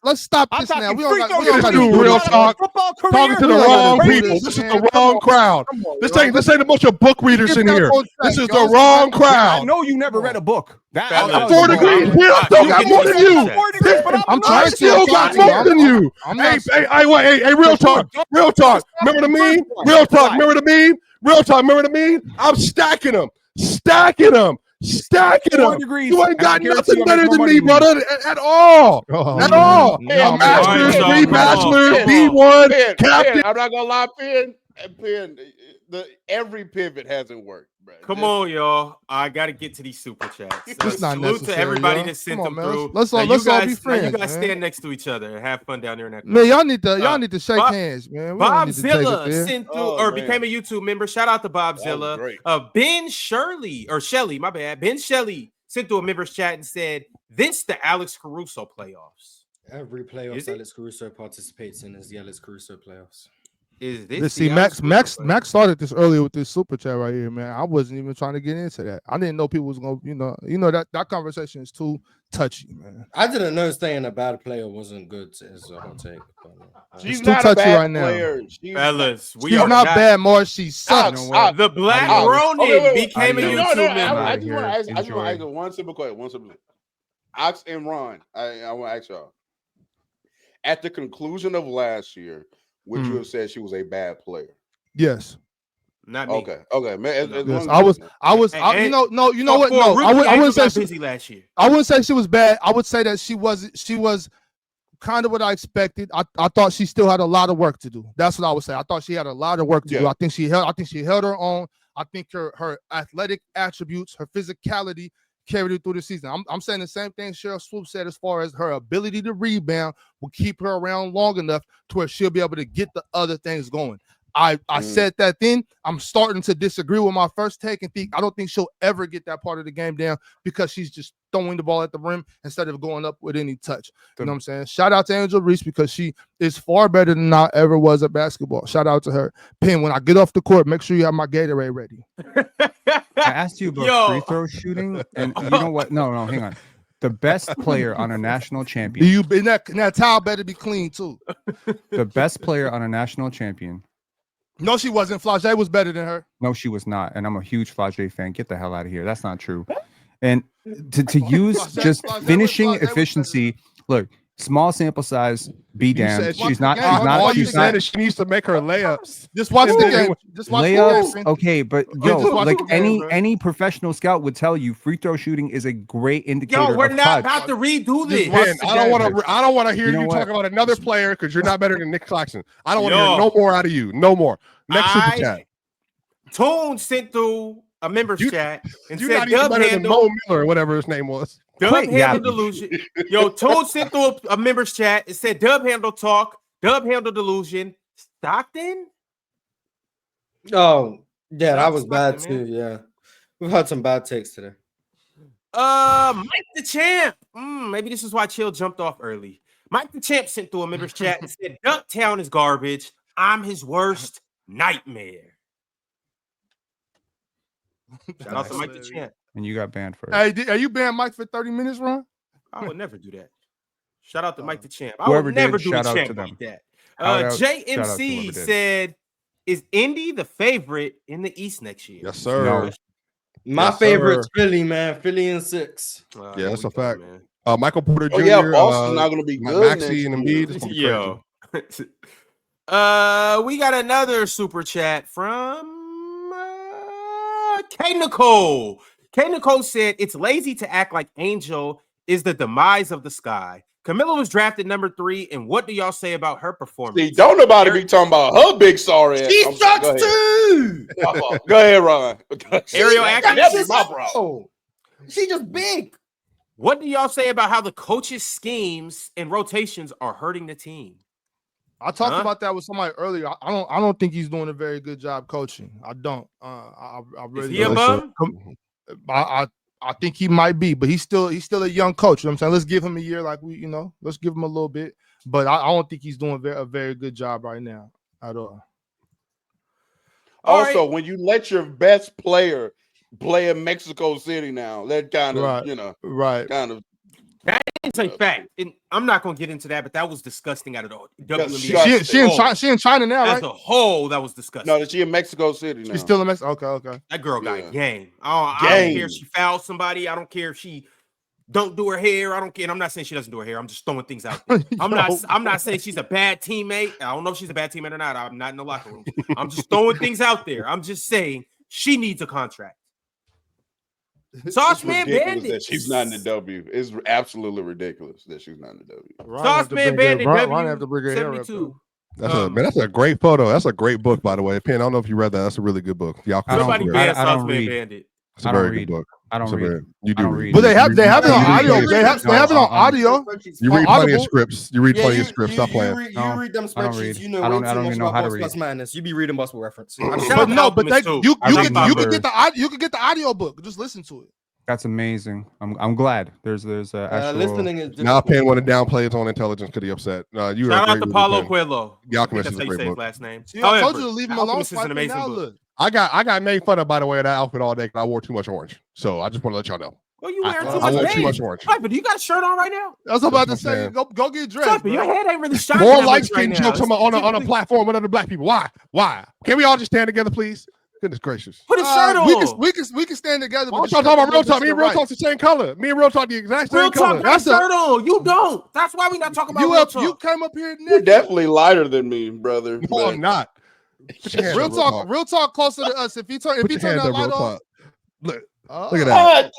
Let's stop this now. We don't do real talk. Talking to the wrong people. This is the wrong crowd. This ain't a bunch of book readers in here. This is the wrong crowd. I know you never read a book. 4 degrees. We still got more than you. I still got more than you. Hey, real talk. Real talk. Remember the meme? Real talk. Remember the meme? Real talk, remember the meme? I'm stacking them. You ain't got nothing better than me, brother, at all. At all. Masters, 3 bachelors, B1, captain. I'm not gonna lie, Pin. Every pivot hasn't worked, bro. Come on, y'all. I got to get to these super chats. Salute to everybody that sent them through. Let's all be friends. You guys stand next to each other and have fun down there in that. Man, y'all need to shake hands, man. Bobzilla sent through became a YouTube member. Shout out to Bobzilla. Ben Shelley, my bad. Ben Shelley sent through a members chat and said, "This the Alex Caruso playoffs." Every playoffs Alex Caruso participates in is the Alex Caruso playoffs. Is this see Max started this earlier with this super chat right here, man. I wasn't even trying to get into that. I didn't know people was gonna, that conversation is too touchy, man. I didn't know saying a bad player wasn't good as a hot take. She's too touchy right now. Fellas, she's not bad, more she sucks. The Black Ronin became a YouTube member. I just want to ask one simple question. Ox and Ron, I want to ask y'all. At the conclusion of last year, would you have said she was a bad player? Yes. Not me. Okay, man. Yes, I was. You know what? No, I wouldn't say she busy last year. I wouldn't say she was bad. I would say that she was kind of what I expected. I thought she still had a lot of work to do. That's what I would say. I thought she had a lot of work to do. I think she held her own. I think her athletic attributes, her physicality carried her through the season. I'm saying the same thing Cheryl Swoop said as far as her ability to rebound will keep her around long enough to where she'll be able to get the other things going. I said that then. I'm starting to disagree with my first take and think I don't think she'll ever get that part of the game down because she's just throwing the ball at the rim instead of going up with any touch. You know what I'm saying? Shout out to Angel Reese because she is far better than I ever was at basketball. Shout out to her. Pin, when I get off the court, make sure you have my Gatorade ready. I asked you about free throw shooting, and you know what? No, hang on. The best player on a national champion. That towel better be clean too. The best player on a national champion. No, she wasn't. Flage was better than her. No, she was not. And I'm a huge Flage fan. Get the hell out of here. That's not true. And to use just finishing efficiency, look, small sample size, be damned. She's not. All you said is she needs to make her layups. Just watch the game. Just watch layups. The game. Okay, but like any professional scout would tell you, free throw shooting is a great indicator. Yo, we're of not touch. about to redo this. I don't want to hear you talk about another player because you're not better than Nick Claxton. I don't want to hear no more out of you. No more. Next super chat. Tone sent through a members chat and you're said not even Dub better than handle Mo Miller or whatever his name was. Dub handle delusion. Yo, Tone sent through a members chat and said Dub handle talk, Dub handle delusion. Stockton? Oh, yeah, that was bad too. Yeah. We've had some bad takes today. Mike the Champ. Maybe this is why Chill jumped off early. Mike the Champ sent through a members chat and said Ducktown is garbage. I'm his worst nightmare. Shout out to Mike the Champ. And you got banned for it. Hey, are you banned Mike for 30 minutes, Ron? I would never do that. Shout out to Mike the Champ. I Whoever would never did, do shout a out champ to them. like that. Shout out JMC said, is Indy the favorite in the East next year? Yes, sir. No. My favorite's Philly, man. Philly in 6. Yeah, that's a fact. Michael Porter Jr. Oh, yeah, Boston's not going to be good. Maxey and Embiid. Yo. We got another super chat from K Nicole. K Nicole said it's lazy to act like Angel is the demise of the sky. Camilla was drafted number 3, and what do y'all say about her performance? See, don't nobody be talking about her big sorry ass. She sucks too. Go ahead, Ron. Ariel That's my problem. She just big. What do y'all say about how the coaches' schemes and rotations are hurting the team? I talked about that with somebody earlier. I don't think he's doing a very good job coaching. I don't. I really. Is he a bum? I think he might be, but he's still a young coach. You know what I'm saying? Let's give him a year, let's give him a little bit. But I don't think he's doing a very good job right now at all. Also, when you let your best player play in Mexico City now, that kind of, kind of. That is a fact. And I'm not going to get into that, but that was disgusting out of the WNBA. She in China now, right? As a whole, that was disgusting. No, she in Mexico City now. She's still in Mexico. Okay. That girl got game. I don't care if she fouled somebody. I don't care if she don't do her hair. I don't care. And I'm not saying she doesn't do her hair. I'm just throwing things out there. I'm not saying she's a bad teammate. I don't know if she's a bad teammate or not. I'm not in the locker room. I'm just throwing things out there. I'm just saying she needs a contract. Sauce Man Bandit. That she's not in the W. It's absolutely ridiculous that she's not in the W. Sauce Man Bandit. Ron have to bring her hair up. That's a great photo. That's a great book, by the way. Pen, I don't know if you read that. That's a really good book. Y'all can Somebody ban Sauce Man Bandit. It's a very good book. I don't read. You do read. But they have it on audio. They have it on audio. You read plenty of scripts. You read plenty of scripts. Stop playing. You read them spreadsheets. You know, I don't even know how to read. Madness. You be reading Basketball Reference. But no, but you could get the audio book. Just listen to it. That's amazing. I'm glad. There's listening is now Penn want to downplay his own intelligence because he upset. Shout out to Paulo Coelho. The Alchemist is a great book. Last name. I told you to leave him alone. Is an amazing book. I got made fun of, by the way, of that outfit all day because I wore too much orange. So I just want to let y'all know. Well, you wearing too much. I wore too much orange. But you got a shirt on right now. I was about to say, go get dressed. Your head ain't really shining. More light skin jokes on a platform with other black people. Why? Can we all just stand together, please? Goodness gracious. Put a shirt on. We can stand together. I'm talking about Real Talk. Me and Real Talk the same color. Me and Real Talk the exact same color. That's a shirt on. You don't. That's why we not talking about Real Talk. You came up here. You're definitely lighter than me, brother. No, I'm not. Real talk closer to us. If you turn that light on. Look at that.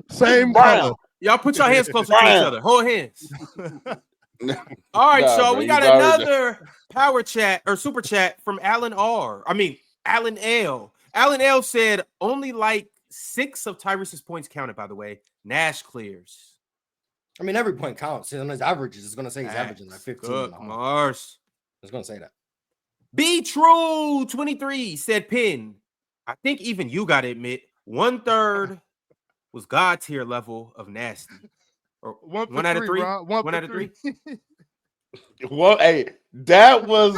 Same color. Y'all put your hands closer to each other. Hold hands. All right, so we got another power chat or super chat from Alan R. Alan L. Alan L said only like 6 of Tyrese's points counted, by the way. Nash clears. Every point counts. On his averages, it's going to say he's averaging like 15. Mars. It's going to say that. Be True 23 said, Pin, I think even you got to admit, 1/3 was God tier level of nasty. Or 1 out of 3? 1 out of 3? Well, hey, that was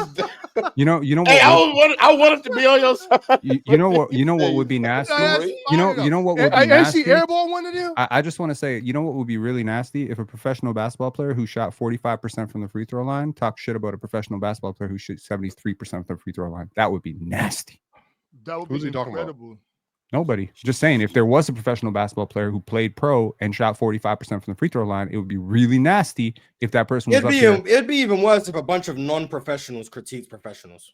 you know what hey, I wanted to be on your side. you know what would be nasty? You know what would be nasty? Airball one of them? I just want to say, you know what would be really nasty? If a professional basketball player who shot 45% from the free throw line talks shit about a professional basketball player who shoots 73% from the free throw line. That would be nasty. That would Who's be he talking about? incredible. Nobody. Just saying, if there was a professional basketball player who played pro and shot 45% from the free throw line, it would be really nasty if that person was It'd be even worse if a bunch of non-professionals critiqued professionals.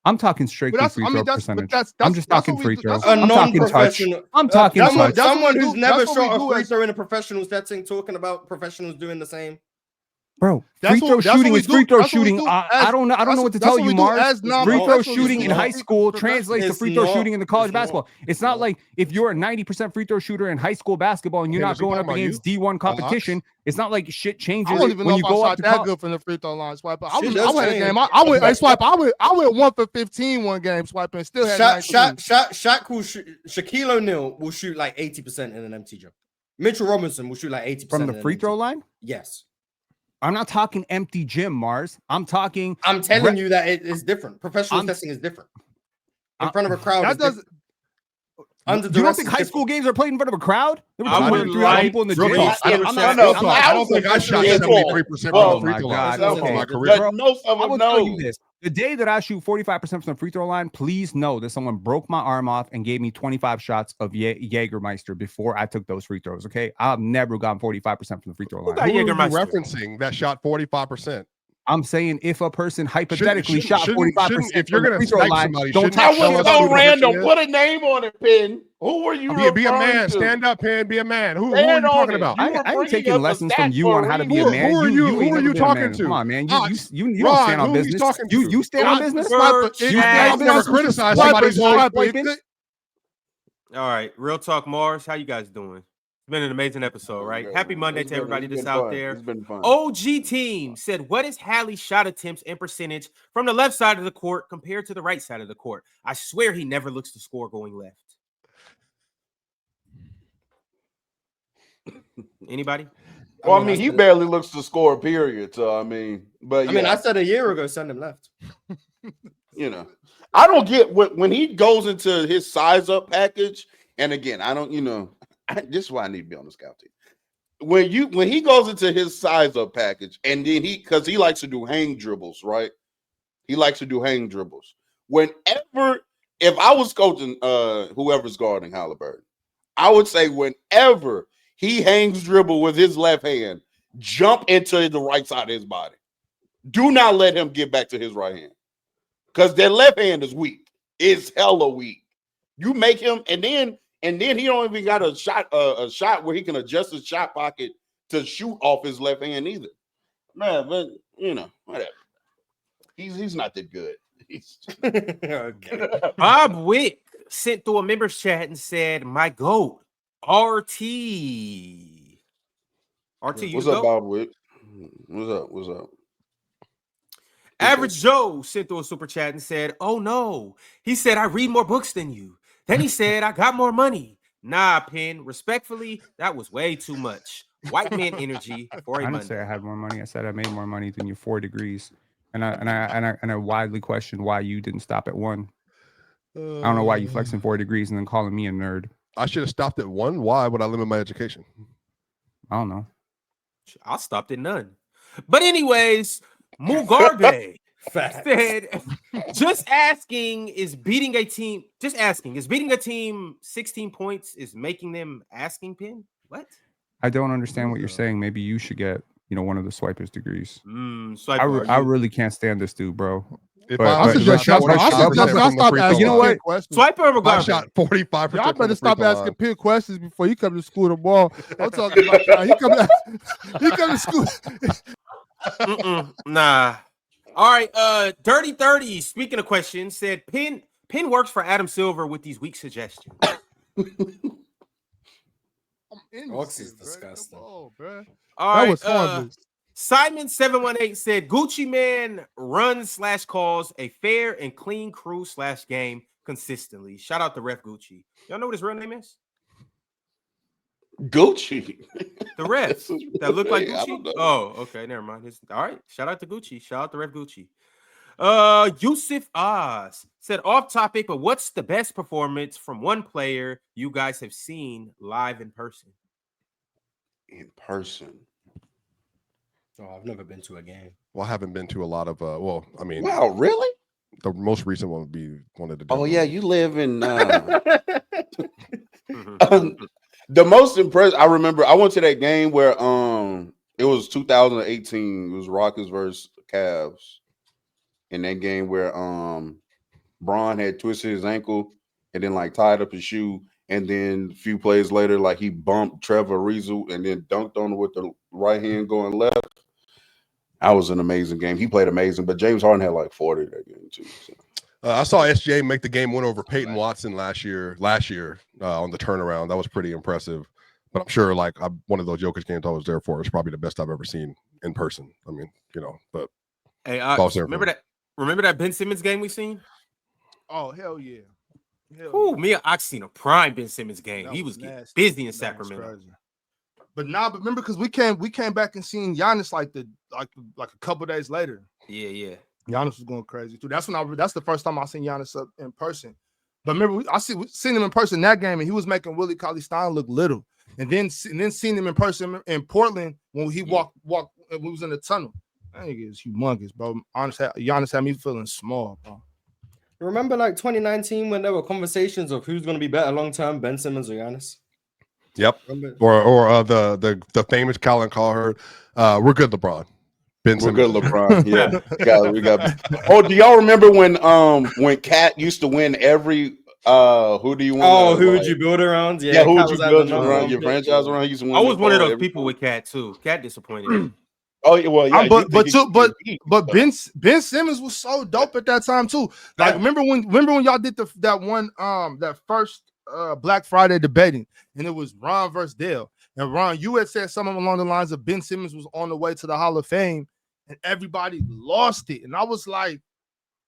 I'm talking strictly free throw percentage. I'm just talking free throw. A non-professional. I'm talking touch. Someone who's never shot a free throw in a professional setting, talking about professionals doing the same. Bro, free throw shooting is free throw shooting. I don't know what to tell you, Mars. Free throw shooting in high school translates to free throw shooting in the college basketball. It's not like if you're a 90% free throw shooter in high school basketball and you're not going up against D1 competition, it's not like shit changes. I don't even know if I shot that good from the free throw line, Swipe. I went a game. I went 1 for 15 one game, Swipe, and still had Shaquille O'Neal will shoot like 80% in an empty jump. Mitchell Robinson will shoot like 80% from the free throw line. Yes. I'm not talking empty gym, Mars. I'm telling you that it is different. Professional testing is different. In front of a crowd. That doesn't. You don't think high school games are played in front of a crowd? There were 200-300 people in the gym. I don't think I shot 73% from the free throw line in my career. I will tell you this. The day that I shoot 45% from the free throw line, please know that someone broke my arm off and gave me 25 shots of Jägermeister before I took those free throws, okay? I've never gotten 45% from the free throw line. Who are you referencing that shot 45%? I'm saying if a person hypothetically shot 45%, if you're going to throw line, don't that was so random. Put a name on it, Pin. Who were you? Be a man. Stand up, Pin. Be a man. Who are you talking about? I'm taking lessons from you on how to be a man. Who are you talking to? Come on, man. You don't stand on business. You stand on business. I've never criticized somebody's whole. All right, real talk, Mars. How you guys doing? It's been an amazing episode, right? Happy Monday to everybody that's out there. It's been fun. OG Team said, what is Hali's shot attempts and percentage from the left side of the court compared to the right side of the court? I swear he never looks to score going left. Anybody? Well, I mean, he barely looks to score, period. So, I mean, I said a year ago, send him left. You know, I don't get when he goes into his size up package. And again, I don't, this is why I need to be on the scout team. When he goes into his size up package, and then because he likes to do hang dribbles, right? He likes to do hang dribbles. If I was coaching whoever's guarding Halliburton, I would say whenever he hangs dribble with his left hand, jump into the right side of his body. Do not let him get back to his right hand. Because that left hand is weak. It's hella weak. You make him, and then he don't even got a shot where he can adjust his shot pocket to shoot off his left hand either. Man, but whatever. He's not that good. Okay. Bob Wick sent through a members chat and said, "My GOAT, RT." What's up, Bob Wick? What's up? Average Joe sent through a super chat and said, "Oh no." He said, "I read more books than you." Then he said, "I got more money." Nah, Pin. Respectfully, that was way too much. White man energy for a I Monday. didn't say I had more money. I said I made more money than you 4 degrees. And I widely question why you didn't stop at 1. I don't know why you flexing 4 degrees and then calling me a nerd. I should have stopped at 1. Why would I limit my education? I don't know. I stopped at none. But anyways, Mugarbe said, just asking, is beating a team 16 points is making them asking Pin? What? I don't understand what you're saying. Maybe you should get, one of the swipers degrees. I really can't stand this dude, bro. You know what? Swiper I shot 45%. Y'all better stop asking Pin questions before you come to school tomorrow. I'm talking about he come to school. Nah. All right. Dirty 30, speaking of questions, said Pin works for Adam Silver with these weak suggestions. Ox is disgusting. All right. Simon718 said Gucci Man runs / calls a fair and clean crew / game consistently. Shout out to Ref Gucci. Y'all know what his real name is? Gucci. The ref that look like Gucci. Oh, okay, never mind. All right. Shout out to Gucci. Shout out to Ref Gucci. Yusuf Oz said off topic, but what's the best performance from one player you guys have seen live in person? In person. Oh, I've never been to a game. Well, I haven't been to a lot of wow, really? The most recent one would be one of the Oh yeah, you live in the most impressive. I remember I went to that game where it was 2018. It was Rockets versus Cavs. In that game where Bron had twisted his ankle and then like tied up his shoe, and then a few plays later, like he bumped Trevor Reese and then dunked on him with the right hand going left. That was an amazing game. He played amazing, but James Harden had like 40 that game too. So. I saw SJ make the game win over Peyton Watson last year on the turnaround. That was pretty impressive. But I'm sure like one of those Jokic games I was there for is probably the best I've ever seen in person. I mean, but hey, remember that Ben Simmons game we seen? Oh, hell yeah. Me and Ox seen a prime Ben Simmons game. He was getting busy in Sacramento. But remember, because we came back and seen Giannis like a couple days later. Yeah. Giannis was going crazy too. That's the first time I seen Giannis up in person. But remember, I seen him in person that game, and he was making Willie Cauley-Stein look little. And then seeing him in person in Portland when he walked when we was in the tunnel. That nigga is humongous, bro. Honestly, Giannis had me feeling small, bro. Remember like 2019 when there were conversations of who's going to be better long term, Ben Simmons or Giannis? Yep. Or the famous Colin Cowherd. We're good, LeBron. Ben Simmons. We're good, LeBron. Yeah. we got. Oh, do y'all remember when Cat used to win every who do you want? Oh, who would you build around? Yeah, who would you build around your franchise around? He used to win. I was one of those people with Cat too. Cat disappointed me. Oh well, yeah. But Ben Simmons was so dope at that time too. Like remember when y'all did that first Black Friday debating, and it was Ron versus Dale, and Ron, you had said something along the lines of Ben Simmons was on the way to the Hall of Fame, and everybody lost it, and I was like,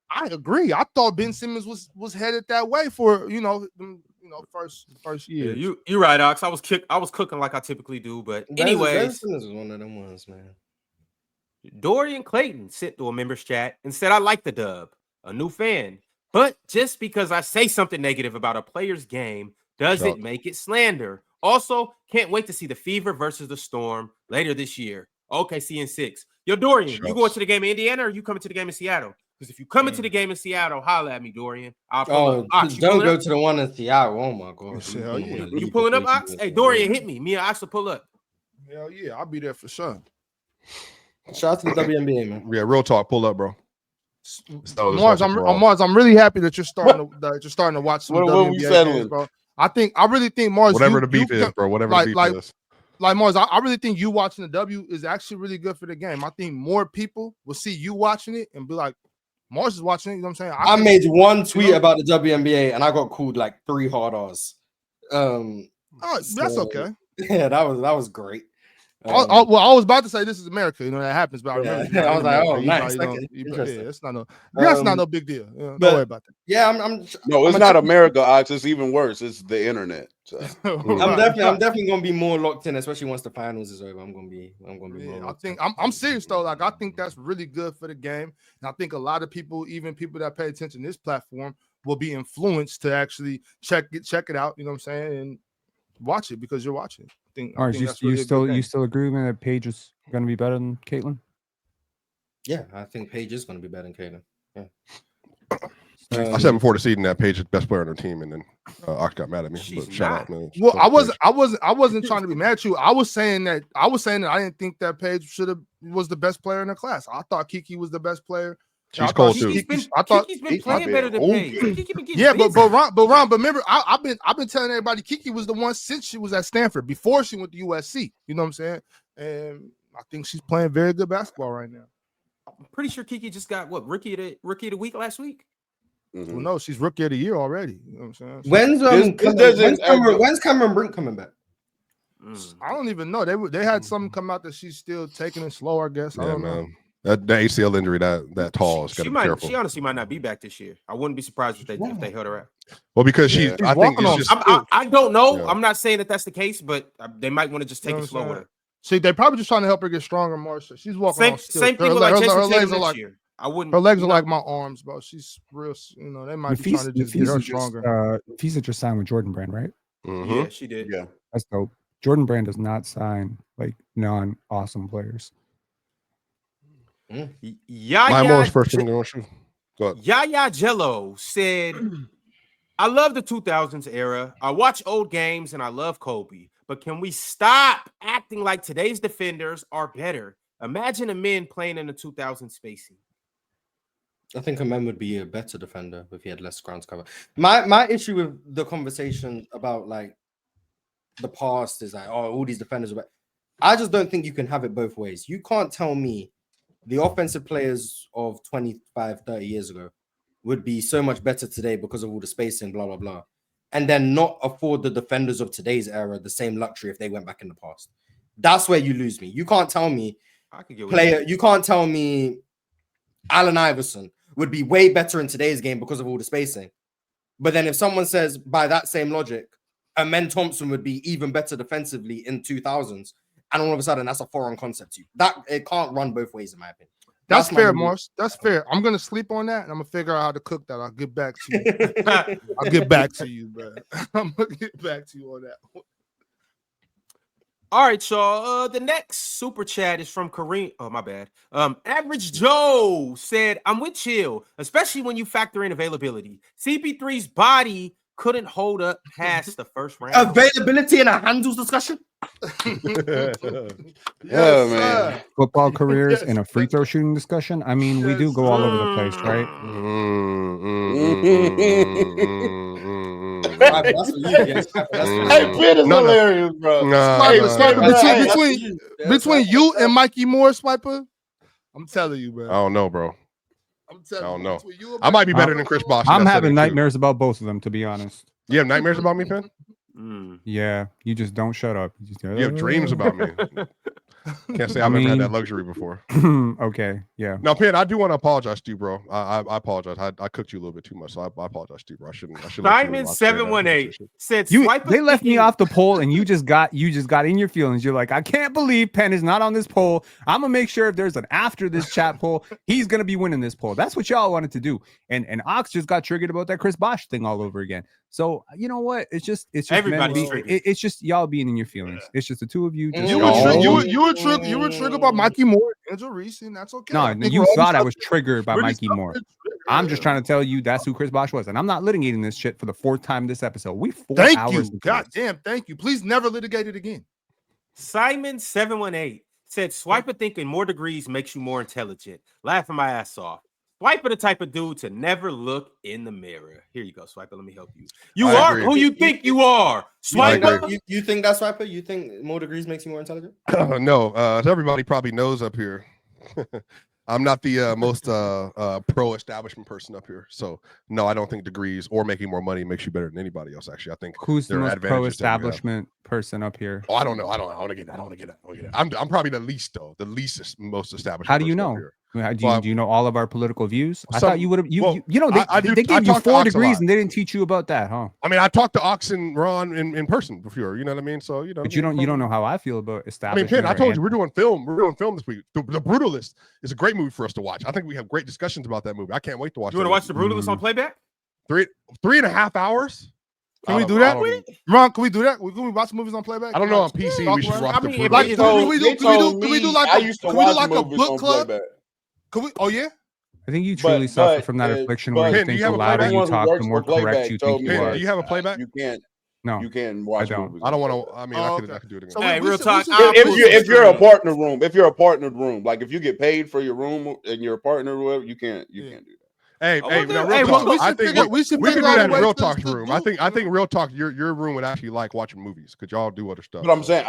I agree. I thought Ben Simmons was headed that way for first year. Yeah, you're right, Ox. I was cooking like I typically do, but anyways, Ben Simmons was one of them ones, man. Dorian Clayton sent to a members chat and said, I like the dub, a new fan. But just because I say something negative about a player's game doesn't make it slander. Also, can't wait to see the Fever versus the Storm later this year. OKC in 6. Yo, Dorian, you going to the game in Indiana or you coming to the game in Seattle? Because if you come into the game in Seattle, holla at me, Dorian. Don't go to the one in Seattle. Oh my God. Hell yeah. You pulling up, Ox? Hey, Dorian, hit me. Me and Ox will pull up. Hell yeah, I'll be there for sure. Shout out to the WNBA, man. Yeah, real talk. Pull up, bro. Mars, I'm really happy that you're starting to watch some WNBA games, bro. I really think Mars, whatever the beef is, bro. Whatever the beef is. Like Mars, I really think you watching the W is actually really good for the game. I think more people will see you watching it and be like, Mars is watching it. You know what I'm saying? I made one tweet about the WNBA and I got called like 3 hard R's. That's okay. Yeah, that was great. I was about to say this is America, that happens, but I remember. I was like, oh, nice. It's not no big deal. Don't worry about that. Yeah, it's not America, Ox. It's even worse. It's the internet. So. I'm definitely gonna be more locked in, especially once the finals is over. I'm gonna be more. I'm serious though. Like I think that's really good for the game, and I think a lot of people, even people that pay attention to this platform, will be influenced to actually check it out. You know what I'm saying? And watch it because you're watching it. You still agree with me that Paige is going to be better than Caitlin? Yeah, I think Paige is going to be better than Caitlin. Yeah. I said before the season that Paige is the best player on her team, and then Ox got mad at me. But shout out, man. Well, I wasn't trying to be mad at you. I was saying that I didn't think that Paige was the best player in her class. I thought Kiki was the best player. She's cold too. Kiki's been playing better than Paige. But remember, I've been telling everybody Kiki was the one since she was at Stanford before she went to USC. You know what I'm saying? And I think she's playing very good basketball right now. I'm pretty sure Kiki just got rookie of the week last week. Mm-hmm. Well, no, she's rookie of the year already. You know what I'm saying? When's Cameron Brink coming back? I don't even know. They had something come out that she's still taking it slow, I guess. I don't know. The ACL injury that tall is gotta be careful. She honestly might not be back this year. I wouldn't be surprised if they held her out. Well, because I think it's just, I don't know. Yeah. I'm not saying that that's the case, but they might want to just take it slow with her. See, they probably just trying to help her get stronger, Marsha. She's walking same thing with like Jason Tatum this year. Her legs are like my arms, bro. She's real. They might be trying to just get her stronger. Nafisa just signed with Jordan Brand, right? Mm-hmm. Yeah, she did. Yeah, that's dope. Jordan Brand does not sign like non-awesome players. Yaya Jello said, I love the 2000s era. I watch old games and I love Kobe. But can we stop acting like today's defenders are better? Imagine a man playing in the 2000s spacing. I think a man would be a better defender if he had less ground cover. My issue with the conversation about like the past is like, oh, all these defenders are better. I just don't think you can have it both ways. You can't tell me the offensive players of 25, 30 years ago would be so much better today because of all the spacing, blah, blah, blah. And then not afford the defenders of today's era the same luxury if they went back in the past. That's where you lose me. You can't tell me you can't tell me Allen Iverson would be way better in today's game because of all the spacing. But then if someone says by that same logic, Amen Thompson would be even better defensively in 2000s, and all of a sudden that's a foreign concept to you. That it can't run both ways, in my opinion. That's fair, Morris. That's fair. I'm gonna sleep on that, and I'm gonna figure out how to cook that. I'll get back to you. I'll get back to you, bro. I'm gonna get back to you on that. All right, y'all. The next super chat is from Kareem. Oh, my bad. Average Joe said, I'm with Chill, especially when you factor in availability. CP3's body couldn't hold up past the first round. Availability in a handles discussion? Man. Football careers and a free throw shooting discussion. I mean, we do go all over the place, right? Hey, Ben is hilarious, bro. Between you and Mikey Moore, Swiper, I'm telling you, bro. I don't know, bro. I'm telling I don't know. I might be better than Chris Bosh. I'm having nightmares about both of them, to be honest. You have nightmares about me, Penn? Yeah, you just don't shut up. You have dreams about me. Can't say I've ever had that luxury before. Okay, yeah. Now, Penn, I do want to apologize to you, bro. I apologize. I cooked you a little bit too much, so I apologize to you, bro. I shouldn't. Simon 718 said they left me off the poll, and you just got in your feelings. You're like, I can't believe Penn is not on this poll. I'm gonna make sure if there's an after this chat poll, he's gonna be winning this poll. That's what y'all wanted to do, and Ox just got triggered about that Chris Bosh thing all over again. So you know what? It's just it's just y'all being in your feelings. It's just the two of you. You were triggered about Mikey Moore, Angel Reese, and that's okay. No, you thought I was triggered by Mikey Moore. I'm just trying to tell you that's who Chris Bosh was, and I'm not litigating this shit for the fourth time this episode. We 4 hours. God damn, thank you. Please never litigate it again. Simon 718 said, "Swiper thinking more degrees makes you more intelligent." Laughing my ass off. Swiper the type of dude to never look in the mirror. Here you go, Swiper. Let me help you. You are who you think you are. Swiper. You think that's Swiper? You think more degrees makes you more intelligent? No. Everybody probably knows up here. I'm not the most pro-establishment person up here. So, no, I don't think degrees or making more money makes you better than anybody else, actually. I think who's the most pro-establishment person up here? Oh, I don't know. I want to get that. I'm probably the least, though. The least most established. How do you know? Do you know all of our political views? I thought you would have. They gave you 4 degrees and they didn't teach you about that, huh? I mean, I talked to Ox and Ron in person before. You know what I mean? So but you don't know how I feel about establishment. I mean, Penn, I told you we're doing film. We're doing film this week. The Brutalist is a great movie for us to watch. I think we have great discussions about that movie. I can't wait to watch. You want to watch The Brutalist on Playback? 3.5 hours. Can we do that? Ron, can we do that? Can we watch movies on Playback? I don't know on PC. We should watch The Brutalist. Like, can we do like a book club? Could we? Oh yeah. I think you truly suffer from that affliction where you think the louder you talk, the more correct you think you are. Do you have a Playback? You can't. No, you can watch. I don't want to. I mean, I could do it again. So hey, real talk. If you're a partner room, like if you get paid for your room and you're a partner or whatever, you can't do that. Hey, real talk. I think we can do that in Real Talk's room. I think Real Talk, your room would actually like watching movies because y'all do other stuff. But I'm saying,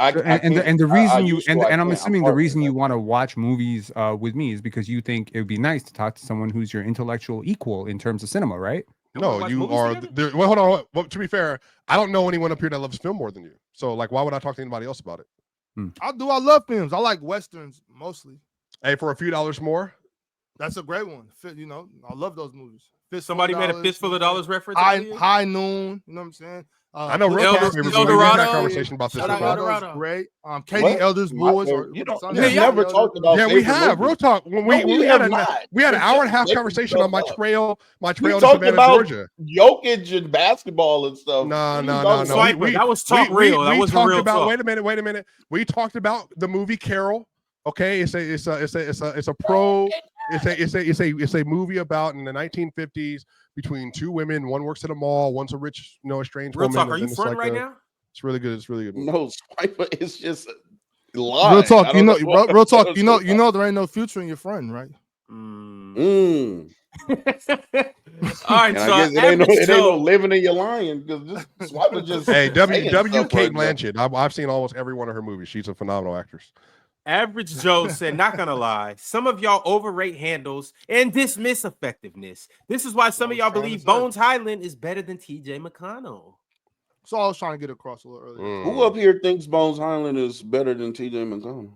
the reason I'm assuming the reason you want to watch movies with me is because you think it would be nice to talk to someone who's your intellectual equal in terms of cinema, right? No, you are. Well, hold on. Well, to be fair, I don't know anyone up here that loves film more than you. So, like, why would I talk to anybody else about it? I love films. I like westerns mostly. Hey, for a few dollars more, that's a great one. You know, I love those movies. Somebody made a Fistful of Dollars reference. High Noon. You know what I'm saying? I know real talk. We had that conversation about this. Great. Katie Elder's Boys. You never talked about. Yeah, we have real talk. When we had an hour and a half conversation on my trail to Savannah, Georgia. Jokic and basketball and stuff. No. That was talk real. That was real talk. Wait a minute. We talked about the movie Carol. Okay, it's a movie about in the 1950s between two women. One works at a mall. One's a rich, estranged woman. Real talk. Are you fronting right now? It's really good. It's really good. No, Swiper. It's just lying. Real talk. Real talk. You know, there ain't no future in your friend, right? All right, so I guess it ain't no living in your lying because Swiper just. Hey, W. Kate Blanchett. I've seen almost every one of her movies. She's a phenomenal actress. Average Joe said, not gonna lie, some of y'all overrate handles and dismiss effectiveness. This is why some of y'all believe Bones Highland is better than TJ McConnell. So I was trying to get across a little earlier. Who up here thinks Bones Highland is better than TJ McConnell?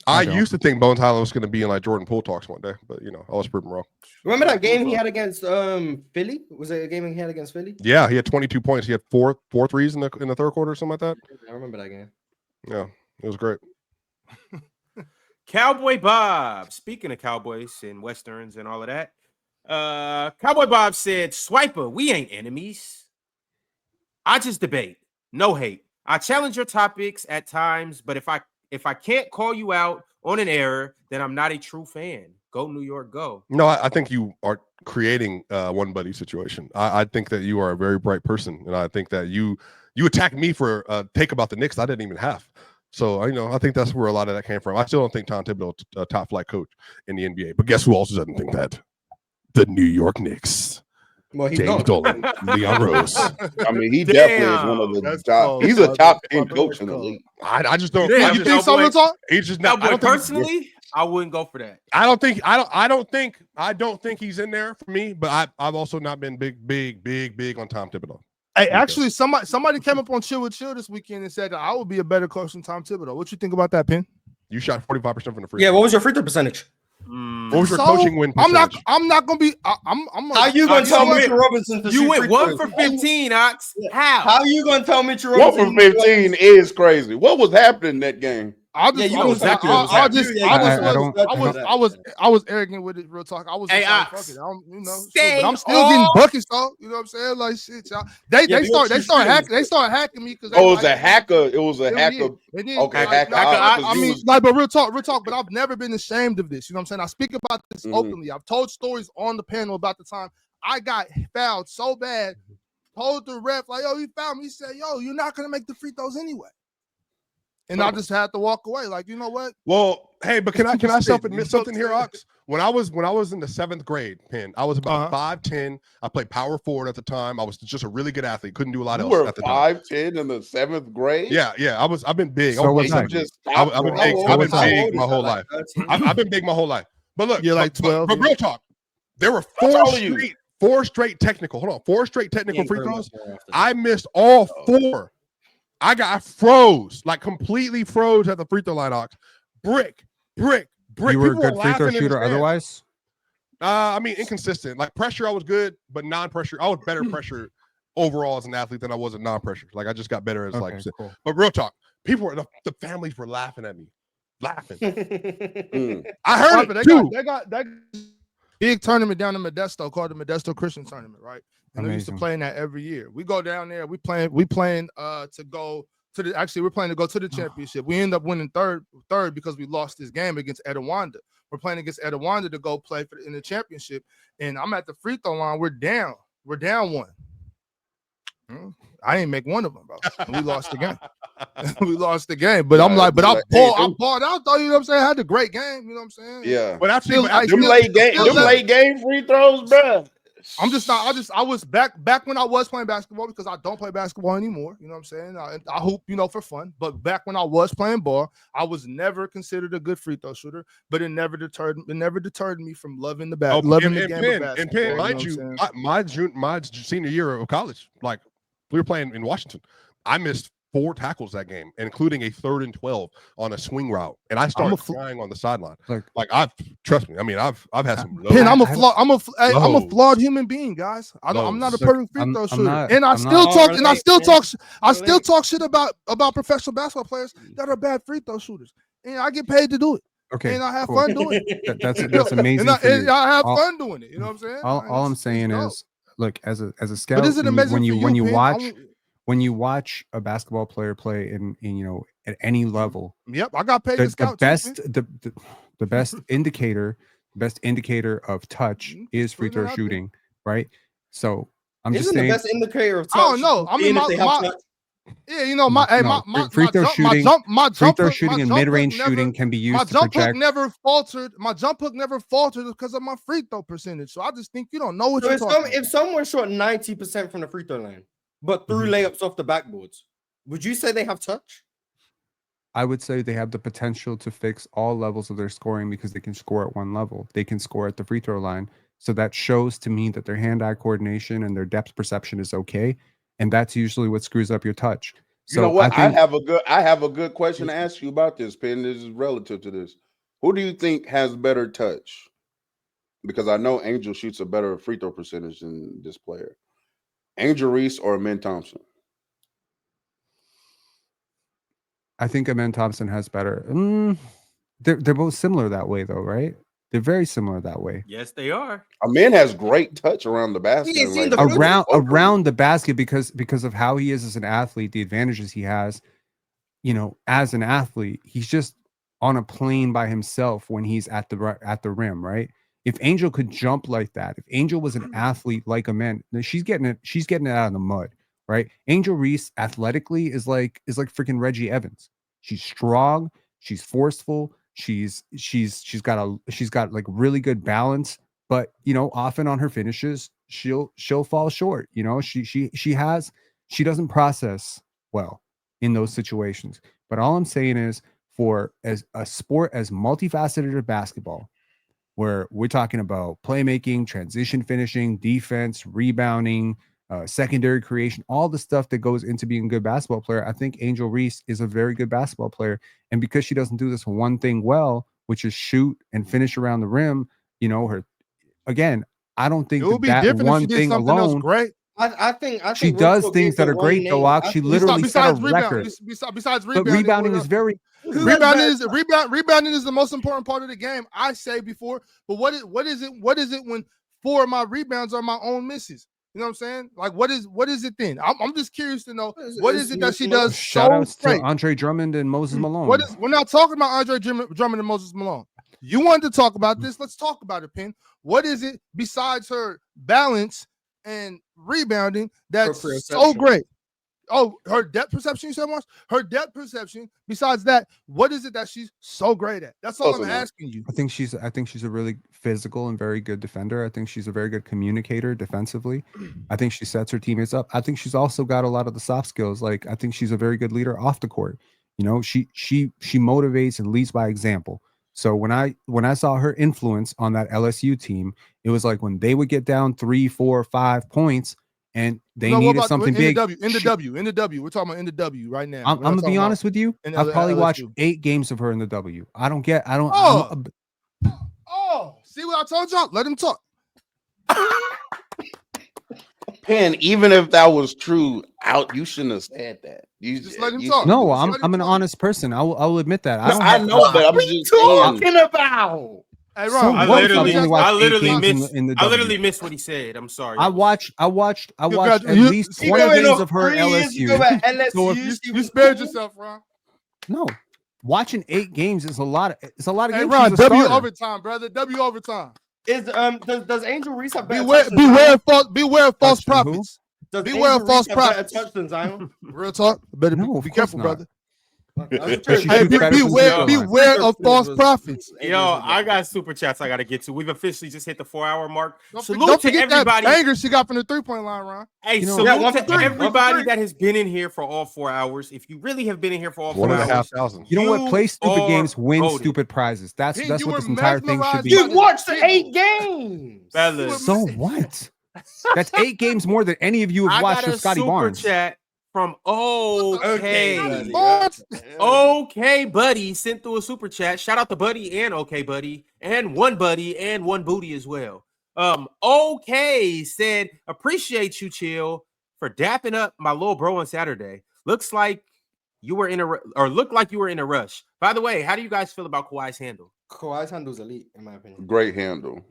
I used to think Bones Highland was going to be in like Jordan Poole talks one day, but I was proven wrong. Remember that game he had against Philly? Was it a game he had against Philly? Yeah, he had 22 points. He had four threes in the third quarter or something like that. I remember that game. Yeah, it was great. Cowboy Bob. Speaking of Cowboys and Westerns and all of that, Cowboy Bob said, Swiper, we ain't enemies. I just debate. No hate. I challenge your topics at times, but if I can't call you out on an error, then I'm not a true fan. Go New York, go. No, I think you are creating one buddy situation. I think that you are a very bright person, and I think that you attacked me for a take about the Knicks I didn't even have. So, I think that's where a lot of that came from. I still don't think Tom Thibodeau is a top flight coach in the NBA. But guess who also doesn't think that? The New York Knicks. Well, James Dolan, Leon Rose. I mean, he definitely is one of the top. He's a top 10 coach in the league. I just don't. Yeah, you think so? He's just not. Personally, I wouldn't go for that. I don't think he's in there for me. But I've also not been big on Tom Thibodeau. Hey, actually, somebody came up on Chill with Chill this weekend and said that I would be a better coach than Tom Thibodeau. What you think about that, Pin? You shot 45% from the free. Yeah, what was your free throw percentage? What was your coaching win percentage? I'm not gonna be. I'm. How you gonna tell Mitchell Robinson to you shoot went 1 for 15, Ox? How you gonna tell Mitchell Robinson? 1 for 15 is crazy. What was happening in that game? I was arrogant with it. Real talk. I was hey, like, fuck it. But I'm still getting buckets, though. You know what I'm saying? Like shit, y'all. They start hacking me because it was a hacker. It was a hacker. Okay, hacker. I mean, like, but real talk. But I've never been ashamed of this. You know what I'm saying? I speak about this openly. I've told stories on the panel about the time I got fouled so bad. Told the ref like, yo, he fouled me. He said, yo, you're not gonna make the free throws anyway. And I just had to walk away. Like, you know what? Well, hey, but can I self-admit something here, Ox? When I was in the 7th grade, Pin, I was about 5'10". I played power forward at the time. I was just a really good athlete. Couldn't do a lot else at the time. 5'10" in the 7th grade? Yeah. I've been big. So I've been big my whole life. I've been big my whole life. But look, you're like 12. But real talk. There were four straight technical free throws. I missed all 4. I froze, like completely froze at the free throw line, Ox. Brick. You were a good free throw shooter otherwise? I mean, inconsistent. Like pressure, I was good, but non-pressure, I was better pressure overall as an athlete than I was at non-pressure. Like I just got better as cool. But real talk, the families were laughing at me. Laughing. I heard it too. They got that big tournament down in Modesto called the Modesto Christian Tournament, right? And we used to play in that every year. We go down there. We're playing to go to the. Actually, we're playing to go to the championship. We end up winning third because we lost this game against Etowanda. We're playing against Etowanda to go play in the championship. And I'm at the free throw line. We're down 1. I didn't make one of them, bro. And we lost the game. We lost the game. But I'm like, I balled out though. You know what I'm saying? I had a great game. You know what I'm saying? Yeah. But them late game free throws, bro. I'm just not. I was back when I was playing basketball, because I don't play basketball anymore. You know what I'm saying? I hoop, for fun. But back when I was playing ball, I was never considered a good free throw shooter. But it never deterred me from loving the game of basketball. And Penn, mind you, my senior year of college, like we were playing in Washington, I missed 4 tackles that game, including a 3rd and 12 on a swing route, and I started crying on the sideline. Like trust me. I mean, I've had some. Penn, I'm a flawed human being, guys. I'm not a perfect free throw shooter, and I still talk shit about professional basketball players that are bad free throw shooters, and I get paid to do it. Okay, and I have fun doing it. That's amazing. And I have fun doing it. You know what I'm saying? All I'm saying is, look, as a scout, but is it amazing when you watch a basketball player play in at any level? Yep, I got paid to scout. The best indicator of touch is free throw shooting, right? So I'm just saying, the best indicator of touch. I don't know. I mean, my free throw shooting and mid-range shooting can be used to project. My jump hook never faltered because of my free throw percentage. So I just think you don't know what you're talking about. If someone shot 90% from the free throw line, but threw layups off the backboards, would you say they have touch? I would say they have the potential to fix all levels of their scoring, because they can score at one level. They can score at the free throw line. So that shows to me that their hand-eye coordination and their depth perception is okay. And that's usually what screws up your touch. So you know what? I have a good question to ask you about this, Penn. This is relative to this. Who do you think has better touch? Because I know Angel shoots a better free throw percentage than this player. Angel Reese or Amen Thompson? I think Amen Thompson has better. They're both similar that way, though, right? They're very similar that way. Yes, they are. Amen has great touch around the basket. Around the basket because of how he is as an athlete, the advantages he has. As an athlete, he's just on a plane by himself when he's at the rim, right? If Angel could jump like that, if Angel was an athlete like Amen, she's getting it out of the mud, right? Angel Reese athletically is like freaking Reggie Evans. She's strong, she's forceful, she's got like really good balance, but often on her finishes she'll fall short. She doesn't process well in those situations. But all I'm saying is, for as a sport as multifaceted as basketball, where we're talking about playmaking, transition finishing, defense, rebounding, secondary creation, all the stuff that goes into being a good basketball player, I think Angel Reese is a very good basketball player. And because she doesn't do this one thing well, which is shoot and finish around the rim, I don't think that one thing alone. Great. I think she does things that are great, though. She literally set a record. Besides rebounding, but rebounding is very. Rebounding is the most important part of the game. I say before, but what is it when 4 of my rebounds are my own misses? You know what I'm saying? Like, what is it then? I'm just curious to know what is it that she does. Shout outs to Andre Drummond and Moses Malone. We're not talking about Andre Drummond and Moses Malone. You wanted to talk about this. Let's talk about it, Penn. What is it besides her balance and rebounding that's so great? Oh, her depth perception, you said once? Her depth perception, besides that, what is it that she's so great at? That's all I'm asking you. I think she's a really physical and very good defender. I think she's a very good communicator defensively. I think she sets her teammates up. I think she's also got a lot of the soft skills. Like, I think she's a very good leader off the court. She motivates and leads by example. So when I saw her influence on that LSU team, it was like when they would get down 3, 4, 5 points, and they needed something big. In the W. We're talking about in the W right now. I'm gonna be honest with you. I've probably watched 8 games of her in the W. See what I told y'all? Let him talk. Penn, even if that was true, you shouldn't have said that. You just let him talk. No, I'm an honest person. I will admit that. I know that. I'm just talking about. Hey, Ron, I literally missed what he said. I'm sorry. I watched at least 20 games of her LSU. So you spared yourself, Ron. No, watching 8 games is a lot. It's a lot of games. Hey, Ron, W overtime, brother. W overtime. Does Angel Reese have better beware of false prophets? Beware of false prophets. Touch than Zion? Real talk. Better be careful, brother. Hey, beware of false prophets. Yo, I got super chats I got to get to. We've officially just hit the 4-hour mark. Don't forget everybody. That banger she got from the 3-point line, Ron. Hey, salute to everybody that has been in here for all 4 hours. If you really have been in here for all 4 hours, 1,500. You know what? Play stupid games, win stupid prizes. That's what this entire thing should be. You watched the 8 games. Fellas. So what? That's 8 games more than any of you have watched with Scotty Barnes. Chat from okay, buddy sent through a super chat. Shout out to Buddy and okay buddy and one buddy and one booty as well. Okay said appreciate you, Chill, for dapping up my little bro on Saturday. Looked like you were in a rush. By the way, how do you guys feel about Kawhi's handle? Kawhi's handle's elite, in my opinion. Great handle.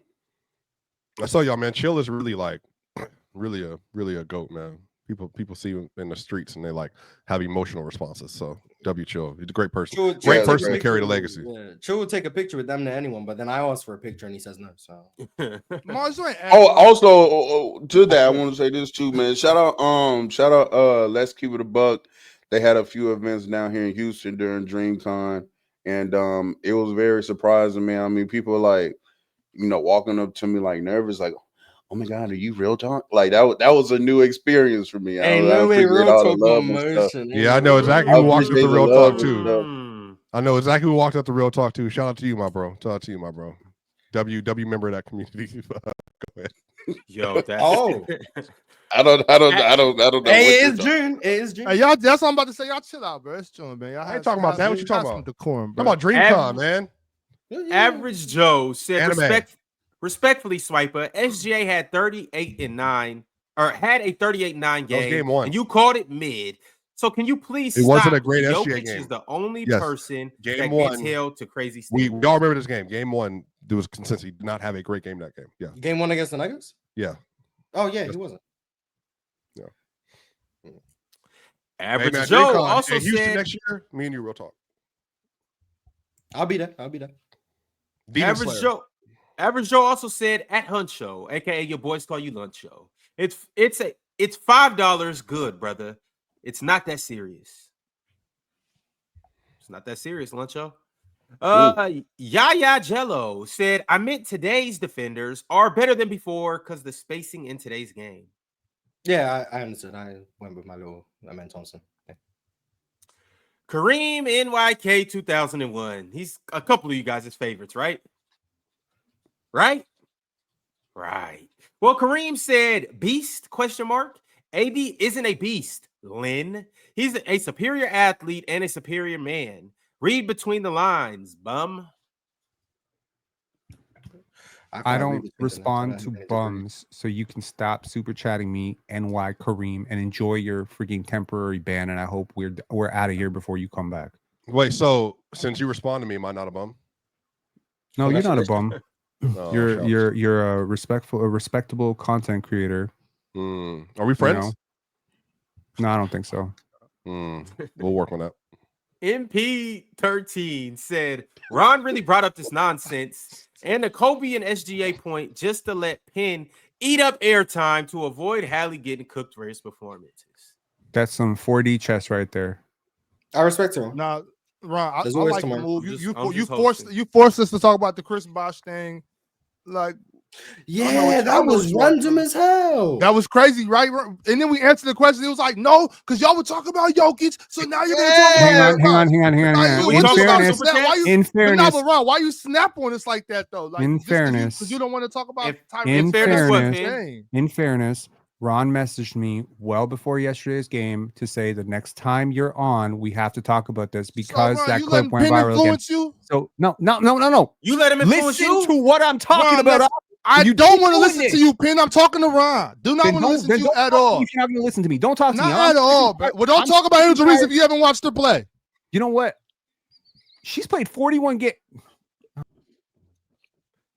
I saw y'all, man. Chill is really really a goat, man. People see him in the streets and they like have emotional responses. So Chill. He's a great person. Great person to carry the legacy. Yeah. Chill will take a picture with them to anyone, but then I asked for a picture and he says no. So also to that, I want to say this too, man. Shout out, Let's Keep It a Buck. They had a few events down here in Houston during DreamCon, and it was very surprising, man. I mean, people like, walking up to me like nervous, like, oh my God, are you real talk? Like that was a new experience for me. Hey, no way, real talk emotion. Yeah, I know exactly who walked up the real talk too. I know exactly who walked up the real talk too. Shout out to you, my bro. Shout out to you, my bro. W member of that community. Go ahead. Yo, that's I don't know. Hey, it is June. Hey, y'all, that's what I'm about to say. Y'all chill out, bro. It's June, man. I ain't talking about that. What you talking about? Decorum, bro. Talking about DreamCon, man. Average Joe said respectfully, Swiper, SGA had 38-9 or had a 38-9 game one. and you called it mid. So can you please It stop? wasn't a great Jokic SGA game. Is the only person game that one, gets held to crazy stuff. We all remember this game. Game 1, there was consistency. Did not have a great game that game. Yeah. Game 1 against the Nuggets? Yeah. Oh, yeah, he wasn't. Yeah. Average Joe also Houston said next year, me and you real talk. I'll be there. Average Joe also said at Huncho, aka your boys call you Luncho. It's $5 good, brother. It's not that serious. It's not that serious, Luncho. Yaya Jello said, I meant today's defenders are better than before because the spacing in today's game. Yeah, I understood. I went with my little Amen Thompson. Yeah. Kareem NYK 2001. He's a couple of you guys' favorites, right? Right. Well, Kareem said, beast, ? AD isn't a beast, Lynn. He's a superior athlete and a superior man. Read between the lines, bum. I don't respond to bums, so you can stop super chatting me, NY Kareem, and enjoy your freaking temporary ban. And I hope we're out of here before you come back. Wait, so since you respond to me, am I not a bum? No, you're not a bum. No, you're a respectable content creator. Are we friends? No, I don't think so. We'll work on that. MP13 said Ron really brought up this nonsense and the Kobe and SGA point just to let Penn eat up airtime to avoid Hali getting cooked for his performances. That's some 4D chess right there. I respect him. Now, Ron, I like the move. You forced us to talk about the Chris Bosh thing. Like, yeah, that was random as hell. That was crazy, right? And then we answered the question. It was like, no, because y'all would talk about Jokic. So now you're going to talk about Hang on. In fairness, Ron, why you snap on us like that though? Like, in fairness, because you don't want to talk about in fairness, Ron messaged me well before yesterday's game to say the next time you're on, we have to talk about this because so, Ron, that clip went viral again. You? So no. You let him influence Listen you? to what I'm talking about. I don't want to listen to you, Penn. I'm talking to Ron. Do not want to listen to you at all. If you're not going to listen to me, don't talk to me. Not at all. Well, don't talk about Angel Reese if you haven't watched her play. You know what? She's played 41 games.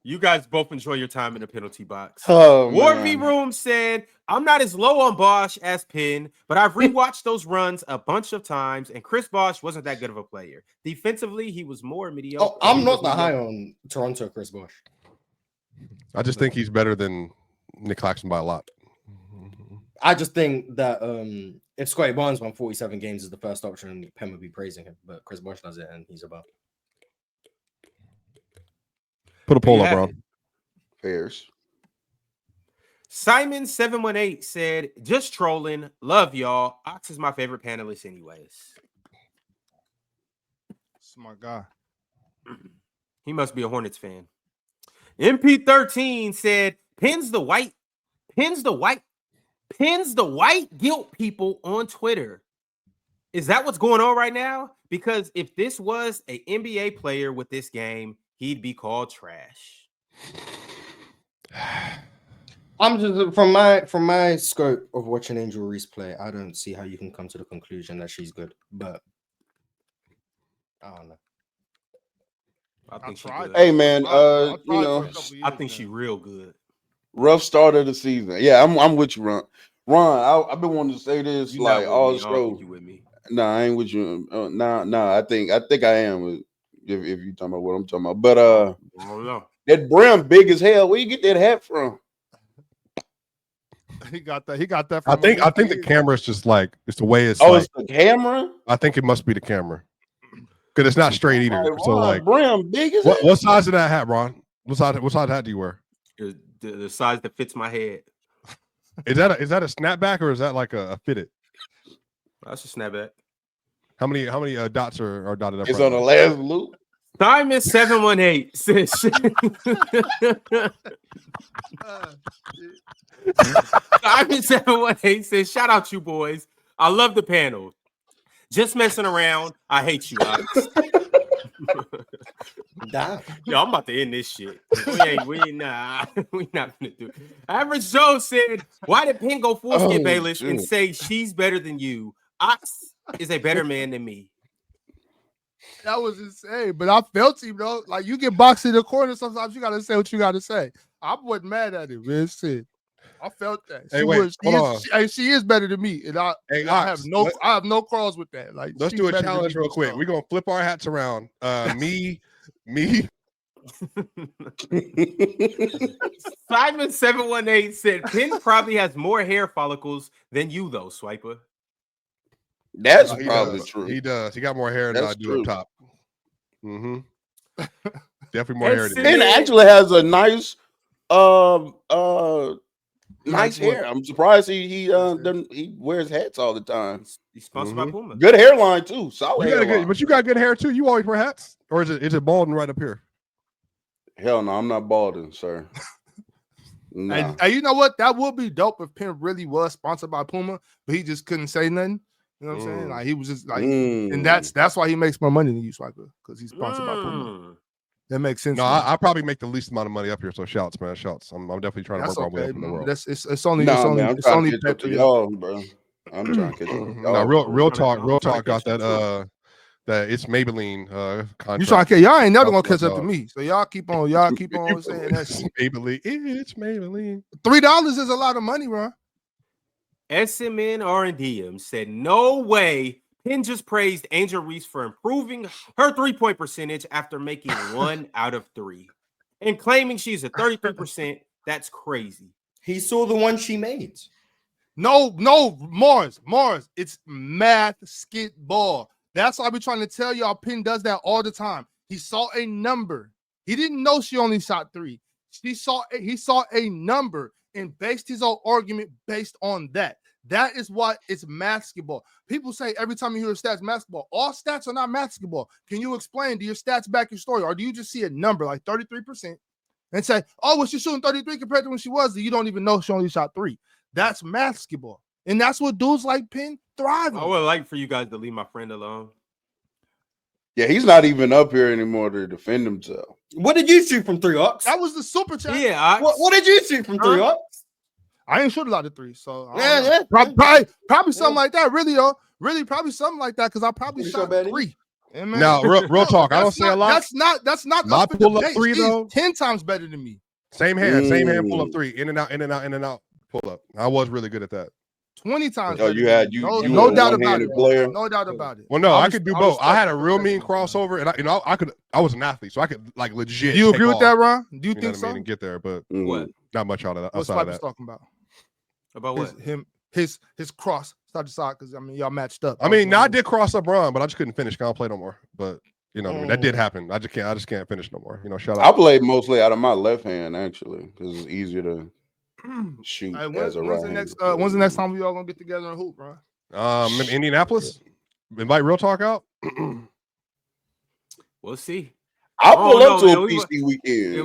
You guys both enjoy your time in the penalty box. Oh, Warby Room said, I'm not as low on Bosh as Penn, but I've rewatched those runs a bunch of times, and Chris Bosh wasn't that good of a player. Defensively, he was more mediocre. Oh, I'm not that high on Toronto Chris Bosh. I just think he's better than Nick Claxton by a lot. I just think that if Scotty Barnes won 47 games as the first option, Penn would be praising him. But Chris Bosh does it, and he's above. Put a poll up, bro. Fairs. Simon718 said, just trolling. Love y'all. Ox is my favorite panelist, anyways. Smart guy. He must be a Hornets fan. MP13 said, pins the white guilt people on Twitter. Is that what's going on right now? Because if this was an NBA player with this game, he'd be called trash. I'm just from my scope of watching Angel Reese play, I don't see how you can come to the conclusion that she's good, but I don't know. I think she's good. Hey man, I think she's real good. Rough start of the season. Yeah, I'm with you, Ron. I've been wanting to say this You like all show. You with me? Nah, I ain't with you. Nah. I think I am. If you talking about what I'm talking about, but that brim big as hell. Where you get that hat from? He got that. I think the camera's just like it's the way it's. Oh, like, it's the camera. I think it must be the camera because it's not straight either. Ron, so like, brim big as hell. What size of that hat, Ron? What size hat do you wear? The size that fits my head. Is that a snapback or is that like a fitted? That's a snapback. How many dots are dotted up? It's on the last loop. Simon718 says Simon718 says, shout out you boys. I love the panel. Just messing around. I hate you, Alex. Yo, I'm about to end this shit. We not gonna do it. Average Joe said, why did Penn go full Skip Bayless and say she's better than you? Ox is a better man than me. That was insane, but I felt him though. Like you get boxed in the corner, sometimes you gotta say what you gotta say. I wasn't mad at him, man. Shit. I felt that. She is better than me, and I have no quarrels with that. Like, let's do a challenge real quick. We're gonna flip our hats around. Me. Simon718 said Penn probably has more hair follicles than you, though, Swiper. That's probably true. He does. He got more hair than I do up top. Mm-hmm. Definitely more hair than me. Penn actually has a nice nice hair. I'm surprised he wears hats all the time. He's sponsored by Puma. Good hairline too. Solid hairline. But you got good hair too. You always wear hats, or is it balding right up here? Hell no, I'm not balding, sir. Nah. And you know what? That would be dope if Penn really was sponsored by Puma, but he just couldn't say nothing. You know what I'm saying? Like he was just like, and that's why he makes more money than you, Swiper, because he's sponsored by Puma. That makes sense. No, I probably make the least amount of money up here. So shouts, man, shouts. I'm definitely trying to work my way up in the world. It's only y'all, bro. I'm trying to catch up. No, real talk. Got that that it's Maybelline contract. You trying to catch? Y'all ain't never gonna catch up to me. So y'all keep on saying that shit. Maybelline. It's Maybelline. $3 is a lot of money, bro. SMN R&DM said, no way. Penn just praised Angel Reese for improving her 3-point percentage after making 1 out of 3 and claiming she's a 33%. That's crazy. He saw the one she made. No, Mars. It's basketball. That's why I be trying to tell y'all. Penn does that all the time. He saw a number. He didn't know she only shot 3. He saw a number and based his whole argument based on that. That is what it's basketball. People say every time you hear stats, basketball. All stats are not basketball. Can you explain? Do your stats back your story? Or do you just see a number like 33% and say, oh, well, she's shooting 33 compared to when she was? You don't even know she only shot 3. That's basketball. And that's what dudes like Penn thrive on. I would like for you guys to leave my friend alone. Yeah, he's not even up here anymore to defend himself. What did you shoot from 3, Ox? That was the super chat. Yeah. What did you shoot from 3, Ox? I ain't shoot a lot of 3, so probably something like that. Really, though, probably something like that because I probably shot 3. Yeah, now, real talk. I don't say a lot. That's not my pull up 3 though. 10 times better than me. Same hand, pull up 3, in and out, pull up. I was really good at that. 20 times. Oh, no doubt about it. Player. No doubt about it. Well, no, I could do both. I had a real mean crossover, and I was an athlete, so I could like legit. Do you agree with that, Ron? Do you think so? I mean, and get there, but what? Not much out of that. What's outside of that. Talking about? About what? His cross start to side because I mean y'all matched up. I mean, I did cross up Ron, but I just couldn't finish. I don't play no more. But you know, what I mean, that did happen. I just can't finish no more. You know, shout out. I played mostly out of my left hand actually because it's easier to shoot as a right. When's the next time we all gonna get together and hoop, bro? In Indianapolis. Invite Real Talk out. We'll see. I'll pull up to a PC weekend. Yeah,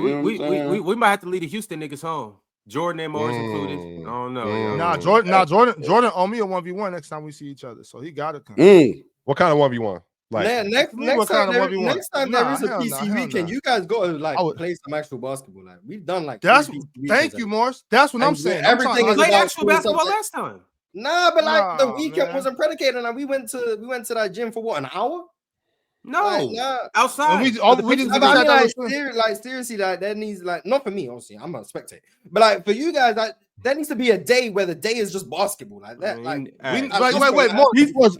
we might have to leave the Houston niggas home. Jordan and Mars included. I don't know. Jordan owe me a 1v1 next time we see each other, so he gotta come. What kind of 1v1? Like next time there is a PC weekend, you guys go and play some actual basketball. Like we've done like thank you, Morris. That's what I'm saying. Everything is played actual basketball last time. Nah, but like the weekend wasn't predicated on that. We went to that gym for what, an hour? No, outside. Seriously, that needs not for me. Obviously, I'm a spectator, but like for you guys, that needs to be a day where the day is just basketball like that.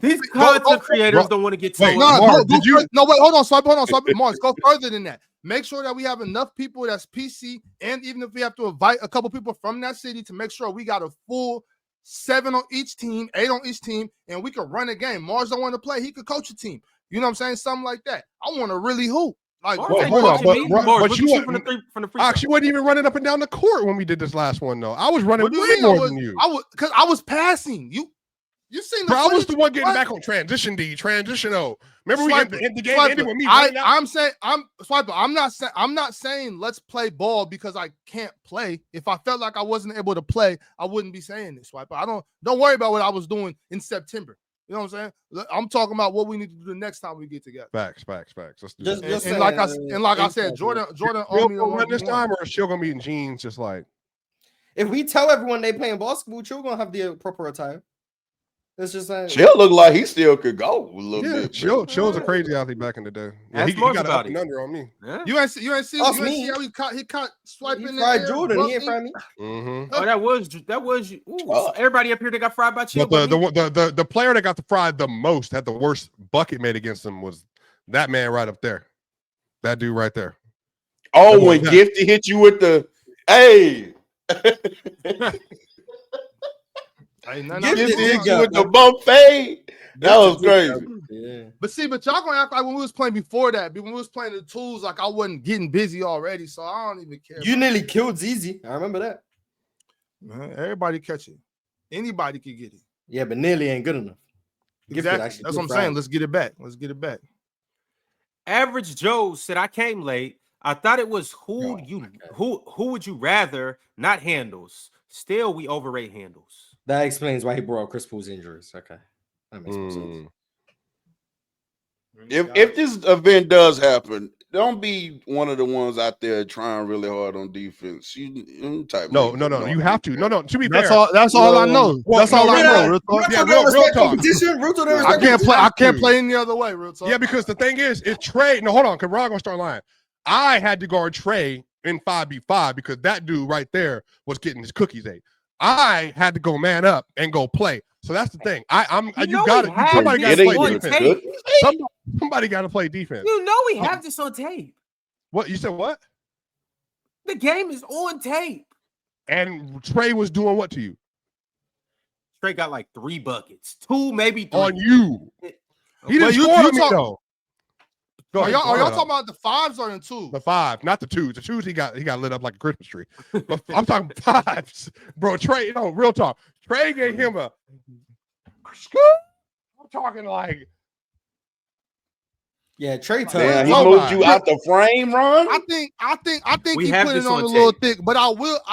These content creators don't want to get told. Hold on, swipe, Mars, go further than that. Make sure that we have enough people that's PC, and even if we have to invite a couple people from that city to make sure we got a full 7 on each team, 8 on each team, and we can run a game. Mars don't want to play; he could coach a team. You know what I'm saying? Something like that. I want to really hoop. Like, but you from the free actually wasn't even running up and down the court when we did this last one, though. I was running way more than you. I was passing. You seen the I was the one getting back on transition D, transition O. Remember we ended the game ended with me running out? I'm not saying let's play ball because I can't play. If I felt like I wasn't able to play, I wouldn't be saying this, Swiper. Don't worry about what I was doing in September. You know what I'm saying? I'm talking about what we need to do the next time we get together. Facts. Let's do that. And like I said, Jordan on me run this time, or is she gonna be in jeans? Just like if we tell everyone they playing basketball, Chill gonna have the proper attire. It's just like Chill look like he still could go a little bit. Chill's a crazy athlete back in the day. Yeah, he got up and under on me. Yeah. You ain't see how he caught swiping in the Jordan. He ain't fried me. Oh, that was you. Everybody up here that got fried by Chill. But the player that got the fried the most, had the worst bucket made against him, was that man right up there. That dude right there. Oh, when Gifty hit you with the with the bump fade. That was crazy. Yeah. But y'all gonna act like when we was playing before that, when we was playing the tools, like I wasn't getting busy already, so I don't even care. You nearly killed Zizi. I remember that. Man, everybody catch it. Anybody can get it. Yeah, but nearly ain't good enough. Exactly. That's what I'm saying. Let's get it back. Average Joe said, I came late. I thought it was who would you rather, not handles. Still, we overrate handles. That explains why he brought up Chris Paul's injuries. Okay. That makes more sense. If this event does happen, don't be one of the ones out there trying really hard on defense. You type. No. You have to. No. To be fair, that's all I know. That's all I know. Real talk. I can't play any other way. Real talk. Yeah, because the thing is Trey. No, hold on, because Ron gonna start lying. I had to guard Trey in 5v5 because that dude right there was getting his cookies ate. I had to go man up and go play. So that's the thing. Somebody got to play defense. Somebody got to play defense. You know we have this on tape. What you said? What? The game is on tape. And Trey was doing what to you? Trey got like 3 buckets, 2 maybe 3. On you. He didn't score on me though. Are y'all talking about the 5s or the 2s? The 5, not the 2s. The 2s he got lit up like a Christmas tree. But I'm talking 5s, bro. Trey, real talk. Trey gave him a. I'm talking like. Yeah, Trey. Damn, he moved you out the frame, Ron. I think he put it on a little thick, but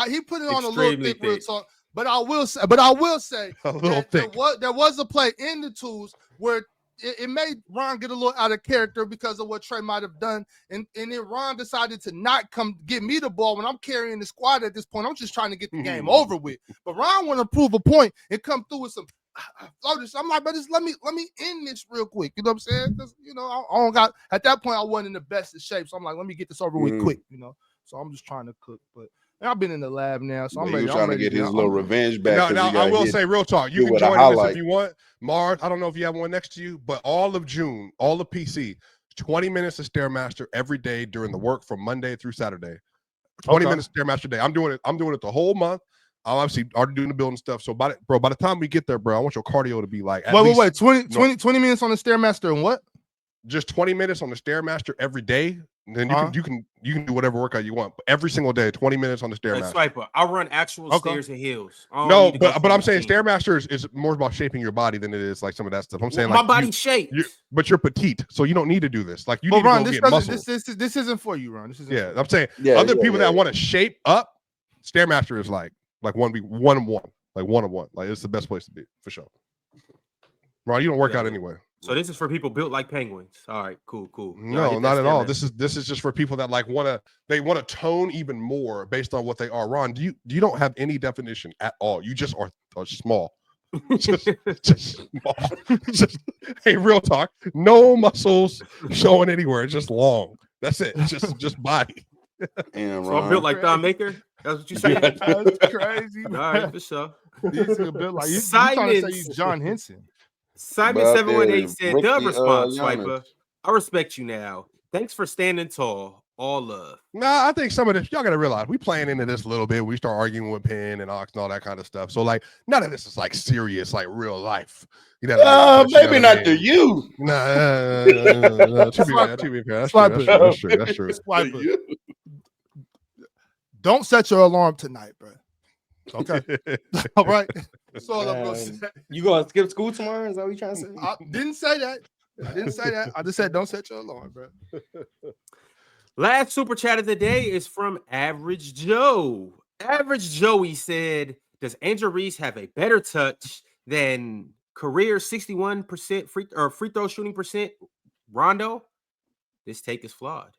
he put it on a little thick. Real talk. But I will say a little thick. There was a play in the 2s where. It made Ron get a little out of character because of what Trey might have done. And then Ron decided to not come get me the ball when I'm carrying the squad at this point. I'm just trying to get the game over with. But Ron want to prove a point and come through with some floaters. I'm like, but just let me end this real quick. You know what I'm saying? Because, I don't got at that point I wasn't in the best of shape. So I'm like, let me get this over with quick, So I'm just trying to cook. But I've been in the lab now, so I'm ready. He's trying to get his little revenge back. Now I will say real talk. You can join this if you want. Mars, I don't know if you have one next to you, but all of June, all of PC, 20 minutes of Stairmaster every day during the work from Monday through Saturday. 20 minutes of Stairmaster day. I'm doing it the whole month. I'm obviously already doing the building stuff. So by the time we get there, bro, I want your cardio to be like wait, 20 minutes on the Stairmaster and what? Just 20 minutes on the Stairmaster every day. And then you can do whatever workout you want. But every single day, 20 minutes on the Stairmaster. Swiper, I'll run actual stairs and hills. No, but I'm saying Stairmaster is more about shaping your body than it is like some of that stuff. I'm saying my body's shaped. But you're petite, so you don't need to do this. Like you need Ron, to go get muscle. This isn't for you, Ron. I'm saying other people that want to shape up, Stairmaster is like 1-on-1, like 1-on-1. Like it's the best place to be for sure. Ron, you don't work out anyway. So this is for people built like penguins. All right, cool. No, not at all. This is just for people that like want to tone even more based on what they are. Ron, you don't have any definition at all. You just are small. just small. Hey, real talk. No muscles showing anywhere. It's just long. That's it. Just body. And so I'm built like Thon Maker. That's what you saying? That's crazy. All right, for sure. These are built like you trying to say you John Henson. Simon 718 said, "Dub response, Swiper. I respect you now. Thanks for standing tall. All love." Nah, I think some of this y'all gotta realize we playing into this a little bit. We start arguing with Penn and Ox and all that kind of stuff. So like none of this is like serious, like real life. You know, maybe not to you. Nah, to be fair, that's true. Don't set your alarm tonight, bro. Okay. All right. That's all I'm gonna say. You gonna skip school tomorrow? Is that what you trying to say? I didn't say that. I just said don't set your alarm, bro. Last super chat of the day is from Average Joe. Average Joey said, "Does Andrew Reese have a better touch than career 61% free throw shooting percent Rondo? This take is flawed."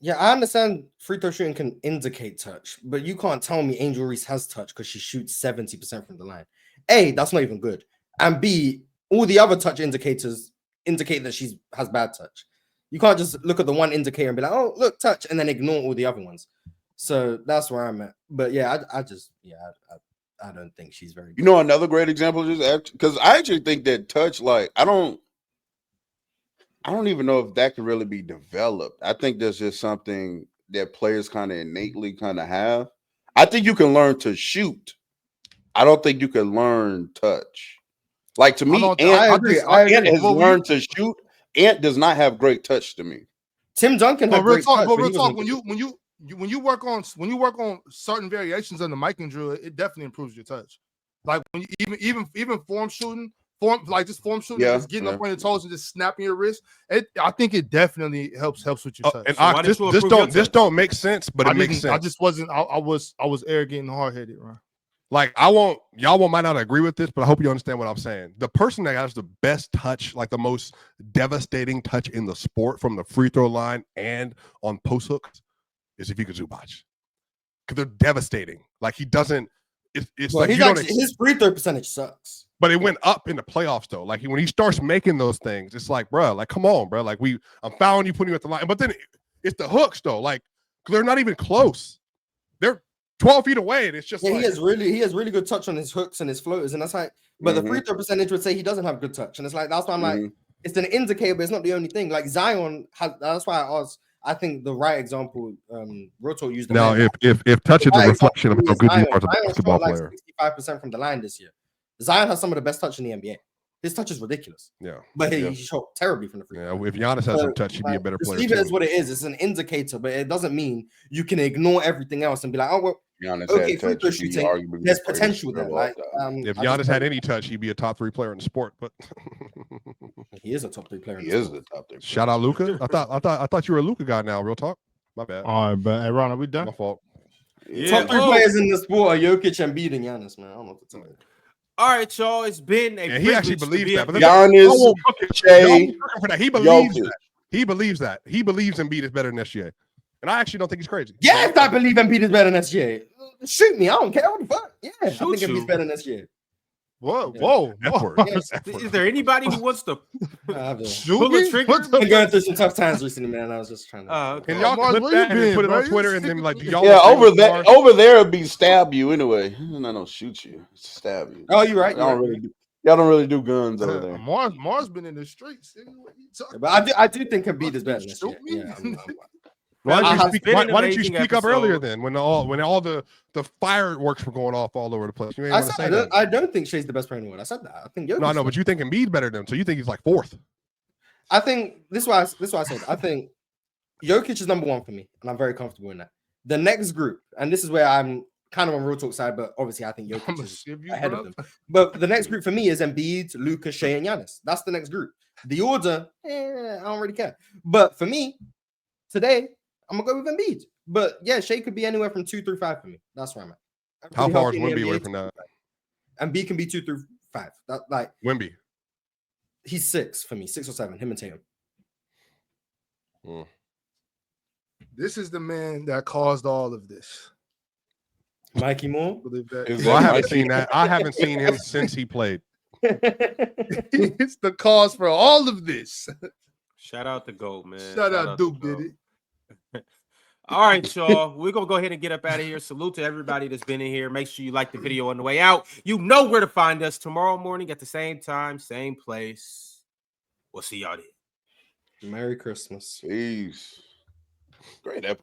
Yeah, I understand free throw shooting can indicate touch, but you can't tell me Angel Reese has touch because she shoots 70% from the line. A, that's not even good. And B, all the other touch indicators indicate that she has bad touch. You can't just look at the one indicator and be like, oh, look, touch, and then ignore all the other ones. So that's where I'm at. But yeah, I don't think she's very good. You know, another great example is because I actually think that touch, like, I don't even know if that could really be developed. I think that's just something that players kind of innately kind of have. I think you can learn to shoot. I don't think you can learn touch. Like to me, Ant has learned to shoot. Ant does not have great touch to me. Tim Duncan had great touch. But real talk, when you work on certain variations on the mic and drill, it definitely improves your touch. Like when you even form shooting. Just getting up on your toes and just snapping your wrist. I think it definitely helps with your touch. And this don't make sense, but it makes sense. I just wasn't. I was arrogant and hard headed, right? Like y'all might not agree with this, but I hope you understand what I'm saying. The person that has the best touch, like the most devastating touch in the sport from the free throw line and on post hooks, is Ivica Zubac. Because they're devastating. Like he doesn't. It's like his free throw percentage sucks. But it went up in the playoffs though. Like when he starts making those things, it's like, bro, like come on, bro. Like I'm fouling you, putting you at the line. But then it's the hooks though. Like they're not even close. They're 12 feet away, and it's just he has really good touch on his hooks and his floaters, and that's like. But the free throw percentage would say he doesn't have good touch, and it's like that's why I'm like, it's an indicator, but it's not the only thing. Like Zion has. That's why I asked. I think the right example, Roto used. Now, if touch is a reflection of how good you are as a basketball player, 65% from the line this year. Zion has some of the best touch in the NBA. His touch is ridiculous. Yeah, but he shot terribly from the free throw. Yeah, if Giannis has some touch, he'd be a better player. Leave it as what it is. It's an indicator, but it doesn't mean you can ignore everything else and be like, oh well. Giannis okay, free throw shooting. There's potential there. Like, if Giannis had any touch, he'd be a top 3 player in the sport. But he is a top 3 player. He is the top 3. Shout out Luka. I thought you were a Luka guy now. Real talk. My bad. All right, but hey, Ron, are we done? My fault. Yeah. Top 3 players in the sport are Jokic and Embiid and Giannis, man. I don't know what to tell you. All right, y'all. It's been a he actually believes that. But Giannis, Shai, he believes that. He believes that. He believes Embiid is better than SGA. And I actually don't think he's crazy. Yes, I believe Embiid is better than SGA. Shoot me. I don't care. What the fuck? Yeah, I think Embiid's better than SGA. Whoa. Is there anybody who wants to pull the trigger? I'm going through some tough times recently, man. I was just trying to. Can y'all clip that and put it on Twitter and then like y'all? Yeah, over there it'd be stab you anyway. I don't shoot you, stab you. Oh, you're right. Y'all don't really do guns over there. Mars been in the streets. But I do think Embiid is better than SGA. Yeah, Why didn't you speak up episode. earlier then when all the fireworks were going off all over the place? You ain't want to say that. I don't think Shai's the best player in the world. I said that. I think Jokic. No, but you think Embiid's better than him, so you think he's like fourth. I think this is why I said I think Jokic is number one for me, and I'm very comfortable in that. The next group, and this is where I'm kind of on Real Talk side, but obviously I think Jokic is ahead of them. But the next group for me is Embiid, Luka, Shai, and Giannis. That's the next group. The order, I don't really care. But for me, today, I'm gonna go with Embiid. But yeah, Shai could be anywhere from 2 through 5 for me. That's where I'm at. How far is Wemby away from that? Embiid can be 2 through 5. That like Wemby. He's 6 for me, 6 or 7. Him and Tatum. This is the man that caused all of this. Mikey Moore. I haven't seen that. I haven't seen him since he played. It's the cause for all of this. Shout out to Gold, man. Shout out Duke did it. All right, y'all. We're going to go ahead and get up out of here. Salute to everybody that's been in here. Make sure you like the video on the way out. You know where to find us tomorrow morning at the same time, same place. We'll see y'all then. Merry Christmas. Peace. Great episode.